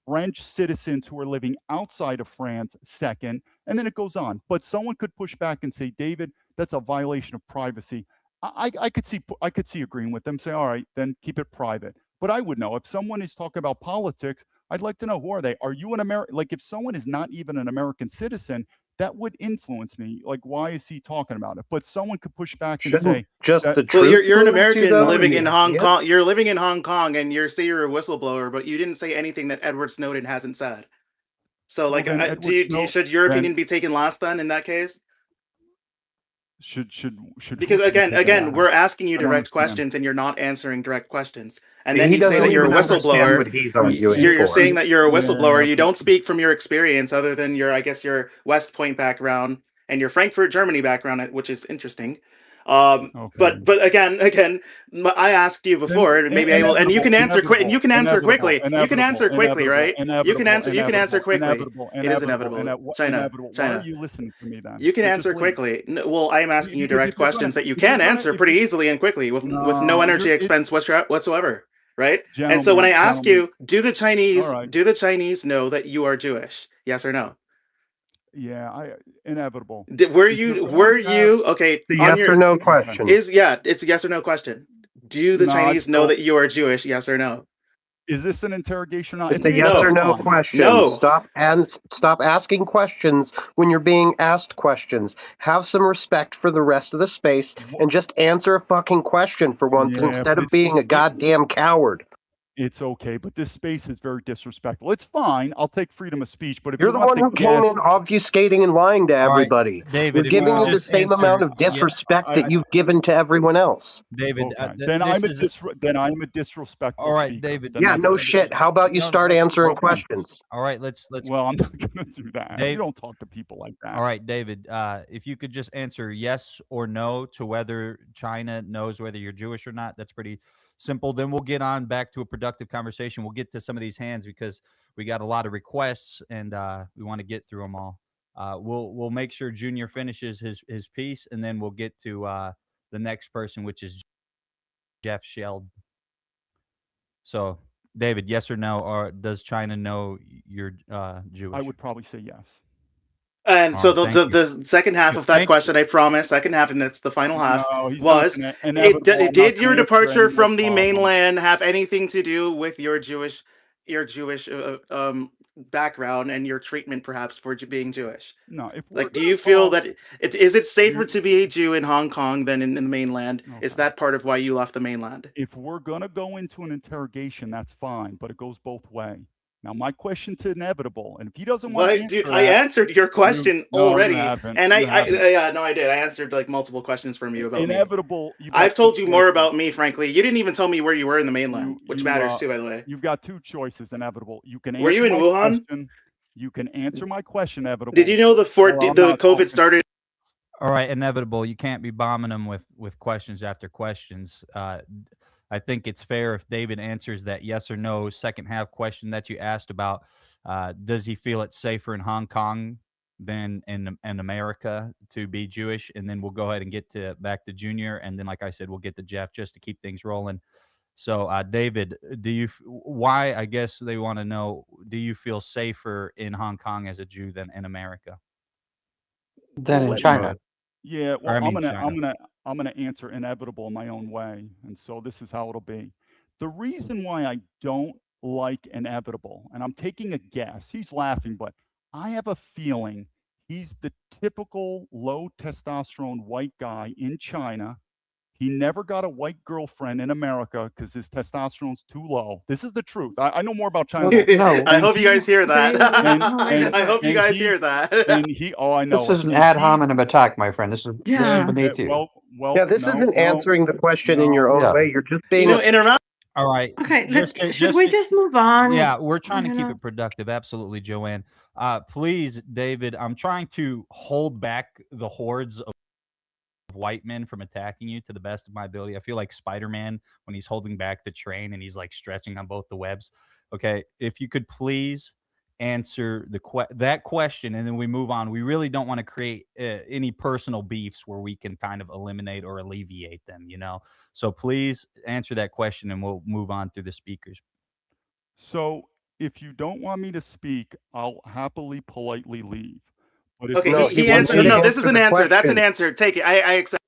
French citizens who are living outside of France second, and then it goes on. But someone could push back and say, David, that's a violation of privacy. I could see agreeing with them, say, all right, then keep it private. But I would know if someone is talking about politics, I'd like to know, who are they? Are you an American? Like, if someone is not even an American citizen, that would influence me. Like, why is he talking about it? But someone could push back and Shouldn't say just that. the Well, truth you're an influence you, American though, living and in the Hong ideas? Kong. You're living in Hong Kong, and you're a whistleblower, but you didn't say anything that Edward Snowden hasn't said. So, Well, like, then Edward Snow. should your Then opinion be taken last then in that case? should who Because should be taken again, last? we're asking you I don't direct understand. questions, and you're not answering direct questions. And then He you say that doesn't you're a even understand whistleblower. what he's And arguing You're for. saying that you're a whistleblower. yeah, You but don't speak from your experience, other than your, I guess, your West Point background and your Frankfurt, Germany background, which is interesting. okay. But again, I asked you Then before, and maybe I will, and you inevitable, can answer quick, and you inevitable, can answer inevitable, quickly. You can inevitable, answer quickly, inevitable, right? inevitable, You can answer inevitable, quickly. inevitable, It is inevitable, inevitable. China, inevitable. Why are China. you listening to me then? You can You're answer just waiting. quickly. Well, I'm asking you Because direct questions that you if you're can gonna, answer if pretty you easily and quickly with no no, energy it's expense whatsoever, right? And so when I gentlemen, ask gentlemen. you, All right. do the Chinese know that you are Jewish? Yes or no? Yeah, inevitable. Were If you're you going to have, okay The on yes your or no okay, question. it's a yes or no question. Do the no, Chinese know so that you are Jewish? Yes or no? is this an interrogation or not? It's If a it is, yes or that's No. no fine. question. No. Stop asking questions when you're being asked questions. Have some respect for the rest of the space and just answer a fucking question for once Yeah, instead but of being a goddamn coward. it's okay. But this space is very disrespectful. It's fine. I'll take freedom of speech. But if You're you the want one the who came in guest, obfuscating and lying to All right, everybody. You're David, if you giving could me the just same answer, amount of yeah, disrespect I that you've given to everyone else. David, okay, then this I'm a is then I'm a all disrespectful right, speaker. David. Then Yeah, that's no it. shit. How about you No, start answering Okay. questions? all right, let's Well, I'm not gonna do that. You Dave. don't talk to people like All that. right, David. If you could just answer yes or no to whether China knows whether you're Jewish or not, that's pretty simple. Then we'll get on back to a productive conversation. We'll get to some of these hands because we got a lot of requests and we want to get through them all. We'll make sure Junior finishes his piece, and then we'll get to the next person, which is Jeff Sheld. So, David, yes or no, or does China know you're Jewish? I would probably say yes. And All so right, thank you. the second half of that Thank you. question, I promise, second half, and that's the final half, No, he's not was gonna inevitable. I'm not did your gonna answer any departure more from the problems. mainland have anything to do with your Jewish background and your treatment perhaps for being Jewish? No, if we're Like, do gonna you feel talk, that is it safer you to be a Jew in Hong Kong than in the mainland? Is okay. that part of why you left the mainland? If we're gonna go into an interrogation, that's fine, but it goes both way. Now, my question to inevitable, and if he doesn't want to What, dude? answer I that, answered your question you already, haven't. and You haven't. yeah, no, I did. I answered like multiple questions from you about me. Inevitable. You've I've got two told you more choices. about me, frankly. You didn't even tell me where you were in the mainland, which matters too, by the way. You've got two choices. Inevitable. You can Were you answer in my Wuhan? question. You can answer my question, Did Inevitable, you know or I'm the not COVID talking. started? All right, inevitable. You can't be bombing them with questions after questions. I think it's fair if David answers that yes or no second half question that you asked about. Does he feel it's safer in Hong Kong than in America to be Jewish? And then we'll go ahead and get to back to Junior, and then, like I said, we'll get to Jeff just to keep things rolling. So, David, why? I guess they want to know: do you feel safer in Hong Kong as a Jew than in America, Than Well, in let me. China. Yeah. or Well, I I'm mean gonna I'm China? gonna I'm gonna answer Inevitable in my own way, and so this is how it'll be. The reason why I don't like Inevitable, and I'm taking a guess. He's laughing, but I have a feeling he's the typical low testosterone white guy in China. He never got a white girlfriend in America because his testosterone's too low. This is the truth. I know more about China Well, than no, I and hope you he guys hear that. David. and Oh my and I God. hope you and guys hear he that. oh, I this know it. is an And ad he hominem attack, my friend. This is Yeah. beneath you. well, Yeah, this no, isn't no, answering the question in your no. own Yeah. way. You're just You being know, a in our All right, Okay, should just we to, just move on? yeah, we're trying to You keep know. it productive. Absolutely, Joanne. Please, David, I'm trying to hold back the hordes of white men from attacking you to the best of my ability. I feel like Spider-Man when he's holding back the train and he's like stretching on both the webs. Okay, if you could please answer that question and then we move on. We really don't want to create any personal beefs where we can kind of eliminate or alleviate them, you know. So please answer that question and we'll move on through the speakers. So if you don't want me to speak, I'll happily politely leave. But if Okay, no. you He he but wants answered. you No, you to no, this is answer an the answer. That's an question. answer. Take it. I accept.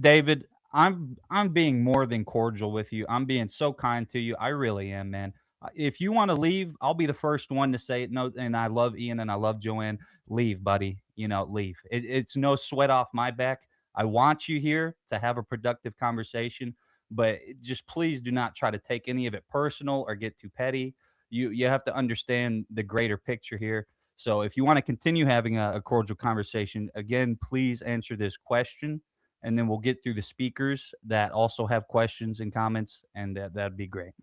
David, I'm being more than cordial with you. I'm being so kind to you. I really am, man. If you want to leave, I'll be the first one to say it. No, and I love Ian and I love Joanne. Leave, buddy. You know, leave. It's no sweat off my back. I want you here to have a productive conversation, but just please do not try to take any of it personal or get too petty. You have to understand the greater picture here. So if you want to continue having a cordial conversation, again, please answer this question and then we'll get through the speakers that also have questions and comments, and that'd be great.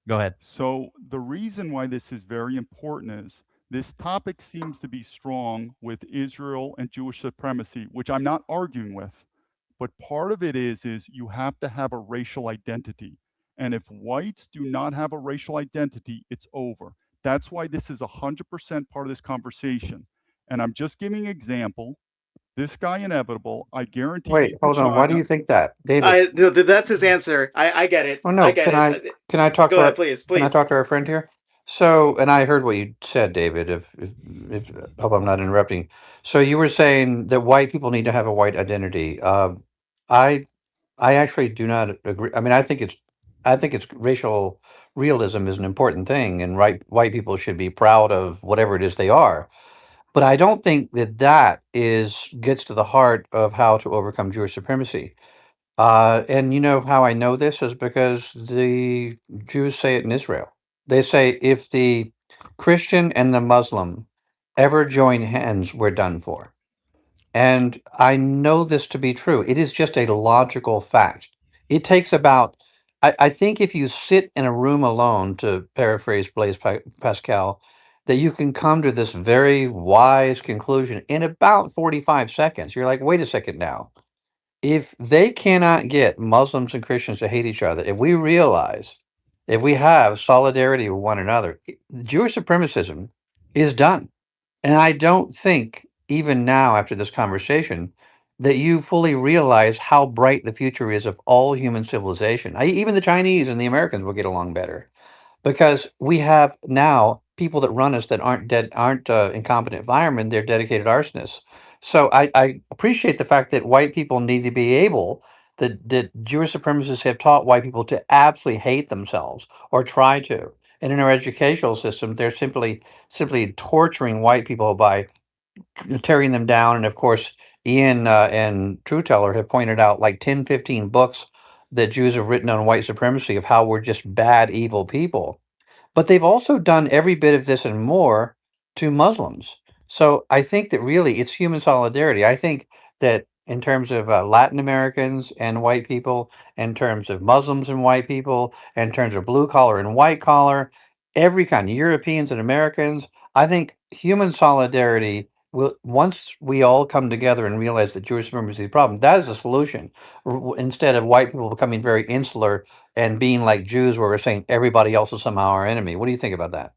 Go ahead. So the reason why this is very important is this topic seems to be strong with Israel and Jewish supremacy, which I'm not arguing with. But part of it is you have to have a racial identity. And if whites do not have a racial identity, it's over. That's why this is 100% part of this conversation. And I'm just giving an example. This guy Inevitable, I guarantee Wait, he's been to hold on. Why do China. you think that, David? That's his answer. I get it. Oh I no, get it. can I talk Go to ahead, our please, can I please. talk to our friend here? So, and I heard what you said, David. If hope I'm not interrupting. So you were saying that white people need to have a white identity. I I actually do not agree. I mean, I think it's racial realism is an important thing, and white people should be proud of whatever it is they are. But I don't think that that is gets to the heart of how to overcome Jewish supremacy. And you know how I know this is because the Jews say it in Israel. They say if the Christian and the Muslim ever join hands, we're done for. And I know this to be true. It is just a logical fact. It takes about, I think if you sit in a room alone, to paraphrase Pascal, that you can come to this very wise conclusion in about 45 seconds. You're like, wait a second now, if they cannot get Muslims and Christians to hate each other, if we realize, if we have solidarity with one another, Jewish supremacism is done. And I don't think, even now after this conversation, that you fully realize how bright the future is of all human civilization. Even the Chinese and the Americans will get along better because we have now people that run us that aren't incompetent firemen, they're dedicated arsonists. So I appreciate the fact that white people need to be able, that Jewish supremacists have taught white people to absolutely hate themselves or try to. And in our educational system, they're simply torturing white people by tearing them down. And of course, Ian and Trueteller have pointed out like 10, 15 books that Jews have written on white supremacy of how we're just bad, evil people. But they've also done every bit of this and more to Muslims. So I think that really it's human solidarity. I think that in terms of Latin Americans and white people, in terms of Muslims and white people, in terms of blue collar and white collar, every kind, Europeans and Americans. I think human solidarity will, once we all come together and realize that Jewish supremacy is a problem, that is a solution. Instead of white people becoming very insular and being like Jews, where we're saying everybody else is somehow our enemy. What do you think about that?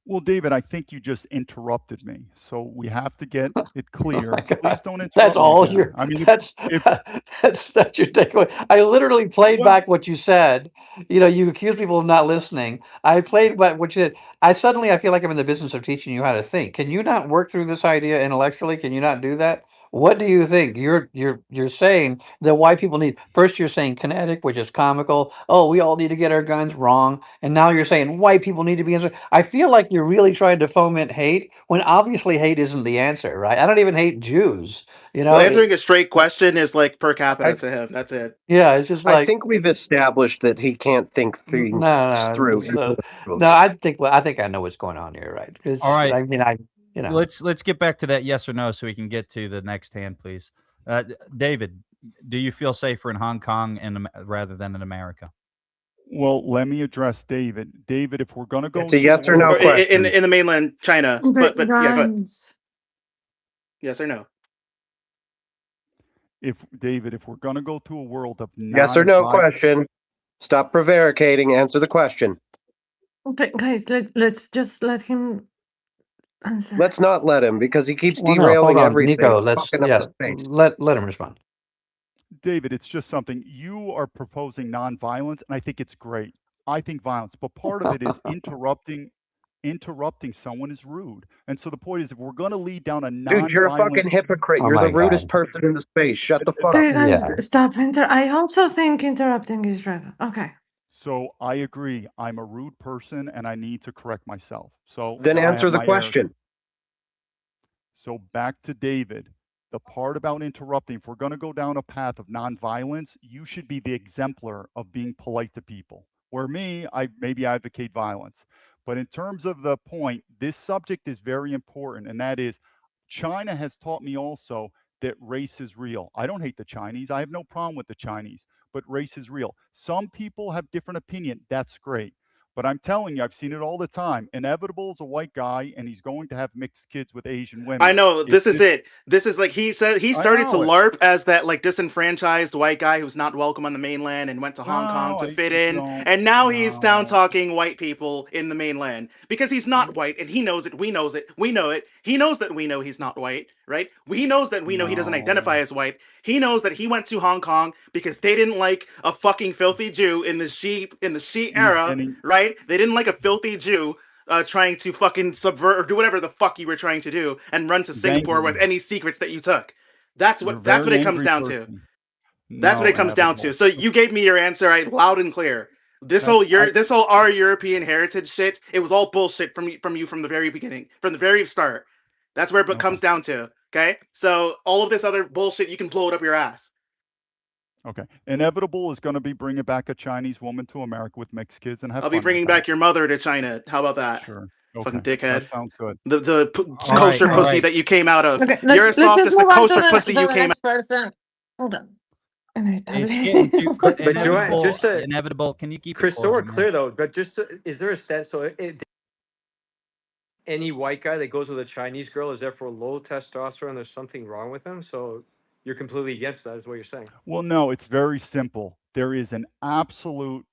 Well, David, I think you just interrupted me. So we have to get it Oh my clear. God. Please don't That's interrupt me all again. your I mean, if that's your takeaway. I literally played well, back what you said. You know, you accuse people of not listening. I played back what you said. I feel like I'm in the business of teaching you how to think. Can you not work through this idea intellectually? Can you not do that? What do you think? You're saying that white people need, first you're saying kinetic, which is comical. Oh, we all need to get our guns, wrong. And now you're saying white people need to be answered. I feel like you're really trying to foment hate when obviously hate isn't the answer, right? I don't even hate Jews. You Well, know, answering a straight question is like per I capita to him. That's it. yeah, it's just I like think we've established that he can't think things no. through So no, individually. I think I know what's going on here, right? All Because right. I mean, you know, Let's get back to that yes or no so we can get to the next hand, please. David, do you feel safer in Hong Kong rather than in America? well, let me address David. David, if we're going to go It's a to a yes or no Or world of question. in the mainland China, Okay, but yeah, go ahead. guys. Yes or no? if David, if we're going to go to a world of Yes or no non-violent, question. Stop prevaricating. Answer the question. Okay, guys, let's just let him answer. Let's not let him because he keeps well, no, hold derailing on, everything, Nico. Let's fucking up the space. let him respond. David, it's just something you are proposing nonviolence, and I think it's great. I think violence, but part of it is interrupting someone is rude. And so the point is, if we're going to lead down a Dude, you're a nonviolent, fucking hypocrite. Oh You're the my rudest God. person in the space. Shut the fuck up. Okay, guys, Yeah. stop I also think interrupting is wrong. Okay. so I agree. I'm a rude person, and I need to correct myself. So Then I answer have the my errors. question. So back to David. The part about interrupting, if we're going to go down a path of nonviolence, you should be the exemplar of being polite to people. Where me, I maybe advocate violence. But in terms of the point, this subject is very important, and that is China has taught me also that race is real. I don't hate the Chinese. I have no problem with the Chinese, but race is real. Some people have different opinion. That's great. But I'm telling you, I've seen it all the time. Inevitable is a white guy, and he's going to have mixed kids with Asian I women. know If this is this, it. This is like he said he I started to know it. LARP as that like disenfranchised white guy who's not welcome on the mainland and went to Hong Kong No, to I fit in, don't. and now he's down No. talking white people in the mainland because he's not white and he knows it. We knows it. We know it. He knows that we know he's not white, right? He knows that we know he doesn't identify No. as white. He knows that he went to Hong Kong because they didn't like a fucking filthy Jew in the Xi He's era, getting right? They didn't like a filthy Jew trying to fucking subvert or do whatever the fuck you were trying to do and run to he's Singapore with angry. any secrets that you took. You're a That's what very it comes angry down to. person. That's what No, it comes down to. inevitable. So you gave me your answer right loud and clear. That's I This whole our European heritage shit, it was all bullshit from you from the very beginning, from the very start. That's where it okay. comes down to. Okay? So all of this other bullshit you can blow it up your ass. Okay. Inevitable is going to be bringing back a Chinese woman to America with mixed kids and have I'll be fun with bringing that. back your mother to China. How about that? Sure. Fucking Okay. That dickhead. sounds good. All Okay, right, Kosher all pussy right. guys. that you came out of. Okay, You're as let's soft just as the move on to kosher pussy the you came next person. Hold on. It's Inevitable. getting too But Joanne, inevitable. just to Inevitable. Can you keep it Chris, so we're cordial, man? clear though. But just is there a stance? So any white guy that goes with a Chinese girl is therefore low testosterone. There's something wrong with them. So you're completely against that, is what you're saying. Well, no, it's very simple. There is an absolute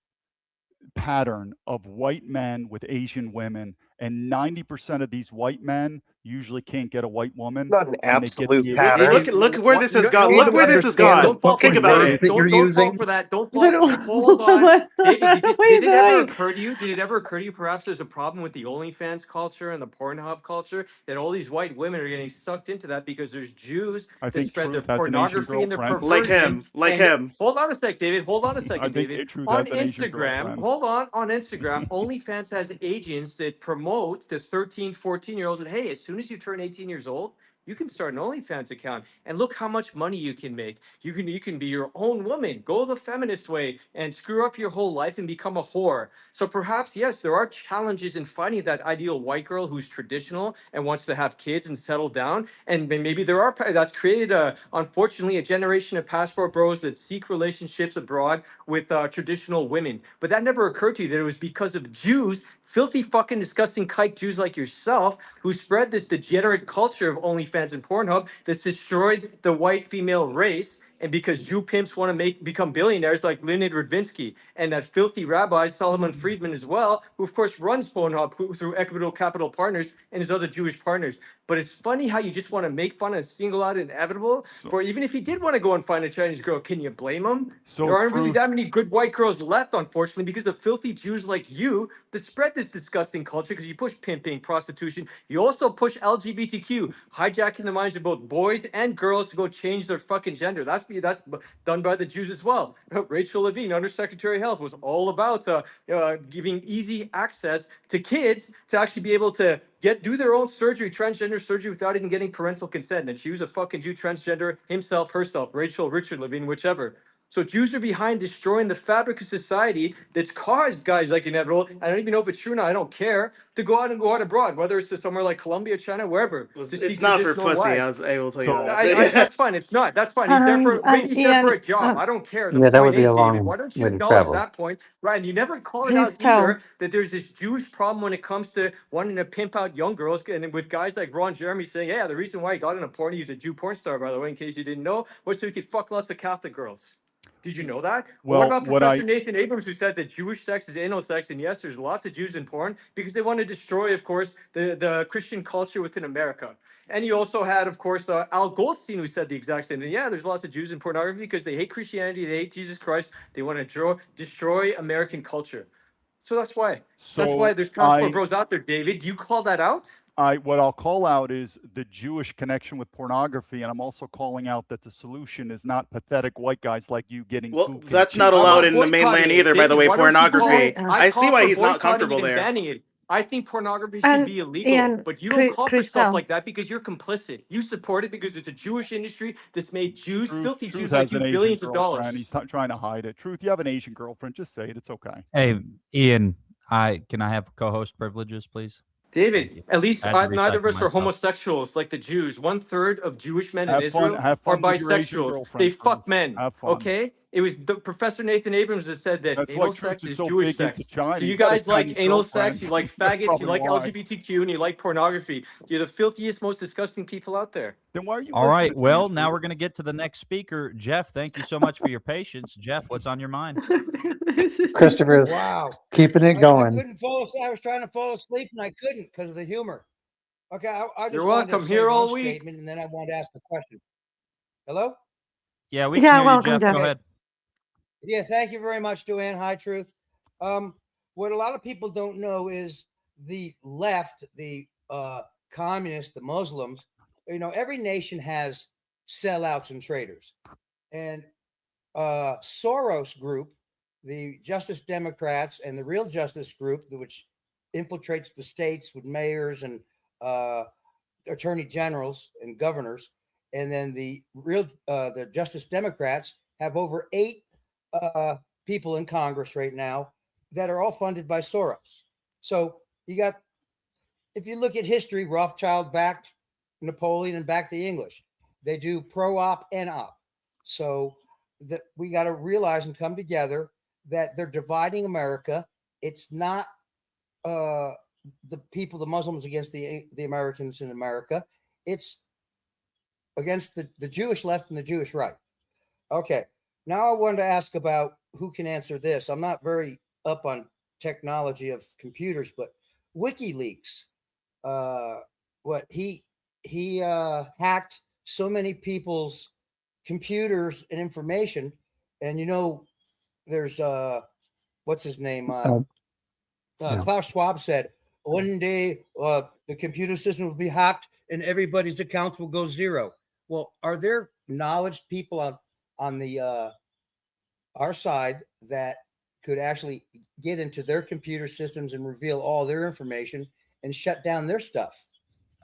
pattern of white men with Asian women, and 90% of these white men usually can't get a white woman, Not an and they get absolute the pattern. Look where this has You gone. know Look You where what? this has understand the gone. Don't fall for Think it, fucking about words it. David. that you're Don't fall using? for that. Don't fall. But Hold on. what Did are you it ever doing? occur to you? Did it ever occur to you? Perhaps there's a problem with the OnlyFans culture and the Pornhub culture that all these white women are getting sucked into that because there's Jews I that think spread their Truth has an Asian pornography and their girlfriend. Like perversion. him. Like And him. hold on a sec, David. Hold on a I second, think David. Truth On has an Asian Instagram, girlfriend. hold on Instagram, OnlyFans has agents that promote to 13, 14-year-olds that, hey, as soon as you turn 18 years old, You can start an OnlyFans account and look how much money you can make. You can be your own woman, go the feminist way, and screw up your whole life and become a whore. So perhaps yes, there are challenges in finding that ideal white girl who's traditional and wants to have kids and settle down. And maybe there are that's created unfortunately a generation of passport bros that seek relationships abroad with traditional women. But that never occurred to you that it was because of Jews, filthy fucking disgusting kike Jews like yourself, who spread this degenerate culture of OnlyFans and Pornhub that's destroyed the white female race. And because Jew pimps want to become billionaires like Leonid Radvinsky and that filthy rabbi Solomon Friedman as well, who of course runs Pornhub through Equitable Capital Partners and his other Jewish partners. But it's funny how you just want to make fun and single out inevitable for even if he did want to go and find a Chinese girl, can you blame him? So There aren't really Truth, that many good white girls left, unfortunately, because of filthy Jews like you that spread this disgusting culture because you push pimping, prostitution. You also push LGBTQ, hijacking the minds of both boys and girls to go change their fucking gender. That's done by the Jews as well. Rachel Levine, Undersecretary of Health, was all about giving easy access to kids to actually be able to do their own surgery, transgender surgery, without even getting parental consent. And she was a fucking Jew, transgender, himself, herself, Rachel, Richard Levine, whichever. So Jews are behind destroying the fabric of society that's caused guys like Inevitable. I don't even know if it's true or not. I don't care, to go out abroad, whether it's to somewhere like Colombia, China, wherever, to It's seek not for traditional pussy. wives. I will tell you That's that. fine. It's not. That's fine. He's there for maybe And he's there for Ian, a job. I don't care. The Yeah, that would point be is, a David, why long don't you way to acknowledge travel. that point? Right. And you never call it out please tell. either that there's this Jewish problem when it comes to wanting to pimp out young girls. And with guys like Ron Jeremy saying, yeah, the reason why he got into porn, he's a Jew porn star, by the way, in case you didn't know, was so he could fuck lots of Catholic girls. Did you know that? Or what well, about what Professor I Nathan Abrams, who said that Jewish sex is anal sex? And yes, there's lots of Jews in porn because they want to destroy, of course, the Christian culture within America. And you also had, of course, Al Goldstein, who said the exact same thing. Yeah, there's lots of Jews in pornography because they hate Christianity, they hate Jesus Christ, they want to destroy American culture. So that's why. That's why so there's passport I bros out there, David. Do you call that out? what I'll call out is the Jewish connection with pornography, and I'm also calling out that the solution is not pathetic white guys like you getting Well, pooped in a that's not I'm tube. allowed not in the boycotting mainland it, either, by the David. way, Why don't you call? pornography. Right. I I see call why for he's not boycotting it comfortable and there. banning it. I think pornography should And be illegal, Ian, but you don't call for stuff Crystal. like that because you're complicit. You support it because it's a Jewish industry that's made Jews, filthy Truth Jews like has you, an Asian billions of girlfriend. He's dollars. trying to hide it. Truth, you have an Asian girlfriend. Just say it. It's okay. Hey, Ian, can I have co-host privileges, please? Thank David, you. at least I had to neither of recycle us are myself. homosexuals like the Jews. 1/3 of Jewish men in Have fun. Israel Have are fun with your Asian bisexuals. They girlfriend, Truth. fuck men. Have fun. Okay? It was Professor Nathan Abrams that said that That's why anal Truth sex is is so Jewish big into sex. China. So you He's got a guys like Chinese anal sex, girlfriend. you like That's faggots, you probably like why. LGBTQ, and you like pornography. You're the filthiest, most disgusting people out there. Then why are you All right. listening to me, Well, now Truth? we're going to get to the next speaker. Jeff, thank you so much for your patience. Jeff, what's on your mind? This is Christopher's Wow. keeping it I going. couldn't fall asleep. I was trying to fall asleep and I couldn't because of the humor. Okay, I You're just wanted to welcome. say Here one all week. statement and then I wanted to ask a question. Hello? Yeah, we can yeah, hear you, welcome, Jeff. Go Jeff. Okay. ahead. Yeah, thank you very much, Joanne. Hi, Truth. What a lot of people don't know is the left, the communists, the Muslims, every nation has sellouts and traitors. And Soros Group, the Justice Democrats, and the Real Justice Group, which infiltrates the states with mayors and attorney generals and governors, and then the Justice Democrats have over 8 people in Congress right now that are all funded by Soros. So you got, if you look at history, Rothschild backed Napoleon and backed the English. They do pro-op and op. So that we got to realize and come together that they're dividing America. It's not the people, the Muslims against the Americans in America. It's against the Jewish left and the Jewish right. Okay. Now I wanted to ask about who can answer this. I'm not very up on technology of computers, but WikiLeaks, what he hacked so many people's computers and information, and there's what's his name? Yeah. Klaus Schwab said one day the computer system will be hacked and everybody's accounts will go zero. Well, are there knowledge people on the our side that could actually get into their computer systems and reveal all their information and shut down their stuff?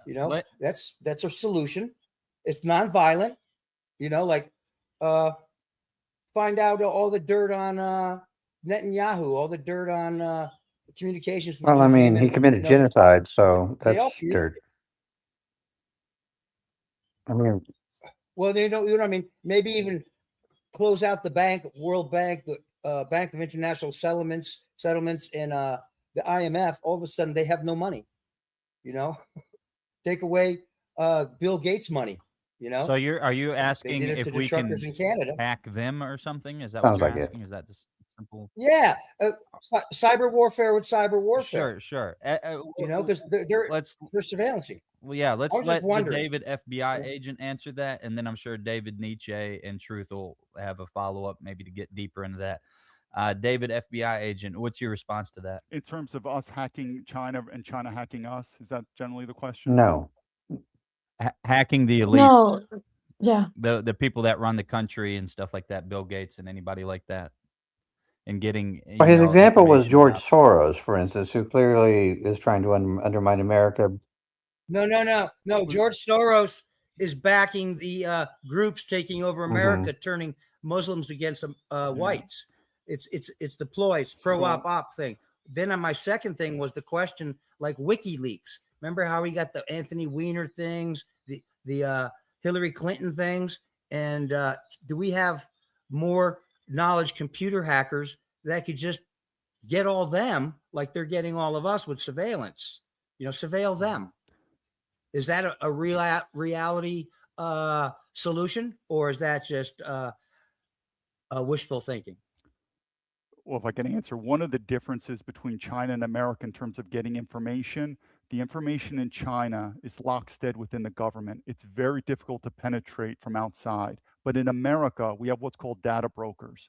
You know, Let that's a solution. It's nonviolent. You know, like find out all the dirt on Netanyahu, all the dirt on communications Well, I between him mean, he and committed genocide, so they all. that's dirt. I mean, Well, they don't. You know what I mean? Maybe even close out the bank, World Bank, the Bank of International Settlements, and the IMF. All of a sudden, they have no money. You know, take away Bill Gates' money. You know, So are you they asking did it to if the we truckers can in Canada. hack them or something? Is that what sounds you're like it. asking? Is that just simple? Yeah, cyber warfare with cyber warfare. Sure. You know, because they're Let's surveillancing. Well, yeah, I let's was just let the wondering. David FBI agent answer that, and then I'm sure David Nietzsche and Truth will have a follow up, maybe to get deeper into that. David FBI agent, what's your response to that? In terms of us hacking China and China hacking us, is that generally the question? No. Hacking the elites, No, yeah. the people that run the country and stuff like that, Bill Gates and anybody like that, and getting Well, his example was information George about. Soros, for instance, who clearly is trying to undermine America. No. George Soros is backing the groups taking over America, turning Muslims against whites. It's the ploy, it's pro-op thing. Then on my second thing was the question, like WikiLeaks. Remember how he got the Anthony Weiner things, the Hillary Clinton things, and do we have more knowledge computer hackers that could just get all them like they're getting all of us with surveillance? You know, surveil them. Is that a reality solution, or is that just wishful thinking? Well, if I can answer, one of the differences between China and America in terms of getting information, the information in China is lockstep within the government. It's very difficult to penetrate from outside. But in America, we have what's called data brokers.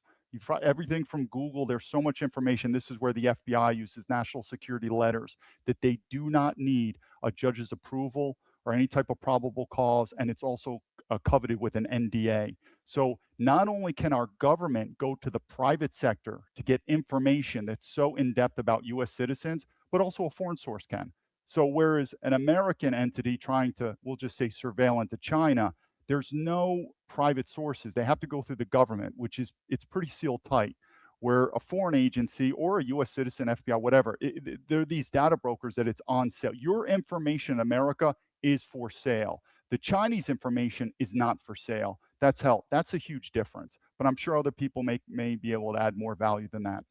Everything from Google, there's so much information. This is where the FBI uses national security letters that they do not need a judge's approval or any type of probable cause. And it's also coveted with an NDA. So not only can our government go to the private sector to get information that's so in-depth about US citizens, but also a foreign source can. So whereas an American entity trying to, we'll just say, surveil into China, there's no private sources. They have to go through the government, which is, it's pretty sealed tight. Where a foreign agency or a US citizen, FBI, whatever, there are these data brokers that it's on sale. Your information in America is for sale. The Chinese information is not for sale. That's a huge difference. But I'm sure other people may be able to add more value than that.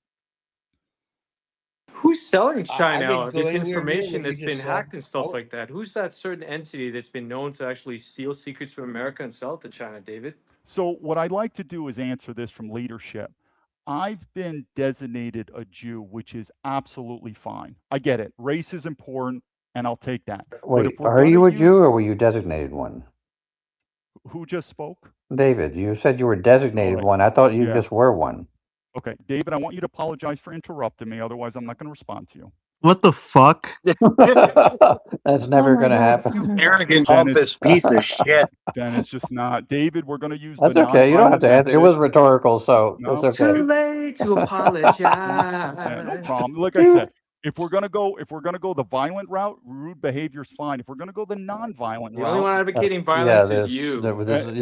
Who's selling I China didn't go this anywhere near information what you that's been just said. hacked and stuff like that? Who's that certain entity that's been known to actually steal secrets from America and sell it to China, David? So what I'd like to do is answer this from leadership. I've been designated a Jew, which is absolutely fine. I get it. Race is important, and I'll take that. But if Wait, we're are going to you a Jew use, or were you designated one? who just spoke? David, you said you were All designated right. one. I thought you Yeah. just were one. Okay, David, I want you to apologize for interrupting me. Otherwise, I'm not going to respond to you. What the fuck? That's Oh never my going to God. happen. Arrogant Then pompous it's piece of shit. then it's just not. David, we're going to use That's the okay. You don't have nonviolent to answer. It was method. rhetorical, so it's No, It's too okay. late to yeah, no apologize. problem. Like I Dude. said, if we're gonna go the violent route, rude behavior is fine. If we're gonna go the nonviolent The only route, one advocating Yeah, violence is this you.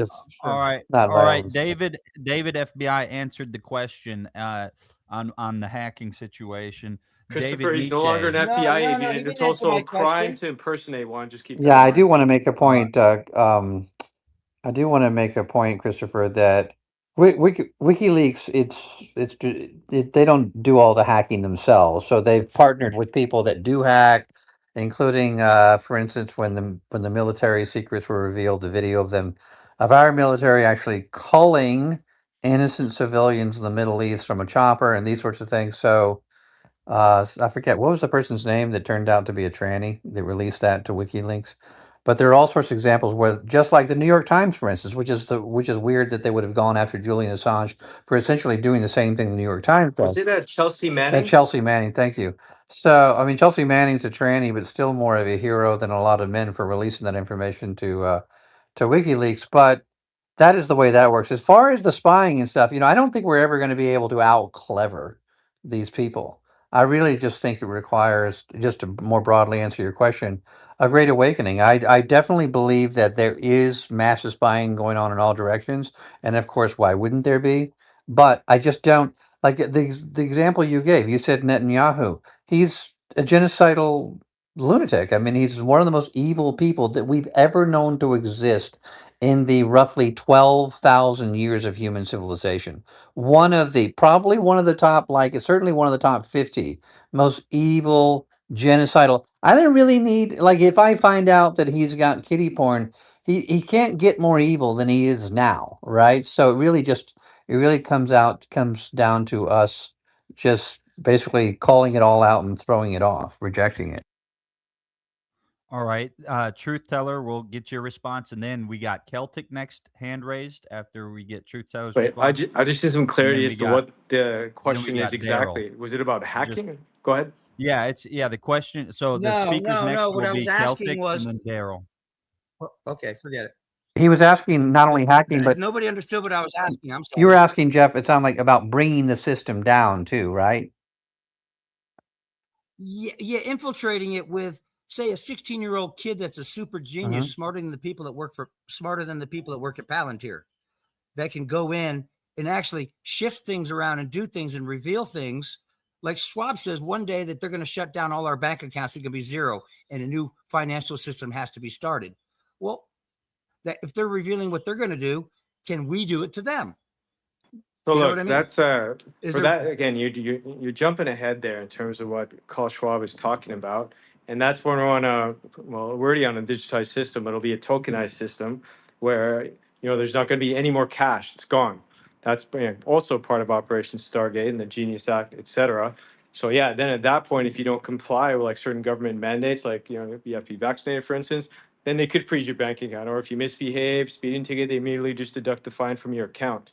is All right, not violence. David FBI answered the question on the hacking situation. Christopher, David he's no longer an Nietzsche. FBI No, agent, he and it's didn't answer also my a crime question. to impersonate one. Just keep that Yeah, in I do mind. want to make a point. I do want to make a point, Christopher, that WikiLeaks, they don't do all the hacking themselves. So they've partnered with people that do hack, including, for instance, when the military secrets were revealed, the video of our military actually culling innocent civilians in the Middle East from a chopper and these sorts of things. So I forget what was the person's name that turned out to be a tranny. They released that to WikiLeaks. But there are all sorts of examples where, just like the New York Times, for instance, which is weird that they would have gone after Julian Assange for essentially doing the same thing the New York Times Was does. it Chelsea And Manning? Chelsea Manning, thank you. So, I mean, Chelsea Manning's a tranny, but still more of a hero than a lot of men for releasing that information to WikiLeaks. But that is the way that works. As far as the spying and stuff, I don't think we're ever going to be able to out clever these people. I really just think it requires, just to more broadly answer your question, a great awakening. I definitely believe that there is massive spying going on in all directions, and of course, why wouldn't there be? But I just don't like the example you gave. You said Netanyahu. He's a genocidal lunatic. I mean, he's one of the most evil people that we've ever known to exist in the roughly 12,000 years of human civilization. One of the, probably one of the top, like certainly one of the top 50 most evil, genocidal. I don't really need, like, if I find out that he's got kitty porn, he can't get more evil than he is now, right? So it really comes down to us just basically calling it all out and throwing it off, rejecting it. All right. Truth Teller, we'll get your response. And then we got Celtic next, hand raised after we get Truth Teller's Wait, I response. just need some And clarity then as we to got, what the then we question is got Daryl. exactly. Was it about Just, hacking? Go ahead. yeah, the question. So the No, speakers no, next no. What will I was be asking Celtic and was, then Daryl. okay, forget it. He was asking not only hacking, but Nobody understood what I was asking. I'm you were sorry. asking, Jeff, it sounded like about bringing the system down too, right? Yeah, infiltrating it with, say, a 16-year-old kid that's a super genius, smarter than the people that work at Palantir, that can go in and actually shift things around and do things and reveal things. Like Schwab says one day that they're going to shut down all our bank accounts, it's going to be zero, and a new financial system has to be started. Well, that if they're revealing what they're going to do, can we do it to them? So You know look, what I mean? that's for there- that again. You're jumping ahead there in terms of what Carl Schwab is talking about, and that's when we're on we're already on a digitized system. It'll be a tokenized system where there's not going to be any more cash. It's gone. That's also part of Operation Stargate and the Genius Act, etc. So yeah, then at that point, if you don't comply with like certain government mandates, like if you have to be vaccinated, for instance, then they could freeze your bank account, or if you misbehave, speeding ticket, they immediately just deduct the fine from your account.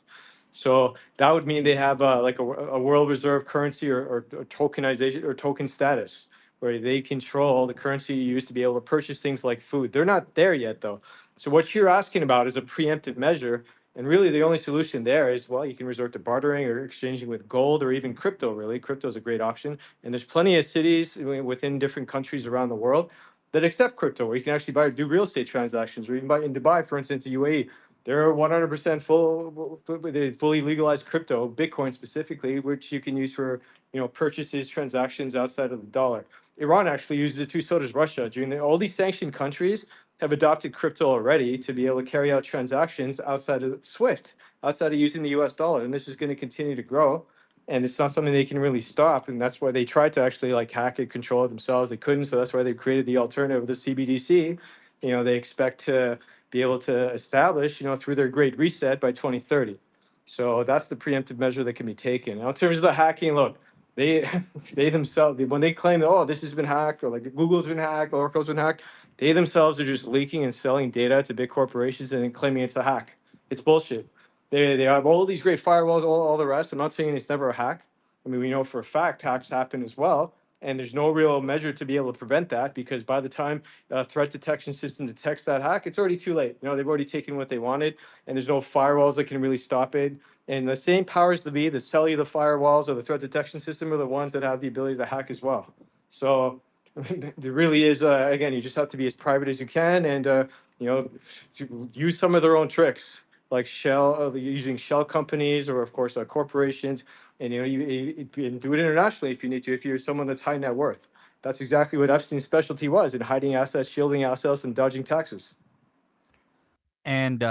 So that would mean they have like a world reserve currency or tokenization or token status, where they control the currency you use to be able to purchase things like food. They're not there yet, though. So what you're asking about is a preemptive measure. And really, the only solution there is, well, you can resort to bartering or exchanging with gold or even crypto, really. Crypto is a great option. And there's plenty of cities within different countries around the world that accept crypto, where you can actually do real estate transactions, or even buy in Dubai, for instance, UAE. They're 100% they fully legalized crypto, Bitcoin specifically, which you can use for purchases, transactions outside of the dollar. Iran actually uses it too. So does Russia. All these sanctioned countries have adopted crypto already to be able to carry out transactions outside of SWIFT, outside of using the U.S. dollar, and this is going to continue to grow. And it's not something they can really stop, and that's why they tried to actually like hack it, control it themselves. They couldn't, so that's why they created the alternative, the CBDC. They expect to be able to establish, through their great reset by 2030. So that's the preemptive measure that can be taken. Now, in terms of the hacking, look, they they themselves, when they claim that, oh, this has been hacked, or like Google's been hacked, Oracle's been hacked, they themselves are just leaking and selling data to big corporations and then claiming it's a hack. It's bullshit. They have all these great firewalls, all the rest. I'm not saying it's never a hack. I mean, we know for a fact hacks happen as well. And there's no real measure to be able to prevent that, because by the time a threat detection system detects that hack, it's already too late. They've already taken what they wanted, and there's no firewalls that can really stop it. And the same powers to be that sell you the firewalls or the threat detection system are the ones that have the ability to hack as well. So there really is, again, you just have to be as private as you can, and use some of their own tricks, like using shell companies, or of course corporations, and you can do it internationally if you need to, if you're someone that's high net worth. That's exactly what Epstein's specialty was, in hiding assets, shielding assets, and dodging taxes. And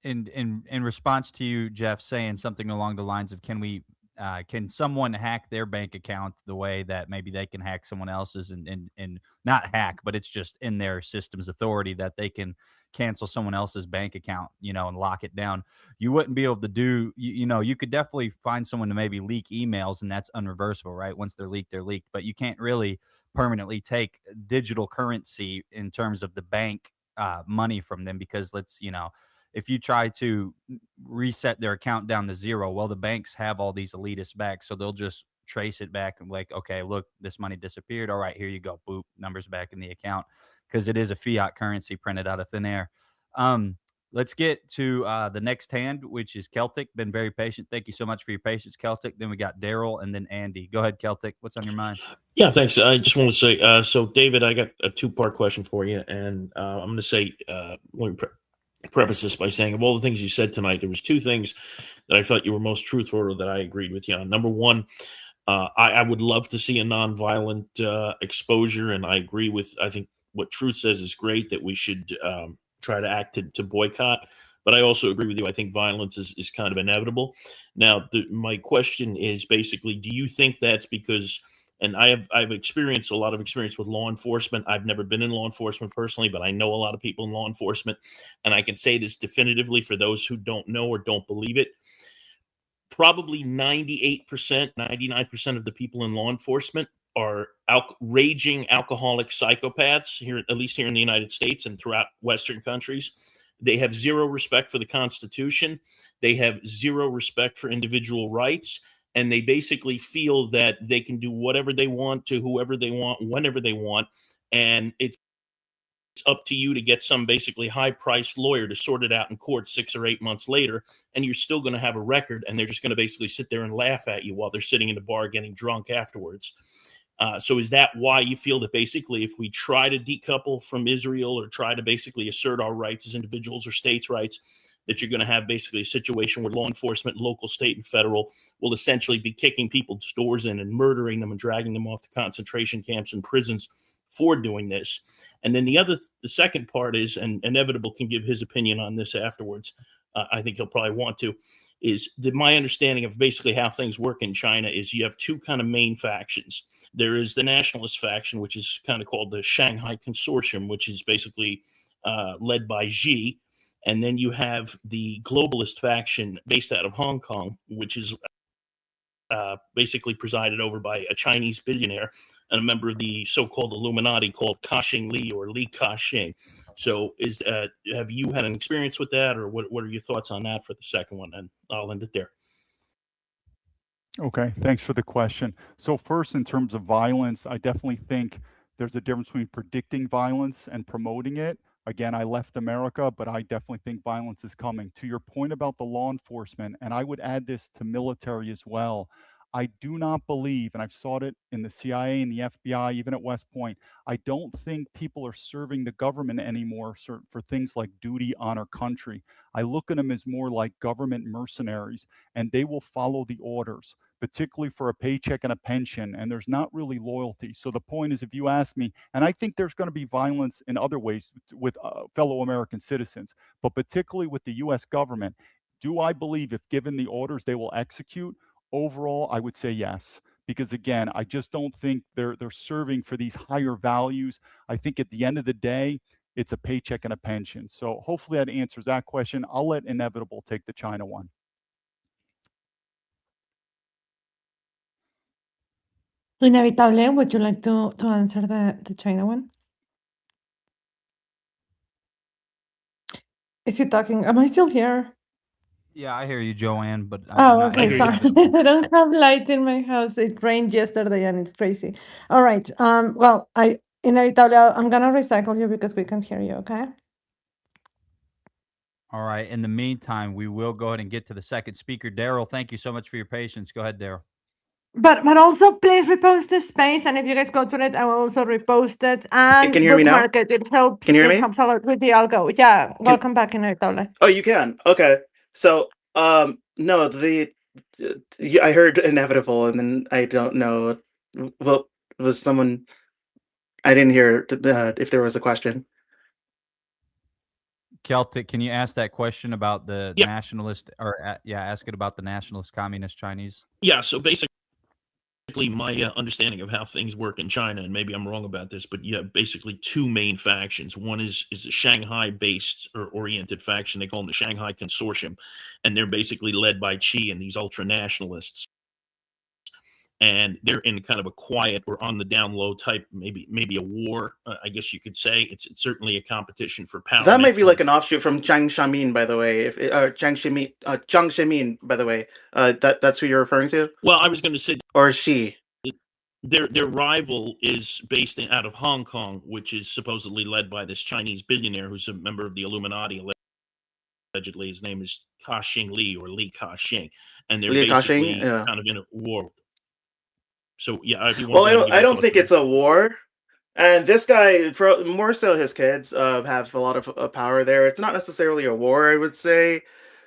in response to you, Jeff, saying something along the lines of, can someone hack their bank account the way that maybe they can hack someone else's, and not hack, but it's just in their system's authority that they can cancel someone else's bank account, and lock it down. You wouldn't be able to do, you could definitely find someone to maybe leak emails, and that's unreversible, right? Once they're leaked, but you can't really permanently take digital currency in terms of the bank money from them, because if you try to reset their account down to zero, well, the banks have all these elitists back, so they'll just trace it back and like, okay, look, this money disappeared. All right, here you go. Boop, numbers back in the account, because it is a fiat currency printed out of thin air. let's get to the next hand, which is Celtic. Been very patient. Thank you so much for your patience, Celtic. Then we got Daryl and then Andy. Go ahead, Celtic. What's on your mind? Yeah, thanks. I just want to say, so David, I got a two-part question for you, and I'm going to say, let me preface this by saying, of all the things you said tonight, there was two things that I felt you were most truthful or that I agreed with you on. Number one, I would love to see a nonviolent exposure, and I agree with. I think what Truth says is great, that we should try to act to boycott. But I also agree with you. I think violence is kind of inevitable. Now, my question is basically, do you think that's because? And I've experienced a lot of experience with law enforcement. I've never been in law enforcement personally, but I know a lot of people in law enforcement, and I can say this definitively for those who don't know or don't believe it. Probably 98%, 99% of the people in law enforcement are raging alcoholic psychopaths here, at least here in the United States and throughout Western countries. They have zero respect for the Constitution. They have zero respect for individual rights. And they basically feel that they can do whatever they want to whoever they want, whenever they want. And it's up to you to get some basically high-priced lawyer to sort it out in court 6 or 8 months later, and you're still going to have a record, and they're just going to basically sit there and laugh at you while they're sitting in the bar getting drunk afterwards. So is that why you feel that basically if we try to decouple from Israel or try to basically assert our rights as individuals or states' rights, that you're going to have basically a situation where law enforcement, local, state, and federal will essentially be kicking people's doors in and murdering them and dragging them off to concentration camps and prisons for doing this? And then the second part is, and Inevitable can give his opinion on this afterwards, I think he'll probably want to, is that my understanding of basically how things work in China is you have two kind of main factions. There is the nationalist faction, which is kind of called the Shanghai Consortium, which is basically led by Xi. And then you have the globalist faction based out of Hong Kong, which is basically presided over by a Chinese billionaire and a member of the so-called Illuminati called Ka-shing Li or Li Ka-shing. So have you had an experience with that, or what are your thoughts on that for the second one? And I'll end it there. Okay, thanks for the question. So first, in terms of violence, I definitely think there's a difference between predicting violence and promoting it. Again, I left America, but I definitely think violence is coming. To your point about the law enforcement, and I would add this to military as well, I do not believe, and I've saw it in the CIA and the FBI, even at West Point, I don't think people are serving the government anymore for things like duty, honor, country. I look at them as more like government mercenaries, and they will follow the orders, particularly for a paycheck and a pension, and there's not really loyalty. So the point is, if you ask me, and I think there's going to be violence in other ways with fellow American citizens, but particularly with the US government, do I believe if given the orders, they will execute? Overall, I would say yes. Because again, I just don't think they're serving for these higher values. I think at the end of the day, it's a paycheck and a pension. So hopefully that answers that question. I'll let Inevitable take the China one. Inevitable, would you like to answer the China one? Is he talking? Am I still here? Yeah, I hear you, Joanne, but Oh, not okay. Sorry. I don't have light in my house. It rained yesterday and it's crazy. All right. Well, Inevitable, I'm gonna recycle you because we can't hear you, okay? All right. In the meantime, we will go ahead and get to the second speaker. Daryl, thank you so much for your patience. Go ahead, Daryl. But also please repost this space, and if you guys go to it, I will also repost it and Can you hear me now? bookmark it. It helps. Can you hear It me? helps a lot with the algo. Yeah, welcome back, Inevitable. Oh, you can. Okay. So, no, I heard Inevitable, and then I don't know. Well, was someone? I didn't hear if there was a question. Celtic, can you ask that question about the nationalist, or ask it about the nationalist communist Chinese? Yeah. So basically, my understanding of how things work in China, and maybe I'm wrong about this, but you have basically two main factions. One is a Shanghai-based or oriented faction. They call them the Shanghai Consortium, and they're basically led by Xi and these ultra-nationalists. And they're in kind of a quiet or on the down low type, maybe a war, I guess you could say. It's certainly a competition for power. That might be like an offshoot from Jiang Zemin, by the way. Jiang Zemin, by the way. That's who you're referring to? Well, I was going to say, or Xi. Their rival is based out of Hong Kong, which is supposedly led by this Chinese billionaire who's a member of the Illuminati, allegedly. His name is Ka-shing Li or Li Ka-shing, and they're Liu Ka-shing, basically yeah. kind of in a war. So yeah, if you want to Well, go ahead and give I your don't thoughts, think man. it's a war. And this guy, more so his kids, have a lot of power there. It's not necessarily a war, I would say.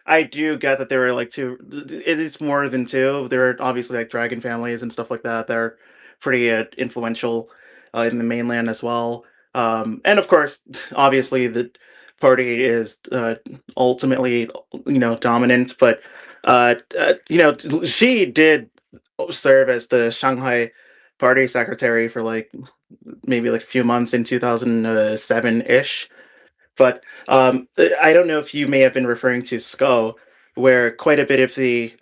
I do get that there are like two. It's more than two. There are obviously like dragon families and stuff like that. They're pretty influential in the mainland as well. And of course, obviously the party is ultimately, dominant. But she did serve as the Shanghai party secretary for like maybe like a few months in 2007 ish. But I don't know if you may have been referring to SCO, where quite a bit of the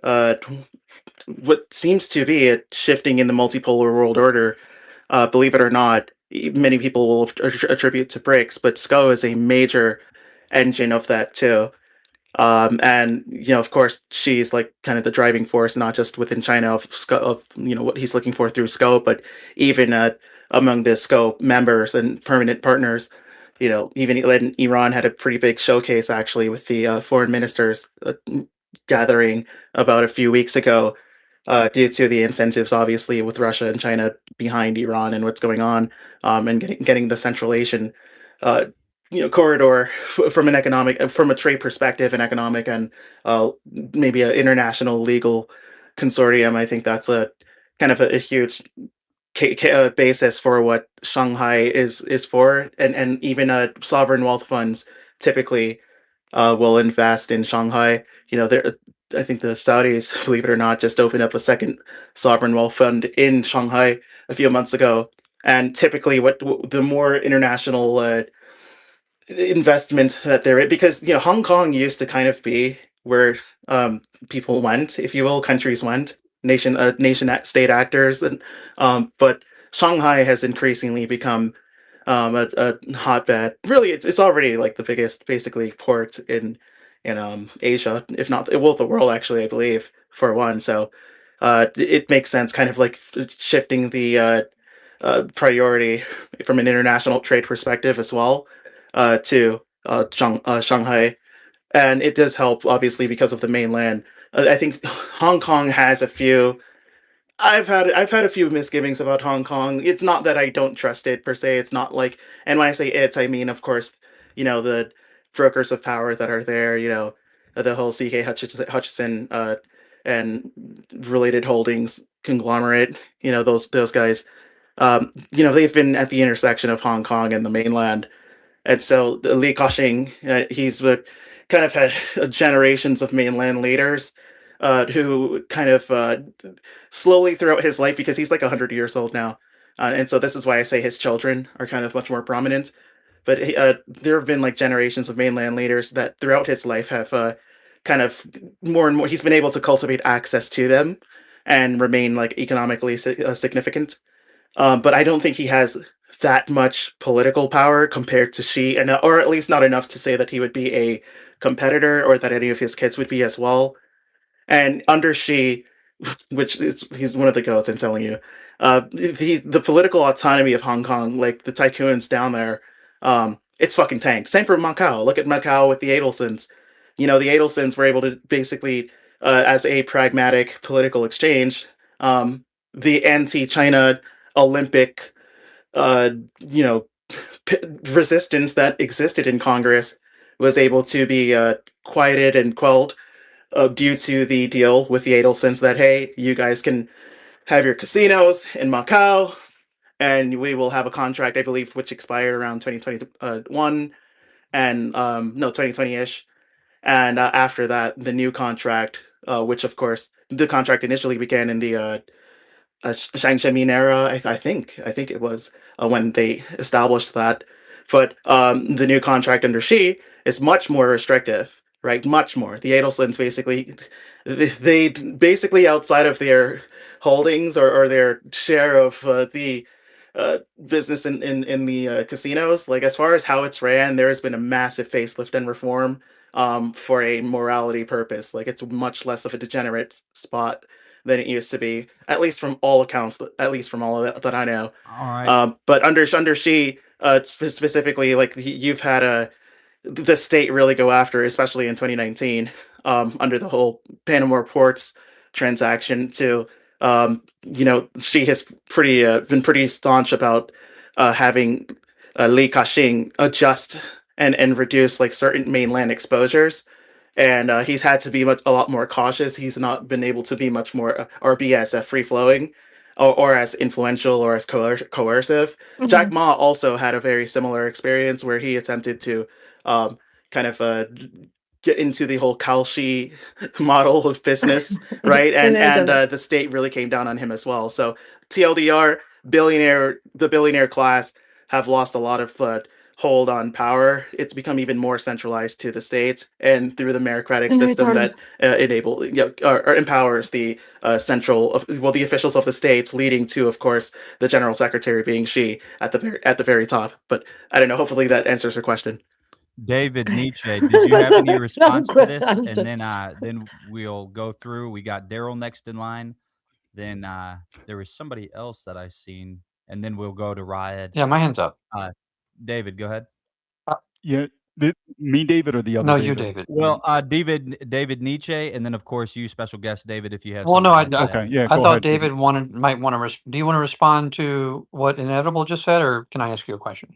what seems to be a shifting in the multipolar world order, believe it or not, many people will attribute to BRICS, but SCO is a major engine of that too. And of course, she's like kind of the driving force, not just within China of what he's looking for through SCO, but even among the SCO members and permanent partners. Even Iran had a pretty big showcase actually with the foreign ministers gathering about a few weeks ago, due to the incentives, obviously, with Russia and China behind Iran and what's going on, and getting the Central Asian, uh, corridor from a trade perspective, and economic, and maybe an international legal consortium. I think that's a kind of a huge basis for what Shanghai is for, and even sovereign wealth funds typically will invest in Shanghai. There, I think the Saudis, believe it or not, just opened up a second sovereign wealth fund in Shanghai a few months ago. And typically, the more international investment that there, because Hong Kong used to kind of be where people went, if you will, countries went, nation state actors, and but Shanghai has increasingly become a hotbed. Really, it's already like the biggest, basically, port in Asia, if not the world, actually, I believe, for one. So it makes sense, kind of like shifting the priority from an international trade perspective as well, to Shanghai, and it does help obviously because of the mainland. I think Hong Kong has a few. I've had a few misgivings about Hong Kong. It's not that I don't trust it per se. It's not like, and when I say it, I mean, of course, the brokers of power that are there. The whole C.K. Hutchison and related holdings conglomerate. Those guys. They've been at the intersection of Hong Kong and the mainland, and so Li Ka-shing, he's kind of had generations of mainland leaders who kind of slowly throughout his life, because he's like 100 years old now, and so this is why I say his children are kind of much more prominent. But there have been like generations of mainland leaders that throughout his life have kind of more and more. He's been able to cultivate access to them and remain like economically significant. But I don't think he has that much political power compared to Xi, and or at least not enough to say that he would be a competitor or that any of his kids would be as well. And under Xi, which is he's one of the goats, I'm telling you. The political autonomy of Hong Kong, like the tycoons down there, it's fucking tanked. Same for Macau. Look at Macau with the Adelsons. The Adelsons were able to basically, as a pragmatic political exchange, the anti-China Olympic, uh, you know, resistance that existed in Congress was able to be quieted and quelled due to the deal with the Adelsons that, hey, you guys can have your casinos in Macau, and we will have a contract, I believe, which expired around 2021, and no, 2020-ish. And after that, the new contract, which of course the contract initially began in the Shang Xiamin era. I think it was when they established that. But the new contract under Xi is much more restrictive, right? Much more. The Adelsons basically, they basically, outside of their holdings, or their share of the business in the casinos, like as far as how it's ran, there has been a massive facelift and reform, for a morality purpose. Like it's much less of a degenerate spot than it used to be, at least from all accounts, at least from all of that I know. All right. But under Xi, specifically, like you've had the state really go after, especially in 2019, under the whole Panama Reports transaction. She has been pretty staunch about having Li Ka-shing adjust and reduce like certain mainland exposures. And he's had to be a lot more cautious. He's not been able to be much more or be as free flowing or as influential or as coercive. Jack Ma also had a very similar experience where he attempted to um, kind of get into the whole Kalshi model of business, right? The state really came down on him as well. So TLDR, the billionaire class have lost a lot of hold on power. It's become even more centralized to the states, and through the meritocratic system that or empowers the the officials of the states, leading to, of course, the general secretary being Xi at the very top. But I don't know. Hopefully that answers her question. David Nietzsche, did you have any response to this? And then we'll go through. We got Daryl next in line. Then there was somebody else that I seen, and then we'll go to Riot. Yeah, my hand's up. David, go ahead. Yeah, me, David, or the other? No, David? you, David. Well, David Nietzsche, and then of course you, special guest David, if you have. Well, no, I go thought David might want to. Do you want to respond to what Inevitable just said, or can I ask you a question?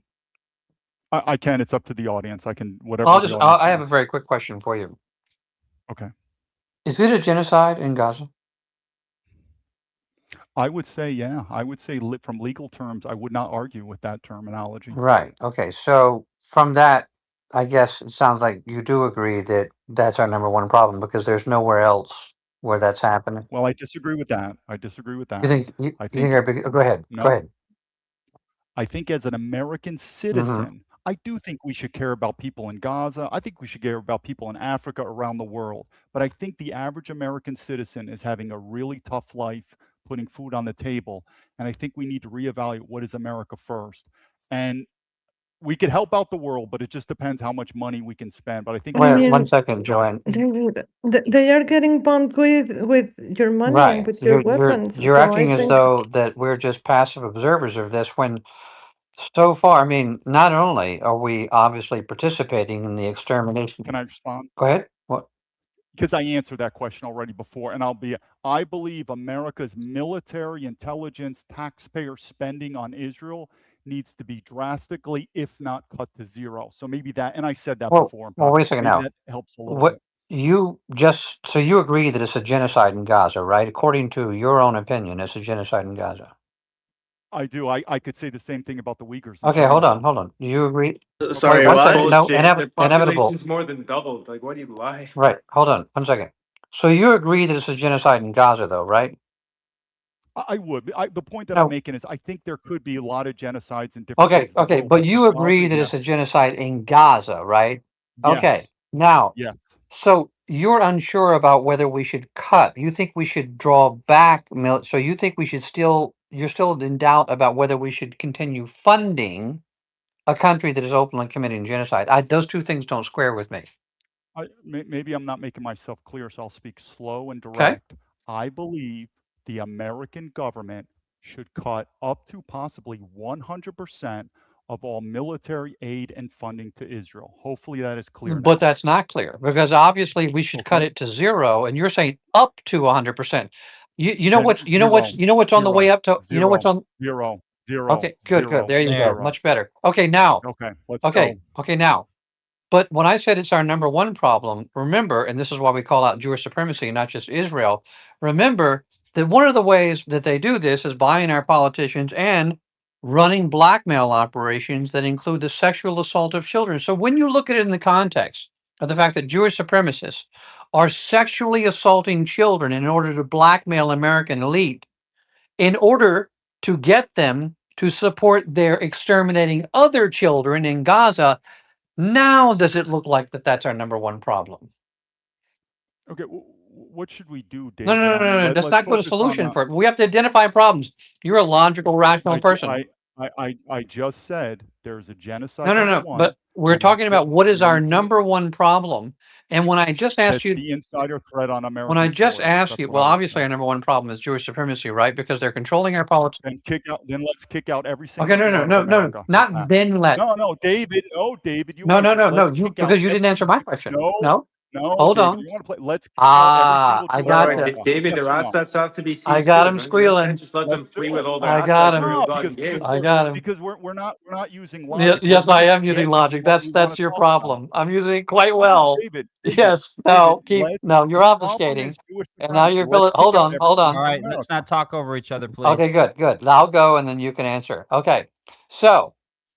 I can. It's up to the audience. I can whatever. I have a very quick question for you. Okay. Is it a genocide in Gaza? I would say, yeah. I would say from legal terms, I would not argue with that terminology. Right. Okay. So from that, I guess it sounds like you do agree that that's our number one problem because there's nowhere else where that's happening. Well, I disagree with that. You think? Go ahead. No. Go ahead. I think as an American citizen, I do think we should care about people in Gaza. I think we should care about people in Africa, around the world. But I think the average American citizen is having a really tough life, putting food on the table. And I think we need to reevaluate what is America first. And we could help out the world, but it just depends how much money we can spend. But I think Wait 1 second, Joanne. They are getting bombed with your money and with your weapons. You're acting as though that we're just passive observers of this when so far, I mean, not only are we obviously participating in the extermination. Can I respond? Go ahead. What? Because I answered that question already before, and I believe America's military intelligence taxpayer spending on Israel needs to be drastically, if not cut to zero. So maybe that, and I said that before. Well, wait a second now. That helps a little bit. So you agree that it's a genocide in Gaza, right? According to your own opinion, it's a genocide in Gaza. I do. I could say the same thing about the Uyghurs. Okay, hold on. You agree? Sorry, Wait, 1 what? second. No, Their inevitable. population's more than doubled. Like, why do you lie? Right. Hold on 1 second. So you agree that it's a genocide in Gaza, though, right? I would. The point that I'm making is I think there could be a lot of genocides in different places. Okay, but you agree that it's a genocide in Gaza, right? Yes. Okay. Now, yeah. So you're unsure about whether we should cut. You think we should draw back. So you think we should you're still in doubt about whether we should continue funding a country that is openly committing genocide. Those two things don't square with me. Maybe I'm not making myself clear, so I'll speak slow and direct. Okay. I believe the American government should cut up to possibly 100% of all military aid and funding to Israel. Hopefully that is clear now. But that's not clear because obviously we should cut it to zero, and you're saying up to 100%. You know what's on the way up to what's on zero. Okay, good. There you go. Much better. Okay, now. Okay, let's go. Okay, now. But when I said it's our number one problem, remember, and this is why we call out Jewish supremacy, not just Israel. Remember that one of the ways that they do this is buying our politicians and running blackmail operations that include the sexual assault of children. So when you look at it in the context of the fact that Jewish supremacists are sexually assaulting children in order to blackmail American elite, in order to get them to support their exterminating other children in Gaza, now does it look like that's our number one problem? Okay, what should we do, Dave? No. Let's not go to solution for it. We have to identify problems. You're a logical, rational person. I just said there's a genocide. No. We're talking about what is our Let me finish. number one problem. And when I just asked That's you, the insider threat on when I American just soil. asked That's you, what well, I was obviously our saying. number one problem is Jewish supremacy, right? Because they're controlling our politics. Then let's kick out every Okay, single Jew out of America. not then let. No, David. Oh, David, you No, want no, to play? no, no. Let's You kick out because you didn't every answer my single. question. No, No, no, hold David, on. you want to play? Let's kick out every single I Jew out of got Wait, you. America. David, Yes their or no? assets have to be seized I got too. him You squealing. can't just let Let's them do flee it. with all their I got assets him. and No, go out and because games. I got him. we're not using Yeah, logic. yes, We're I just am using getting logic. what we want That's to your talk about. problem. I'm using it quite No, well. David, Yes. David, No. No. You're the problem obfuscating. is Jewish And now supremacy. you're Let's hold kick out on. every Hold Jew All on. in right, let's America. not talk over each other, Okay. please. Good. Good. I'll go, and then you can answer. Okay. So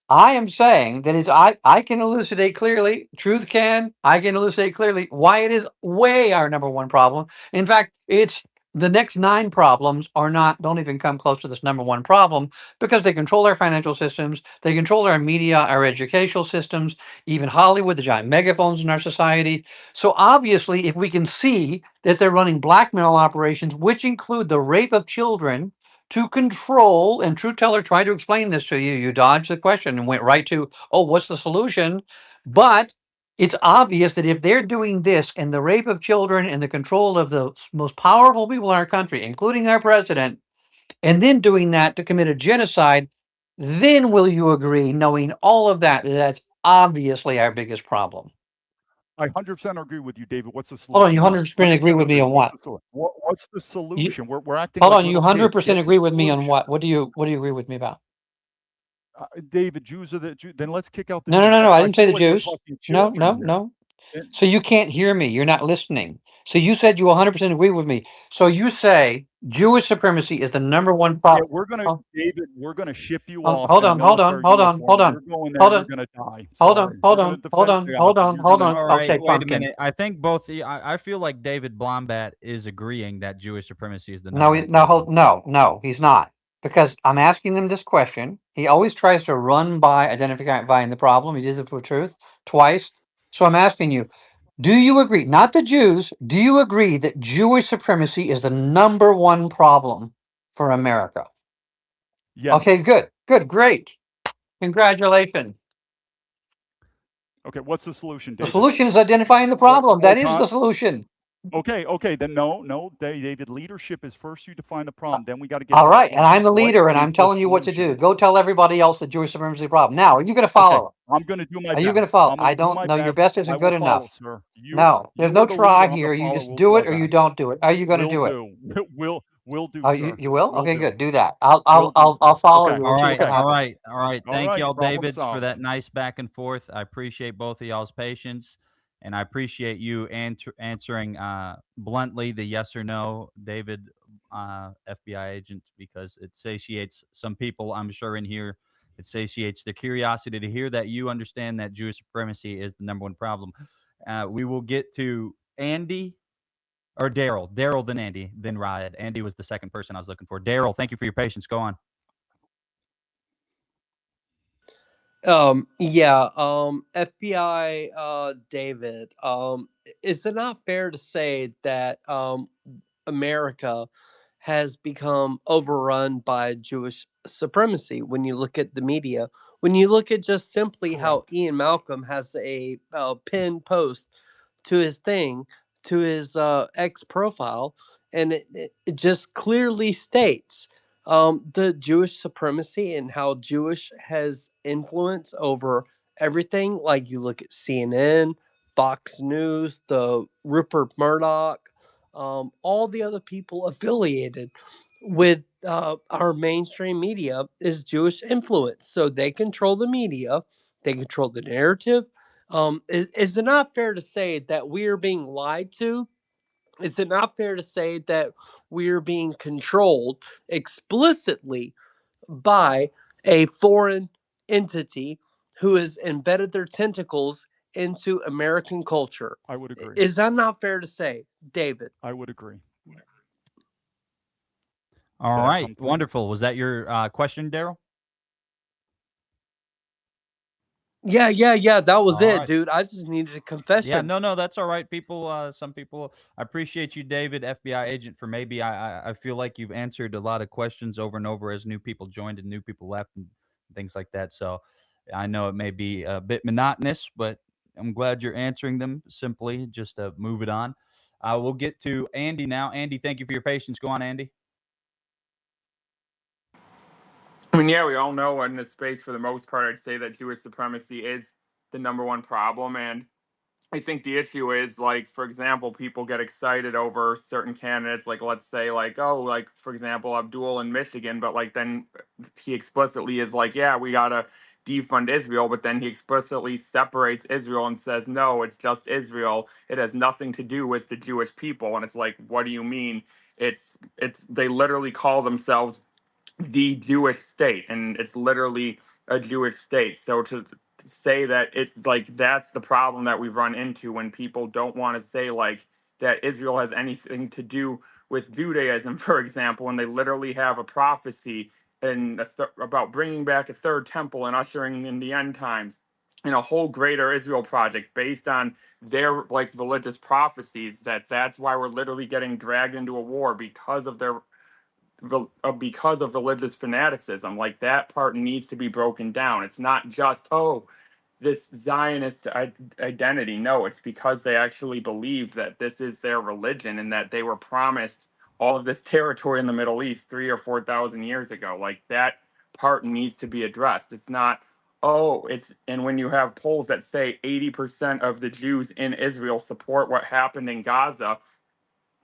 I am saying that is I can elucidate clearly. Truth can. I can elucidate clearly why it is way our number one problem. In fact, it's the next 9 problems don't even come close to this number one problem because they control our financial systems, they control our media, our educational systems, even Hollywood, the giant megaphones in our society. So obviously, if we can see that they're running blackmail operations, which include the rape of children to control, and True Teller tried to explain this to you. You dodged the question and went right to, oh, what's the solution? But it's obvious that if they're doing this and the rape of children and the control of the most powerful people in our country, including our president, and then doing that to commit a genocide, then will you agree, knowing all of that, that's obviously our biggest problem? I 100% agree with you, David. What's the Hold on, you solution now? 100% agree 100% with me agree. on What's what? the solution? What's the You, solution? We're acting hold like on, you little kids. 100% Get to agree the with me on solution. what? What do you agree with me about? David, Jews are the Jew. Then let's kick out the No, no, Jews. no, no. I I didn't say feel the like we're Jews. talking No, children no, here. no. So you can't hear me. You're not listening. So you said you 100% agree with me. So you say Jewish supremacy is the number one Yeah, problem. David, we're gonna ship you off Hold in a on, hold on, military hold on, uniform. hold on, You're going there, hold you're on, gonna die. hold on, Sorry. hold You're gonna on, hold defend on, hold God on, hold using on. All a right, Okay, wait a pumpkin. minute. I think both. I feel like David Blombat is agreeing that Jewish supremacy is the No, number one problem. no, he's not. Because I'm asking him this question. He always tries to run by identifying the problem. He did it with truth twice. So I'm asking you, do you agree, not the Jews, do you agree that Jewish supremacy is the number one problem for America? Yes. Okay, good, good, great. Congratulations. Okay, what's the solution, The David? solution is identifying the problem. That is the solution. Okay, then no, David, leadership is first you define the problem, then we got to get All to the right, and I'm solution. the What leader, and is I'm the telling you what to do. solution? Go tell everybody else that Jewish supremacy is a problem. Now, are you going to Okay, follow? I'm gonna do my Are you going to best. follow? I'm I gonna do don't my know. Your best. best I isn't will good follow, enough. sir. No, there's You are no the leader. try I'm the here. You follower. just We'll do do our it or you best. don't do it. Are you going to Will do it? do. Will do, Oh, sir. you will? Will Okay, do. good. Do that. I'll Will do. I'll follow Okay. you. We'll All see what right, can Okay. all happen. right, all right. All Thank right. y'all, Problem Davids, for solved. that nice back and forth. I appreciate both of y'all's patience, and I appreciate you answering bluntly the yes or no, David, FBI agent, because it satiates some people, I'm sure, in here. It satiates their curiosity to hear that you understand that Jewish supremacy is the number one problem. We will get to Andy. Or Daryl, then Andy, then Riot. Andy was the second person I was looking for. Daryl, thank you for your patience. Go on. FBI David, is it not fair to say that America has become overrun by Jewish supremacy when you look at the media? When you look at just simply how Correct. Ian Malcolm has a pinned post to his thing, to his X profile, and it just clearly states the Jewish supremacy and how Jewish has influence over everything. Like you look at CNN, Fox News, the Rupert Murdoch, all the other people affiliated with our mainstream media is Jewish influence. So they control the media, they control the narrative. Is it not fair to say that we are being lied to? Is it not fair to say that we're being controlled explicitly by a foreign entity who has embedded their tentacles into American culture? I would agree. Is that not fair to say, David? I would agree. All Did I right, come through? wonderful. Was that your question, Daryl? Yeah. That was All it, right. dude. I just needed a Yeah, confession. no, that's all right. People, some people, I appreciate you, David, FBI agent, for maybe I feel like you've answered a lot of questions over and over as new people joined and new people left and things like that. So I know it may be a bit monotonous, but I'm glad you're answering them simply just to move it on. We'll get to Andy now. Andy, thank you for your patience. Go on, Andy. I mean, yeah, we all know in this space, for the most part, I'd say that Jewish supremacy is the number one problem. And I think the issue is, like, for example, people get excited over certain candidates, like, let's say, like, oh, like, for example, Abdul in Michigan, but, like, then he explicitly is like, yeah, we got to defund Israel, but then he explicitly separates Israel and says, no, it's just Israel. It has nothing to do with the Jewish people. And it's like, what do you mean? They literally call themselves the Jewish state, and it's literally a Jewish state. So to say that it, like, that's the problem that we run into when people don't want to say, like, that Israel has anything to do with Judaism, for example, and they literally have a prophecy about bringing back a third temple and ushering in the end times, and a whole greater Israel project based on their, like, religious prophecies. That's why we're literally getting dragged into a war because of religious fanaticism. Like, that part needs to be broken down. It's not just, oh, this Zionist identity. No, it's because they actually believe that this is their religion and that they were promised all of this territory in the Middle East 3 or 4 thousand years ago. Like, that part needs to be addressed. It's not, oh, and when you have polls that say 80% of the Jews in Israel support what happened in Gaza,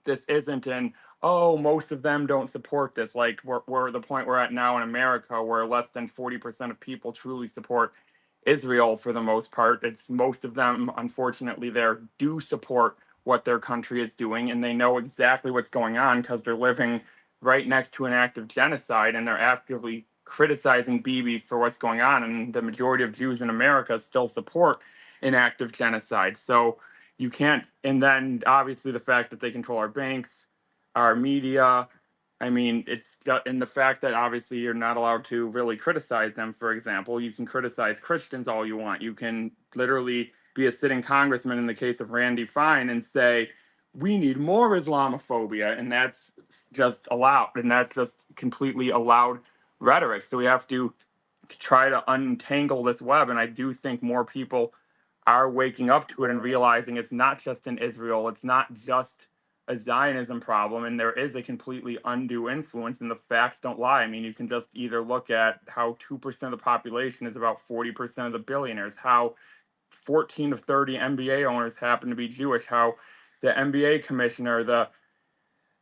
this isn't an, oh, most of them don't support this. Like, we're the point we're at now in America, where less than 40% of people truly support Israel for the most part. It's most of them, unfortunately, there do support what their country is doing, and they know exactly what's going on because they're living right next to an active genocide, and they're actively criticizing Bibi for what's going on. And the majority of Jews in America still support an active genocide. So you can't, and then obviously the fact that they control our banks, our media. I mean, it's in the fact that obviously you're not allowed to really criticize them. For example, you can criticize Christians all you want. You can literally be a sitting congressman in the case of Randy Fine and say, we need more Islamophobia. And that's just allowed. And that's just completely allowed rhetoric. So we have to try to untangle this web. And I do think more people are waking up to it and realizing it's not just in Israel. It's not just a Zionism problem, and there is a completely undue influence, and the facts don't lie. I mean, you can just either look at how 2% of the population is about 40% of the billionaires, how 14 of 30 NBA owners happen to be Jewish, how the NBA commissioner, the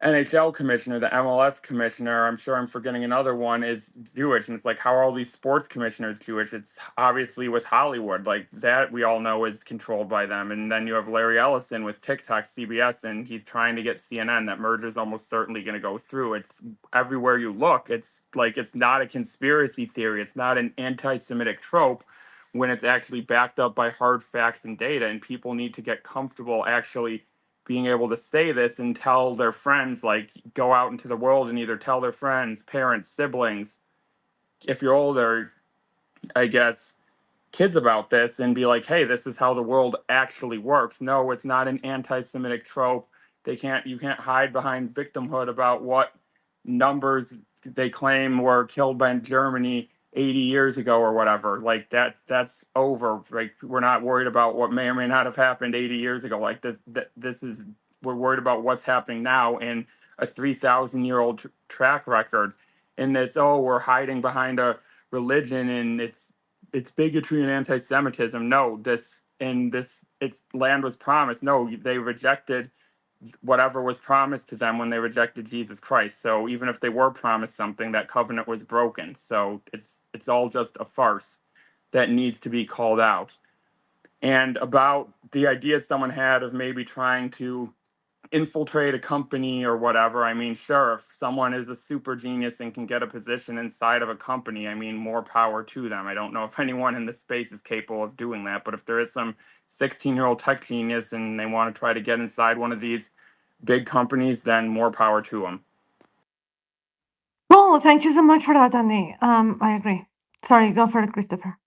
NHL commissioner, the MLS commissioner, I'm sure I'm forgetting another one, is Jewish. And it's like, how are all these sports commissioners Jewish? It's obviously with Hollywood. Like, that we all know is controlled by them. And then you have Larry Ellison with TikTok, CBS, and he's trying to get CNN. That merger is almost certainly going to go through. It's everywhere you look. It's like, it's not a conspiracy theory. It's not an anti-Semitic trope when it's actually backed up by hard facts and data. And people need to get comfortable actually being able to say this and tell their friends, like, go out into the world and either tell their friends, parents, siblings, if you're older, I guess, kids about this, and be like, hey, this is how the world actually works. No, it's not an anti-Semitic trope. You can't hide behind victimhood about what numbers they claim were killed by Germany 80 years ago or whatever. Like, that's over. Like, we're not worried about what may or may not have happened 80 years ago. Like, we're worried about what's happening now in a 3,000-year-old track record. In this, oh, we're hiding behind a religion and it's bigotry and anti-Semitism. No, its land was promised. No, they rejected whatever was promised to them when they rejected Jesus Christ. So even if they were promised something, that covenant was broken. So it's all just a farce that needs to be called out. And about the idea someone had of maybe trying to infiltrate a company or whatever. I mean, sure, if someone is a super genius and can get a position inside of a company, I mean, more power to them. I don't know if anyone in this space is capable of doing that, but if there is some 16-year-old tech genius and they want to try to get inside one of these big companies, then more power to them. Well, thank you so much for that, Andy. I agree. Sorry, go for it, Christopher.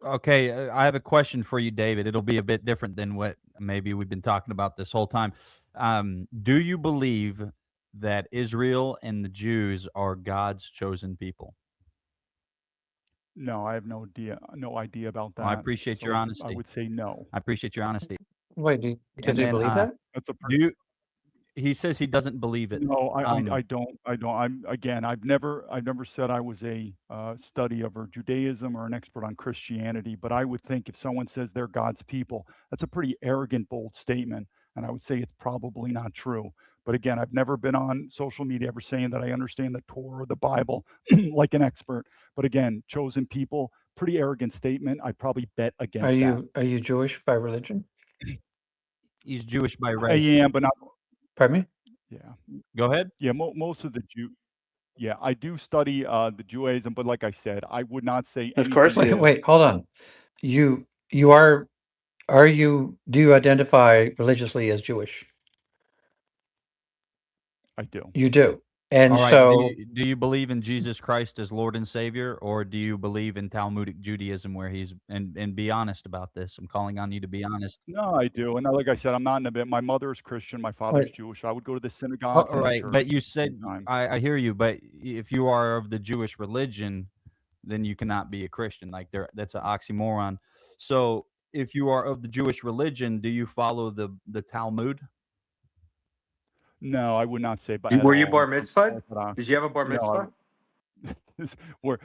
Okay, I have a question for you, David. It'll be a bit different than what maybe we've been talking about this whole time. Do you believe that Israel and the Jews are God's chosen people? No, I have no idea about Well, I that. appreciate your So I honesty. would say no. I appreciate your honesty. Wait, does And he then, believe that? That's a do you? He says he doesn't believe it. No, I don't. I've never said I was a study of or Judaism or an expert on Christianity, but I would think if someone says they're God's people, that's a pretty arrogant, bold statement, and I would say it's probably not true. But again, I've never been on social media ever saying that I understand the Torah or the Bible like an expert. But again, chosen people, pretty arrogant statement. I'd probably bet Are against that. you Jewish by religion? He's Jewish by I race. am, but not. Pardon me? Yeah, Go ahead. yeah. Most of the Yeah, I do study the Judaism, but like I said, I would not say Of course anything. you do. Wait, hold on. You are do you identify religiously as Jewish? I do. You do. And All right. so Do you believe in Jesus Christ as Lord and Savior, or do you believe in Talmudic Judaism, where he's and be honest about this? I'm calling on you to be honest. No, I do. And like I said, I'm not in a bit. My mother is Christian. My father's wait, Jewish. I would go to the synagogues All and the right, but church you at the said same time. I hear you, but if you are of the Jewish religion, then you cannot be a Christian. Like that's an oxymoron. So if you are of the Jewish religion, do you follow the Talmud? No, I would not say but at Were you all bar in terms of mitzvah? Orthodox. Did you have a bar No, mitzvah? we're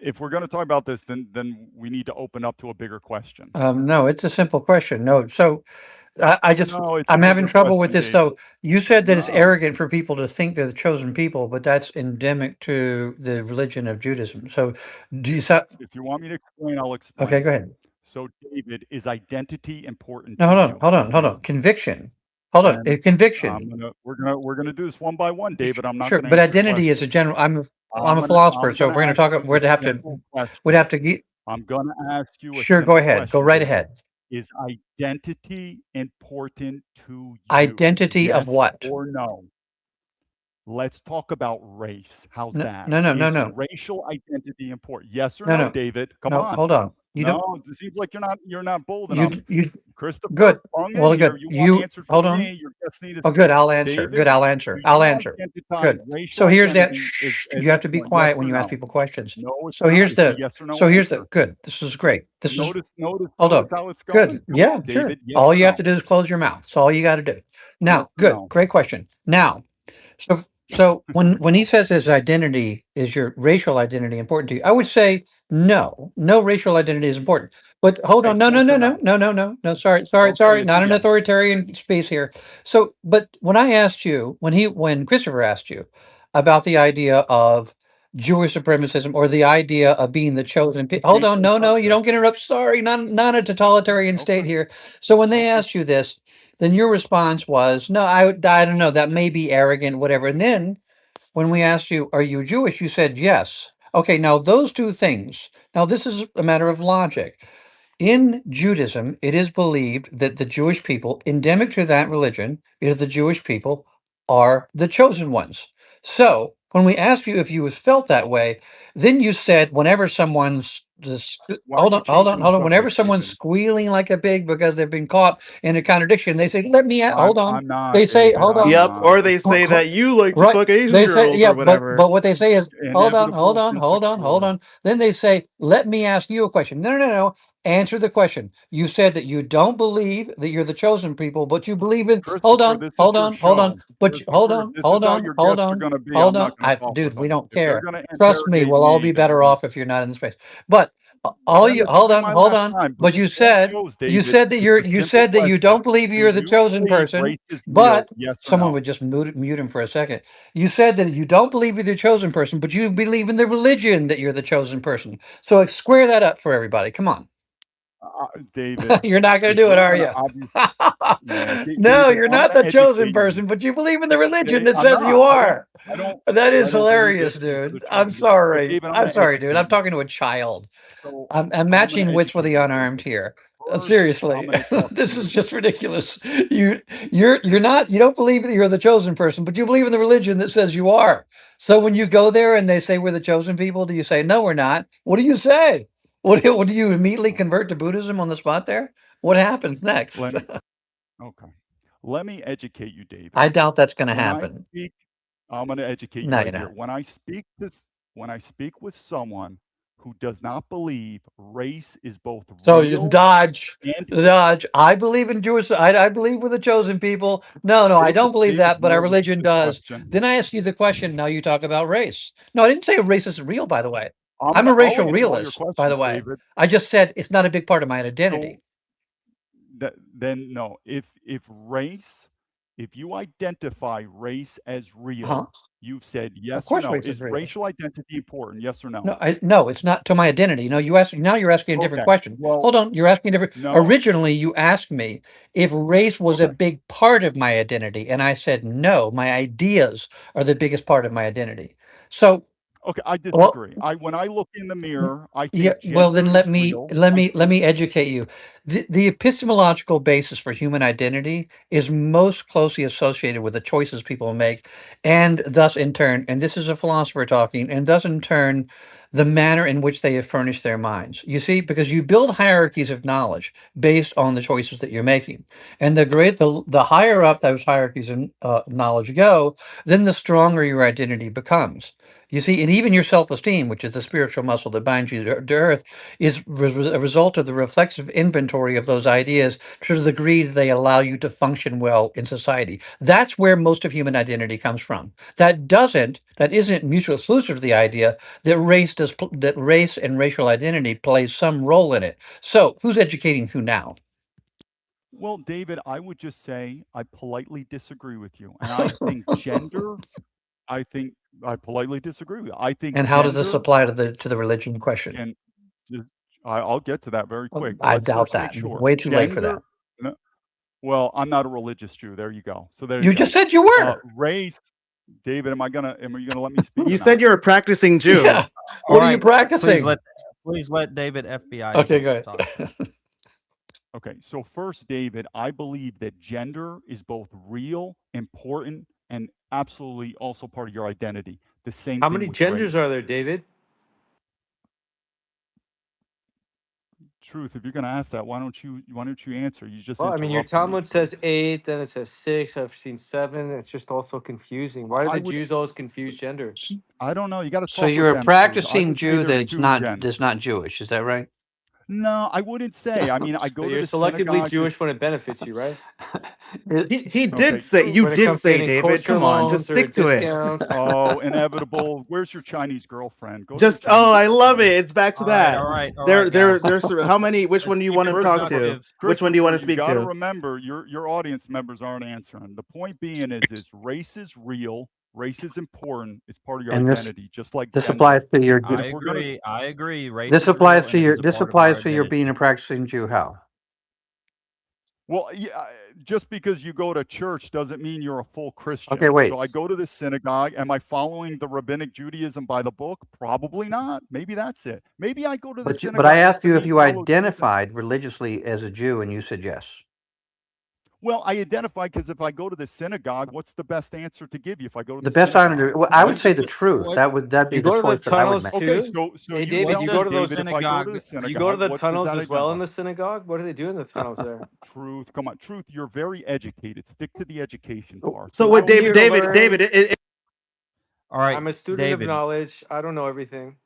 if we're going to talk about this, then we need to open up to a bigger question. no, it's a simple question. No, so No, it's a I'm having bigger trouble with question, this David. though. You said that it's No, arrogant for people to think they're the chosen people, but that's endemic to the religion of Judaism. So do you if you want me to explain, I'll okay, explain. go ahead. So, David, is identity important No, to you? hold Okay. on. Conviction. Hold on. Then Conviction. we're gonna do this one by one, David. I'm not Sure, gonna but answer identity is questions. a general. I'm a philosopher, I'm so gonna we're going to ask talk. you a simple We'd question. have to get. I'm gonna ask you a Sure, go simple ahead. Go question, right David. ahead. Is identity important to you? Identity of Yes what? or no? Let's talk about race. How's No, that? no, no, no, Is no, racial identity important? Yes or no, no, no, David? Come no. on. Hold on. You don't. No, it seems like you're not bold enough. You Christopher, good. bung in Well, here. good. You want You answered hold for on. me. Your guest need is Oh, good. I'll answer. David, Good. I'll do answer. I'll you answer. identify Good. racial So here's that. identity Shh, as you have to be important? Yes quiet when or you ask no? people questions. No, it's So not. here's It's a the. yes or no So here's the. answer. Good. This is great. This is. Hold Notice on. how it's going. Good. Come Yeah. on, Sure. David. Yes All or you have no? to do is close your mouth. That's all you got to do. Yes Now, or good. no? Great question. Now, so when he says his identity is your racial identity important to you, I would say no. No racial identity is important. But hold Okay, on. No, no, yes no, or no, no? no, no, no, no. Sorry, Okay, it's a not an yes. authoritarian space here. So, but when I asked you, when Christopher asked you about the idea of Jewish supremacism or the idea of being the chosen people, hold Change on. the No, no, you subject. don't get interrupted. Sorry, not a totalitarian state Okay, here. So when they okay. asked you this, then your response was, no, I don't know. That may be arrogant, whatever. And then when we asked you, are you Jewish? You said yes. Okay, now those two things. Now, this is a matter of logic. In Judaism, it is believed that the Jewish people, endemic to that religion, is the Jewish people are the chosen ones. So when we asked you if you was felt that way, then you said whenever someone's just Why are you changing the hold on. Whenever subject, someone's David? squealing like a pig because they've been caught in a contradiction, they say, "Let me hold on." I'm not, They say, David. "Hold I'm on." Yep. not. Or they say that you like to Right. fuck Asian They say, girls yeah, or whatever. but what they say is, Inevitable, hold insecure. on. Then they say, let me ask you a question. No, no, no, no. Answer the question. You said that you don't believe that you're the chosen people, but you believe in. Christopher, this is your Hold on. show. But Christopher, this is how your guests are going to be. hold I'm on. not going to talk with Dude, we them. don't If they're care. going to Trust me, interrogate we'll all me, be then better we're going to. off if you're not in the space. But Then this will be my hold last on. time. But Please, all shows, David. It's a you simple said that you question. don't believe Do you're the you chosen believe person. race is real? But Yes or someone no? would just mute him for a second. You said that you don't believe you're the chosen person, but you believe in the religion that you're the chosen person. So square that up for everybody. Come on. David, You're not going if to do it, you're are going to you? obviously, yeah, No, David, you're I'm not going the to chosen educate person, you. but you believe in the religion that I'm says you not. are. I don't. That I is don't believe hilarious, this thing for the dude. I'm chosen. But sorry. David, I'm I'm going to sorry, dude. educate I'm you. talking to a child. So I'm I'm going matching to wits for educate the you, unarmed David. here. First, I'm Seriously, going to talk to this is you. just ridiculous. You're not. You don't believe that you're the chosen person, but you believe in the religion that says you are. So when you go there and they say we're the chosen people, do you say no, we're not? What do you say? What do you immediately convert to Buddhism on the spot there? What happens next? Let me. Okay. Let me educate you, I David. doubt that's going to When I happen. speak, I'm going to educate you No, right you're here. not. When I speak with someone who does not believe race is both So you real dodge, and dodge. I believe in Jewish. I believe we're the chosen people. No, I don't believe David, that, but our no, this is religion the does. question. Then I ask you the question. Now you talk about race. No, I didn't say race is real. By the way, I'm a I'll racial answer all your realist. By the questions, way, David. I just said it's not a big part of my So identity. then no, if you identify race as Huh? real, you've said Of yes or course, no. race is Is real. racial identity important? Yes or no? No, it's not to my identity. No, you ask now. You're asking a different Okay. question. Well, Hold on, you're asking a different. no. Originally, you asked me if race was a Okay. big part of my identity, and I said no. My ideas are the biggest part of my identity. So, Okay, I well, disagree. When I look in the mirror, I yeah. think Well, then gender is real. I let think me educate you. The epistemological basis for human identity is most closely associated with the choices people make, and thus in turn, and this is a philosopher talking, and thus in turn, the manner in which they have furnished their minds. You see, because you build hierarchies of knowledge based on the choices that you're making, and the higher up those hierarchies of knowledge go, then the stronger your identity becomes. You see, and even your self-esteem, which is the spiritual muscle that binds you to earth, is a result of the reflexive inventory of those ideas to the degree that they allow you to function well in society. That's where most of human identity comes from. That isn't mutually exclusive to the idea that that race and racial identity plays some role in it. So, who's educating who now? well, David, I would just say I politely disagree with you. And I think gender, I think I politely disagree with you. I think And how does this gender apply to the religion question? can I'll get to that very quick, but I let's doubt first make that. sure Way too late for that. gender. No, well, I'm not a religious Jew. There you go. So there you You go. just said you were. Race, David. Are you gonna let me speak You or said not? you're a practicing Jew. Yeah. All What are you right, practicing? please let David FBI Okay, agent good. talk. Okay, so first, David, I believe that gender is both real, important, and absolutely also part of your identity. The same How thing many with genders race. are there, David? Truth, if you're going to ask that, why don't you answer? You just Well, I mean, your interrupted me, Talmud Truth. says 8, then it says 6. I've seen 7. It's just also confusing. Why do I the would Jews always confuse gender? I don't know. You got to So talk with you're a them, Truth. I practicing would say Jew there's that's two genders. not Jewish. Is that right? No, I wouldn't say. I mean, I So go to you're the selectively synagogues. Jewish when it benefits you, right? He did Okay, say Truth. you When it did comes to say, any David. kosher Come on, just loans or stick to it. discounts. Oh, inevitable. Where's your Chinese girlfriend? Go to your Just oh, Chinese I love girlfriend. it. It's back to All right, that. all right, guys. There's how many? Which one Let's do you keep want it to talk to? productive. Which one do you want Christopher, to you speak got to to? remember your audience members aren't answering. The point being is race is real, race is important. It's part of your And identity, just like this gender. applies to your And if we're gonna, I agree. Race is real, applies and to it is a this part of our applies to your being identity. a practicing Jew. How? well, yeah, just because you go to church doesn't mean you're a full Okay, Christian. wait. So I go to the synagogue. Am I following the rabbinic Judaism by the book? Probably not. Maybe that's it. Maybe I go to the But I synagogue just asked to you if you follow Jesus. identified religiously as a Jew, and you said yes. Well, I identify because if I go to the synagogue, what's the best answer to give you if I go to The the best honor synagogue? to, well, I would What say does the the truth. what That'd be You the go to the choice that I would tunnels make. Okay, too? so Hey, you David, what tell you go me, does to the those. David, if I go to the synagogue? Do you go to synagogue, the what does tunnels that as well in identify? the synagogue? What do they do in the tunnels there? Truth, come on, truth. You're very educated. Stick to the education part. So So what, I'm show me David? here where to you David, go. David, learn. All right, I'm a student of David. knowledge. I don't know everything.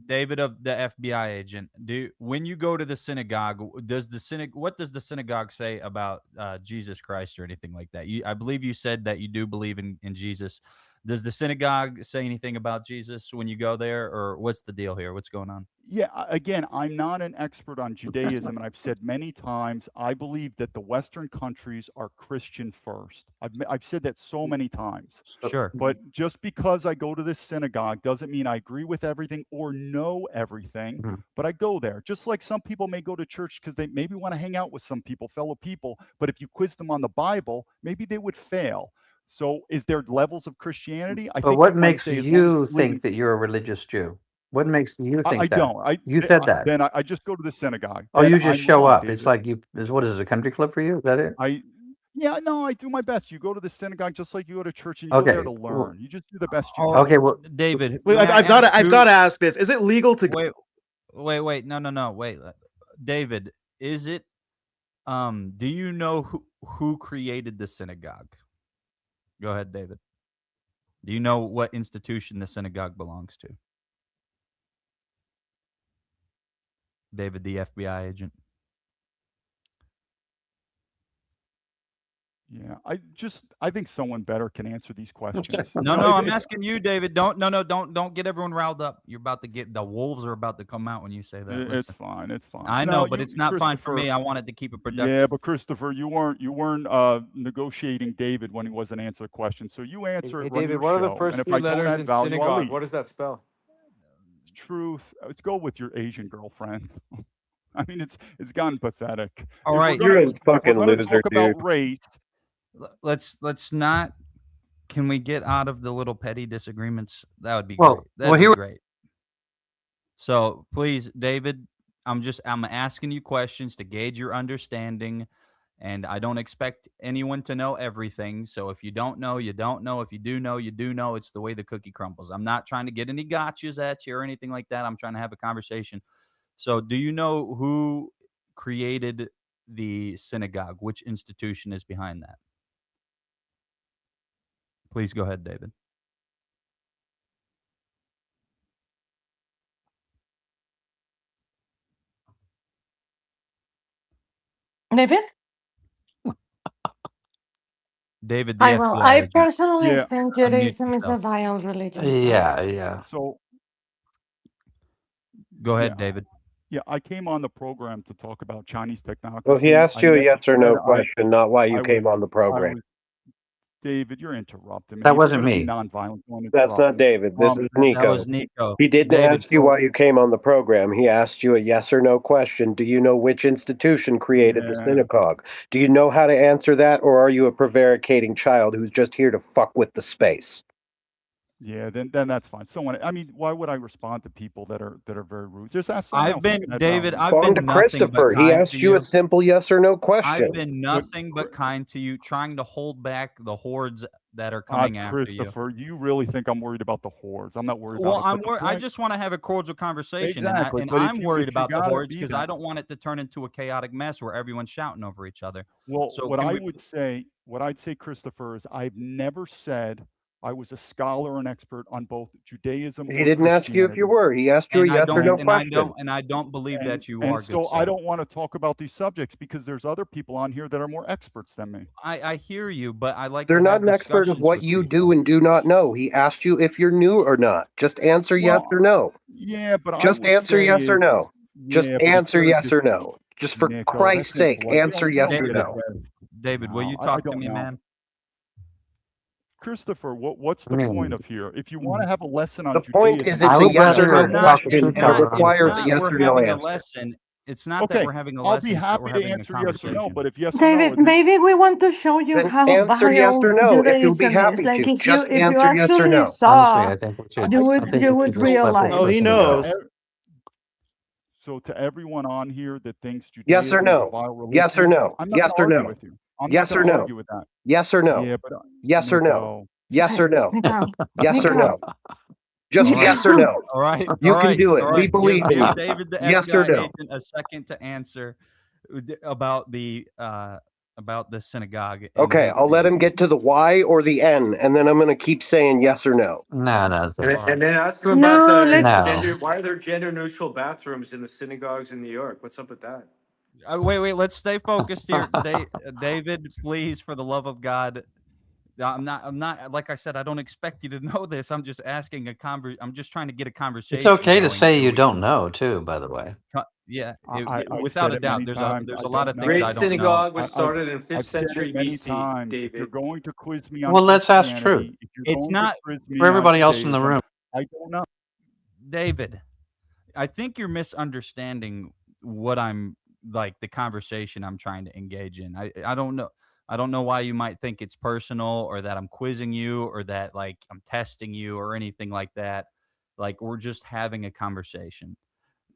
David of the FBI agent. When you go to the synagogue, what does the synagogue say about Jesus Christ or anything like that? I believe you said that you do believe in Jesus. Does the synagogue say anything about Jesus when you go there, or what's the deal here? What's going on? Yeah, again, I'm not an expert on Judaism, and I've said many times I believe that the Western countries are Christian first. I've said that so many times. Sure. But just because I go to this synagogue doesn't mean I agree with everything or know everything, Mhm. but I go there. Just like some people may go to church because they maybe want to hang out with some people, fellow people, but if you quiz them on the Bible, maybe they would fail. So is there levels of Christianity? I But think you what might makes say as long as you it's leading. think that you're a religious Jew? What makes you I think that? don't. You said that. Then I just go to the synagogue. Oh, Then you just I'm show wrong, up. It's David. like what is it, a country club for you? Is that it? Yeah, no, I do my best. You go to the synagogue just like you go to church, and you go there Okay. to learn. You just do the best you Oh, can. Okay. Well, David, wait, may I ask I've got to ask this. Is it legal to? Wait. No. Wait, David. Is it? Do you know who created the synagogue? Go ahead, David. Do you know what institution the synagogue belongs to? David, the FBI agent. Yeah, I think someone better can answer these questions. No, I'm asking you, David. Don't get everyone riled up. You're about to get the wolves are about to come out when you say that. It's fine. It's fine. I know, but it's not fine for me. I wanted to keep it productive. Yeah, but Christopher, you weren't negotiating David when he wasn't answering the question. So you answer it. Run David, your what are the show, first and if few I don't letters add in value, I'll synagogue? leave. What does that spell? Truth. Let's go with your Asian girlfriend. I mean, it's gotten pathetic. All right, you're a fucking loser, talk about dude. race. Let's not. Can we get out of the little petty disagreements? That would be Well, great. That'd be great. So please, David, I'm asking you questions to gauge your understanding, and I don't expect anyone to know everything. So if you don't know, you don't know. If you do know, you do know. It's the way the cookie crumbles. I'm not trying to get any gotchas at you or anything like that. I'm trying to have a conversation. So do you know who created the synagogue? Which institution is behind that? Please go ahead, David. David? David, the I FBI agent. personally think Judaism Unmute is a yourself. vile religion. Yeah. So go ahead, David. Yeah, I came on the program to talk about Chinese technocracy. Well, he asked you a yes or no question, not why you came on the program. David, you're interrupting me. That wasn't If you're me. gonna be nonviolent, don't That's interrupt. not David. This is Nico. That was Nico. He didn't David, ask you why you came on the program. He asked you a yes or no question. Do you know which institution created the synagogue? Do you know how to answer that, or are you a prevaricating child who's just here to fuck with the space? Yeah, then that's fine. Why would I respond to people that are very rude? Just ask someone else. I've been David. I've been nothing Christopher. but He kind asked to you a simple yes or no question. I've been nothing but kind to you, trying to hold back the hordes that are coming after you. Christopher, you really think I'm worried about the hordes? I'm not worried Well, about it. I just want to have a cordial conversation, Exactly, and but I'm worried about the hordes be because that- I don't want it to turn into a chaotic mess where everyone's shouting over each other. Well, So what can I'd say, Christopher, is I've never said I was a scholar and expert on both Judaism. He didn't ask you if you were. He asked you a yes or no question. And I don't believe that you and are. So I don't want to talk about these subjects because there's other people on here that are more experts than me. I hear you, but I like. They're not an expert of what you do and do not know. He asked you if you're new or not. Just answer yes or no. Yeah, but just answer yes or no. Just answer yes or no. Just for Nico, Christ's sake, answer yes or no. David, will you talk to me, man? Christopher, what's the point of here? If you want to have a lesson on the Judaism, point is it's a yes or no question that requires a yes or no answer. Lesson. It's not that we're having a lesson. I'll be happy to answer yes or no, but if yes David, or no, maybe we want to show you then how answer vile yes or no, if you'll be Judaism happy is. Like to. if Just you answer yes or actually no. saw, Honestly, I think we should. you would realize. Oh, he knows. So to everyone on here that thinks Judaism yes or is no. a vile religion, Yes or no. I'm not yes or gonna no. argue with you. I'm yes not or gonna no. argue with that. Yes or no. Yeah, but yes or no. Yes or no. Yes or no. Just All right. yes or no. All right. You all can right, do it. all We right. believe in you. Give David the Yes FBI or no. agent a second to answer about the synagogue. Okay, I'll let him get to the Y or the N, and then I'm going to keep saying yes or no. No. And then ask him No, about the let's- gender. Why are there gender-neutral bathrooms in the synagogues in New York? What's up with that? Wait. Let's stay focused here, David. Please, for the love of God. I'm not. Like I said, I don't expect you to know this. I'm just asking I'm just trying to get a conversation. It's okay to going say so you we- don't know, too. By the way. Yeah, I've without said a it doubt, many there's times. a I lot of don't things know. I don't synagogue know. was started in 5th I've said century it many BC, times. David. If you're going to quiz me on Well, let's ask Christianity, truth. if you're It's going not to quiz me for everybody on else in the Judaism, room. I don't know. David, I think you're misunderstanding what I'm like the conversation I'm trying to engage in. I don't know. I don't know why you might think it's personal or that I'm quizzing you or that like I'm testing you or anything like that. Like we're just having a conversation.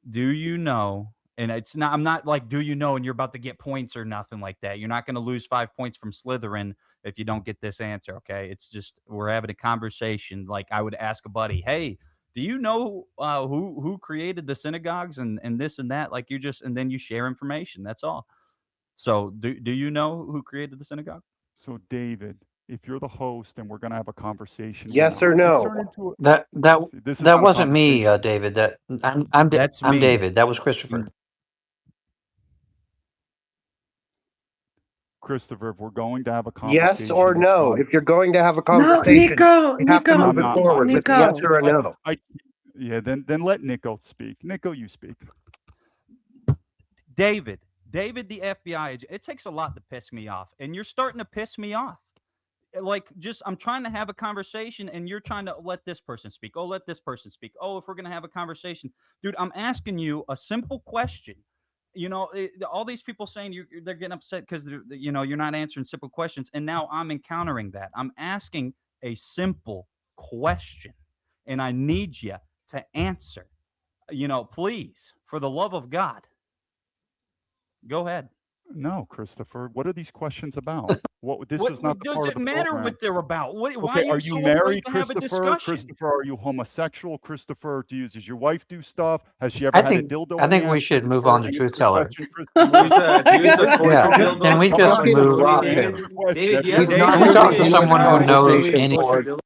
Do you know? And it's not, I'm not like, do you know? And you're about to get points or nothing like that. You're not going to lose 5 points from Slytherin if you don't get this answer. Okay. It's just, we're having a conversation. Like I would ask a buddy, hey, do you know who created the synagogues and this and that? Like you just, and then you share information. That's all. So do you know who created the synagogue? So David, if you're the host and we're going to have a conversation, Yes or no. That this is not a wasn't me, conversation. David. I'm That's me. David. That was Christopher. Christopher, if we're going to have a Yes conversation, or it's no? not. If you're going to have a No, conversation, Nico, you have to Nico, move it forward with a I yes Nico. or a no. yeah, then let Nico speak. Nico, you speak. David, the FBI agent. It takes a lot to piss me off, and you're starting to piss me off. Like, just I'm trying to have a conversation, and you're trying to let this person speak. Oh, let this person speak. Oh, if we're gonna have a conversation, dude, I'm asking you a simple question. All these people saying they're getting upset because you're not answering simple questions, and now I'm encountering that. I'm asking a simple question, and I need you to answer. Please, for the love of God, go ahead. No, Christopher. What are these questions about? This is not What the does part of it the matter program. what they're about? Why Okay, are you are you so afraid married, to have a Christopher? discussion? Christopher, are you homosexual? Christopher, does your wife do stuff? Has she ever I had a think dildo I in the think we ass, should move Christopher? on to Answer Truth your Teller. question, Oh Christopher. Do you use the Yeah, torture Just can dildos we for just fucking prostitutes, move? drop David? him. David, do you He's have not Can we video talk to answering the footage someone who of knows David conversation, any? torture board. dildos?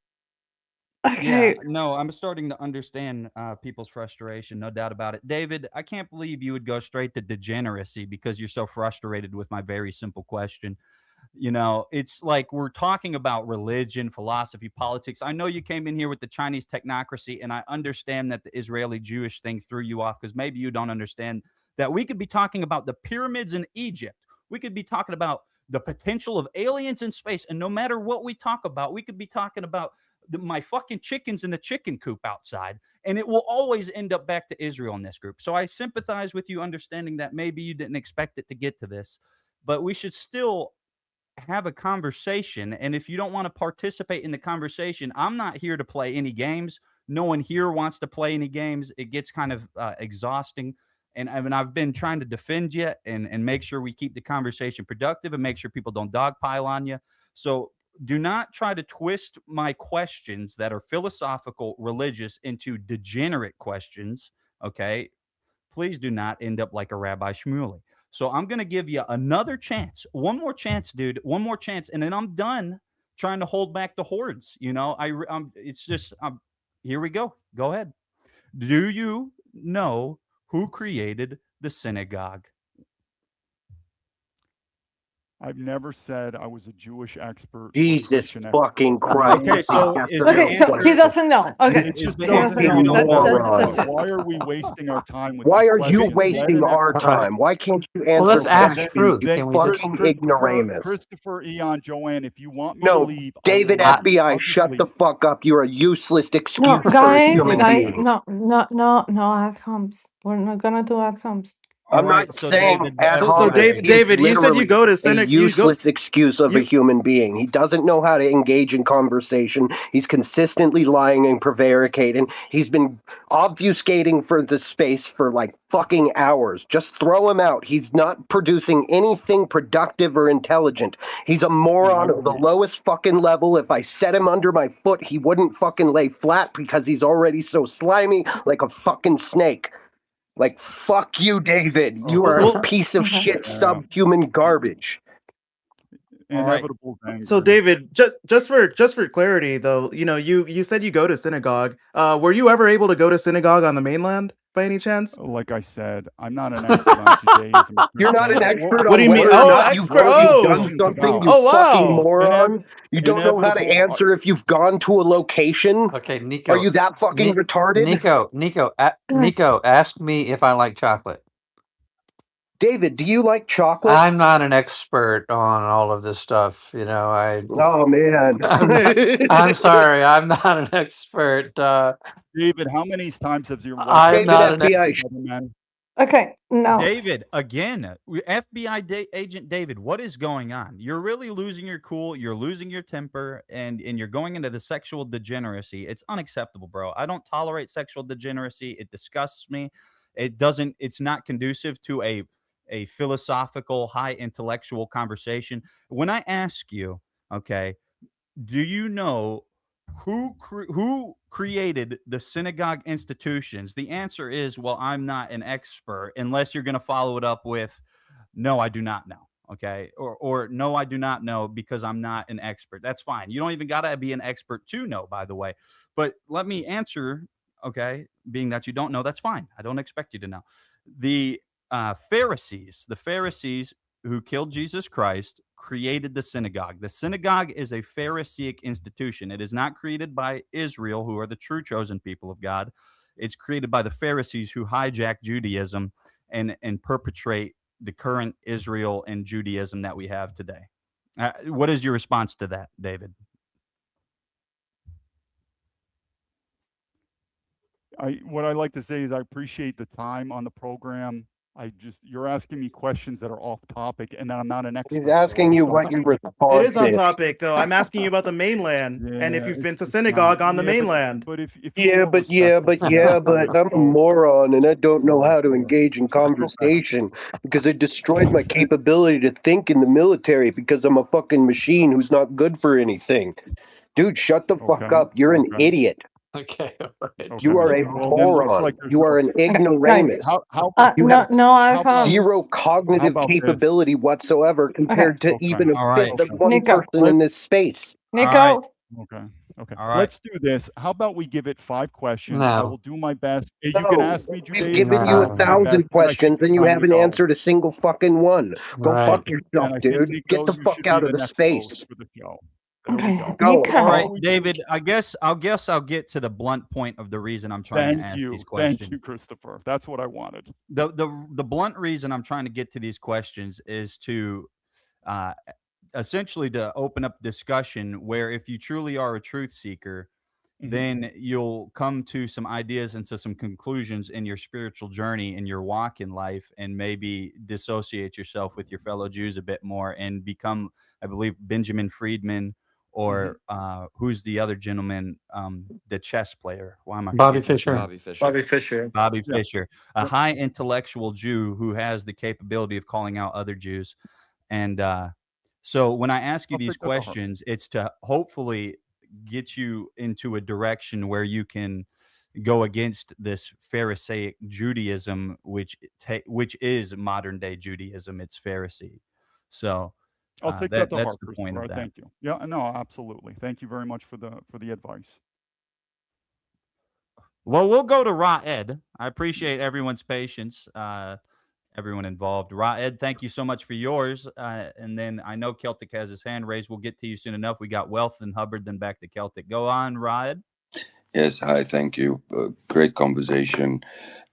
Yeah, Okay. no, I'm starting to understand people's frustration, no doubt about it. David, I can't believe you would go straight to degeneracy because you're so frustrated with my very simple question. It's like we're talking about religion, philosophy, politics. I know you came in here with the Chinese technocracy, and I understand that the Israeli Jewish thing threw you off because maybe you don't understand that we could be talking about the pyramids in Egypt. We could be talking about the potential of aliens in space. And no matter what we talk about, we could be talking about my fucking chickens in the chicken coop outside, and it will always end up back to Israel in this group. So I sympathize with you, understanding that maybe you didn't expect it to get to this, but we should still have a conversation. And if you don't want to participate in the conversation, I'm not here to play any games. No one here wants to play any games. It gets kind of exhausting. And I've been trying to defend you and make sure we keep the conversation productive and make sure people don't dogpile on you. So do not try to twist my questions that are philosophical, religious into degenerate questions. Okay. Please do not end up like a Rabbi Shmuley. So I'm going to give you another chance, one more chance, dude, one more chance, and then I'm done trying to hold back the hordes. It's just, here we go. Go ahead. Do you know who created the synagogue? I've never said I was a Jewish expert or Jesus Christian expert. fucking Christ. Okay, so is the Okay, so he answer doesn't know. Okay, It just the he doesn't doesn't answer know. you Fucking don't know? That's moron. it. why are we wasting our time with Why these are you questions? Let wasting an our expert Okay. time? Why can't you Well, answer let's ask questions, Truth. you then Can we just? fucking ignoramus? Christopher, Eon, Joanne, if you want me to No, leave, I will David leave. FBI, I'll just shut the leave. fuck up. You're a useless No, excuse for a guys, human guys, being. no, no, no, no outcomes. We're not gonna do outcomes. All I'm right, not so saying David, ad So hominems. FBI He is agent. David, you said you literally go to a Senate. useless excuse of a You human being. He doesn't know how to engage in conversation. He's consistently lying and prevaricating. He's been obfuscating for the space for like fucking hours. Just throw him out. He's not producing anything productive or intelligent. He's a and I moron of will the leave. lowest fucking level. If I set him under my foot, he wouldn't fucking lay flat because he's already so slimy like a fucking snake. Like, fuck you, David. You Okay. are a well, piece of Okay. shit stub human garbage. All right. Inevitable so anger. David, just for clarity though, you said you go to synagogue. Were you ever able to go to synagogue on the mainland by any chance? Like I said, I'm not an expert on Judaism or You're not an Christianity. expert What do on you mean? whether or Oh, not expert. What are these you've done Oh, questions something, about? you oh fucking wow. moron. You don't know how to Inevitable. answer if you've gone to a location. Okay, Are Nico. you that fucking retarded? Guys, Nico, ask me if I like chocolate. David, do you like chocolate? I'm not an expert on all of this stuff. Oh, man. I'm sorry. I'm not an expert. David, how many times has your wife I'm had David not an. sex FBI, with other men? okay, no. David, again, FBI agent David, what is going on? You're really losing your cool. You're losing your temper, and you're going into the sexual degeneracy. It's unacceptable, bro. I don't tolerate sexual degeneracy. It disgusts me. It's not conducive to a philosophical, high intellectual conversation. When I ask you, okay, do you know who created the synagogue institutions? The answer is, well, I'm not an expert, unless you're going to follow it up with, no, I do not know. Okay, or no, I do not know because I'm not an expert. That's fine. You don't even got to be an expert to know, by the way. But let me answer. Okay, being that you don't know, that's fine. I don't expect you to know. The Pharisees who killed Jesus Christ, created the synagogue. The synagogue is a Pharisaic institution. It is not created by Israel, who are the true chosen people of God. It's created by the Pharisees, who hijack Judaism and perpetrate the current Israel and Judaism that we have today. What is your response to that, David? What I like to say is I appreciate the time on the program. You're asking me questions that are off topic and that I'm not an expert. He's asking for, you so what your It response is on is. topic, though. I'm asking you about the mainland, and if Yeah, you've been to it's synagogue not. on the Yeah, mainland. but if you're Yeah, more but respectful, but I'm a moron and I don't know how to engage in Okay. conversation because it destroyed my capability to think in the military because I'm a fucking machine who's not good for anything. Dude, shut the fuck Okay. up. You're an Okay. idiot. Okay, all right. You are a Well, then looks moron. like there's You no. are an Okay, ignoramus. guys. How You have No, how I've about zero how cognitive about this? capability whatsoever okay, compared to Okay. even a All right. fifth of Okay. one Nico, person in this space. All right. Nico. Okay. Okay. All right. Let's do this. How about we give it 5 questions? I will No, do my best. You can No, ask me, we've Judaism, given and you I'll no, do my best. 1,000 And I think questions it's and you time to haven't go. answered a single fucking one. Go right. fuck yourself, And I think, dude. Get Nico, the you fuck should be out of the the next host space. for the show. There we Okay, go. Go. All Nico. right, David. I guess I'll get to the blunt point of the reason I'm trying to Thank ask these you. Thank questions. you, Christopher. That's what I wanted. The blunt reason I'm trying to get to these questions is to uh, essentially to open up discussion where if you truly are a truth seeker, Mhm. then you'll come to some ideas and to some conclusions in your spiritual journey in your walk in life, and maybe dissociate yourself with your fellow Jews a bit more and become, I believe, Benjamin Friedman or who's the other gentleman, the chess player. Why am I Bobby forgetting his name? Fischer. Bobby Fischer. Bobby Fischer. Bobby Yeah. Fischer, a Yep. high intellectual Jew who has the capability of calling out other Jews. And so when I ask you I'll these take that to heart. questions, it's to hopefully get you into a direction where you can go against this Pharisaic Judaism, which is modern day Judaism. It's Pharisee. So I'll take that to that's heart, the point Christopher. of that. Thank you. Yeah, no, absolutely. Thank you very much for the advice. Well, we'll go to Raed. I appreciate everyone's patience. Everyone involved. Raed, thank you so much for yours. And then I know Celtic has his hand raised. We'll get to you soon enough. We got Wealth and Hubbard, then back to Celtic. Go on, Raed. Yes, hi, thank you. Great conversation.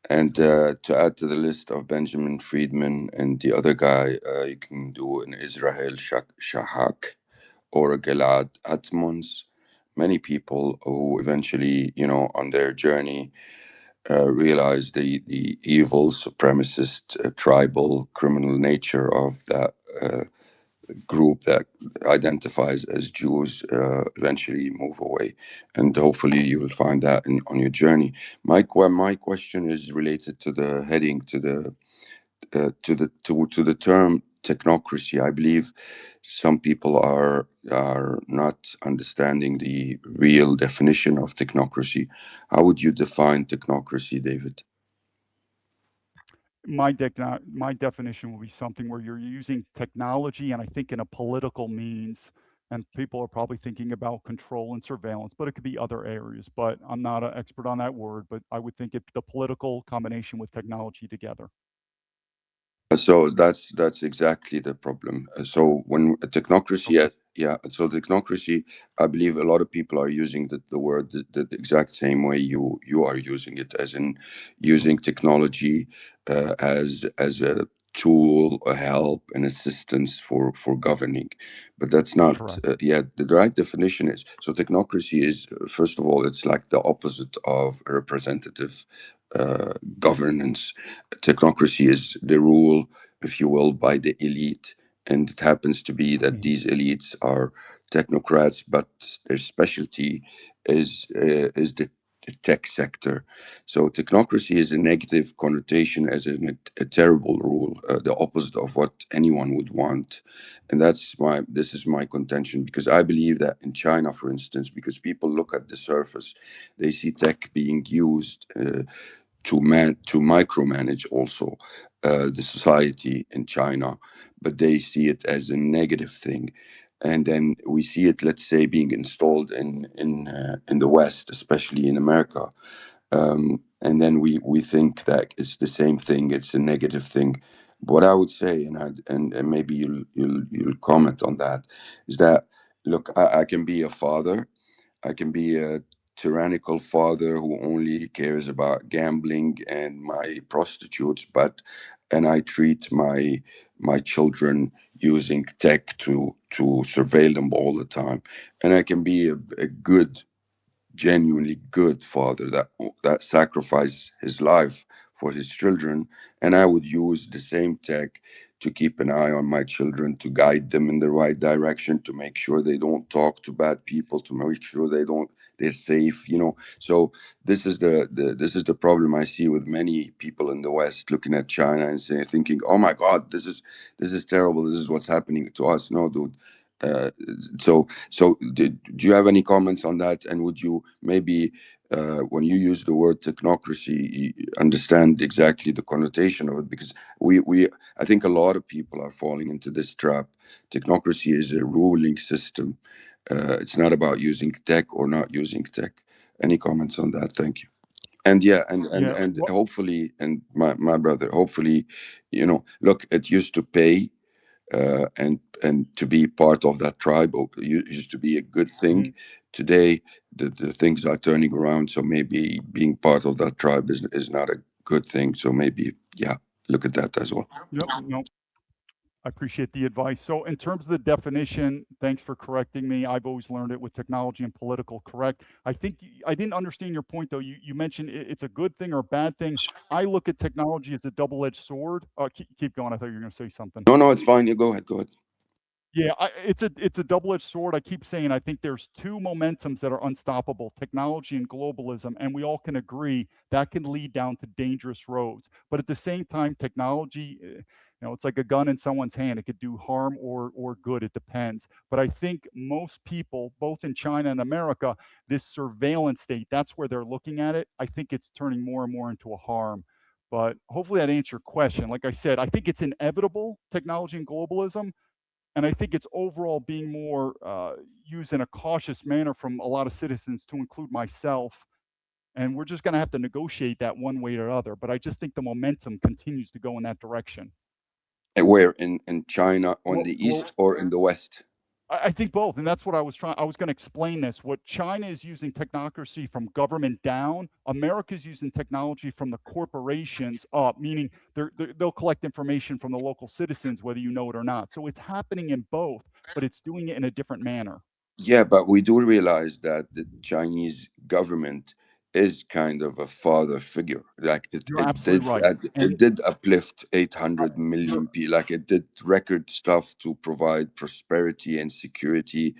And to add to the list of Benjamin Friedman and the other guy, you can do an Israel Shahak or a Gilad Atmons. Many people who eventually, on their journey, realize the evil, supremacist, tribal, criminal nature of that group that identifies as Jews eventually move away, and hopefully you will find that on your journey. My question is related to the heading to the term technocracy. I believe some people are not understanding the real definition of technocracy. How would you define technocracy, David? My definition will be something where you're using technology, and I think in a political means, and people are probably thinking about control and surveillance, but it could be other areas. But I'm not an expert on that word, but I would think the political combination with technology together. So that's exactly the problem. So when a technocracy, so technocracy, I believe a lot of people are using the word the exact same way you are using it, as in using technology as a tool, a help, an assistance for governing. But that's not, the right definition is, so technocracy is, first of all, it's like the opposite of a representative governance. Technocracy is the rule, if you will, by the elite. And it happens to be that these elites are technocrats, but their specialty is the tech sector. So technocracy is a negative connotation, as in a terrible rule, the opposite of what anyone would want. And this is my contention, because I believe that in China, for instance, because people look at the surface, they see tech being used to micromanage also the society in China, but they see it as a negative thing. And then we see it, let's say, being installed in the West, especially in America. And then we think that it's the same thing, it's a negative thing. What I would say, and maybe you'll comment on that, is that look, I can be a father, I can be a tyrannical father who only cares about gambling and my prostitutes, and I treat my children using tech to surveil them all the time, and I can be a good, genuinely good father that sacrifices his life for his children, and I would use the same tech to keep an eye on my children, to guide them in the right direction, to make sure they don't talk to bad people, to make sure they're safe, so this is the problem I see with many people in the West looking at China and thinking, oh my God, this is terrible, this is what's happening to us. No, dude. uh, so do you have any comments on that? And would you maybe, when you use the word technocracy, understand exactly the connotation of it? Because I think a lot of people are falling into this trap. Technocracy is a ruling system. It's not about using tech or not using tech. Any comments on that? Thank you. And yeah, and hopefully, and my brother, hopefully, look, it used to pay, and to be part of that tribe used to be a good thing. Today, the things are turning around, so maybe being part of that tribe is not a good thing. So maybe, yeah, look at that as well. Yep. No, I appreciate the advice. So, in terms of the definition, thanks for correcting me. I've always learned it with technology and political correct. I think I didn't understand your point, though. You mentioned it's a good thing or a bad thing. I look at technology as a double-edged sword. Keep going. I thought you were going to say something. No, it's fine. You go ahead. Go ahead. Yeah, it's a double-edged sword. I keep saying I think there's two momentums that are unstoppable: technology and globalism, and we all can agree that can lead down to dangerous roads. But at the same time, technology, it's like a gun in someone's hand. It could do harm or good. It depends. But I think most people, both in China and America, this surveillance state, that's where they're looking at it. I think it's turning more and more into a harm. But hopefully that answered your question. Like I said, I think it's inevitable, technology and globalism, and I think it's overall being more used in a cautious manner from a lot of citizens, to include myself. And we're just going to have to negotiate that one way or other. But I just think the momentum continues to go in that direction. Where in China, on Well, the east or in the west? I think both, and that's what I was going to explain this. What China is using technocracy from government down, America is using technology from the corporations up, meaning they'll collect information from the local citizens, whether you know it or not. So it's happening in both, but it's doing it in a different manner. Yeah, but we do realize that the Chinese government is kind of a father figure. Like You're absolutely right. it did uplift 800 million people. Like it did record stuff to provide prosperity and security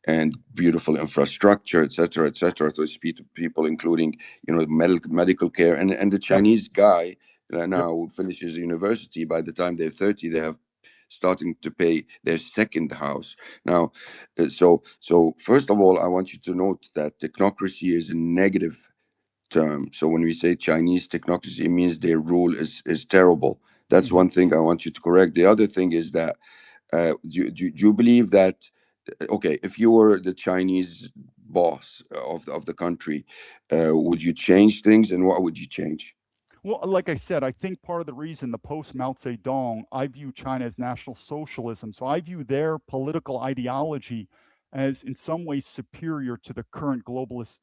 and beautiful infrastructure, etc., etc., to people, including medical care. And the Chinese guy now who finishes university, by the time they're 30, they have starting to pay their second house now. So first of all, I want you to note that technocracy is a negative term. So when we say Chinese technocracy, it means their rule is terrible. That's one thing I want you to correct. The other thing is that do you believe that, okay, if you were the Chinese boss of the country, would you change things, and what would you change? Well, like I said, I think part of the reason the post Mao Zedong, I view China as National Socialism. So I view their political ideology as in some ways superior to the current globalist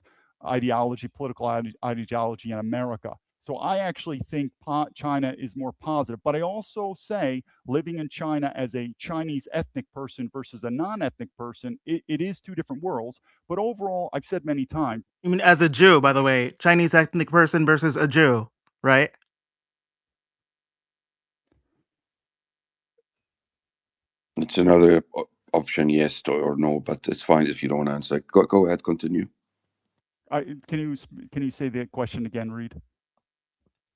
ideology, political ideology in America. So I actually think China is more positive. But I also say, living in China as a Chinese ethnic person versus a non-ethnic person, it is two different worlds. But overall, I've said many times. You mean as a Jew, by the way, Chinese ethnic person versus a Jew, right? It's another option, yes or no, but it's fine if you don't answer. Go ahead, continue. Can you say the question again, Reed?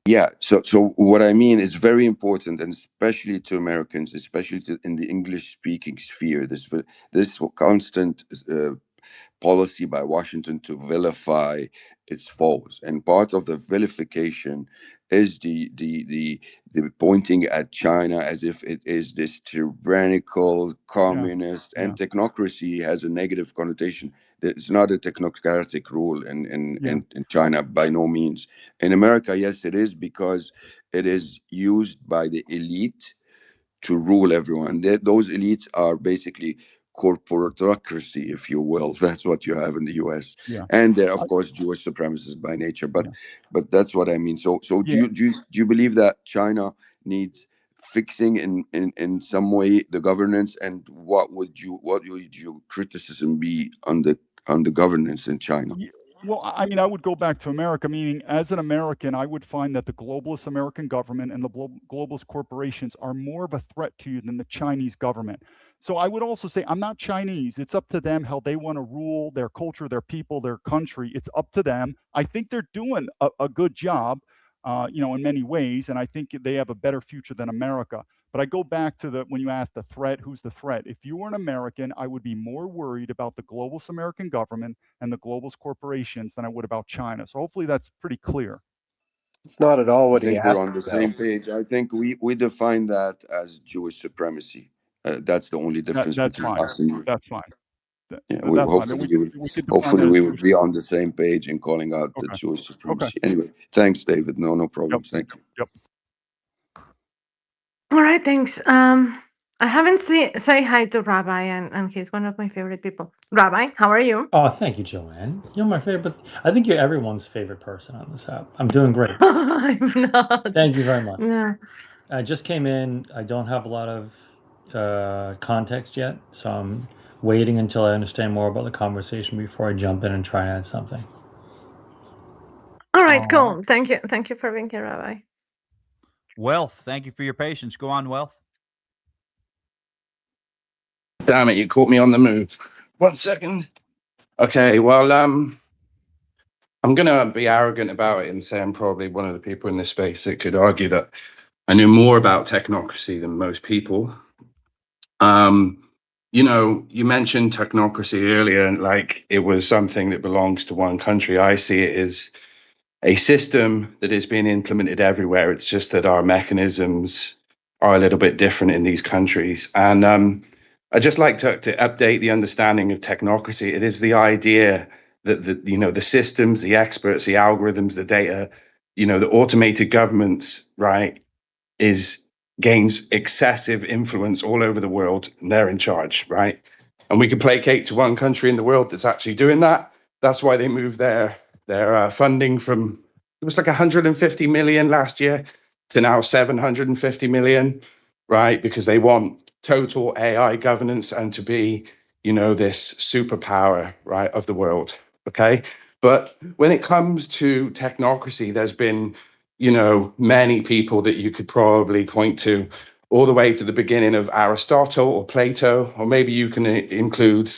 Yeah, so what I mean is very important, and especially to Americans, especially in the English speaking sphere, this constant policy by Washington to vilify its foes, and part of the vilification is the pointing at China as if it is this tyrannical, communist, and technocracy has a negative connotation. It's not a technocratic rule in China, by no means. In America, yes, it is, because it is used by the elite to rule everyone. Those elites are basically corporatocracy, if you will. That's what you have in the U.S. And they're, of course, Jewish supremacists by nature. But that's what I mean. So do you believe that China needs fixing in some way, the governance? And what would your criticism be on the governance in China? Well, I mean, I would go back to America, meaning as an American, I would find that the globalist American government and the globalist corporations are more of a threat to you than the Chinese government. So I would also say, I'm not Chinese. It's up to them how they want to rule their culture, their people, their country. It's up to them. I think they're doing a good job, in many ways, and I think they have a better future than America. But I go back to when you asked the threat, who's the threat? If you were an American, I would be more worried about the globalist American government and the globalist corporations than I would about China. So hopefully that's pretty clear. It's not at all I what he think we're asked, on the though. same page. I think we define that as Jewish supremacy. That's the only difference That's between fine. us and you. That's fine. Yeah, That's fine. Then we could define hopefully that as we Jewish would be on supremacy. the same page in calling out the Okay. Jewish Okay. supremacy. Anyway, thanks, David. No problems. Thank you. Yep. All right, thanks. I haven't say hi to Rabbi, and he's one of my favorite people. Rabbi, how are you? Oh, thank you, Joanne. You're my favorite. I think you're everyone's favorite person on this app. I'm doing great. I'm not. Thank you very much. No. I just came in. I don't have a lot of context yet, so I'm waiting until I understand more about the conversation before I jump in and try and add something. All right, cool. Thank you for being here, Rabbi. Wealth, thank you for your patience. Go on, Wealth. Damn it, you caught me on the move. 1 second. Okay, well, I'm gonna be arrogant about it and say I'm probably one of the people in this space that could argue that I knew more about technocracy than most people. You mentioned technocracy earlier, and like it was something that belongs to one country. I see it as a system that is being implemented everywhere. It's just that our mechanisms are a little bit different in these countries. And I'd just like to update the understanding of technocracy. It is the idea that the systems, the experts, the algorithms, the data, the automated governments, right, gains excessive influence all over the world, and they're in charge, right? And we can placate to one country in the world that's actually doing that. That's why they moved their funding from, it was like 150 million last year to now 750 million, right? Because they want total AI governance and to be, this superpower, right, of the world, okay? But when it comes to technocracy, there's been, many people that you could probably point to all the way to the beginning of Aristotle or Plato, or maybe you can include,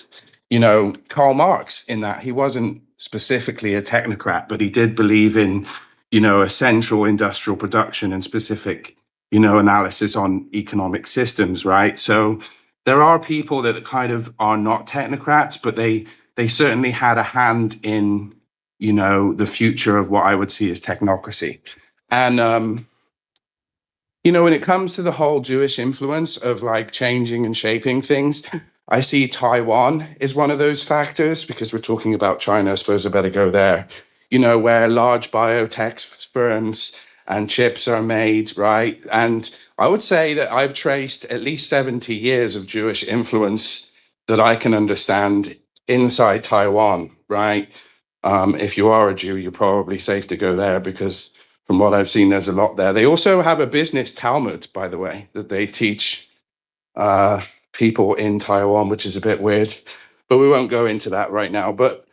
Karl Marx in that. He wasn't specifically a technocrat, but he did believe in, essential industrial production and specific, analysis on economic systems, right? So there are people that kind of are not technocrats, but they certainly had a hand in, the future of what I would see as technocracy. And, when it comes to the whole Jewish influence of like changing and shaping things, I see Taiwan is one of those factors, because we're talking about China. I suppose I better go there, where large biotech firms and chips are made, right? And I would say that I've traced at least 70 years of Jewish influence that I can understand inside Taiwan, right? If you are a Jew, you're probably safe to go there, because from what I've seen, there's a lot there. They also have a business Talmud, by the way, that they teach people in Taiwan, which is a bit weird, but we won't go into that right now. But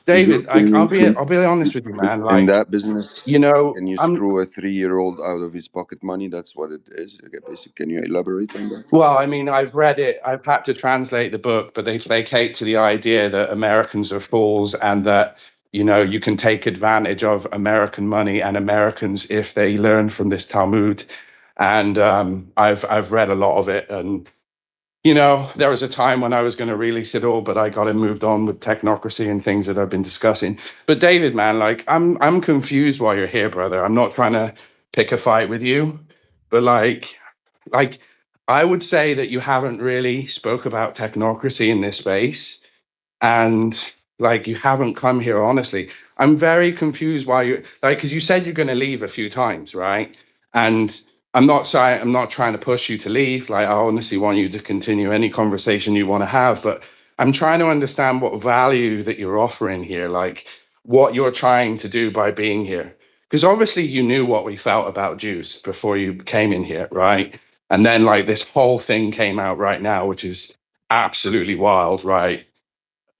David, I'll be honest with you, man. In Like, that business, can you I'm screw a 3-year-old out of his pocket money? That's what it is. Okay, basically, can you elaborate on that? Well, I mean, I've read it. I've had to translate the book, but they placate to the idea that Americans are fools and that, you can take advantage of American money and Americans if they learn from this Talmud. And I've read a lot of it, and you know, there was a time when I was going to release it all, but I got it moved on with technocracy and things that I've been discussing. But David, man, like I'm confused why you're here, brother. I'm not trying to pick a fight with you, but like I would say that you haven't really spoke about technocracy in this space, and like you haven't come here honestly. I'm very confused why you like, because you said you're going to leave a few times, right? And I'm not trying to push you to leave. Like I honestly want you to continue any conversation you want to have, but I'm trying to understand what value that you're offering here, like what you're trying to do by being here. Because obviously you knew what we felt about Jews before you came in here, right? And then like this whole thing came out right now, which is absolutely wild, right?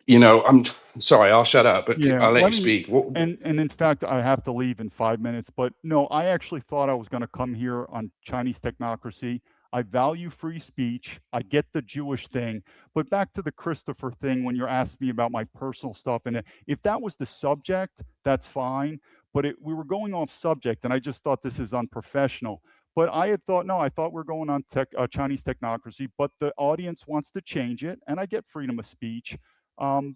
You know, I'm sorry, I'll shut up, but Yeah, I'll let you let me speak. and in fact, I have to leave in 5 minutes, but no, I actually thought I was gonna come here on Chinese Technocracy. I value free speech. I get the Jewish thing, but back to the Christopher thing when you're asking me about my personal stuff, and if that was the subject, that's fine, but we were going off subject, and I just thought this is unprofessional. But I had thought, no, I thought we're going on Chinese Technocracy, but the audience wants to change it, and I get freedom of speech.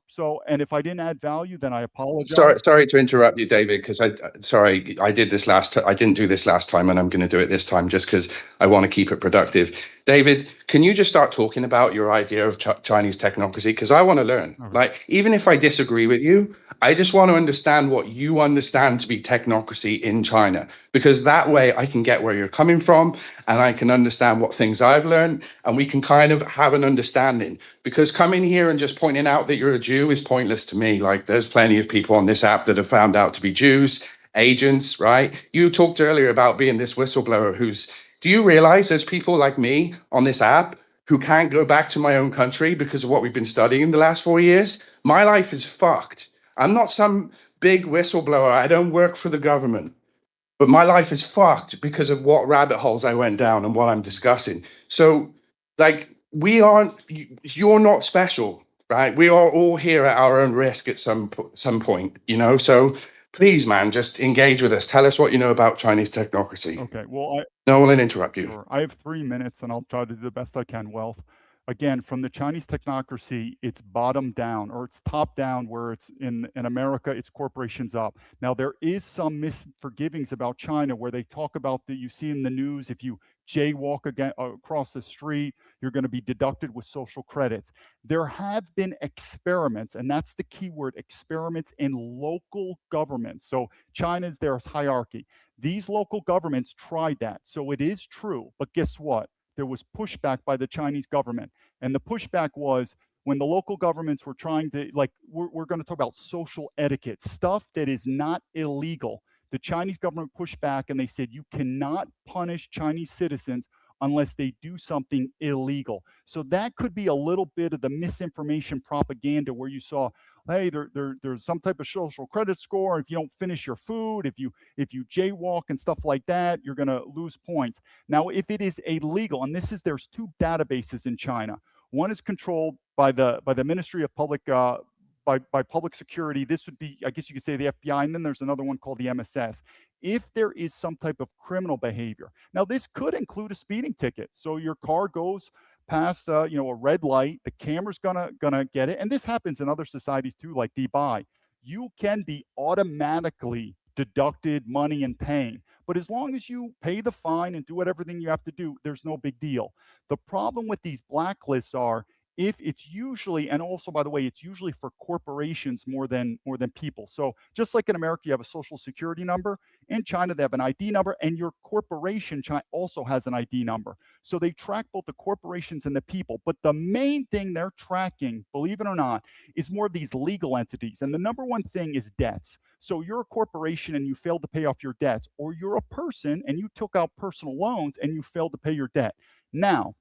So, and if I didn't add value, then I apologize. Sorry to interrupt you, David, because sorry, I did this I didn't do this last time, and I'm going to do it this time just because I want to keep it productive. David, can you just start talking about your idea of Chinese technocracy? Because I want to learn. Okay. Like, even if I disagree with you, I just want to understand what you understand to be technocracy in China, because that way I can get where you're coming from and I can understand what things I've learned, and we can kind of have an understanding. Because coming here and just pointing out that you're a Jew is pointless to me. Like, there's plenty of people on this app that have found out to be Jews, agents, right? You talked earlier about being this whistleblower do you realize there's people like me on this app who can't go back to my own country because of what we've been studying in the last 4 years? My life is fucked. I'm not some big whistleblower. I don't work for the government. But my life is fucked because of what rabbit holes I went down and what I'm discussing. So, like, you're not special, right? We are all here at our own risk at some point, you know? So please, man, just engage with us. Tell us what you know about Chinese technocracy. Okay, well, No one will interrupt you. sure. I have 3 minutes, and I'll try to do the best I can, Wealth. Again, from the Chinese technocracy, it's bottom down, or it's top down, where it's in America, it's corporations up. Now, there is some misforgivings about China where they talk about that you see in the news, if you jaywalk again across the street, you're going to be deducted with social credits. There have been experiments, and that's the key word, experiments in local governments. So China's there's hierarchy. These local governments tried that. So it is true. But guess what? There was pushback by the Chinese government. And the pushback was when the local governments were trying to, like, we're going to talk about social etiquette, stuff that is not illegal. The Chinese government pushed back and they said, you cannot punish Chinese citizens unless they do something illegal. So that could be a little bit of the misinformation propaganda where you saw, hey, there's some type of social credit score. If you don't finish your food, if you jaywalk and stuff like that, you're going to lose points. Now, if it is illegal, and there's two databases in China. One is controlled by the Ministry of Public by public security. This would be, I guess you could say, the FBI, and then there's another one called the MSS. If there is some type of criminal behavior, now this could include a speeding ticket. So your car goes past a red light, the camera's gonna get it, and this happens in other societies too, like Dubai. You can be automatically deducted money and pain, but as long as you pay the fine and do everything you have to do, there's no big deal. The problem with these blacklists are, if it's usually, and also by the way, it's usually for corporations more than people. So just like in America you have a social security number, in China they have an ID number, and your corporation also has an ID number. So they track both the corporations and the people. But the main thing they're tracking, believe it or not, is more of these legal entities. And the number one thing is debts. So you're a corporation and you failed to pay off your debts, or you're a person and you took out personal loans and you failed to pay your debt. Now,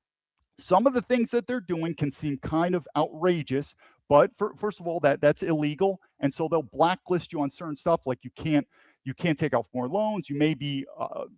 some of the things that they're doing can seem kind of outrageous, but first of all, that's illegal, and so they'll blacklist you on certain stuff, like you can't take out more loans. You may be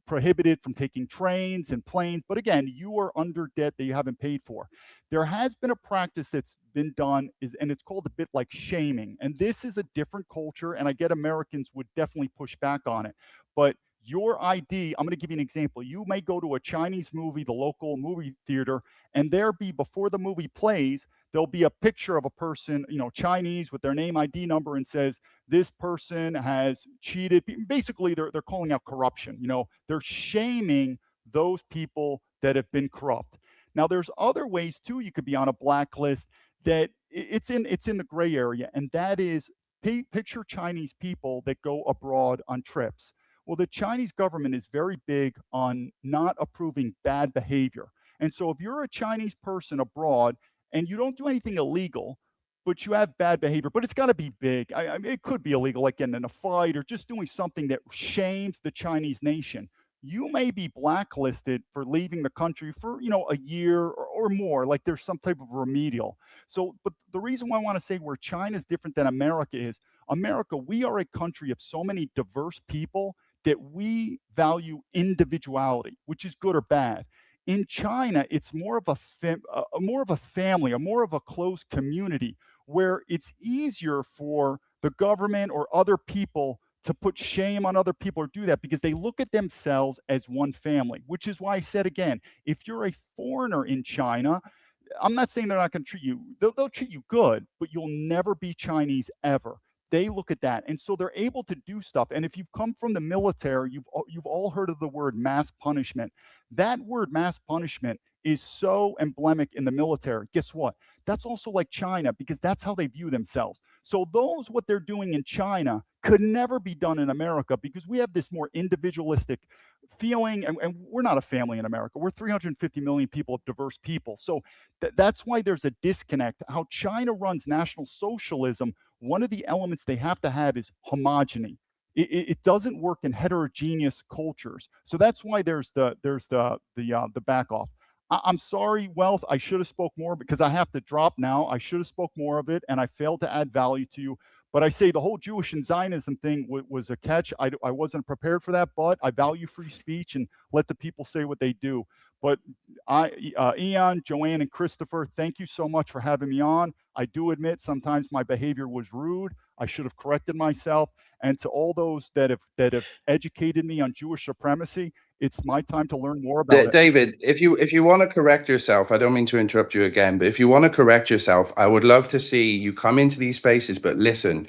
prohibited from taking trains and planes, but again, you are under debt that you haven't paid for. There has been a practice that's been done, and it's called a bit like shaming, and this is a different culture, and I get Americans would definitely push back on it, but your ID, I'm going to give you an example. You may go to a Chinese movie, the local movie theater, and there be, before the movie plays, there'll be a picture of a person, Chinese with their name ID number, and says, this person has cheated. Basically, they're calling out corruption. They're shaming those people that have been corrupt. Now, there's other ways too. You could be on a blacklist that it's in the gray area, and that is picture Chinese people that go abroad on trips. Well, the Chinese government is very big on not approving bad behavior. And so if you're a Chinese person abroad and you don't do anything illegal, but you have bad behavior, but it's got to be big. I mean, it could be illegal, like getting in a fight or just doing something that shames the Chinese nation. You may be blacklisted for leaving the country for, a year or more, like there's some type of remedial. So, but the reason why I want to say where China is different than America is, America, we are a country of so many diverse people that we value individuality, which is good or bad. In China, it's more of more of a family, a more of a close community, where it's easier for the government or other people to put shame on other people or do that because they look at themselves as one family, which is why I said again, if you're a foreigner in China, I'm not saying they're not going to treat you, they'll treat you good, but you'll never be Chinese ever. They look at that. And so they're able to do stuff. And if you've come from the military, you've all heard of the word mass punishment. That word mass punishment is so emblematic in the military. Guess what? That's also like China because that's how they view themselves. So what they're doing in China could never be done in America because we have this more individualistic feeling, and we're not a family in America. We're 350 million people of diverse people. So that's why there's a disconnect. How China runs National Socialism, one of the elements they have to have is homogeny. It doesn't work in heterogeneous cultures. So that's why there's the back off. I'm sorry, Wealth. I should have spoke more because I have to drop now. I should have spoke more of it, and I failed to add value to you. But I say the whole Jewish and Zionism thing was a catch. I wasn't prepared for that, but I value free speech and let the people say what they do. But Ian, Joanne, and Christopher, thank you so much for having me on. I do admit sometimes my behavior was rude. I should have corrected myself. And to all those that have educated me on Jewish supremacy, it's my time to learn more about it. David, if you want to correct yourself, I don't mean to interrupt you again, but if you want to correct yourself, I would love to see you come into these spaces, but listen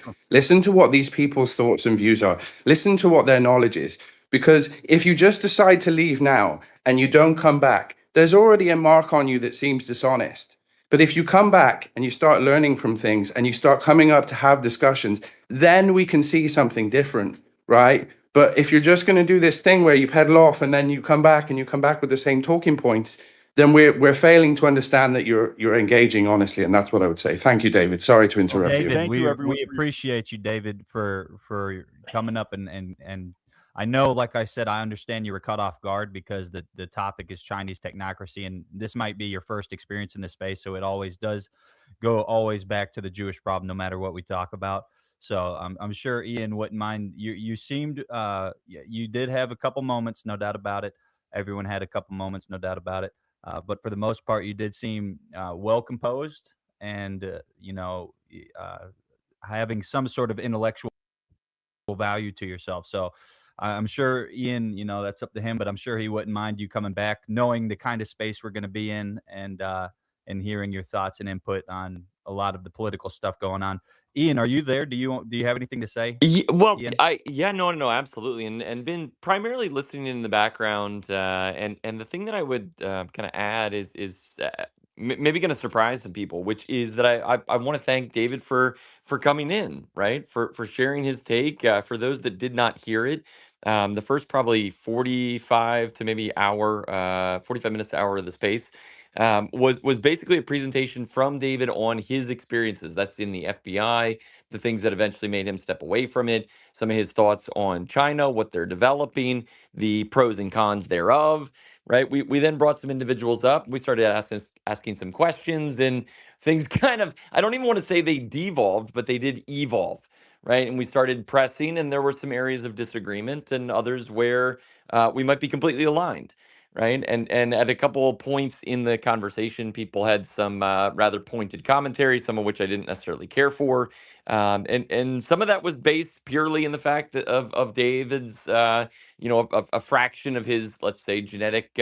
to what these people's thoughts and views are. Listen to what their knowledge is. Because if you just decide to leave now and you don't come back, there's already a mark on you that seems dishonest. But if you come back and you start learning from things and you start coming up to have discussions, then we can see something different, right? But if you're just going to do this thing where you pedal off and then you come back with the same talking points, then we're failing to understand that you're engaging honestly, and that's what I would say. Thank you, David. Sorry to interrupt you. David, we appreciate you, David, for coming up and I know, like I said, I understand you were caught off guard because the topic is Chinese technocracy, and this might be your first experience in this space, so it always does go back to the Jewish problem, no matter what we talk about. So I'm sure Ian wouldn't mind. You seemed you did have a couple moments, no doubt about it. Everyone had a couple moments, no doubt about it. But for the most part, you did seem well composed and having some sort of intellectual value to yourself. So I'm sure Ian, that's up to him, but I'm sure he wouldn't mind you coming back, knowing the kind of space we're going to be in and hearing your thoughts and input on a lot of the political stuff going on. Ian, are you there? Do you have anything to say? Well, Ian? no, absolutely, and been primarily listening in the background, and the thing that I would kind of add is maybe going to surprise some people, which is that I want to thank David for coming in, right, for sharing his take. For those that did not hear it, the first probably 45 to maybe 45 minutes to hour of the space. Was basically a presentation from David on his experiences. That's in the FBI, the things that eventually made him step away from it, some of his thoughts on China, what they're developing, the pros and cons thereof, right? We then brought some individuals up. We started asking some questions, and things kind of, I don't even want to say they devolved, but they did evolve, right? And we started pressing, and there were some areas of disagreement and others where we might be completely aligned. right? And at a couple of points in the conversation, people had some rather pointed commentary, some of which I didn't necessarily care for, and some of that was based purely in the fact that of David's, a fraction of his, let's say, genetic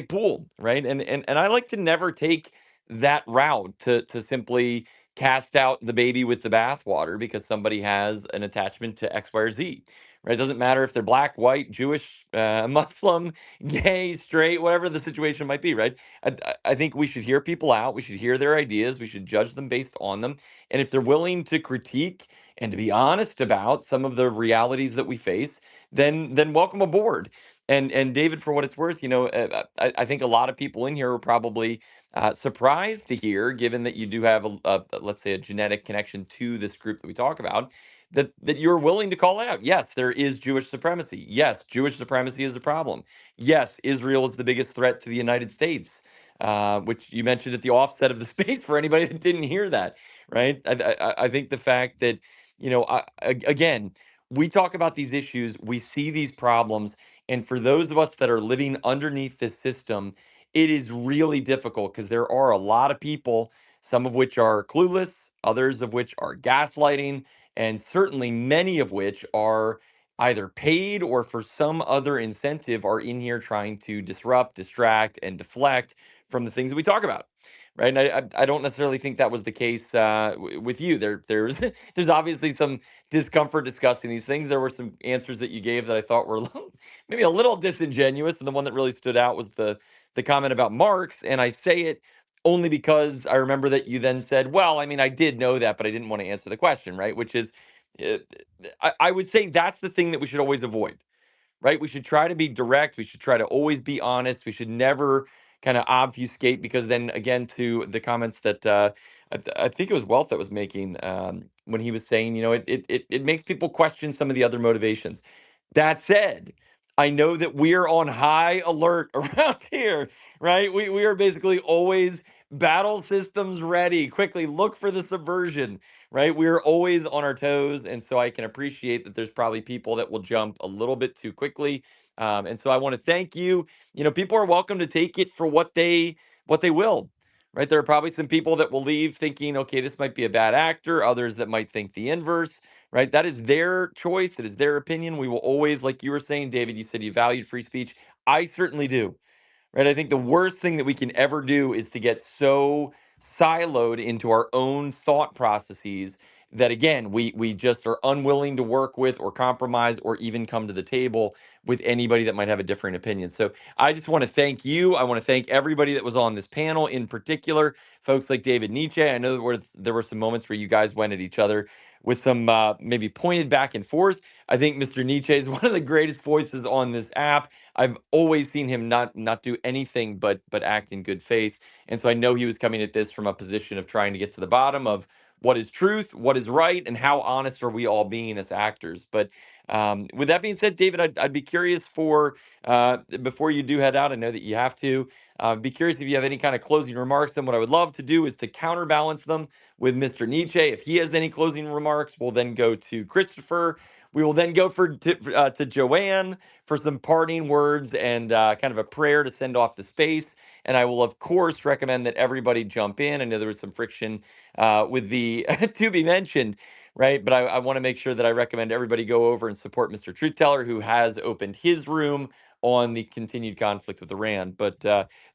pool, right? And I like to never take that route to simply cast out the baby with the bathwater because somebody has an attachment to X, Y, or Z. Right? It doesn't matter if they're black, white, Jewish, Muslim, gay, straight, whatever the situation might be, right? I think we should hear people out. We should hear their ideas. We should judge them based on them. And if they're willing to critique and to be honest about some of the realities that we face, then welcome aboard. And David, for what it's worth, I think a lot of people in here are probably surprised to hear, given that you do have let's say, a genetic connection to this group that we talk about, that you're willing to call out. Yes, there is Jewish supremacy. Yes, Jewish supremacy is a problem. Yes, Israel is the biggest threat to the United States, which you mentioned at the offset of the space for anybody that didn't hear that, right? I think the fact that, again, we talk about these issues, we see these problems, and for those of us that are living underneath this system, it is really difficult because there are a lot of people, some of which are clueless, others of which are gaslighting, and certainly many of which are either paid or for some other incentive are in here trying to disrupt, distract, and deflect from the things that we talk about. Right. And I don't necessarily think that was the case with you. There's there's obviously some discomfort discussing these things. There were some answers that you gave that I thought were maybe a little disingenuous, and the one that really stood out was the comment about Marx. And I say it only because I remember that you then said, well, I mean, I did know that, but I didn't want to answer the question, right? Which is, uh, I would say that's the thing that we should always avoid, right? We should try to be direct. We should try to always be honest. We should never kind of obfuscate because then, again, to the comments that I think it was Wealth that was making when he was saying, it makes people question some of the other motivations. That said, I know that we're on high alert around here, right? We are basically always battle systems ready. Quickly look for the subversion, right? We're always on our toes. And so I can appreciate that there's probably people that will jump a little bit too quickly. And so I want to thank you. People are welcome to take it for what they will. Right. There are probably some people that will leave thinking, okay, this might be a bad actor, others that might think the inverse, right? That is their choice. It is their opinion. We will always, like you were saying, David, you said you valued free speech. I certainly do. Right. I think the worst thing that we can ever do is to get so siloed into our own thought processes that, again, we just are unwilling to work with or compromise or even come to the table with anybody that might have a different opinion. So I just want to thank you. I want to thank everybody that was on this panel, in particular folks like David Nietzsche. I know there were some moments where you guys went at each other with some maybe pointed back and forth. I think Mr. Nietzsche is one of the greatest voices on this app. I've always seen him not do anything but act in good faith. And so I know he was coming at this from a position of trying to get to the bottom of what is truth, what is right, and how honest are we all being as actors. But with that being said, David, I'd be curious for before you do head out, I know that you have to be curious if you have any kind of closing remarks. And what I would love to do is to counterbalance them with Mr. Nietzsche. If he has any closing remarks, we'll then go to Christopher. We will then go to Joanne for some parting words and kind of a prayer to send off the space. And I will, of course, recommend that everybody jump in. I know there was some friction with the to be mentioned, right? But I want to make sure that I recommend everybody go over and support Mr. Truth Teller, who has opened his room on the continued conflict with Iran. But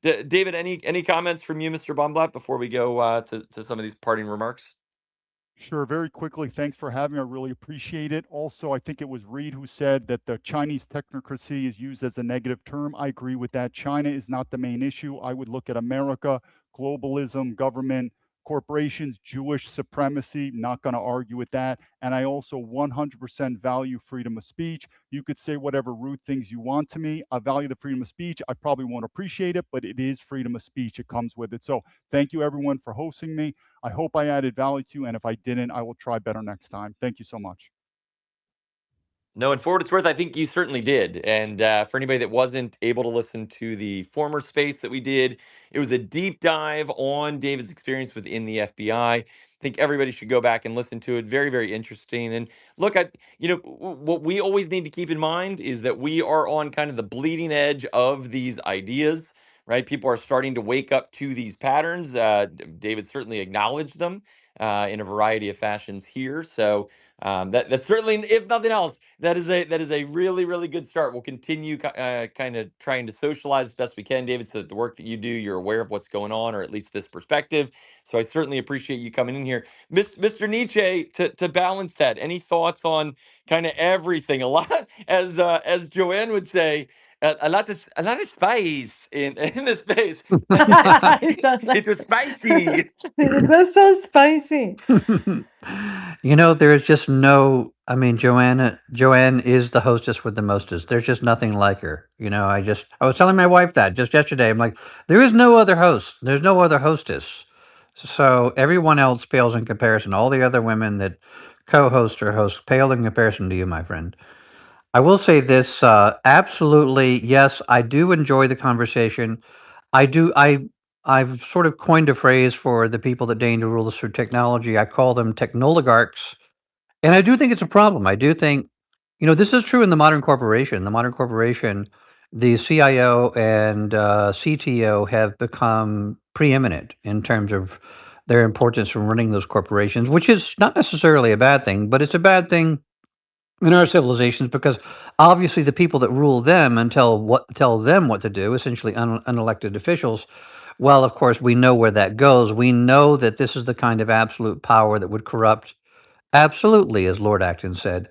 David, any comments from you, Mr. Baumblatt, before we go to some of these parting remarks? Sure. Very quickly, thanks for having me. I really appreciate it. Also, I think it was Reed who said that the Chinese technocracy is used as a negative term. I agree with that. China is not the main issue. I would look at America, globalism, government, corporations, Jewish supremacy. Not going to argue with that. And I also 100% value freedom of speech. You could say whatever rude things you want to me. I value the freedom of speech. I probably won't appreciate it, but it is freedom of speech. It comes with it. So thank you, everyone, for hosting me. I hope I added value to you, and if I didn't, I will try better next time. Thank you so much. No, and for what it's worth, I think you certainly did. And for anybody that wasn't able to listen to the former space that we did, it was a deep dive on David's experience within the FBI. I think everybody should go back and listen to it. Very, very interesting. And look, what we always need to keep in mind is that we are on kind of the bleeding edge of these ideas, right? People are starting to wake up to these patterns. David certainly acknowledged them in a variety of fashions here. So that's certainly, if nothing else, that is a really, really good start. We'll continue kind of trying to socialize as best we can, David, so that the work that you do, you're aware of what's going on, or at least this perspective. So I certainly appreciate you coming in here, Mr. Nietzsche. To balance that, any thoughts on kind of everything? A lot, as Joanne would say, a lot of spice in this space. I thought It was spicy. it was so spicy. There's just no. I mean, Joanne is the hostess with the mostest. There's just nothing like her. I was telling my wife that just yesterday. I'm like, there is no other host. There's no other hostess. So everyone else pales in comparison. All the other women that co-host or host pale in comparison to you, my friend. I will say this, absolutely, yes, I do enjoy the conversation. I do. I've sort of coined a phrase for the people that deign to rule us through technology. I call them technoligarchs, and I do think it's a problem. I do think, this is true in the modern corporation. The modern corporation, the CIO and CTO have become preeminent in terms of their importance from running those corporations, which is not necessarily a bad thing, but it's a bad thing in our civilizations because obviously the people that rule them and tell them what to do, essentially unelected officials. Well, of course, we know where that goes. We know that this is the kind of absolute power that would corrupt absolutely, as Lord Acton said.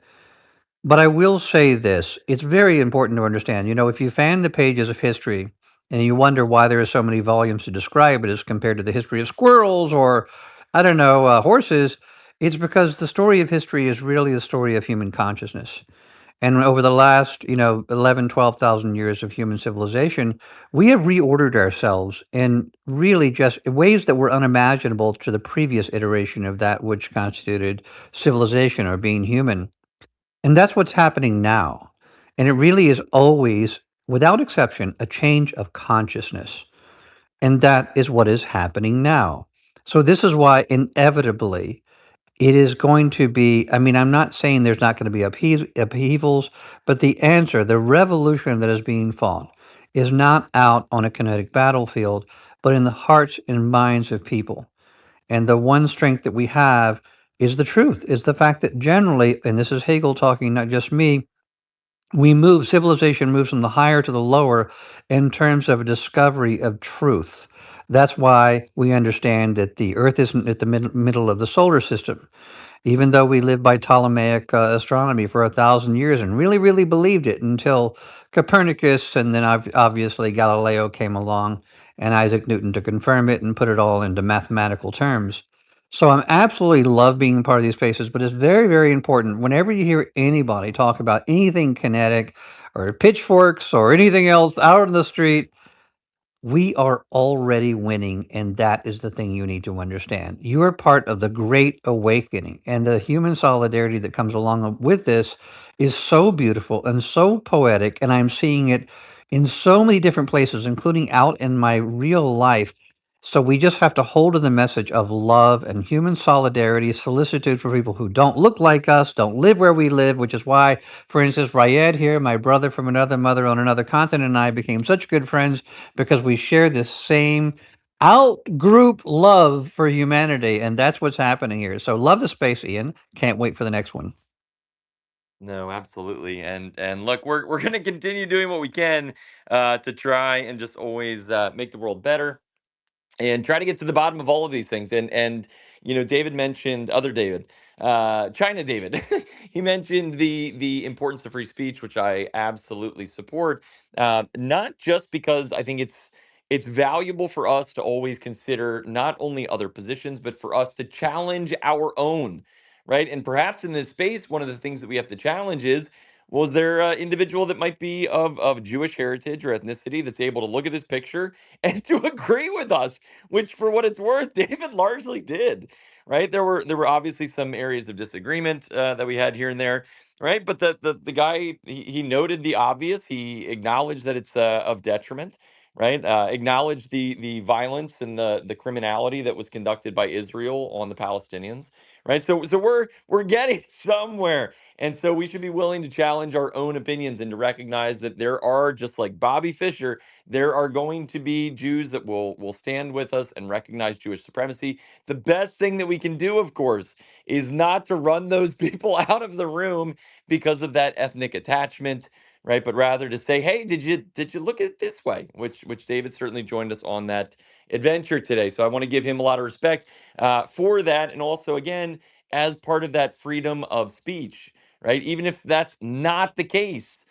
But I will say this, it's very important to understand, if you fan the pages of history and you wonder why there are so many volumes to describe it as compared to the history of squirrels or, I don't know, horses, it's because the story of history is really the story of human consciousness. And over the last, 11, 12,000 years of human civilization, we have reordered ourselves in really just ways that were unimaginable to the previous iteration of that which constituted civilization or being human. And that's what's happening now. And it really is always, without exception, a change of consciousness. And that is what is happening now. So this is why inevitably it is going to be, I mean, I'm not saying there's not going to be upheavals, but the answer, the revolution that is being fought, is not out on a kinetic battlefield, but in the hearts and minds of people. And the one strength that we have is the truth, is the fact that generally, and this is Hegel talking, not just me, civilization moves from the higher to the lower in terms of a discovery of truth. That's why we understand that the Earth isn't at the middle of the solar system, even though we lived by Ptolemaic astronomy for 1,000 years and really, really believed it until Copernicus and then obviously Galileo came along and Isaac Newton to confirm it and put it all into mathematical terms. So I'm absolutely love being part of these spaces, but it's very, very important whenever you hear anybody talk about anything kinetic or pitchforks or anything else out on the street, we are already winning, and that is the thing you need to understand. You are part of the great awakening, and the human solidarity that comes along with this is so beautiful and so poetic. And I'm seeing it in so many different places, including out in my real life. So we just have to hold to the message of love and human solidarity, solicitude for people who don't look like us, don't live where we live, which is why, for instance, Rayed here, my brother from another mother on another continent, and I became such good friends because we share this same out group love for humanity, and that's what's happening here. So love the space, Ian. Can't wait for the next one. No, absolutely. And look, we're gonna continue doing what we can to try and just always make the world better and try to get to the bottom of all of these things. And David mentioned other David, China David. He mentioned the importance of free speech, which I absolutely support. Not just because I think it's valuable for us to always consider not only other positions, but for us to challenge our own, right? And perhaps in this space, one of the things that we have to challenge is, was there an individual that might be of Jewish heritage or ethnicity that's able to look at this picture and to agree with us, which for what it's worth, David largely did, right? There were obviously some areas of disagreement that we had here and there. right? But the guy, he noted the obvious. He acknowledged that it's of detriment, right? Acknowledged the violence and the criminality that was conducted by Israel on the Palestinians, right? So we're getting somewhere, and so we should be willing to challenge our own opinions and to recognize that there are, just like Bobby Fischer, there are going to be Jews that will stand with us and recognize Jewish supremacy. The best thing that we can do, of course, is not to run those people out of the room because of that ethnic attachment, right? But rather to say, hey, did you look at it this way? Which David certainly joined us on that adventure today. So I want to give him a lot of respect for that, and also again as part of that freedom of speech, right? Even if that's not the case,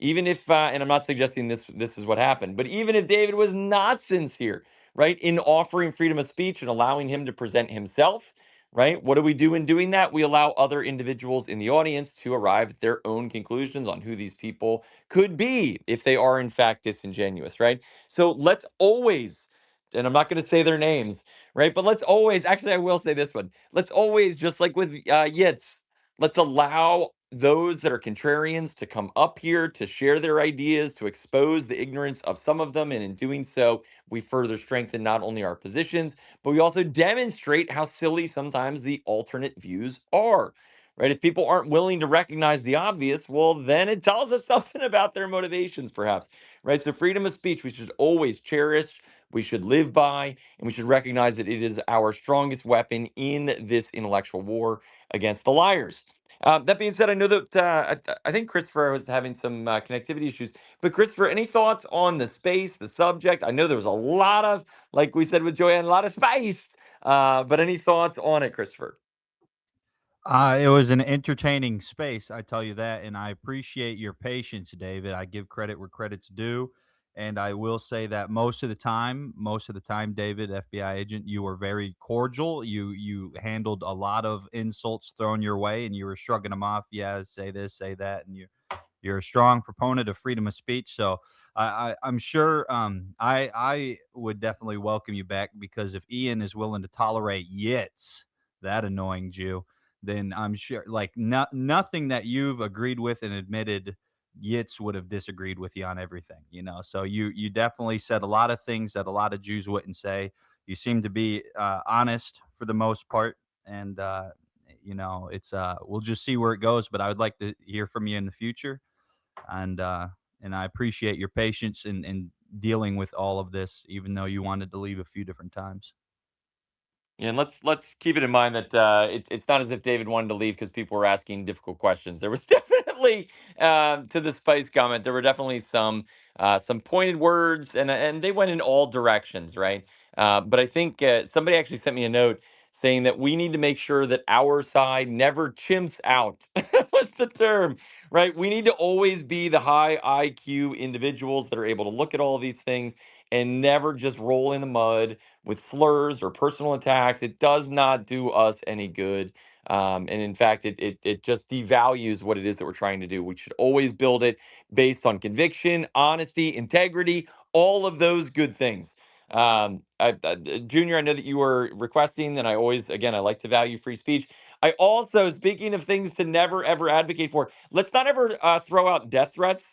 even if and I'm not suggesting this is what happened, but even if David was not sincere, right, in offering freedom of speech and allowing him to present himself, right? What do we do in doing that? We allow other individuals in the audience to arrive at their own conclusions on who these people could be if they are in fact disingenuous, right? So let's always, and I'm not going to say their names, right? But let's always, actually, I will say this one. Let's always, just like with Yitz, let's allow those that are contrarians to come up here to share their ideas, to expose the ignorance of some of them. And in doing so, we further strengthen not only our positions, but we also demonstrate how silly sometimes the alternate views are. Right? If people aren't willing to recognize the obvious, well, then it tells us something about their motivations, perhaps. Right? So, freedom of speech, we should always cherish, we should live by, and we should recognize that it is our strongest weapon in this intellectual war against the liars. That being said, I know that I think Christopher was having some connectivity issues. But Christopher, any thoughts on the space, the subject? I know there was a lot of, like we said with Joanne, a lot of spice. But any thoughts on it, Christopher? It was an entertaining space, I tell you that, and I appreciate your patience, David. I give credit where credit's due, and I will say that most of the time, David, FBI agent, you were very cordial. You handled a lot of insults thrown your way, and you were shrugging them off. Yeah, say this, say that, and you're a strong proponent of freedom of speech. So I'm sure I would definitely welcome you back, because if Ian is willing to tolerate Yitz, that annoying Jew, then I'm sure like nothing that you've agreed with and admitted, Yitz would have disagreed with you on everything, you know. So you definitely said a lot of things that a lot of Jews wouldn't say. You seem to be honest for the most part, and it's we'll just see where it goes. But I would like to hear from you in the future, and I appreciate your patience in dealing with all of this, even though you wanted to leave a few different times. Yeah, and let's keep it in mind that it's not as if David wanted to leave because people were asking difficult questions. There was definitely to the spice comment. There were definitely some pointed words, and they went in all directions, right? But I think somebody actually sent me a note saying that we need to make sure that our side never chimps out. Was the term, right? We need to always be the high IQ individuals that are able to look at all these things and never just roll in the mud with slurs or personal attacks. It does not do us any good. And in fact, it just devalues what it is that we're trying to do. We should always build it based on conviction, honesty, integrity, all of those good things. Junior, I know that you were requesting, and I always, again, I like to value free speech. I also, speaking of things to never ever advocate for, let's not ever throw out death threats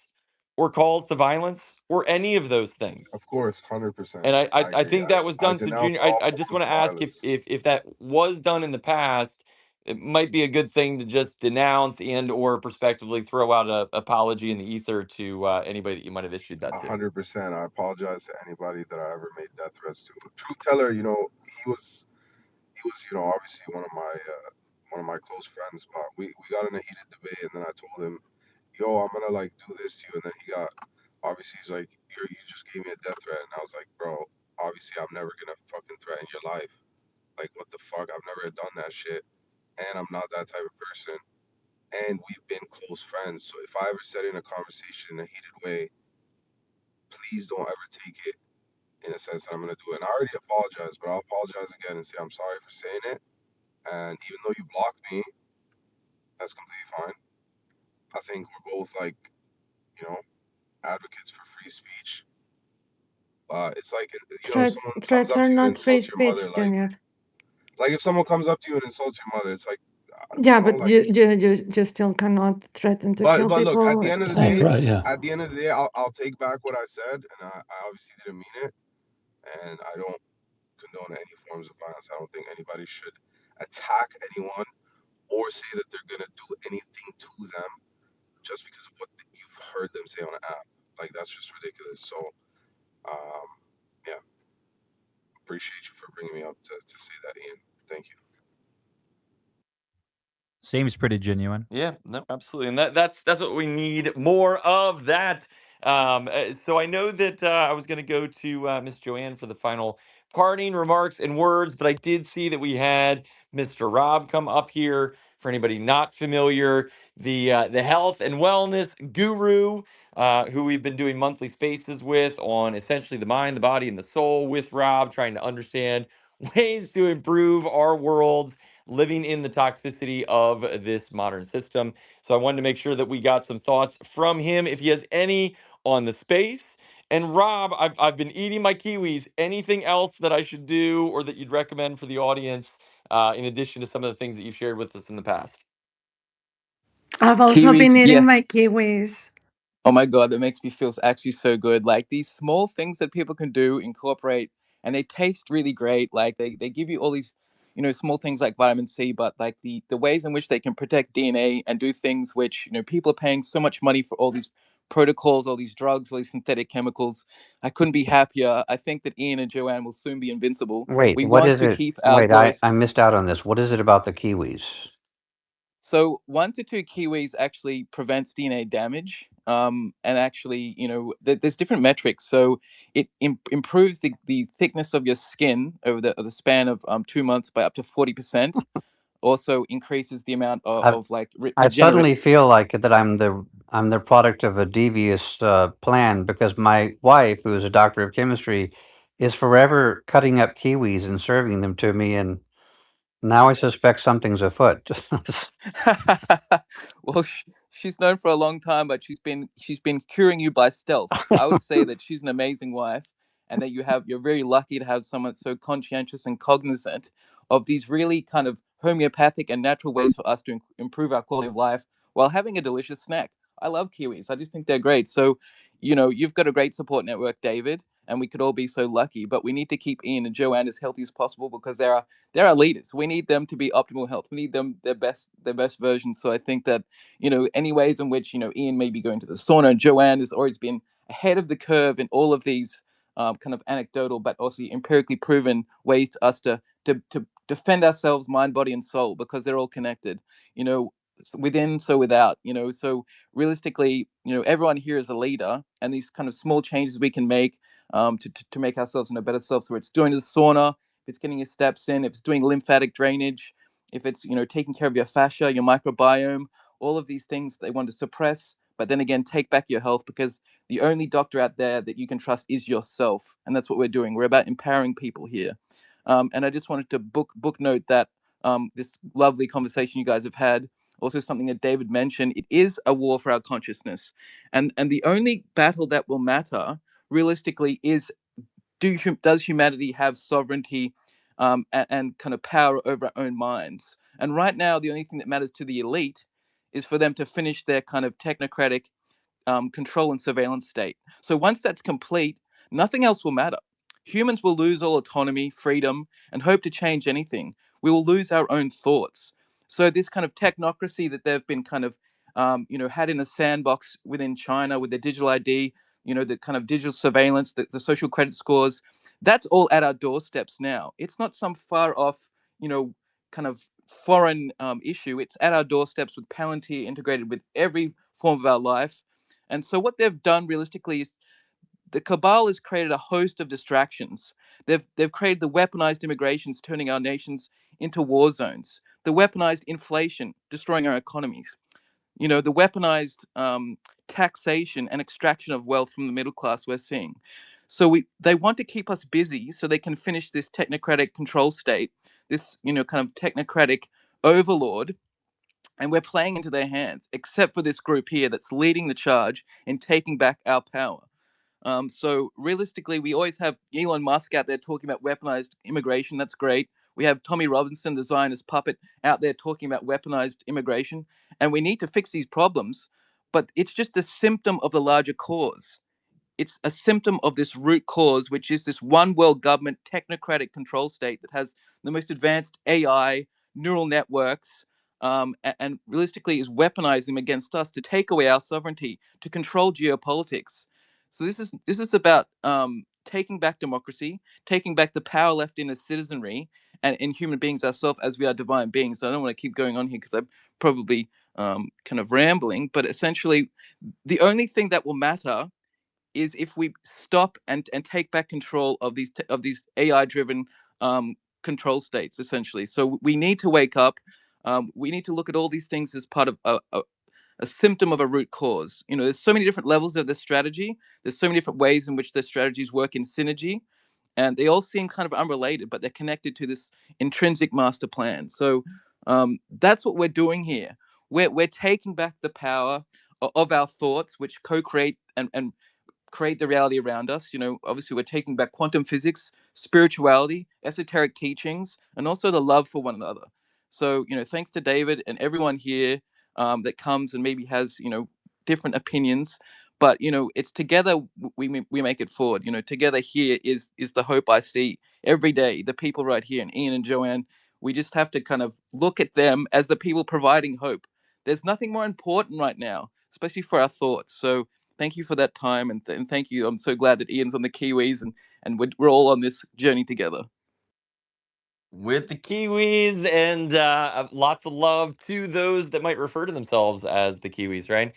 or calls to violence or any of those things. Of course, 100%. And I I agree. think that was I done to denounce Junior. I, all I just forms want of to ask violence. if that was done in the past, it might be a good thing to just denounce and or prospectively throw out a apology in the ether to anybody that you might have issued that to. 100%. I apologize to anybody that I ever made death threats to. Truth teller, he was obviously one of my close friends. But we got in a heated debate, and then I told him, "Yo, I'm gonna like do this to you," and then he got obviously he's like, you just gave me a death threat," and I was like, "Bro, obviously I'm never gonna fucking threaten your life. Like, what the fuck? I've never done that shit, and I'm not that type of person." And we've been close friends. So if I ever said in a conversation in a heated way, please don't ever take it in a sense that I'm gonna do it. And I already apologized, but I'll apologize again and say I'm sorry for saying it. And even though you blocked me, that's completely fine. I think we're both like, you know, advocates for free speech. It's like, someone comes Threats up are to you and not free insults your mother, speech, Junior. like if someone comes up to you and insults your mother, it's like Yeah, you know, but like. you still cannot threaten to kill But look, at people. the end of the That's day, right. Yeah. I'll take back what I said, and I obviously didn't mean it, and I don't condone any forms of violence. I don't think anybody should attack anyone or say that they're gonna do anything to them just because of what you've heard them say on an app. Like that's just ridiculous. So, yeah, appreciate you for bringing me up to say that, Ian. Thank you. Seems pretty genuine. Yeah, no, absolutely, and that's what we need more of that. So I know that I was going to go to Miss Joanne for the final parting remarks and words, but I did see that we had Mr. Rob come up here. For anybody not familiar, the health and wellness guru, who we've been doing monthly spaces with on essentially the mind, the body, and the soul with Rob, trying to understand ways to improve our world living in the toxicity of this modern system. So I wanted to make sure that we got some thoughts from him, if he has any on the space. And Rob, I've been eating my kiwis. Anything else that I should do or that you'd recommend for the audience, in addition to some of the things that you've shared with us in the past? I've also Kiwis, been eating yeah. my kiwis. Oh my God, that makes me feel actually so good. Like these small things that people can do, incorporate, and they taste really great. Like they give you all these, small things like vitamin C, but like the ways in which they can protect DNA and do things which, people are paying so much money for all these protocols, all these drugs, all these synthetic chemicals. I couldn't be happier. I think that Ian and Joanne will soon be invincible. Wait, We what want is to it? keep our Wait, growth. I missed out on this. What is it about the kiwis? So 1 to 2 kiwis actually prevents DNA damage. And actually, there's different metrics. So it improves the thickness of your skin over the span of 2 months by up to 40%. Also increases the amount I of like I regenerate. suddenly feel like that I'm the product of a devious plan because my wife, who is a doctor of chemistry, is forever cutting up kiwis and serving them to me, and now I suspect something's afoot. Well, she's known for a long time, but she's been curing you by stealth. I would say that she's an amazing wife, and that you're very lucky to have someone so conscientious and cognizant of these really kind of homeopathic and natural ways for us to improve our quality of life while having a delicious snack. I love kiwis. I just think they're great. So, you've got a great support network, David, and we could all be so lucky. But we need to keep Ian and Joanne as healthy as possible because they're our leaders. We need them to be optimal health. We need them their best version. So I think that any ways in which Ian may be going to the sauna, and Joanne has always been ahead of the curve in all of these kind of anecdotal but also empirically proven ways to us to defend ourselves, mind, body, and soul, because they're all connected. Within, so without. So realistically, everyone here is a leader, and these kind of small changes we can make to make ourselves in a better self. So it's doing the sauna, if it's getting your steps in, if it's doing lymphatic drainage, if it's taking care of your fascia, your microbiome, all of these things they want to suppress. But then again, take back your health, because the only doctor out there that you can trust is yourself, and that's what we're doing. We're about empowering people here. And I just wanted to book note that this lovely conversation you guys have had. Also, something that David mentioned, it is a war for our consciousness, and the only battle that will matter realistically is, does humanity have sovereignty and kind of power over our own minds? And right now, the only thing that matters to the elite is for them to finish their kind of technocratic control and surveillance state. So once that's complete, nothing else will matter. Humans will lose all autonomy, freedom, and hope to change anything. We will lose our own thoughts. So this kind of technocracy that they've been kind of, had in a sandbox within China with their digital ID, the kind of digital surveillance, the social credit scores, that's all at our doorsteps now. It's not some far off, kind of foreign issue. It's at our doorsteps with Palantir integrated with every form of our life. And so what they've done realistically is the cabal has created a host of distractions. They've created the weaponized immigrations, turning our nations into war zones. The weaponized inflation, destroying our economies. The weaponized taxation and extraction of wealth from the middle class we're seeing. So they want to keep us busy so they can finish this technocratic control state, this kind of technocratic overlord, and we're playing into their hands, except for this group here that's leading the charge in taking back our power. So realistically, we always have Elon Musk out there talking about weaponized immigration. That's great. We have Tommy Robinson, the Zionist puppet, out there talking about weaponized immigration. And we need to fix these problems, but it's just a symptom of the larger cause. It's a symptom of this root cause, which is this one world government technocratic control state that has the most advanced AI, neural networks, and realistically is weaponizing them against us to take away our sovereignty, to control geopolitics. So this is about taking back democracy, taking back the power left in as citizenry and in human beings ourselves as we are divine beings. So I don't want to keep going on here because I'm probably kind of rambling, but essentially the only thing that will matter is if we stop and take back control of these AI driven control states, essentially. So we need to wake up. We need to look at all these things as part of a symptom of a root cause. There's so many different levels of this strategy. There's so many different ways in which the strategies work in synergy, and they all seem kind of unrelated, but they're connected to this intrinsic master plan. So that's what we're doing here. We're taking back the power of our thoughts, which co-create and create the reality around us. Obviously, we're taking back quantum physics, spirituality, esoteric teachings, and also the love for one another. So, thanks to David and everyone here that comes and maybe has, different opinions, but it's together we make it forward. Together here is the hope I see every day. The people right here, and Ian and Joanne, we just have to kind of look at them as the people providing hope. There's nothing more important right now, especially for our thoughts. So thank you for that time, and thank you. I'm so glad that Ian's on the Kiwis, and we're all on this journey together. With the Kiwis, and lots of love to those that might refer to themselves as the Kiwis, right?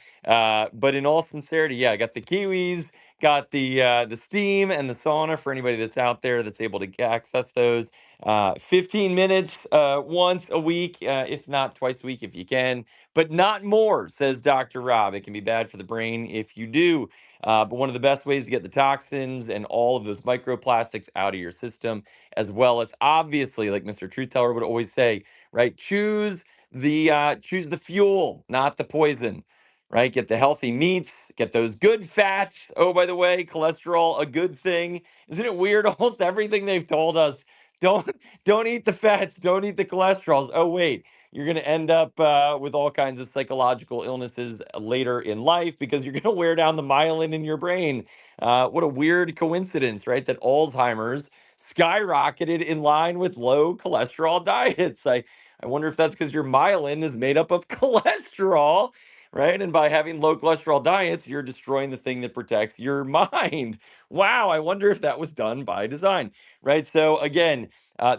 But in all sincerity, yeah, I got the Kiwis, got the steam and the sauna for anybody that's out there that's able to access those. 15 minutes once a week, if not twice a week if you can, but not more, says Dr. Rob. It can be bad for the brain if you do. But one of the best ways to get the toxins and all of those microplastics out of your system, as well as obviously, like Mr. Truth Teller would always say, right? Choose the fuel, not the poison. Right? Get the healthy meats, get those good fats. Oh, by the way, cholesterol, a good thing. Isn't it weird? Almost everything they've told us. Don't don't eat the fats, don't eat the cholesterols. Oh, wait, you're going to end up with all kinds of psychological illnesses later in life because you're going to wear down the myelin in your brain. What a weird coincidence, right? That Alzheimer's skyrocketed in line with low cholesterol diets. I wonder if that's because your myelin is made up of cholesterol, right? And by having low cholesterol diets, you're destroying the thing that protects your mind. Wow, I wonder if that was done by design, right? So, again,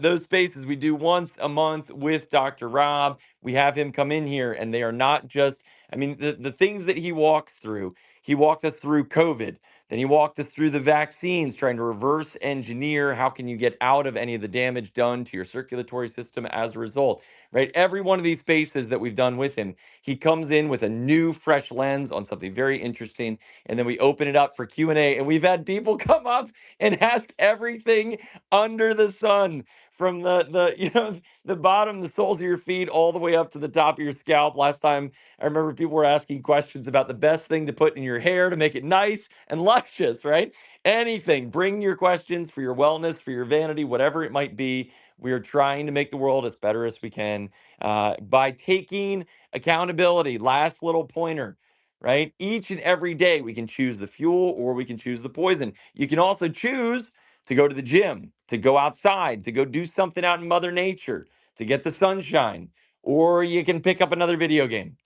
those spaces we do once a month with Dr. Rob. We have him come in here, and they are not just, I mean, the things that he walks through. He walked us through COVID. Then he walked us through the vaccines, trying to reverse engineer how can you get out of any of the damage done to your circulatory system as a result, right? Every one of these spaces that we've done with him, he comes in with a new, fresh lens on something very interesting, and then we open it up for Q&A, and we've had people come up and ask everything under the sun, from the bottom, the soles of your feet, all the way up to the top of your scalp. Last time I remember people were asking questions about the best thing to put in your hair to make it nice and luscious, right? Anything. Bring your questions for your wellness, for your vanity, whatever it might be. We are trying to make the world as better as we can by taking accountability. Last little pointer, right? Each and every day we can choose the fuel or we can choose the poison. You can also choose to go to the gym, to go outside, to go do something out in Mother Nature, to get the sunshine, or you can pick up another video game,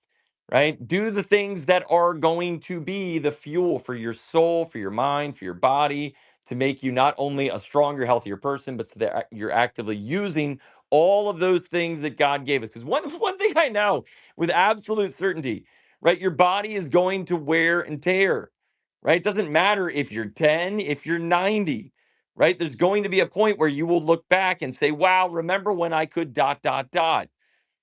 right? Do the things that are going to be the fuel for your soul, for your mind, for your body, to make you not only a stronger, healthier person, but so that you're actively using all of those things that God gave us. Because one thing I know with absolute certainty, right? Your body is going to wear and tear, right? It doesn't matter if you're 10, if you're 90, right? There's going to be a point where you will look back and say, wow, remember when I could dot, dot, dot,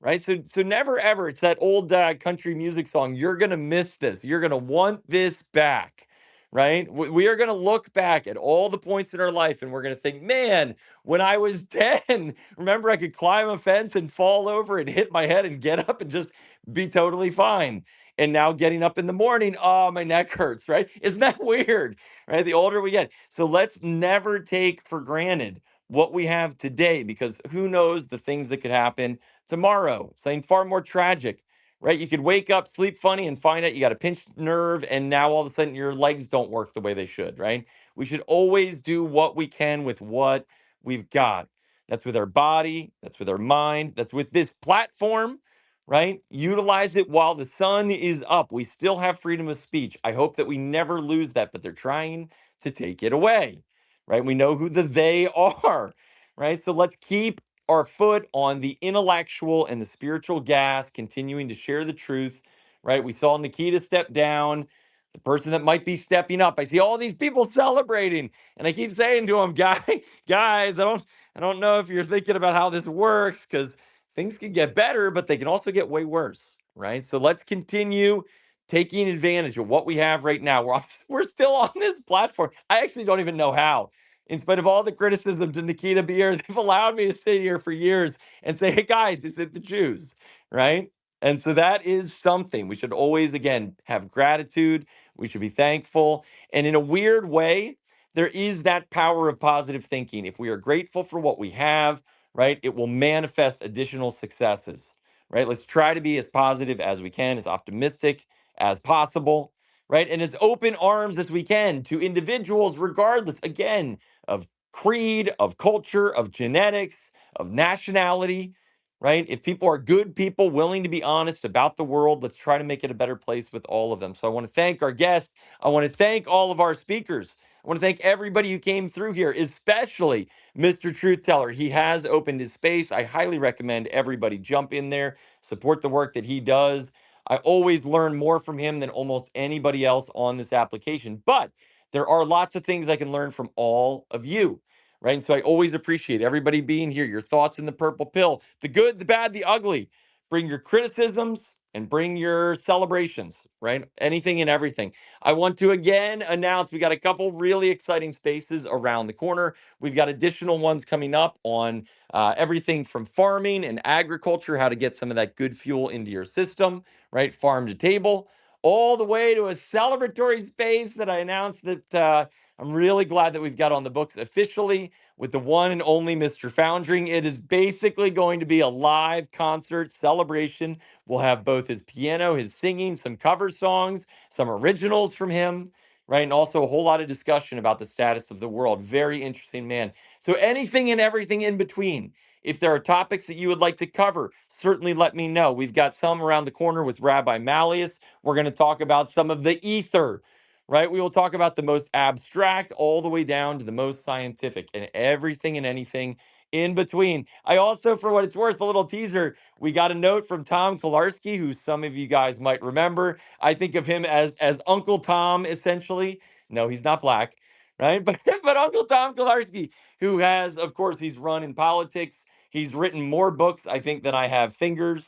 right? So never ever. It's that old country music song. You're gonna miss this. You're gonna want this back, right? We are gonna look back at all the points in our life, and we're gonna think, man, when I was 10, remember I could climb a fence and fall over and hit my head and get up and just be totally fine. And now getting up in the morning, oh, my neck hurts, right? Isn't that weird, right? The older we get. So let's never take for granted what we have today, because who knows the things that could happen tomorrow, something far more tragic, right? You could wake up, sleep funny, and find out you got a pinched nerve, and now all of a sudden your legs don't work the way they should, right? We should always do what we can with what we've got. That's with our body, that's with our mind, that's with this platform, right? Utilize it while the sun is up. We still have freedom of speech. I hope that we never lose that, but they're trying to take it away, right? We know who the they are, right? So let's keep our foot on the intellectual and the spiritual gas, continuing to share the truth, right? We saw Nikita step down, the person that might be stepping up. I see all these people celebrating, and I keep saying to them, guys, I don't know if you're thinking about how this works, because things can get better, but they can also get way worse, right? So let's continue taking advantage of what we have right now. We're still on this platform. I actually don't even know how. In spite of all the criticism to Nikita Beer, they've allowed me to sit here for years and say, hey guys, is it the Jews? Right? And so that is something we should always, again, have gratitude. We should be thankful. And in a weird way, there is that power of positive thinking. If we are grateful for what we have, right, it will manifest additional successes, right? Let's try to be as positive as we can, as optimistic as possible, right? And as open arms as we can to individuals, regardless, again, of creed, of culture, of genetics, of nationality, right? If people are good people willing to be honest about the world, let's try to make it a better place with all of them. So I want to thank our guests. I want to thank all of our speakers. I want to thank everybody who came through here, especially Mr. Truth Teller. He has opened his space. I highly recommend everybody jump in there, support the work that he does. I always learn more from him than almost anybody else on this application. But there are lots of things I can learn from all of you, right? And so I always appreciate everybody being here, your thoughts in the purple pill, the good, the bad, the ugly. Bring your criticisms and bring your celebrations, right? Anything and everything. I want to again announce we got a couple really exciting spaces around the corner. We've got additional ones coming up on everything from farming and agriculture, how to get some of that good fuel into your system, right? Farm to table, all the way to a celebratory space that I announced that I'm really glad that we've got on the books officially with the one and only Mr. Foundering. It is basically going to be a live concert celebration. We'll have both his piano, his singing, some cover songs, some originals from him, right? And also a whole lot of discussion about the status of the world. Very interesting man. So anything and everything in between. If there are topics that you would like to cover, certainly let me know. We've got some around the corner with Rabbi Malleus. We're going to talk about some of the ether, right? We will talk about the most abstract all the way down to the most scientific and everything and anything in between. I also, for what it's worth, a little teaser, we got a note from Tom Kolarski, who some of you guys might remember. I think of him as Uncle Tom, essentially. No, he's not black, right? But Uncle Tom Kolarski, who has, of course, he's run in politics. He's written more books, I think, than I have fingers,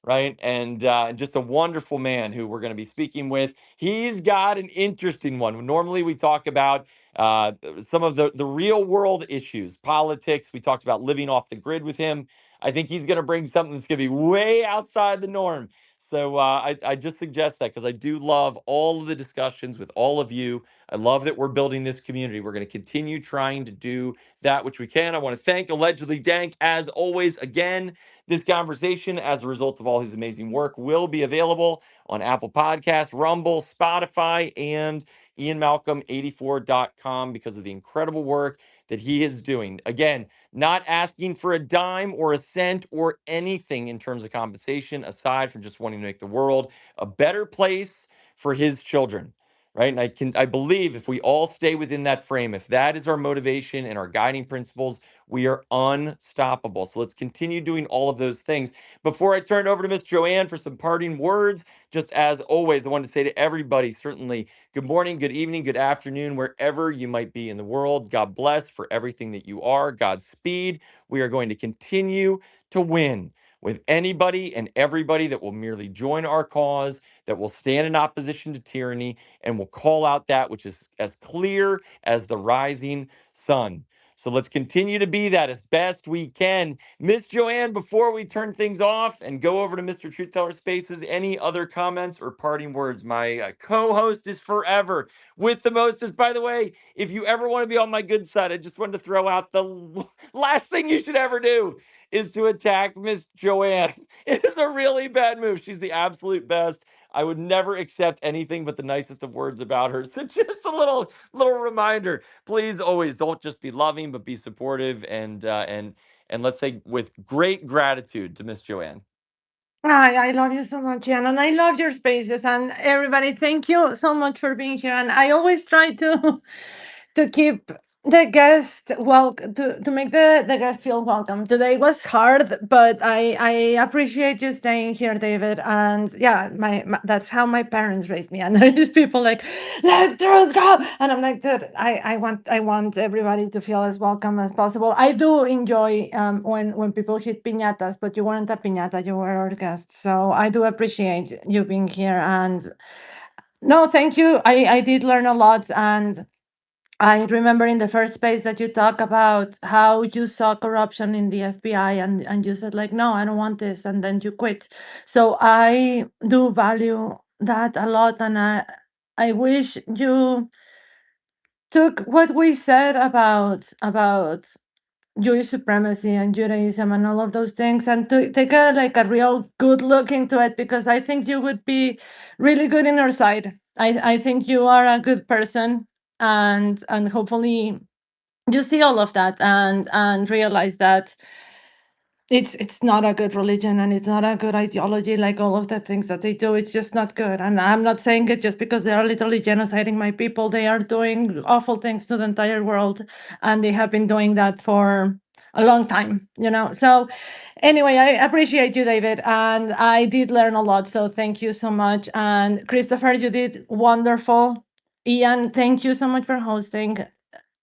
right? And just a wonderful man who we're going to be speaking with. He's got an interesting one. Normally, we talk about some of the real world issues, politics. We talked about living off the grid with him. I think he's going to bring something that's going to be way outside the norm. So I just suggest that because I do love all of the discussions with all of you. I love that we're building this community. We're going to continue trying to do that which we can. I want to thank Allegedly Dank, as always, again. This conversation, as a result of all his amazing work, will be available on Apple Podcasts, Rumble, Spotify, and IanMalcolm84.com because of the incredible work that he is doing. Again, not asking for a dime or a cent or anything in terms of compensation, aside from just wanting to make the world a better place for his children. Right. And I believe if we all stay within that frame, if that is our motivation and our guiding principles, we are unstoppable. So let's continue doing all of those things. Before I turn it over to Miss Joanne for some parting words, just as always, I wanted to say to everybody, certainly, good morning, good evening, good afternoon, wherever you might be in the world. God bless for everything that you are. Godspeed. We are going to continue to win with anybody and everybody that will merely join our cause, that will stand in opposition to tyranny, and will call out that which is as clear as the rising sun. So let's continue to be that as best we can. Miss Joanne, before we turn things off and go over to Mr. Truth Teller Spaces, any other comments or parting words? My co-host is forever with the mostest. By the way, if you ever want to be on my good side, I just wanted to throw out the last thing you should ever do is to attack Miss Joanne. It is a really bad move. She's the absolute best. I would never accept anything but the nicest of words about her. So just a little reminder, please always don't just be loving, but be supportive and let's say with great gratitude to Miss Joanne. I love you so much, Jan, and I love your spaces. And everybody, thank you so much for being here. And I always try to to keep the guest to make the guest feel welcome. Today was hard, but I appreciate you staying here, David. And yeah, that's how my parents raised me. And there is people like, let truth go, and I'm like, dude, I want everybody to feel as welcome as possible. I do enjoy when people hit piñatas, but you weren't a piñata, you were our guest. So I do appreciate you being here. And no, thank you. I did learn a lot. And I remember in the first space that you talk about how you saw corruption in the FBI, and you said like, no, I don't want this, and then you quit. So I do value that a lot, and I wish you took what we said about Jewish supremacy and Judaism and all of those things, and to take a real good look into it, because I think you would be really good in our side. I think you are a good person, and hopefully you see all of that and realize that it's not a good religion, and it's not a good ideology, like all of the things that they do. It's just not good. And I'm not saying it just because they are literally genociding my people. They are doing awful things to the entire world, and they have been doing that for a long time, so anyway, I appreciate you, David, and I did learn a lot, so thank you so much. And Christopher, you did wonderful. Ian, thank you so much for hosting.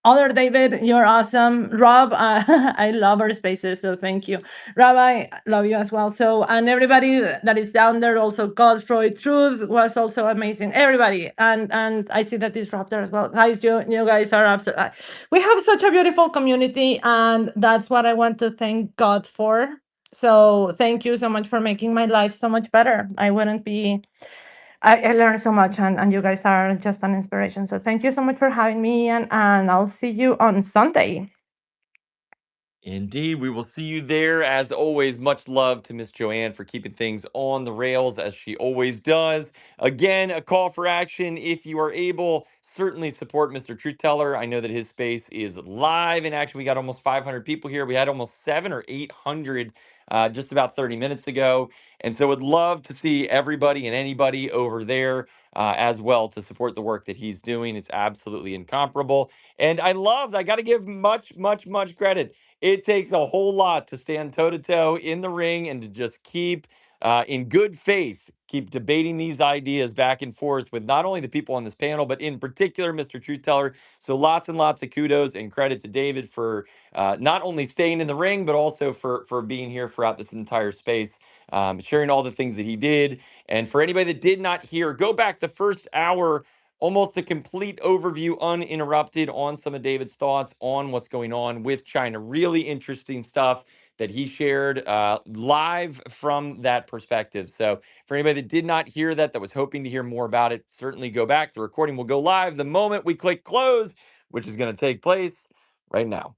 Other David, you're awesome. Rob, I love our spaces, so thank you. Rabbi, love you as well. So, and everybody that is down there, also Godfrey, Truth was also amazing. Everybody, and I see that Disruptor as well. Guys, you guys are absolutely. We have such a beautiful community, and that's what I want to thank God for. So, thank you so much for making my life so much better. I wouldn't be. I learned so much, and you guys are just an inspiration. So thank you so much for having me, and I'll see you on Sunday. Indeed, we will see you there. As always, much love to Miss Joanne for keeping things on the rails as she always does. Again, a call for action. If you are able, certainly support Mr. Truth Teller. I know that his space is live in action. We got almost 500 people here. We had almost 700 or 800 just about 30 minutes ago. And so would love to see everybody and anybody over there as well to support the work that he's doing. It's absolutely incomparable. And I got to give much credit. It takes a whole lot to stand toe to toe in the ring and to just keep, in good faith, keep debating these ideas back and forth with not only the people on this panel, but in particular, Mr. Truth Teller. So lots and lots of kudos and credit to David for not only staying in the ring, but also for being here throughout this entire space, sharing all the things that he did. And for anybody that did not hear, go back the first hour, almost a complete overview, uninterrupted, on some of David's thoughts on what's going on with China. Really interesting stuff that he shared live from that perspective. So for anybody that did not hear that was hoping to hear more about it, certainly go back. The recording will go live the moment we click close, which is going to take place right now.